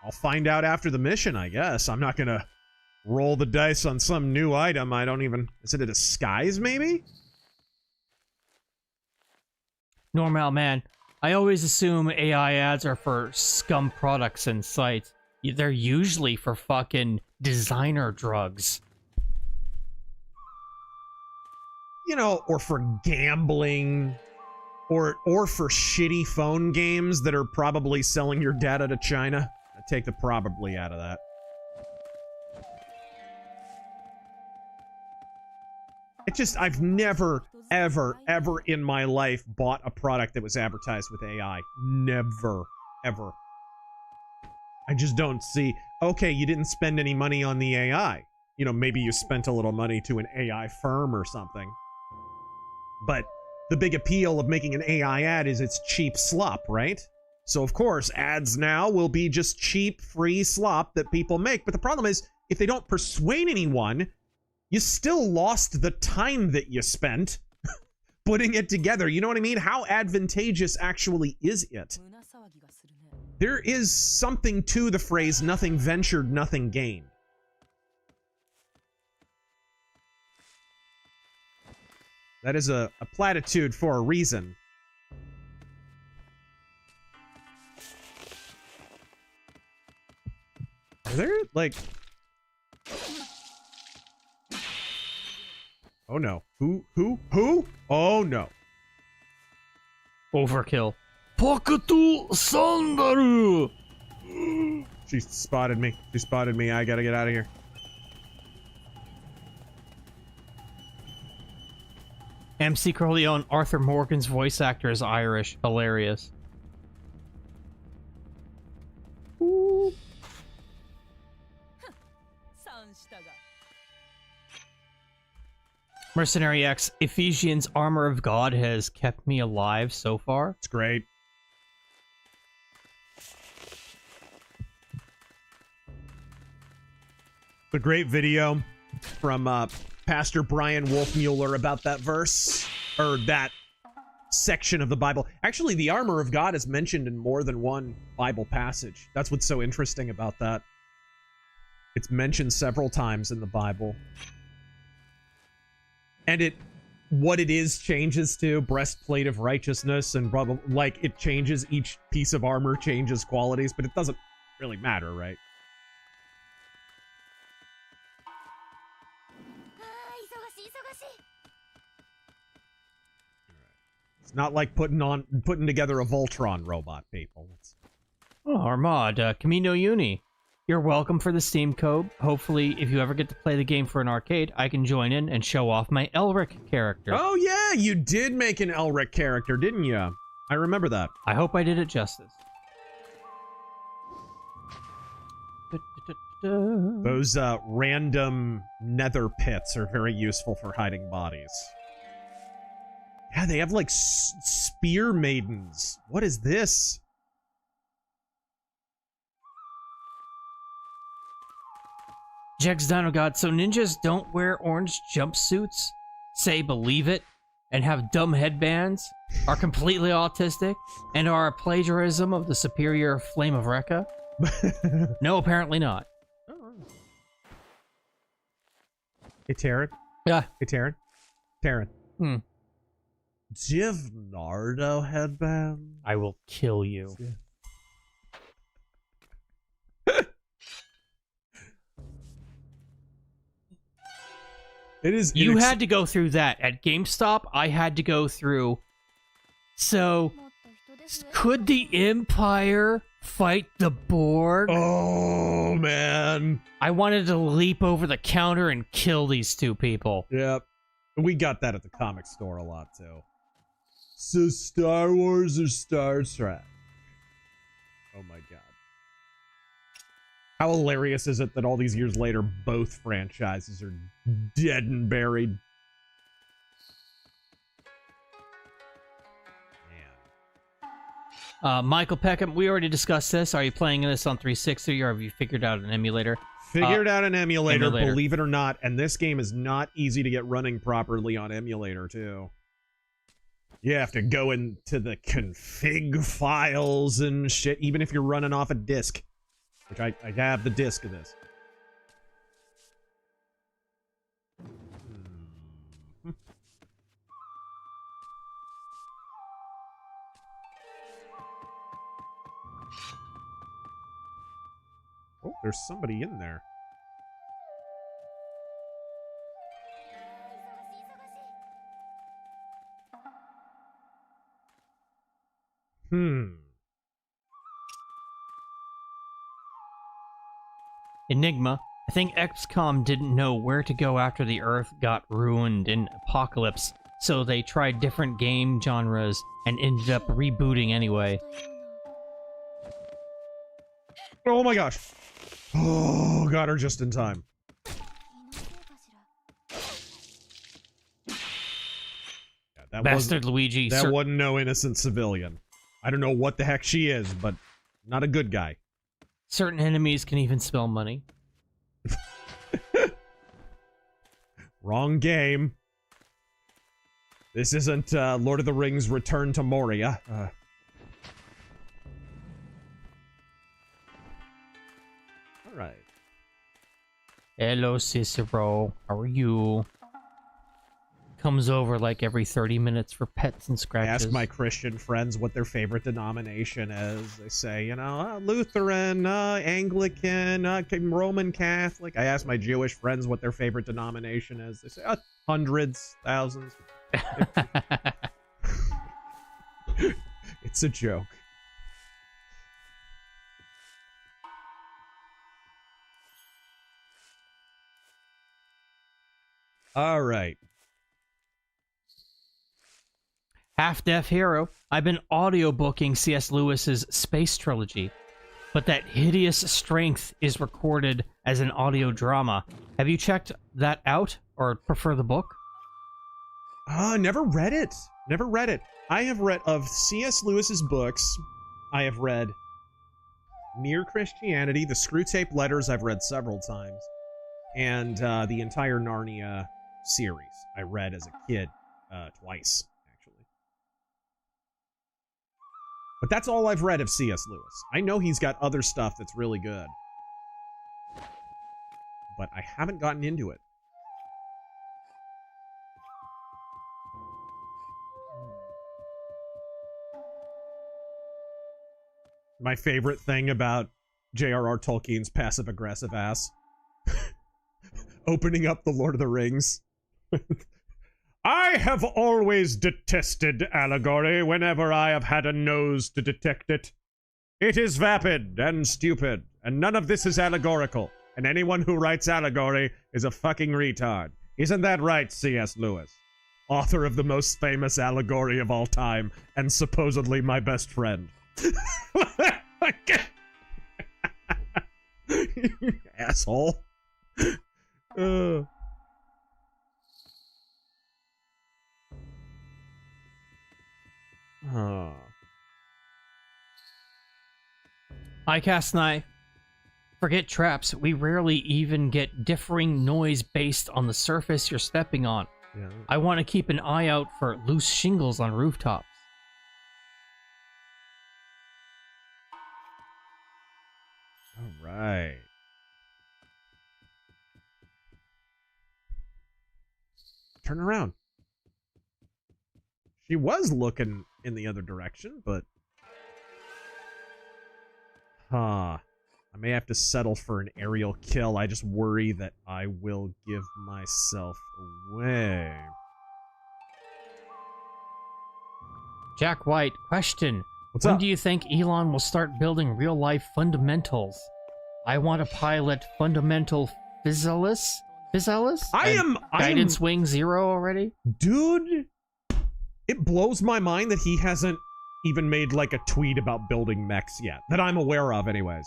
I'll find out after the mission, I guess. I'm not gonna roll the dice on some new item. I don't even... Is it a disguise, maybe? Normal man, I always assume AI ads are for scum products and sites. They're usually for fucking designer drugs. You know, or for gambling, or for shitty phone games that are probably selling your data to China. I take the probably out of that. It just, I've never, ever in my life bought a product that was advertised with AI. Never, ever. I just don't see, okay, you didn't spend any money on the AI. You know, maybe you spent a little money to an AI firm or something. But the big appeal of making an AI ad is it's cheap slop, right? So of course, ads now will be just cheap, free slop that people make. But the problem is, if they don't persuade anyone, you still lost the time that you spent putting it together. You know what I mean? How advantageous actually is it? There is something to the phrase, nothing ventured, nothing gained. That is a platitude for a reason. Are there, like... Oh no. Who? Oh no. Overkill. Pokutu Sandaru! She spotted me. She spotted me. I gotta get out of here. MC Corleone, Arthur Morgan's voice actor, is Irish. Hilarious. Ooh. Mercenary X, Ephesians Armor of God has kept me alive so far. It's great. A great video from Pastor Brian Wolfmueller about that verse, or that section of the Bible. Actually, the armor of God is mentioned in more than one Bible passage. That's what's so interesting about that. It's mentioned several times in the Bible. And what it is changes to breastplate of righteousness, and probably, like, it changes, each piece of armor changes qualities, but it doesn't really matter, right? It's not like putting together a Voltron robot, people. Oh, Armad, Camino Uni. You're welcome for the Steam code. Hopefully, if you ever get to play the game for an arcade, I can join in and show off my Elric character. Oh yeah, you did make an Elric character, didn't you? I remember that. I hope I did it justice. Those random nether pits are very useful for hiding bodies. Yeah, they have like spear maidens. What is this? Jegs Dino God, so ninjas don't wear orange jumpsuits, say believe it, and have dumb headbands, are completely autistic, and are a plagiarism of the superior Flame of Rekka? No, apparently not. Hey, Taryn. Yeah. Hey, Taryn. Taryn. Hmm. Do you have Nardo headband? I will kill you. Yeah. It is. You had to go through that. At GameStop, I had to go through. So, could the Empire fight the Borg? Oh, man. I wanted to leap over the counter and kill these two people. Yep. We got that at the comic store a lot, too. So, Star Wars or Star Trek? Oh, my God. How hilarious is it that all these years later, both franchises are dead and buried? Michael Peckham, we already discussed this. Are you playing this on 360 or have you figured out an emulator? Figured out an emulator, believe it or not, and this game is not easy to get running properly on emulator, too. You have to go into the config files and shit, even if you're running off a disk. Which I have the disc of this. Oh, there's somebody in there. Enigma. I think XCOM didn't know where to go after the Earth got ruined in Apocalypse, so they tried different game genres and ended up rebooting anyway. Oh my gosh. Oh, got her just in time. Yeah, that Bastard Luigi. That wasn't no innocent civilian. I don't know what the heck she is, but not a good guy. Certain enemies can even spell money. Wrong game. This isn't Lord of the Rings Return to Moria. Alright. Hello, Cicero. How are you? Comes over like every 30 minutes for pets and scratches. Ask my Christian friends what their favorite denomination is. They say, you know, Lutheran, Anglican, Roman Catholic. I ask my Jewish friends what their favorite denomination is. They say, hundreds, thousands. It's a joke. All right. Half-Deaf Hero. I've been audiobooking C.S. Lewis's Space Trilogy, but that hideous strength is recorded as an audio drama. Have you checked that out, or prefer the book? Never read it. Never read it. I have read of C.S. Lewis's books. I have read Mere Christianity, the Screwtape Letters I've read several times, and the entire Narnia series I read as a kid twice. But that's all I've read of C.S. Lewis. I know he's got other stuff that's really good. But I haven't gotten into it. My favorite thing about J.R.R. Tolkien's passive-aggressive ass. Opening up the Lord of the Rings. I have always detested allegory whenever I have had a nose to detect it. It is vapid and stupid, and none of this is allegorical, and anyone who writes allegory is a fucking retard. Isn't that right, C.S. Lewis? Author of the most famous allegory of all time, and supposedly my best friend. Asshole. Hi, Cast Knife. Forget traps, we rarely even get differing noise based on the surface you're stepping on. Yeah. I want to keep an eye out for loose shingles on rooftops. All right. Turn around. She was looking in the other direction, but... Huh. I may have to settle for an aerial kill. I just worry that I will give myself away. Jack White, question. What's when up? do you think Elon will start building real-life fundamentals? I want to pilot fundamental Physalis? I am Guidance Wing 0 already? Dude, it blows my mind that he hasn't even made like a tweet about building mechs yet. That I'm aware of anyways.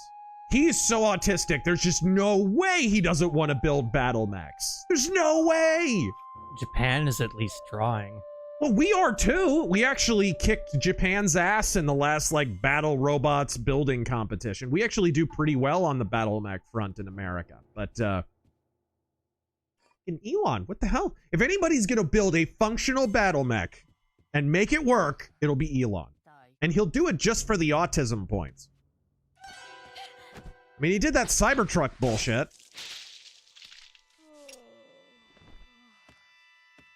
He is so autistic, there's just no way he doesn't want to build battle mechs. There's no way! Japan is at least trying. Well, we are too. We actually kicked Japan's ass in the last, like, battle robots building competition. We actually do pretty well on the battle mech front in America. But, in Elon, what the hell? If anybody's gonna build a functional battle mech and make it work, it'll be Elon. And he'll do it just for the autism points. I mean, he did that Cybertruck bullshit.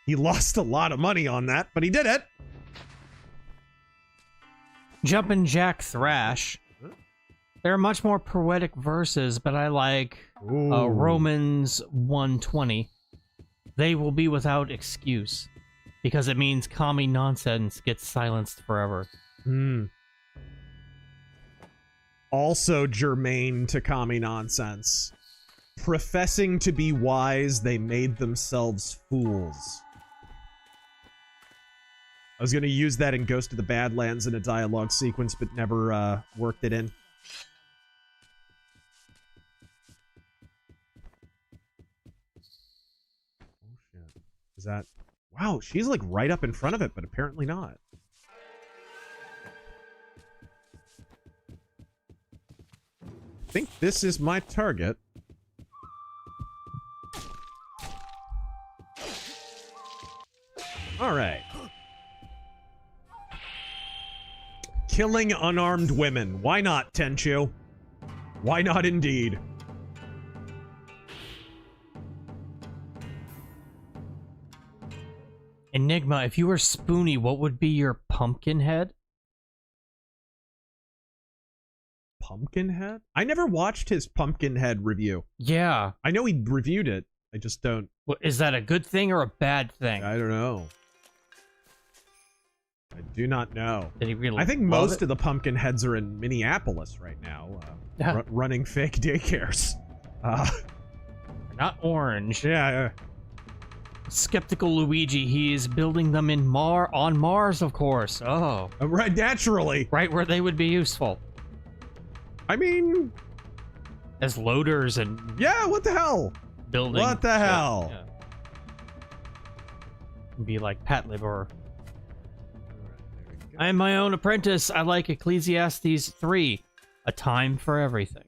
He lost a lot of money on that, but he did it. Jumpin' Jack Thrash. There are much more poetic verses, but I like Romans 1:20. They will be without excuse, because it means commie nonsense gets silenced forever. Also germane to commie nonsense. Professing to be wise, they made themselves fools. I was going to use that in Ghost of the Badlands in a dialogue sequence, but never worked it in. Oh, shit. Is that... Wow, she's like right up in front of it, but apparently not. I think this is my target. All right. Killing unarmed women. Why not, Tenchu? Why not indeed? Enigma, if you were Spoonie, what would be your pumpkin head? Pumpkinhead? I never watched his Pumpkinhead review. Yeah. I know he reviewed it. I just don't... Well, is that a good thing or a bad thing? I don't know. I do not know. Did he really I think most of the Pumpkinheads are in Minneapolis right now, running fake daycares. Not orange. Yeah. Skeptical Luigi, he is building them on Mars, of course. Oh. Right, naturally. Right where they would be useful. I mean... As loaders and... Yeah, what the hell? Building... What the hell? Yeah. Be like Patlib or... I am my own apprentice. I like Ecclesiastes 3. A time for everything.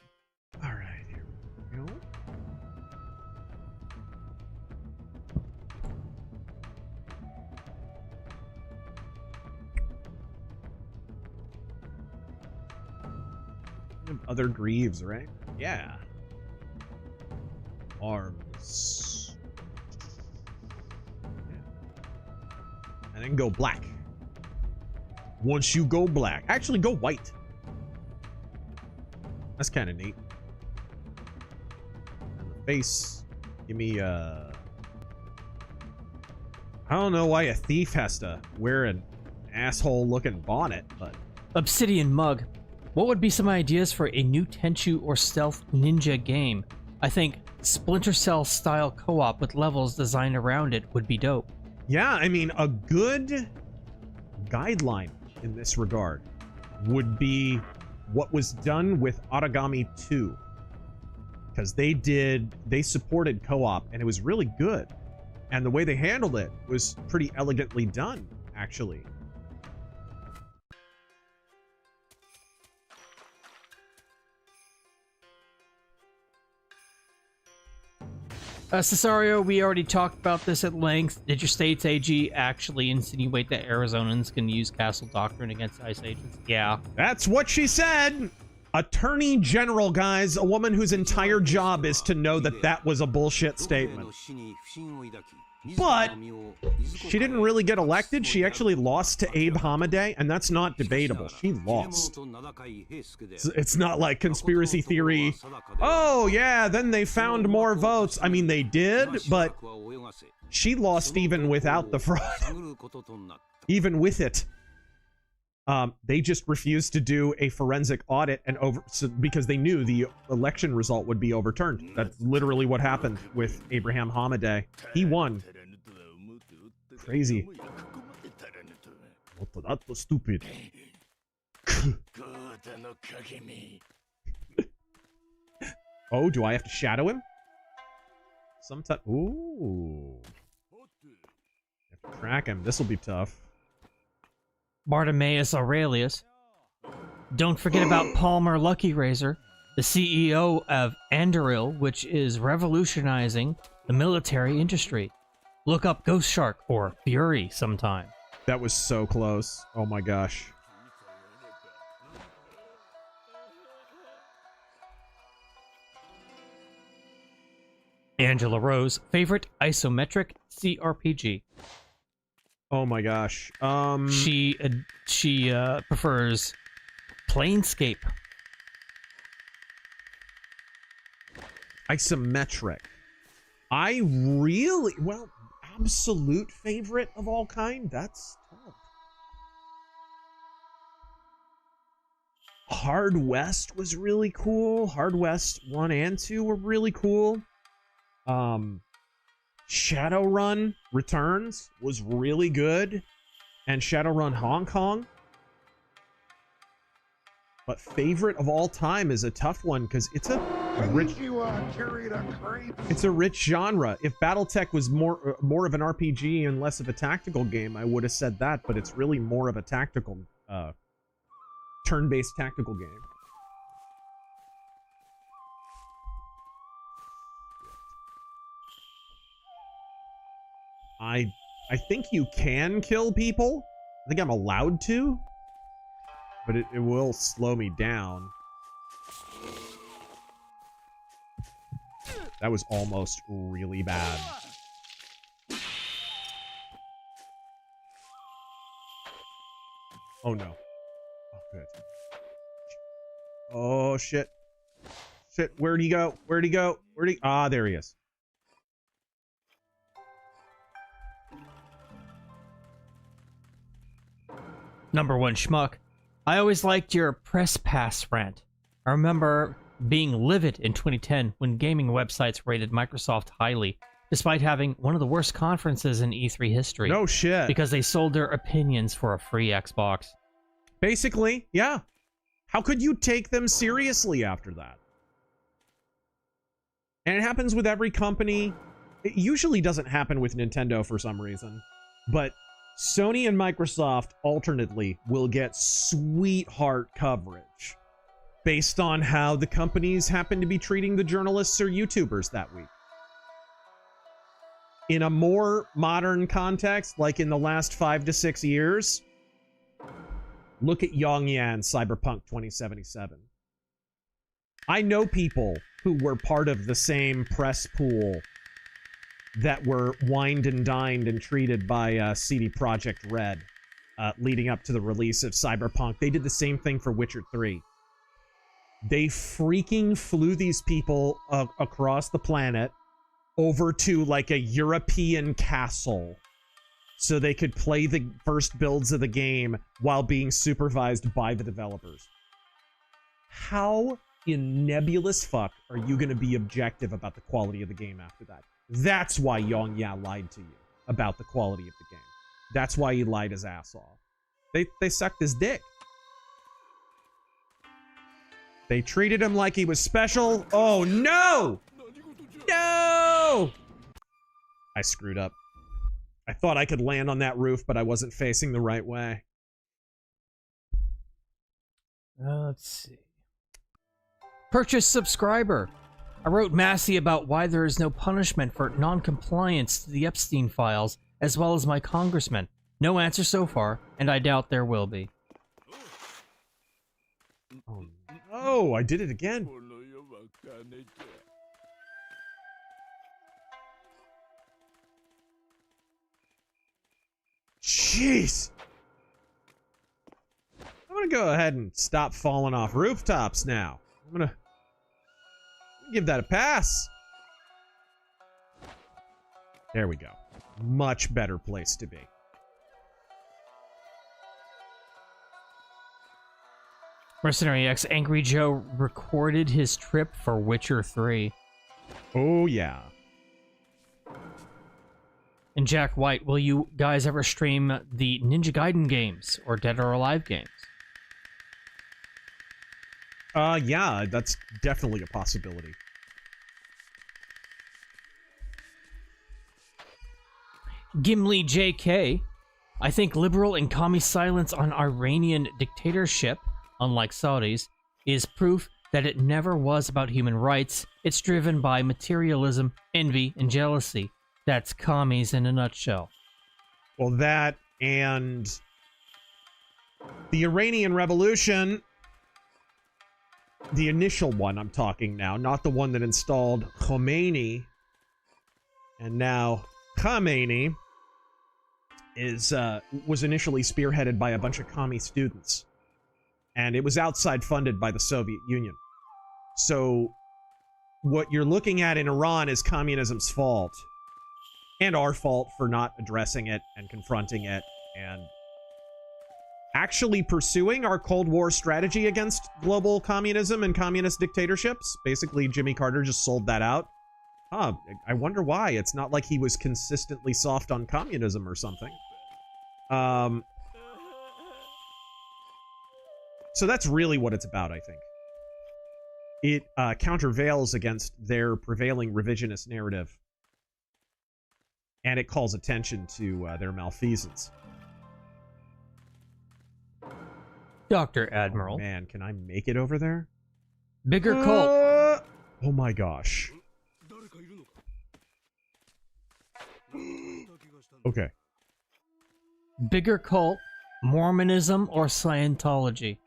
Alright, here we go. Other greaves, right? Yeah. Arms. And then go black. Once you go black. Actually, go white. That's kind of neat. And the face. Give me, I don't know why a thief has to wear an asshole-looking bonnet, but... Obsidian Mug. What would be some ideas for a new Tenchu or stealth ninja game? I think Splinter Cell style co-op with levels designed around it would be dope. Yeah, I mean, a good guideline in this regard would be what was done with Origami 2. Because they supported co-op, and it was really good. And the way they handled it was pretty elegantly done, actually. Cesario, we already talked about this at length. Did your state's AG actually insinuate that Arizonans can use castle doctrine against ICE agents? Yeah. That's what she said. Attorney General, guys, a woman whose entire job is to know that that was a bullshit statement. But she didn't really get elected. She actually lost to Abe Hamadeh, and that's not debatable. She lost. It's not like conspiracy theory. Oh, yeah, then they found more votes. I mean, they did, but she lost even without the fraud. Even with it. They just refused to do a forensic audit and because they knew the election result would be overturned. That's literally what happened with Abraham Hamadeh. He won. Crazy. That was stupid. Oh, do I have to shadow him? Sometime. Ooh. Have to track him. This will be tough. Bartimaeus Aurelius. Don't forget about Palmer Lucky Razor, the CEO of Anduril, which is revolutionizing the military industry. Look up Ghost Shark or Fury sometime. That was so close. Oh my gosh. Angela Rose, favorite isometric CRPG. Oh my gosh. She prefers Planescape. Isometric. Absolute favorite of all kind? That's tough. Hard West was really cool. Hard West 1 and 2 were really cool. Shadowrun Returns was really good. And Shadowrun Hong Kong. But favorite of all time is a tough one because it's a rich genre. If BattleTech was more of an RPG and less of a tactical game, I would have said that, but it's really more of a tactical turn-based tactical game. I think you can kill people. I think I'm allowed to. But it will slow me down. That was almost really bad. Oh no. Oh, good. Oh, shit. Shit, where'd he go? Where'd he go? Ah, there he is. Number one schmuck. I always liked your press pass rant. I remember being livid in 2010 when gaming websites rated Microsoft highly, despite having one of the worst conferences in E3 history. No shit. Because they sold their opinions for a free Xbox. Basically, yeah. How could you take them seriously after that? And it happens with every company. It usually doesn't happen with Nintendo for some reason. But Sony and Microsoft alternately will get sweetheart coverage based on how the companies happen to be treating the journalists or YouTubers that week. In a more modern context, like in the last 5 to 6 years, look at Yongyan Cyberpunk 2077. I know people who were part of the same press pool that were wined and dined and treated by CD Projekt Red leading up to the release of Cyberpunk. They did the same thing for Witcher 3. They freaking flew these people across the planet over to like a European castle so they could play the first builds of the game while being supervised by the developers. How in nebulous fuck are you going to be objective about the quality of the game after that? That's why Yongya lied to you about the quality of the game. That's why he lied his ass off. They sucked his dick. They treated him like he was special. Oh no! No! I screwed up. I thought I could land on that roof, but I wasn't facing the right way. Let's see. Purchase subscriber. I wrote Massey about why there is no punishment for non-compliance to the Epstein files, as well as my congressman. No answer so far, and I doubt there will be. Oh, I did it again. Jeez. I'm gonna go ahead and stop falling off rooftops now. I'm gonna give that a pass. There we go. Much better place to be. Mercenary X Angry Joe recorded his trip for Witcher 3. Oh, yeah. And Jack White, will you guys ever stream the Ninja Gaiden games or Dead or Alive games? Yeah, that's definitely a possibility. Gimli JK, I think liberal and commie silence on Iranian dictatorship, unlike Saudis, is proof that it never was about human rights. It's driven by materialism, envy, and jealousy. That's commies in a nutshell. Well, that and the Iranian Revolution, the initial one I'm talking now, not the one that installed Khomeini, and now Khamenei was initially spearheaded by a bunch of commie students. And it was outside funded by the Soviet Union. So what you're looking at in Iran is communism's fault. And our fault for not addressing it and confronting it and actually pursuing our Cold War strategy against global communism and communist dictatorships. Basically, Jimmy Carter just sold that out. Huh, I wonder why. It's not like he was consistently soft on communism or something. So that's really what it's about, I think. It countervails against their prevailing revisionist narrative. And it calls attention to their malfeasance. Dr. Admiral. Oh, man, can I make it over there? Bigger cult. Oh my gosh. Okay. Bigger cult, Mormonism, or Scientology?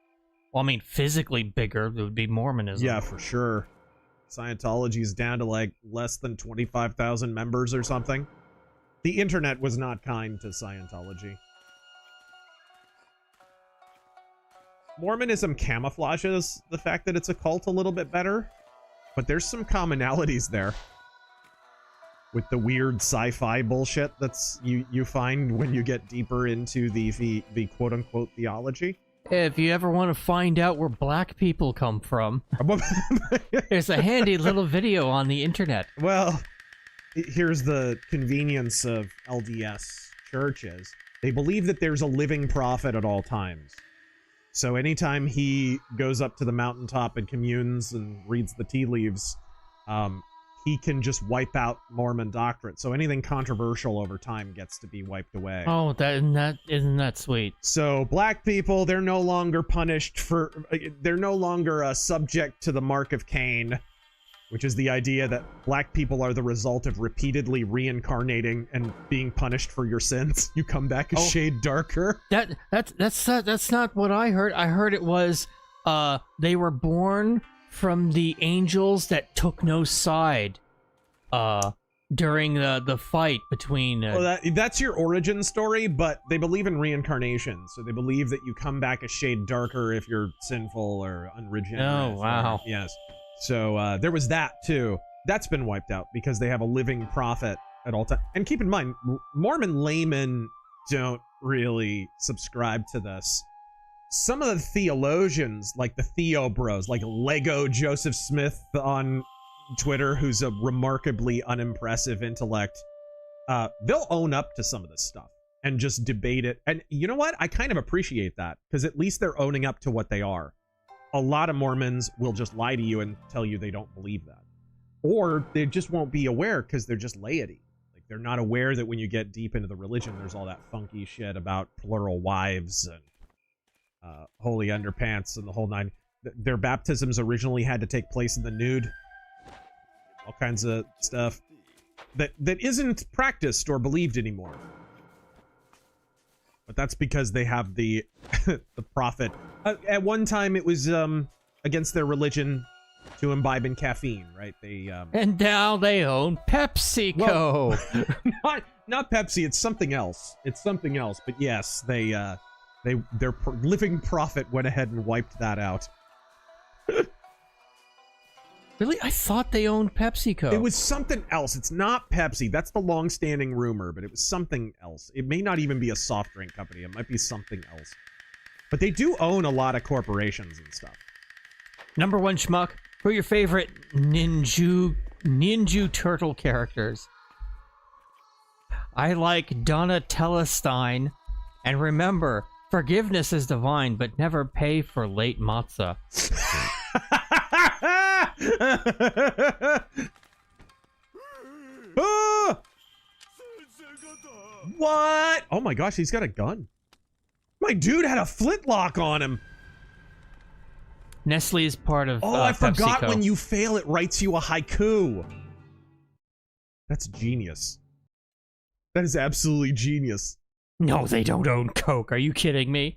Well, I mean, physically bigger, it would be Mormonism. Yeah, for sure. Scientology's down to like less than 25,000 members or something. The internet was not kind to Scientology. Mormonism camouflages the fact that it's a cult a little bit better, but there's some commonalities there. With the weird sci-fi bullshit that's you find when you get deeper into the quote-unquote theology. If you ever want to find out where black people come from, there's a handy little video on the internet. Well, here's the convenience of LDS churches. They believe that there's a living prophet at all times. So anytime he goes up to the mountaintop and communes and reads the tea leaves, he can just wipe out Mormon doctrine. So anything controversial over time gets to be wiped away. Oh, isn't that sweet? So black people, they're no longer punished for, they're no longer subject to the mark of Cain, which is the idea that black people are the result of repeatedly reincarnating and being punished for your sins. You come back a shade darker. That's not what I heard. I heard it was they were born from the angels that took no side during the fight between well, that's your origin story, but they believe in reincarnation, so they believe that you come back a shade darker if you're sinful or unregenerate. Oh, wow. Yes. So there was that too. That's been wiped out because they have a living prophet at all times. And keep in mind, Mormon laymen don't really subscribe to this. Some of the theologians, like the Theo Bros, like Lego Joseph Smith on Twitter, who's a remarkably unimpressive intellect, they'll own up to some of this stuff and just debate it. And you know what? I kind of appreciate that, because at least they're owning up to what they are. A lot of Mormons will just lie to you and tell you they don't believe that. Or they just won't be aware because they're just laity. Like, they're not aware that when you get deep into the religion, there's all that funky shit about plural wives and holy underpants and the whole nine. Their baptisms originally had to take place in the nude. all kinds of stuff that isn't practiced or believed anymore. But that's because they have the the profit. At one time, it was against their religion to imbibe in caffeine, right? They and now they own PepsiCo. Well, not Pepsi. It's something else. It's something else. But yes, their living profit went ahead and wiped that out. Really? I thought they owned PepsiCo. It was something else. It's not Pepsi. That's the long-standing rumor, but it was something else. It may not even be a soft drink company. It might be something else. But they do own a lot of corporations and stuff. Number one schmuck, who are your favorite Ninja Turtle characters? I like Donatella Stein. And remember, forgiveness is divine, but never pay for late matzah. Ah! What? Oh my gosh, he's got a gun. My dude had a flintlock on him. Nestle is part of I forgot PepsiCo. when you fail, it writes you a haiku. That's genius. That is absolutely genius. No, they don't own Coke. Are you kidding me?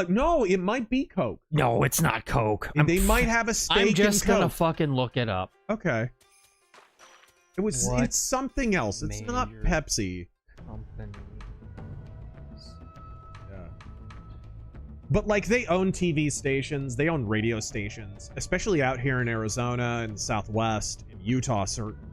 No, it might be Coke. No, it's not Coke. They might have a stake in Coke. I'm just gonna fucking look it up. Okay. It's something else. It's not Pepsi. Companies. Yeah. But like they own TV stations, they own radio stations, especially out here in Arizona and Southwest, in Utah certainly.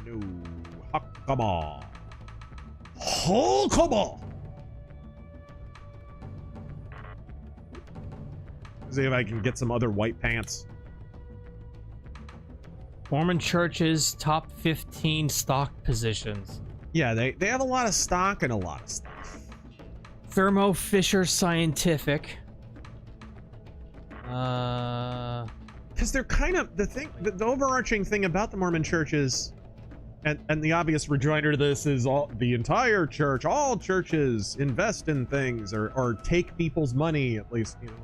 No. Come on. Oh, come on. See if I can get some other white pants. Mormon Church's top 15 stock positions. Yeah, they have a lot of stock and a lot of stuff. Thermo Fisher Scientific. Because they're kind of the overarching thing about the Mormon Church is, and the obvious rejoinder to this is the entire church, all churches invest in things or take people's money, at least, you know.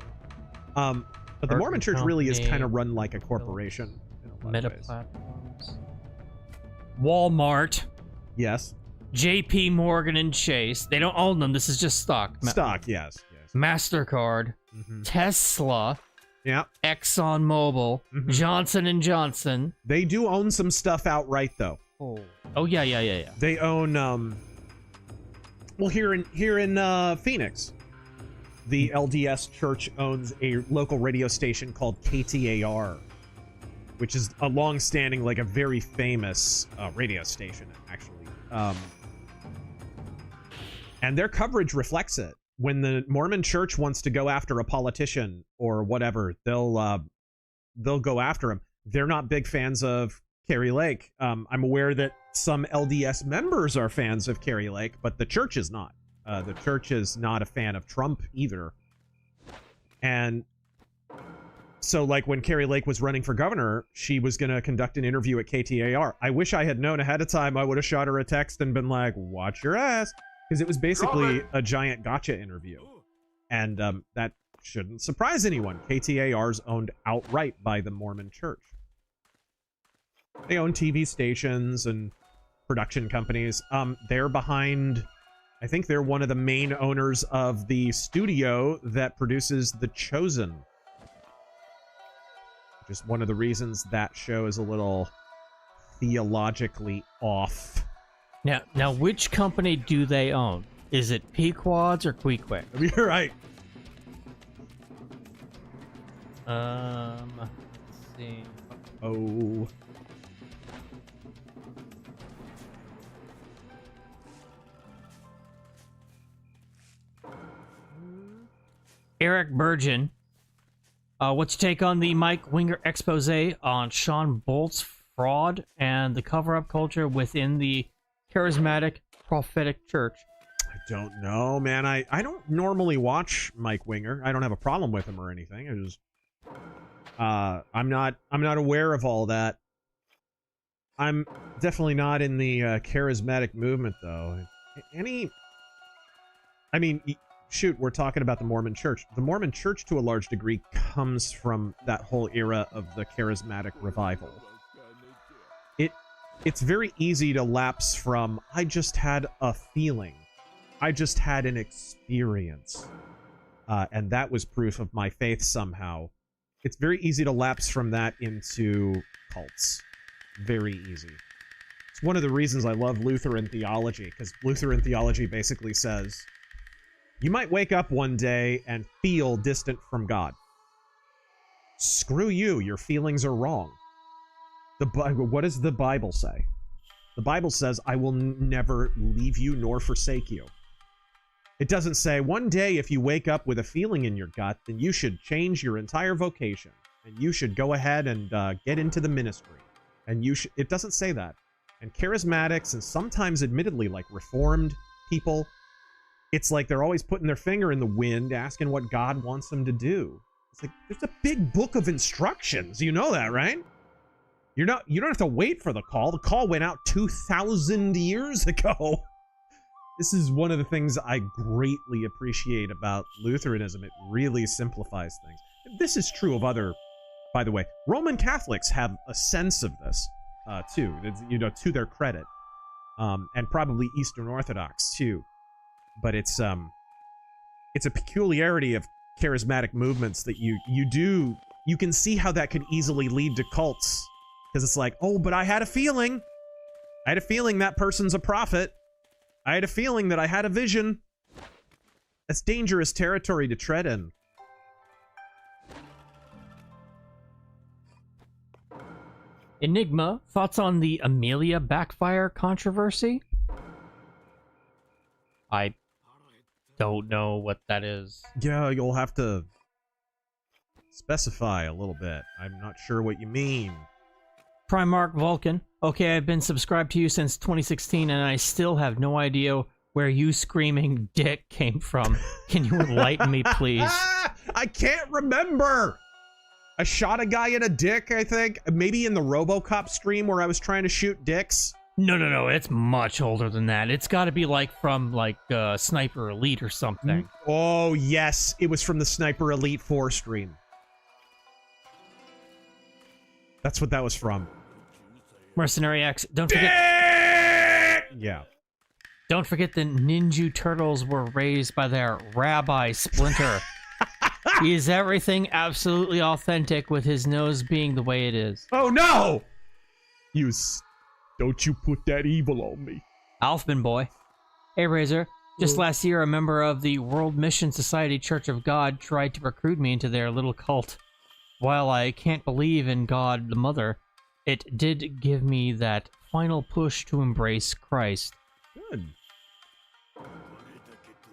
But the Mormon Church really is kind of run like a corporation. Meta platforms. Walmart. Yes. JP Morgan and Chase. They don't own them. This is just stock. Stock, yes. MasterCard. Tesla. Yeah. ExxonMobil. Johnson & Johnson. They do own some stuff outright, though. Oh yeah. They own well, here in Phoenix, the LDS Church owns a local radio station called KTAR, which is a long-standing, like a very famous radio station, actually. And their coverage reflects it. When the Mormon Church wants to go after a politician or whatever, they'll go after him. They're not big fans of Carrie Lake. I'm aware that some LDS members are fans of Carrie Lake, but the church is not. The church is not a fan of Trump either. And so, like, when Carrie Lake was running for governor, she was going to conduct an interview at KTAR. I wish I had known ahead of time. I would have shot her a text and been like, watch your ass. Because it was basically a giant gotcha interview. And that shouldn't surprise anyone. KTAR's owned outright by the Mormon Church. They own TV stations and production companies. They're behind... I think they're one of the main owners of the studio that produces The Chosen. Just one of the reasons that show is a little theologically off. Now, which company do they own? Is it Pequods or Queequeg? You're right. Let's see. Oh. Eric Burgeon. What's your take on the Mike Winger expose on Sean Bolt's fraud and the cover-up culture within the charismatic prophetic church? I don't know, man. I don't normally watch Mike Winger. I don't have a problem with him or anything. I just I'm not aware of all that. I'm definitely not in the charismatic movement, though. I mean, shoot, we're talking about the Mormon Church. The Mormon Church, to a large degree, comes from that whole era of the charismatic revival. It's very easy to lapse from, I just had a feeling. I just had an experience. And that was proof of my faith somehow. It's very easy to lapse from that into cults. Very easy. It's one of the reasons I love Lutheran theology, because Lutheran theology basically says, you might wake up one day and feel distant from God. Screw you, your feelings are wrong. What does the Bible say? The Bible says, I will never leave you nor forsake you. It doesn't say, one day if you wake up with a feeling in your gut, then you should change your entire vocation, and you should go ahead and get into the ministry. And you should. It doesn't say that. And charismatics, and sometimes admittedly like reformed people, it's like they're always putting their finger in the wind, asking what God wants them to do. It's like, there's a big book of instructions. You know that, right? You don't have to wait for the call. The call went out 2,000 years ago. This is one of the things I greatly appreciate about Lutheranism. It really simplifies things. This is true of other, by the way, Roman Catholics have a sense of this, too, to their credit. And probably Eastern Orthodox, too. But it's a peculiarity of charismatic movements that you can see how that could easily lead to cults. Because it's like, oh, but I had a feeling. I had a feeling that person's a prophet. I had a feeling that I had a vision. That's dangerous territory to tread in. Enigma, thoughts on the Amelia backfire controversy? I don't know what that is. Yeah, you'll have to specify a little bit. I'm not sure what you mean. Primarch Vulcan. Okay, I've been subscribed to you since 2016, and I still have no idea where you screaming dick came from. Can you enlighten me, please? I can't remember! I shot a guy in a dick, I think. Maybe in the RoboCop stream where I was trying to shoot dicks. No, it's much older than that. It's got to be like from like Sniper Elite or something. Oh, yes. It was from the Sniper Elite 4 stream. That's what that was from. Mercenary X. Don't forget. Yeah. Don't forget the Ninja Turtles were raised by their Rabbi Splinter. He is everything absolutely authentic, with his nose being the way it is. Oh no! Don't you put that evil on me. Alfman boy. Hey Razor. Just last year, a member of the World Mission Society Church of God tried to recruit me into their little cult. While I can't believe in God the Mother, it did give me that final push to embrace Christ. Good.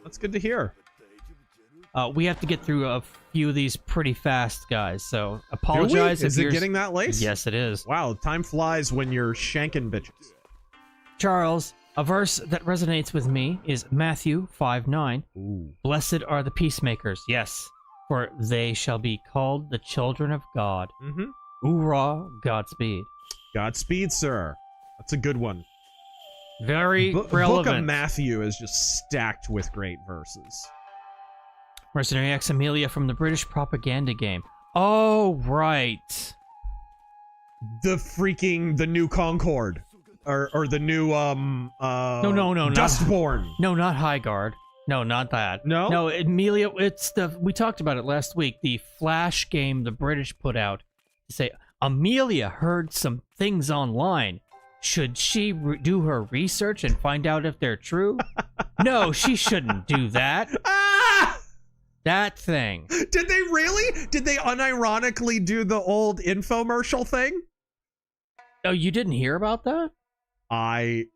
That's good to hear. We have to get through a few of these pretty fast, guys, so apologize. Is it getting that late? Yes, it is. Wow, time flies when you're shanking bitches. Charles, a verse that resonates with me is Matthew 5:9. Ooh. Blessed are the peacemakers. Yes. For they shall be called the children of God. Mm-hmm. Hoorah, Godspeed. Godspeed, sir. That's a good one. Very relevant. Book of Matthew is just stacked with great verses. Mercenary X Amelia from the British propaganda game. Oh, right. The new Concorde. Or the new, No, Dustborn. No, not High Guard. No, not that. No? No, Amelia, it's we talked about it last week, the Flash game the British put out. To say, Amelia heard some things online. Should she do her research and find out if they're true? No, she shouldn't do that. That thing. Did they really? Did they unironically do the old infomercial thing? Oh, you didn't hear about that?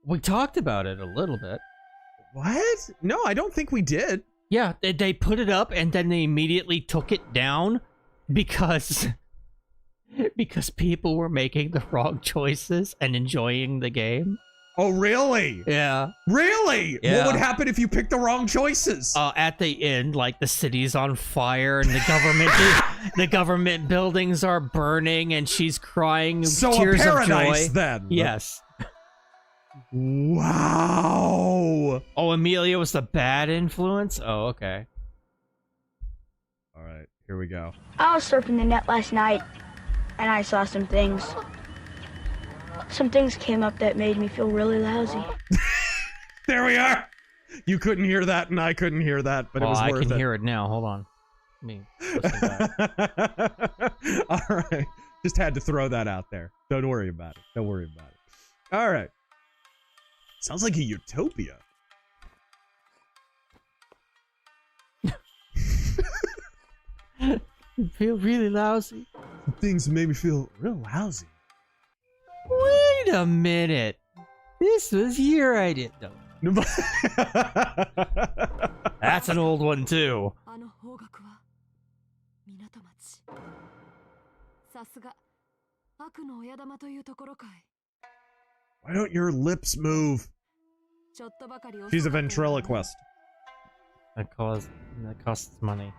We talked about it a little bit. What? No, I don't think we did. Yeah, they put it up and then they immediately took it down because people were making the wrong choices and enjoying the game. Oh, really? Yeah. Really? Yeah. What would happen if you picked the wrong choices? At the end, like the city's on fire and the government buildings are burning and she's crying so tears a paradise, of joy. Then. Yes. Wow. Oh, Amelia was the bad influence? Oh, okay. All right, here we go. I was surfing the net last night, and I saw some things. Some things came up that made me feel really lousy. There we are. You couldn't hear that, and I couldn't hear that, but it was worth it. I can hear it now. Hold on. Me. All right. Just had to throw that out there. Don't worry about it. Don't worry about it. All right. Sounds like a utopia. I feel really lousy. Things made me feel real lousy. Wait a minute. This was your idea. No. That's an old one too. Why don't your lips move? She's a ventriloquist. That costs money.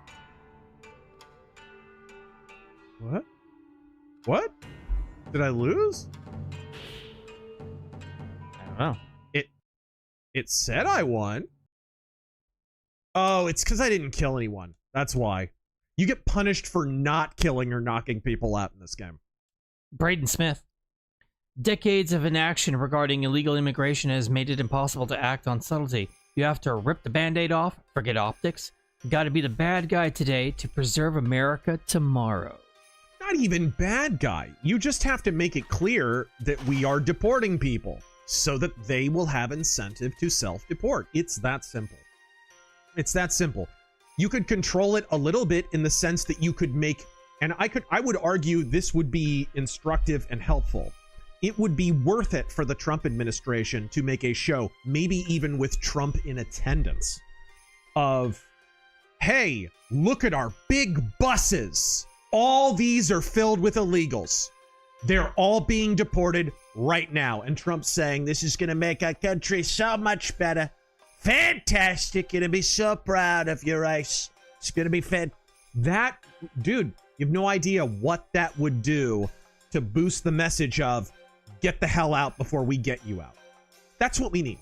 What? What? Did I lose? I don't know. It said I won. Oh, it's because I didn't kill anyone. That's why. You get punished for not killing or knocking people out in this game. Braden Smith. Decades of inaction regarding illegal immigration has made it impossible to act on subtlety. You have to rip the band-aid off, forget optics. You gotta be the bad guy today to preserve America tomorrow. Not even bad guy. You just have to make it clear that we are deporting people so that they will have incentive to self-deport. It's that simple. It's that simple. You could control it a little bit in the sense that you could make, and I would argue this would be instructive and helpful. It would be worth it for the Trump administration to make a show, maybe even with Trump in attendance, of, hey, look at our big buses. All these are filled with illegals. They're all being deported right now. And Trump's saying this is going to make our country so much better. Fantastic. You're going to be so proud of your race. It's going to be that, dude, you have no idea what that would do to boost the message of get the hell out before we get you out. That's what we need.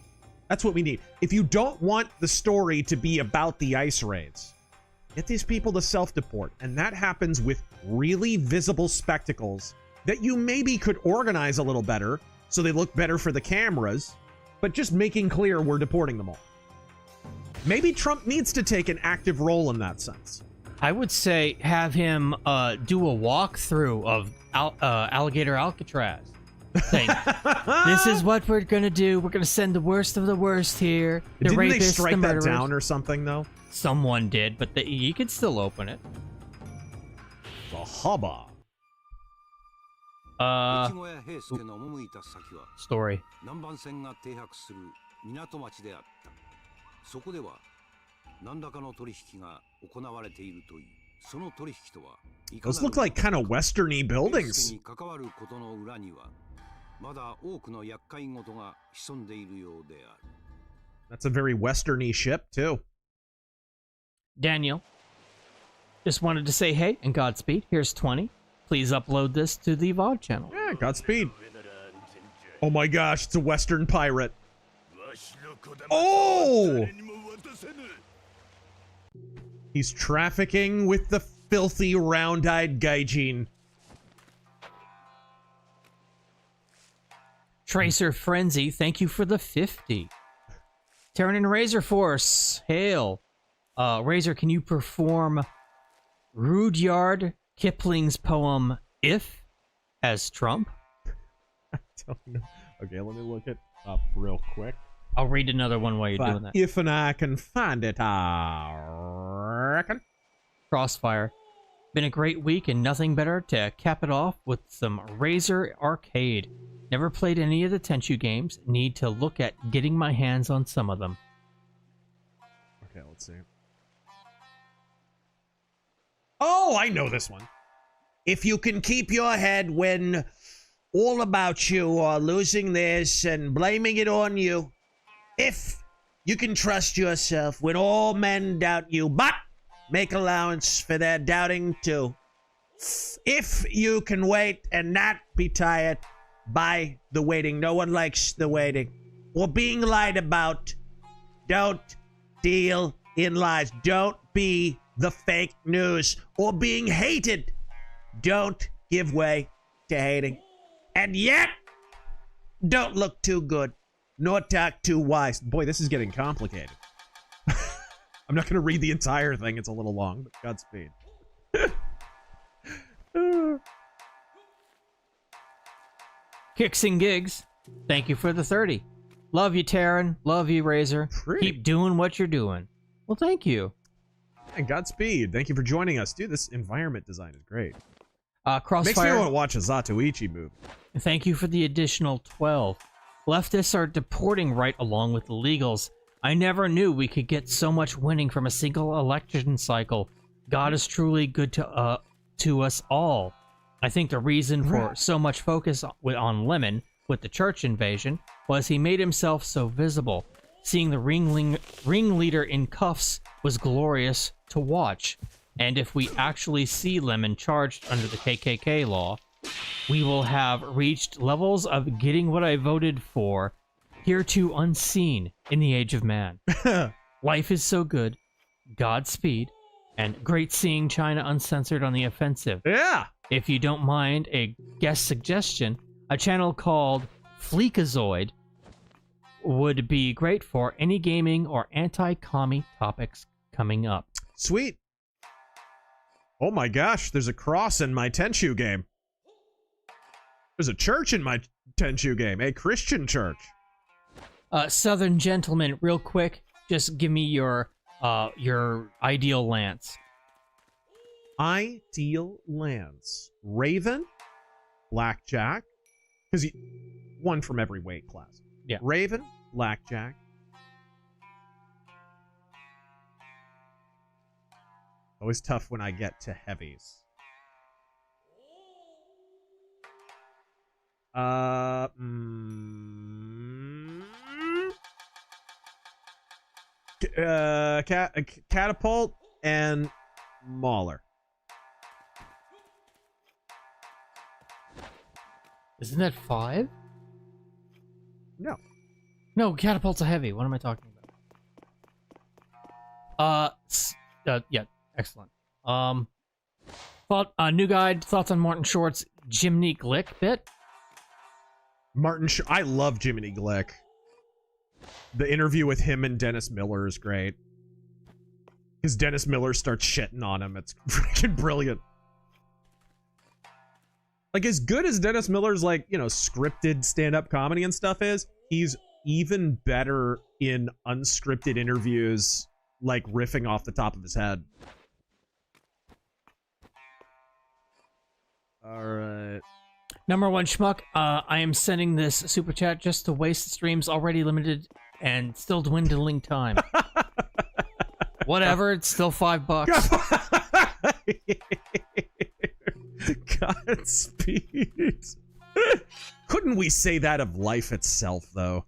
That's what we need. If you don't want the story to be about the ICE raids, get these people to self-deport. And that happens with really visible spectacles that you maybe could organize a little better so they look better for the cameras, but just making clear we're deporting them all. Maybe Trump needs to take an active role in that sense. I would say have him do a walkthrough of Alligator Alcatraz. Saying, this is what we're going to do. We're going to send the worst of the worst here. The Didn't rapists, they strike the murderers. that down or something, though? Someone did, but you could still open it. The hubba. Story. そこでは何らかの取引が行われているという。その取引とは Those look like kind of westerny buildings. に関わることの裏にはまだ多くの厄介事が潜んでいるようである。That's a very westerny ship, too. Daniel, just wanted to say hey and Godspeed. Here's 20. Please upload this to the VOD channel. Yeah, Godspeed. Oh my gosh, it's a western pirate. Oh! He's trafficking with the filthy, round-eyed gaijin. Tracer Frenzy, thank you for the 50. Terran and RazörForce, hail. Razor, can you perform Rudyard Kipling's poem If as Trump? I don't know. Okay, let me look it up real quick. I'll read another one while you're doing that. If and I can find it, I reckon. Crossfire. Been a great week and nothing better to cap it off with some Razor Arcade. Never played any of the Tenchu games. Need to look at getting my hands on some of them. Okay, let's see. Oh, I know this one. If you can keep your head when all about you are losing this and blaming it on you. If you can trust yourself when all men doubt you, but make allowance for their doubting too. If you can wait and not be tired by the waiting. No one likes the waiting. or being lied about. Don't deal in lies. Don't be the fake news or being hated. Don't give way to hating. And yet, don't look too good, nor talk too wise. Boy, this is getting complicated. I'm not going to read the entire thing. It's a little long, but Godspeed. Kicks and Gigs, thank you for the 30. Love you, Taryn. Love you, Razor. Pretty. Keep doing what you're doing. Well, thank you. And Godspeed. Thank you for joining us. Dude, this environment design is great. Crossfire. Makes me want to watch a Zatoichi movie. Thank you for the additional 12. Leftists are deporting right along with the legals. I never knew we could get so much winning from a single election cycle. God is truly good to us all. I think the reason for so much focus on Lemon with the church invasion was he made himself so visible. Seeing the ringleader in cuffs was glorious to watch. And if we actually see Lemon charged under the KKK law, we will have reached levels of getting what I voted for, hereto unseen in the age of man. Life is so good, Godspeed, and great seeing China uncensored on the offensive. Yeah! If you don't mind a guest suggestion, a channel called Fleekazoid would be great for any gaming or anti-commie topics coming up. Sweet. Oh my gosh, there's a cross in my Tenchu game. There's a church in my Tenchu game, a Christian church. Southern Gentleman, real quick, just give me your ideal lance. Ideal lance. Raven, Blackjack, because one from every weight class. Yeah. Raven, Blackjack. Always tough when I get to heavies. Catapult and Mauler. Isn't that 5? No. No, catapult's a heavy. What am I talking about? Yeah, excellent. New guide, thoughts on Martin Short's Jiminy Glick bit? I love Jiminy Glick. The interview with him and Dennis Miller is great. Because Dennis Miller starts shitting on him. It's freaking brilliant. Like, as good as Dennis Miller's, like, you know, scripted stand-up comedy and stuff is, he's even better in unscripted interviews, like, riffing off the top of his head. Alright. Number 1 schmuck, I am sending this super chat just to waste the stream's already limited and still dwindling time. Whatever, it's still $5. Godspeed. Couldn't we say that of life itself, though?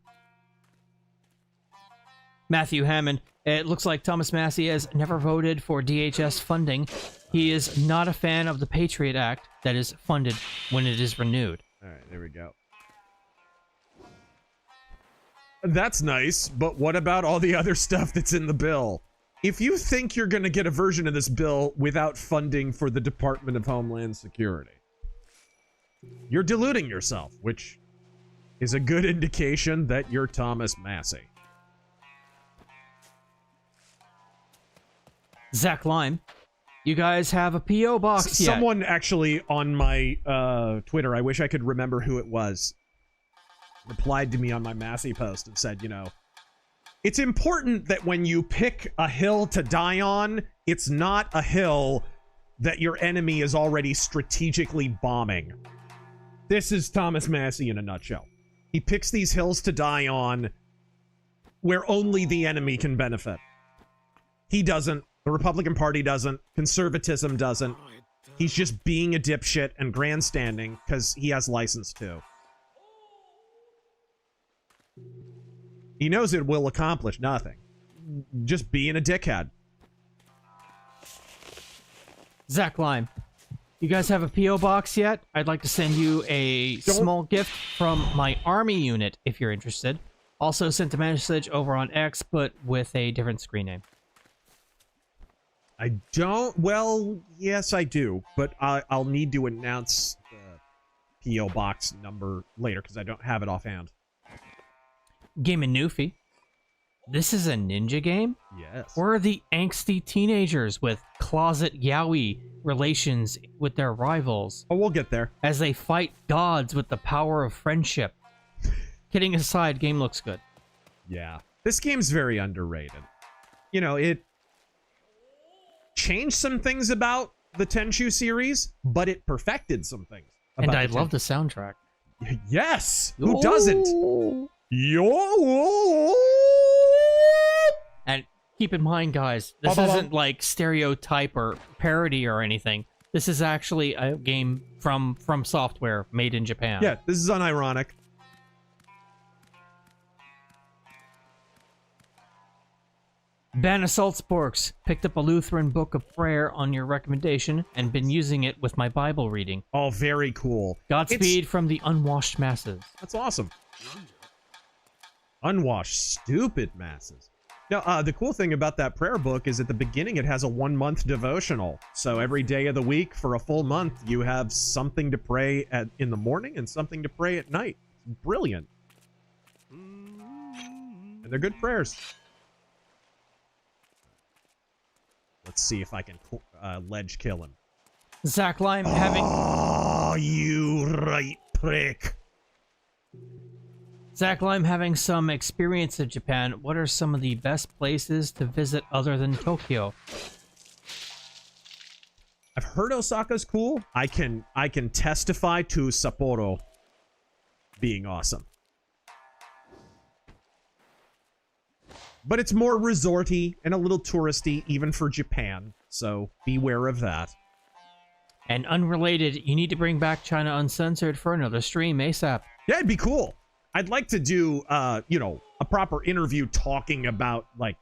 Matthew Hammond, it looks like Thomas Massey has never voted for DHS funding. He is not a fan of the Patriot Act that is funded when it is renewed. Alright, there we go. That's nice, but what about all the other stuff that's in the bill? If you think you're going to get a version of this bill without funding for the Department of Homeland Security, you're deluding yourself, which is a good indication that you're Thomas Massey. Zach Lime, you guys have a P.O. box yet? Someone actually on my Twitter, I wish I could remember who it was, replied to me on my Massey post and said, you know, it's important that when you pick a hill to die on, it's not a hill that your enemy is already strategically bombing. This is Thomas Massey in a nutshell. He picks these hills to die on where only the enemy can benefit. He doesn't. The Republican Party doesn't. Conservatism doesn't. He's just being a dipshit and grandstanding because he has license to. He knows it will accomplish nothing. Just being a dickhead. Zach Lime, you guys have a P.O. box yet? I'd like to send you a small gift from my army unit if you're interested. Also sent a message over on X, but with a different screen name. I don't... Well, yes, I do. But I'll need to announce the P.O. Box number later, because I don't have it offhand. Game and Newfie. This is a ninja game? Yes. We're the angsty teenagers with closet yaoi relations with their rivals. Oh, we'll get there. As they fight gods with the power of friendship. Kidding aside, game looks good. Yeah. This game's very underrated. You know, it changed some things about the Tenchu series, but it perfected some things. And I love the soundtrack. Yes! Who doesn't? Yo! And keep in mind, guys, this isn't like stereotype or parody or anything. This is actually a game from Software made in Japan. Yeah, this is unironic. Ban Assaultsporks picked up a Lutheran book of prayer on your recommendation and been using it with my Bible reading. Oh, very cool. Godspeed from the unwashed masses. That's awesome. Unwashed, stupid masses. Now, the cool thing about that prayer book is at the beginning it has a 1-month devotional. So every day of the week for a full month, you have something to pray in the morning and something to pray at night. It's brilliant. And they're good prayers. Let's see if I can ledge kill him. Zach Lime having... Oh, you right prick. Zach Lime having some experience in Japan. What are some of the best places to visit other than Tokyo? I've heard Osaka's cool. I can testify to Sapporo being awesome. But it's more resorty and a little touristy, even for Japan. So beware of that. And unrelated, you need to bring back China Uncensored for another stream ASAP. Yeah, it'd be cool. I'd like to do, you know, a proper interview talking about, like,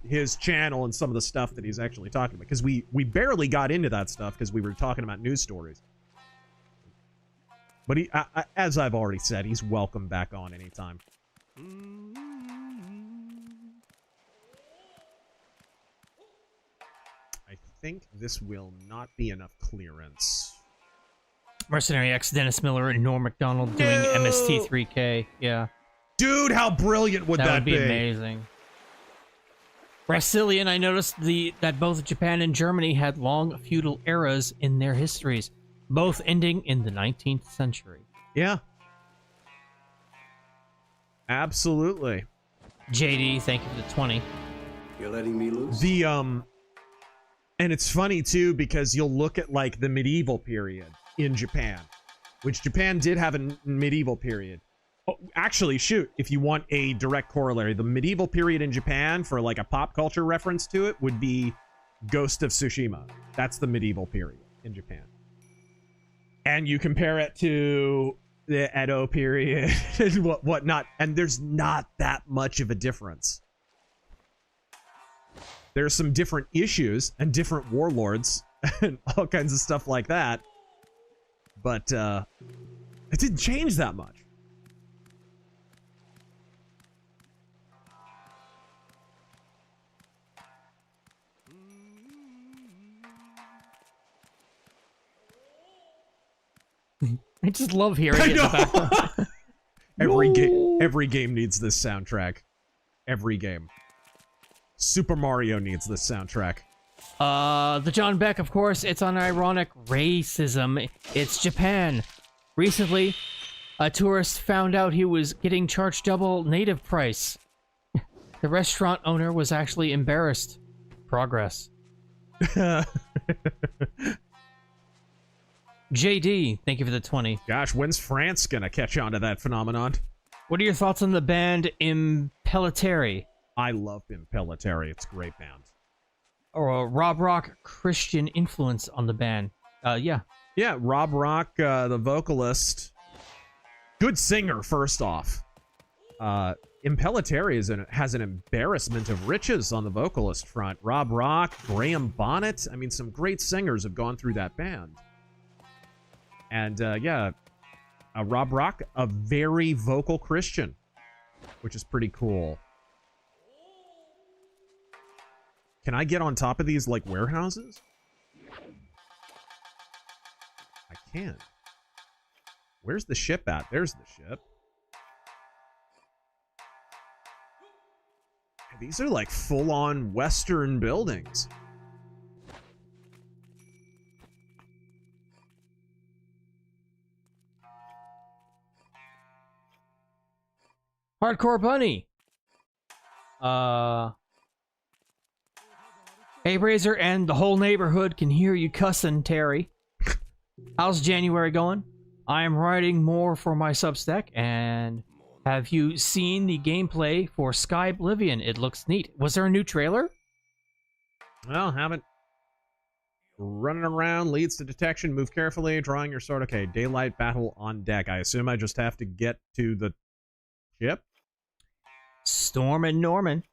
his channel and some of the stuff that he's actually talking about. Because we barely got into that stuff because we were talking about news stories. But he, as I've already said, he's welcome back on anytime. I think this will not be enough clearance. Mercenary X, Dennis Miller, and Norm MacDonald doing MST3K. Yeah. Dude, how brilliant would that be? That would be amazing. Brasilian, I noticed that both Japan and Germany had long feudal eras in their histories, both ending in the 19th century. Yeah. Absolutely. JD, thank you for the 20. You're letting me loose? And it's funny, too, because you'll look at, like, the medieval period in Japan, which Japan did have a medieval period. Oh, actually, shoot, if you want a direct corollary, the medieval period in Japan, for, like, a pop culture reference to it, would be Ghost of Tsushima. That's the medieval period in Japan. And you compare it to the Edo period and whatnot, and there's not that much of a difference. There's some different issues and different warlords and all kinds of stuff like that. But it didn't change that much. I just love hearing it in the background. Every game needs this soundtrack. Every game. Super Mario needs this soundtrack. The John Beck, of course, it's unironic racism. It's Japan. Recently, a tourist found out he was getting charged double native price. The restaurant owner was actually embarrassed. Progress. JD, thank you for the 20. Gosh, when's France gonna catch on to that phenomenon? What are your thoughts on the band Impellitteri? I love Impellitteri. It's a great band. Or Rob Rock Christian influence on the band. Yeah. Yeah, Rob Rock, the vocalist. Good singer, first off. Impellitteri has an embarrassment of riches on the vocalist front. Rob Rock, Graham Bonnet. I mean, some great singers have gone through that band. And, yeah, Rob Rock, a very vocal Christian. which is pretty cool. Can I get on top of these, like, warehouses? I can't. Where's the ship at? There's the ship. These are like full-on Western buildings. Hardcore Bunny. Hey, Razor, and the whole neighborhood can hear you cussing, Terry. How's January going? I am writing more for my Substack, and have you seen the gameplay for Sky Oblivion? It looks neat. Was there a new trailer? Well, haven't. Running around leads to detection. Move carefully. Drawing your sword. Okay, daylight battle on deck. I assume I just have to get to the ship? Storm and Norman.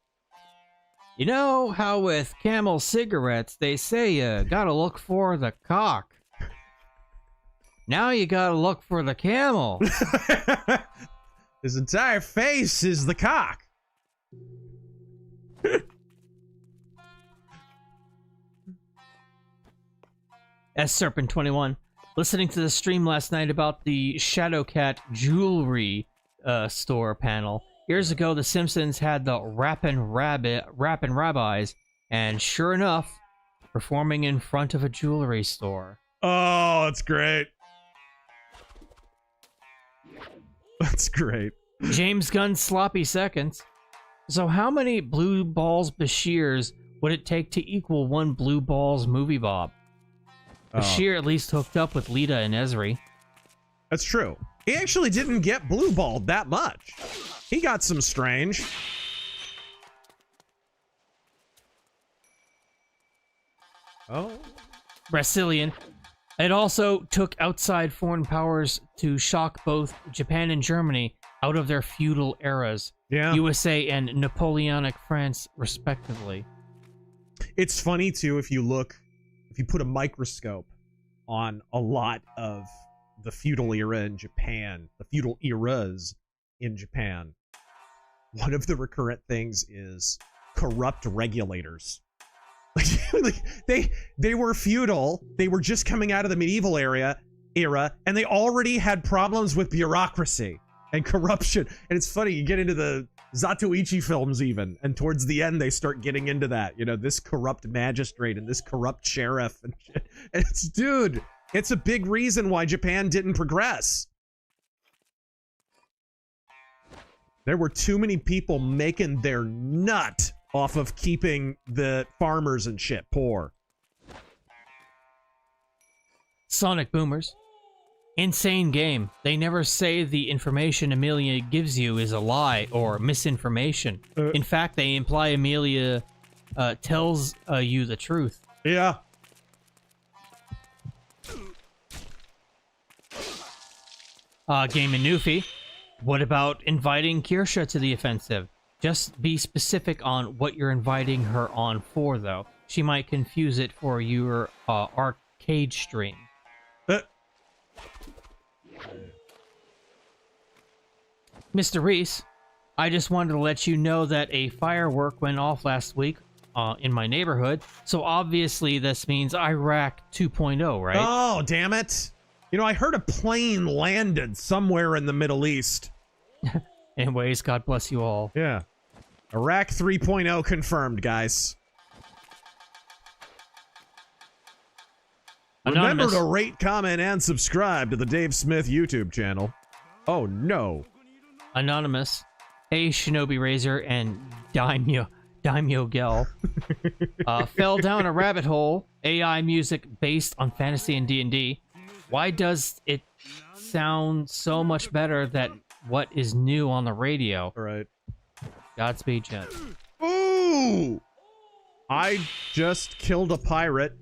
You know how with Camel cigarettes, they say you gotta look for the cock. Now you gotta look for the camel. His entire face is the cock. S Serpent 21. Listening to the stream last night about the Shadowcat jewelry store panel. Years ago, The Simpsons had the Rappin' Rabbis, and sure enough, performing in front of a jewelry store. Oh, that's great. That's great. James Gunn sloppy seconds. So how many Blue Balls Bashirs would it take to equal one Blue Balls Movie Bob? Bashir at least hooked up with Lita and Ezri. That's true. He actually didn't get blue balled that much. He got some strange. Oh. Brazilian. It also took outside foreign powers to shock both Japan and Germany out of their feudal eras. Yeah. USA and Napoleonic France, respectively. It's funny, too, if you put a microscope on a lot of the feudal era in Japan, the feudal eras in Japan, one of the recurrent things is corrupt regulators. Like they were feudal, they were just coming out of the medieval era, and they already had problems with bureaucracy and corruption. And it's funny, you get into the Zatoichi films even, and towards the end they start getting into that, you know, this corrupt magistrate and this corrupt sheriff and shit. And it's, dude, it's a big reason why Japan didn't progress. There were too many people making their nut off of keeping the farmers and shit poor. Sonic Boomers. Insane game. They never say the information Amelia gives you is a lie or misinformation. In fact, they imply Amelia tells you the truth. Yeah. Game and Newfie. What about inviting Kirsha to the offensive? Just be specific on what you're inviting her on for, though. She might confuse it for your arcade stream. Mr. Reese, I just wanted to let you know that a firework went off last week in my neighborhood, so obviously this means Iraq 2.0, right? Oh, damn it. You know, I heard a plane landed somewhere in the Middle East. Anyways, God bless you all. Yeah. Iraq 3.0 confirmed, guys. Anonymous. Remember to rate, comment, and subscribe to the Dave Smith YouTube channel. Oh, no. Anonymous. Hey, Shinobi Razor and Daimyo Gel. Fell down a rabbit hole. AI music based on fantasy and D&D. Why does it sound so much better than what is new on the radio? All right. Godspeed, Jet. Ooh! I just killed a pirate.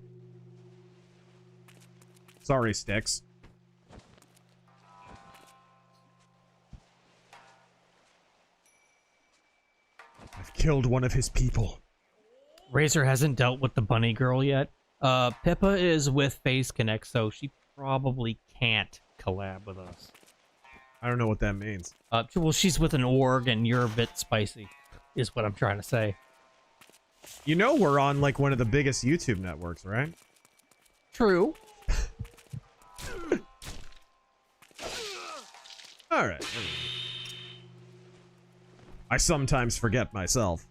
Sorry, Sticks. I've killed one of his people. Razor hasn't dealt with the bunny girl yet. Pippa is with Phase Connect, so she probably can't collab with us. I don't know what that means. Well, she's with an org and you're a bit spicy, is what I'm trying to say. You know we're on, like, one of the biggest YouTube networks, right? True. Alright. I sometimes forget myself.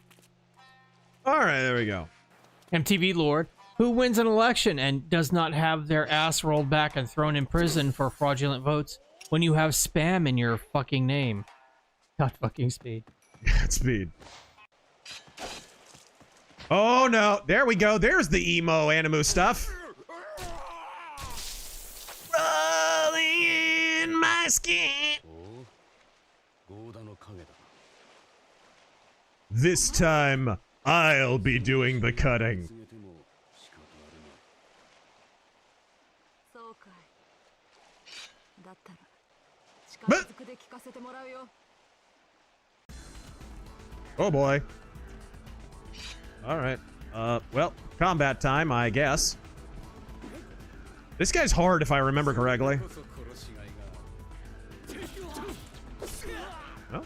Alright, there we go. MTV Lord, who wins an election and does not have their ass rolled back and thrown in prison for fraudulent votes when you have spam in your fucking name? Not fucking speed. Speed. Oh no, there we go. There's the emo animu stuff. Rolling in my skin. This time, I'll be doing the cutting. But oh boy. Alright. Well, combat time, I guess. This guy's hard if I remember correctly. Oh.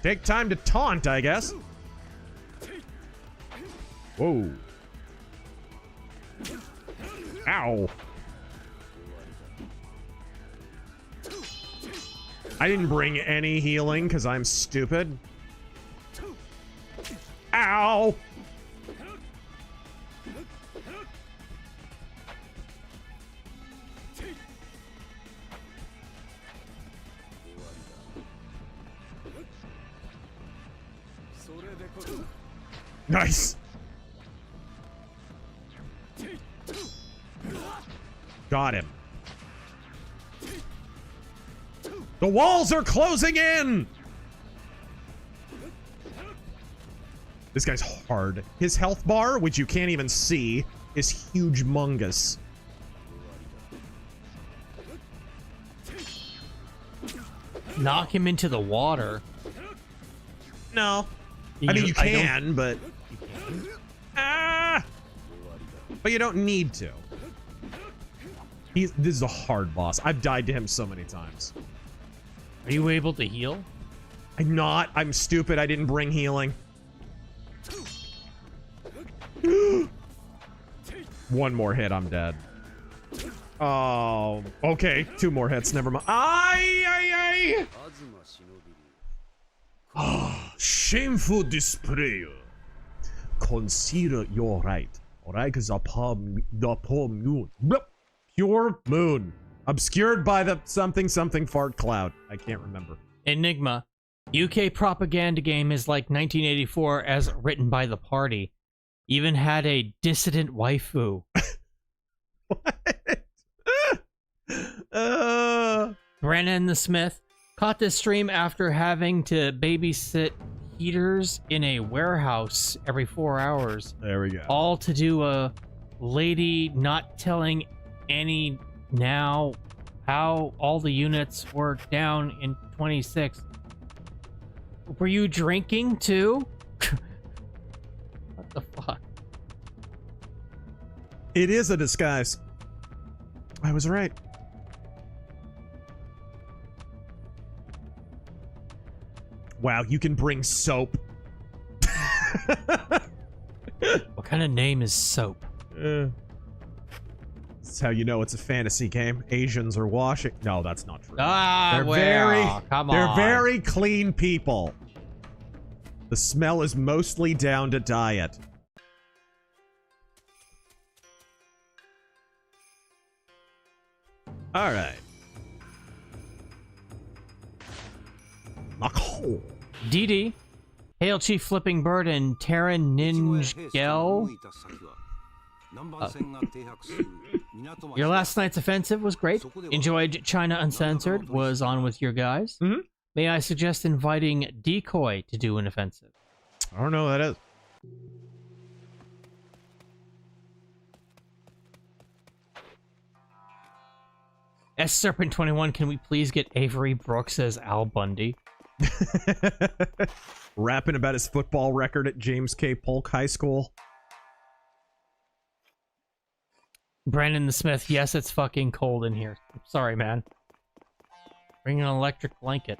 Take time to taunt, I guess. Whoa. Ow. I didn't bring any healing because I'm stupid. Ow! Nice! Got him. The walls are closing in! This guy's hard. His health bar, which you can't even see, is huge-mungus. Knock him into the water. No. I mean, you can, but... Ah! But you don't need to. This is a hard boss. I've died to him so many times. Are you able to heal? I'm not. I'm stupid. I didn't bring healing. One more hit, I'm dead. Oh, okay. 2 more hits, never mind. Ay. Ah, shameful display. Consider your right. Alright, because the poor moon. Pure moon. Obscured by the something fart cloud. I can't remember. Enigma. UK propaganda game is like 1984 as written by the party. Even had a dissident waifu. What? Brennan the Smith caught this stream after having to babysit heaters in a warehouse every 4 hours. There we go. All to do a lady not telling any now how all the units were down in 26. Were you drinking too? What the fuck? It is a disguise. I was right. Wow, you can bring soap. What kind of name is soap? That's how you know it's a fantasy game. Asians are washing. No, that's not true. Come on. They're very clean people. The smell is mostly down to diet. All right. DD, Hail Chief Flipping Bird, and Terran Ninjgel. Your last night's offensive was great. Enjoyed China Uncensored. Was on with your guys. Mm-hmm. May I suggest inviting Decoy to do an offensive? I don't know what that is. Serpent21, can we please get Avery Brooks as Al Bundy? Rapping about his football record at James K. Polk High School. Brandon the Smith, yes, it's fucking cold in here. Sorry, man. Bring an electric blanket.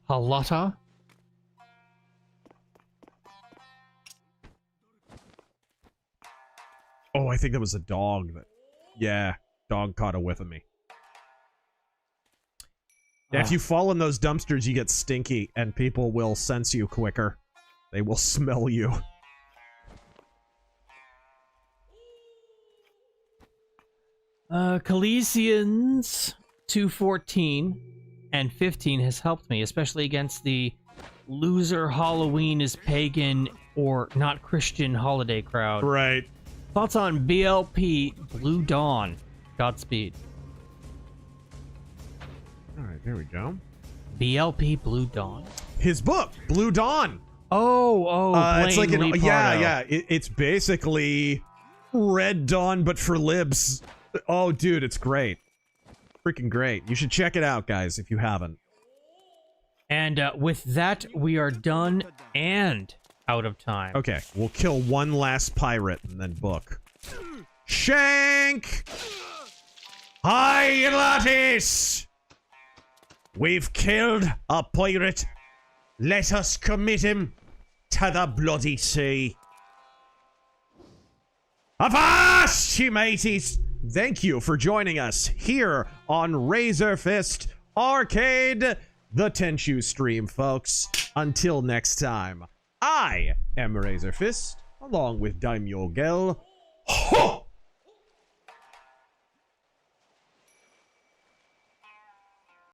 Halata? Oh, I think that was a dog. Yeah, dog caught a whiff of me. Yeah, if you fall in those dumpsters, you get stinky, and people will sense you quicker. They will smell you. Chalesians 2:14 and 15 has helped me, especially against the loser Halloween is pagan or not Christian holiday crowd. Right. Thoughts on BLP Blue Dawn? Godspeed. All right, there we go. BLP Blue Dawn. His book, Blue Dawn. It's like it's basically Red Dawn, but for libs. Oh, dude, it's great. Freaking great. You should check it out, guys, if you haven't. And with that, we are done and out of time. Okay, we'll kill one last pirate and then book. Shank! Hi, Lattice! We've killed a pirate. Let us commit him to the bloody sea. Avast, ye mateys! Thank you for joining us here on RazörFist Arcade, the Tenchu stream, folks. Until next time, I am RazörFist, along with Daimyo Gel. Ho!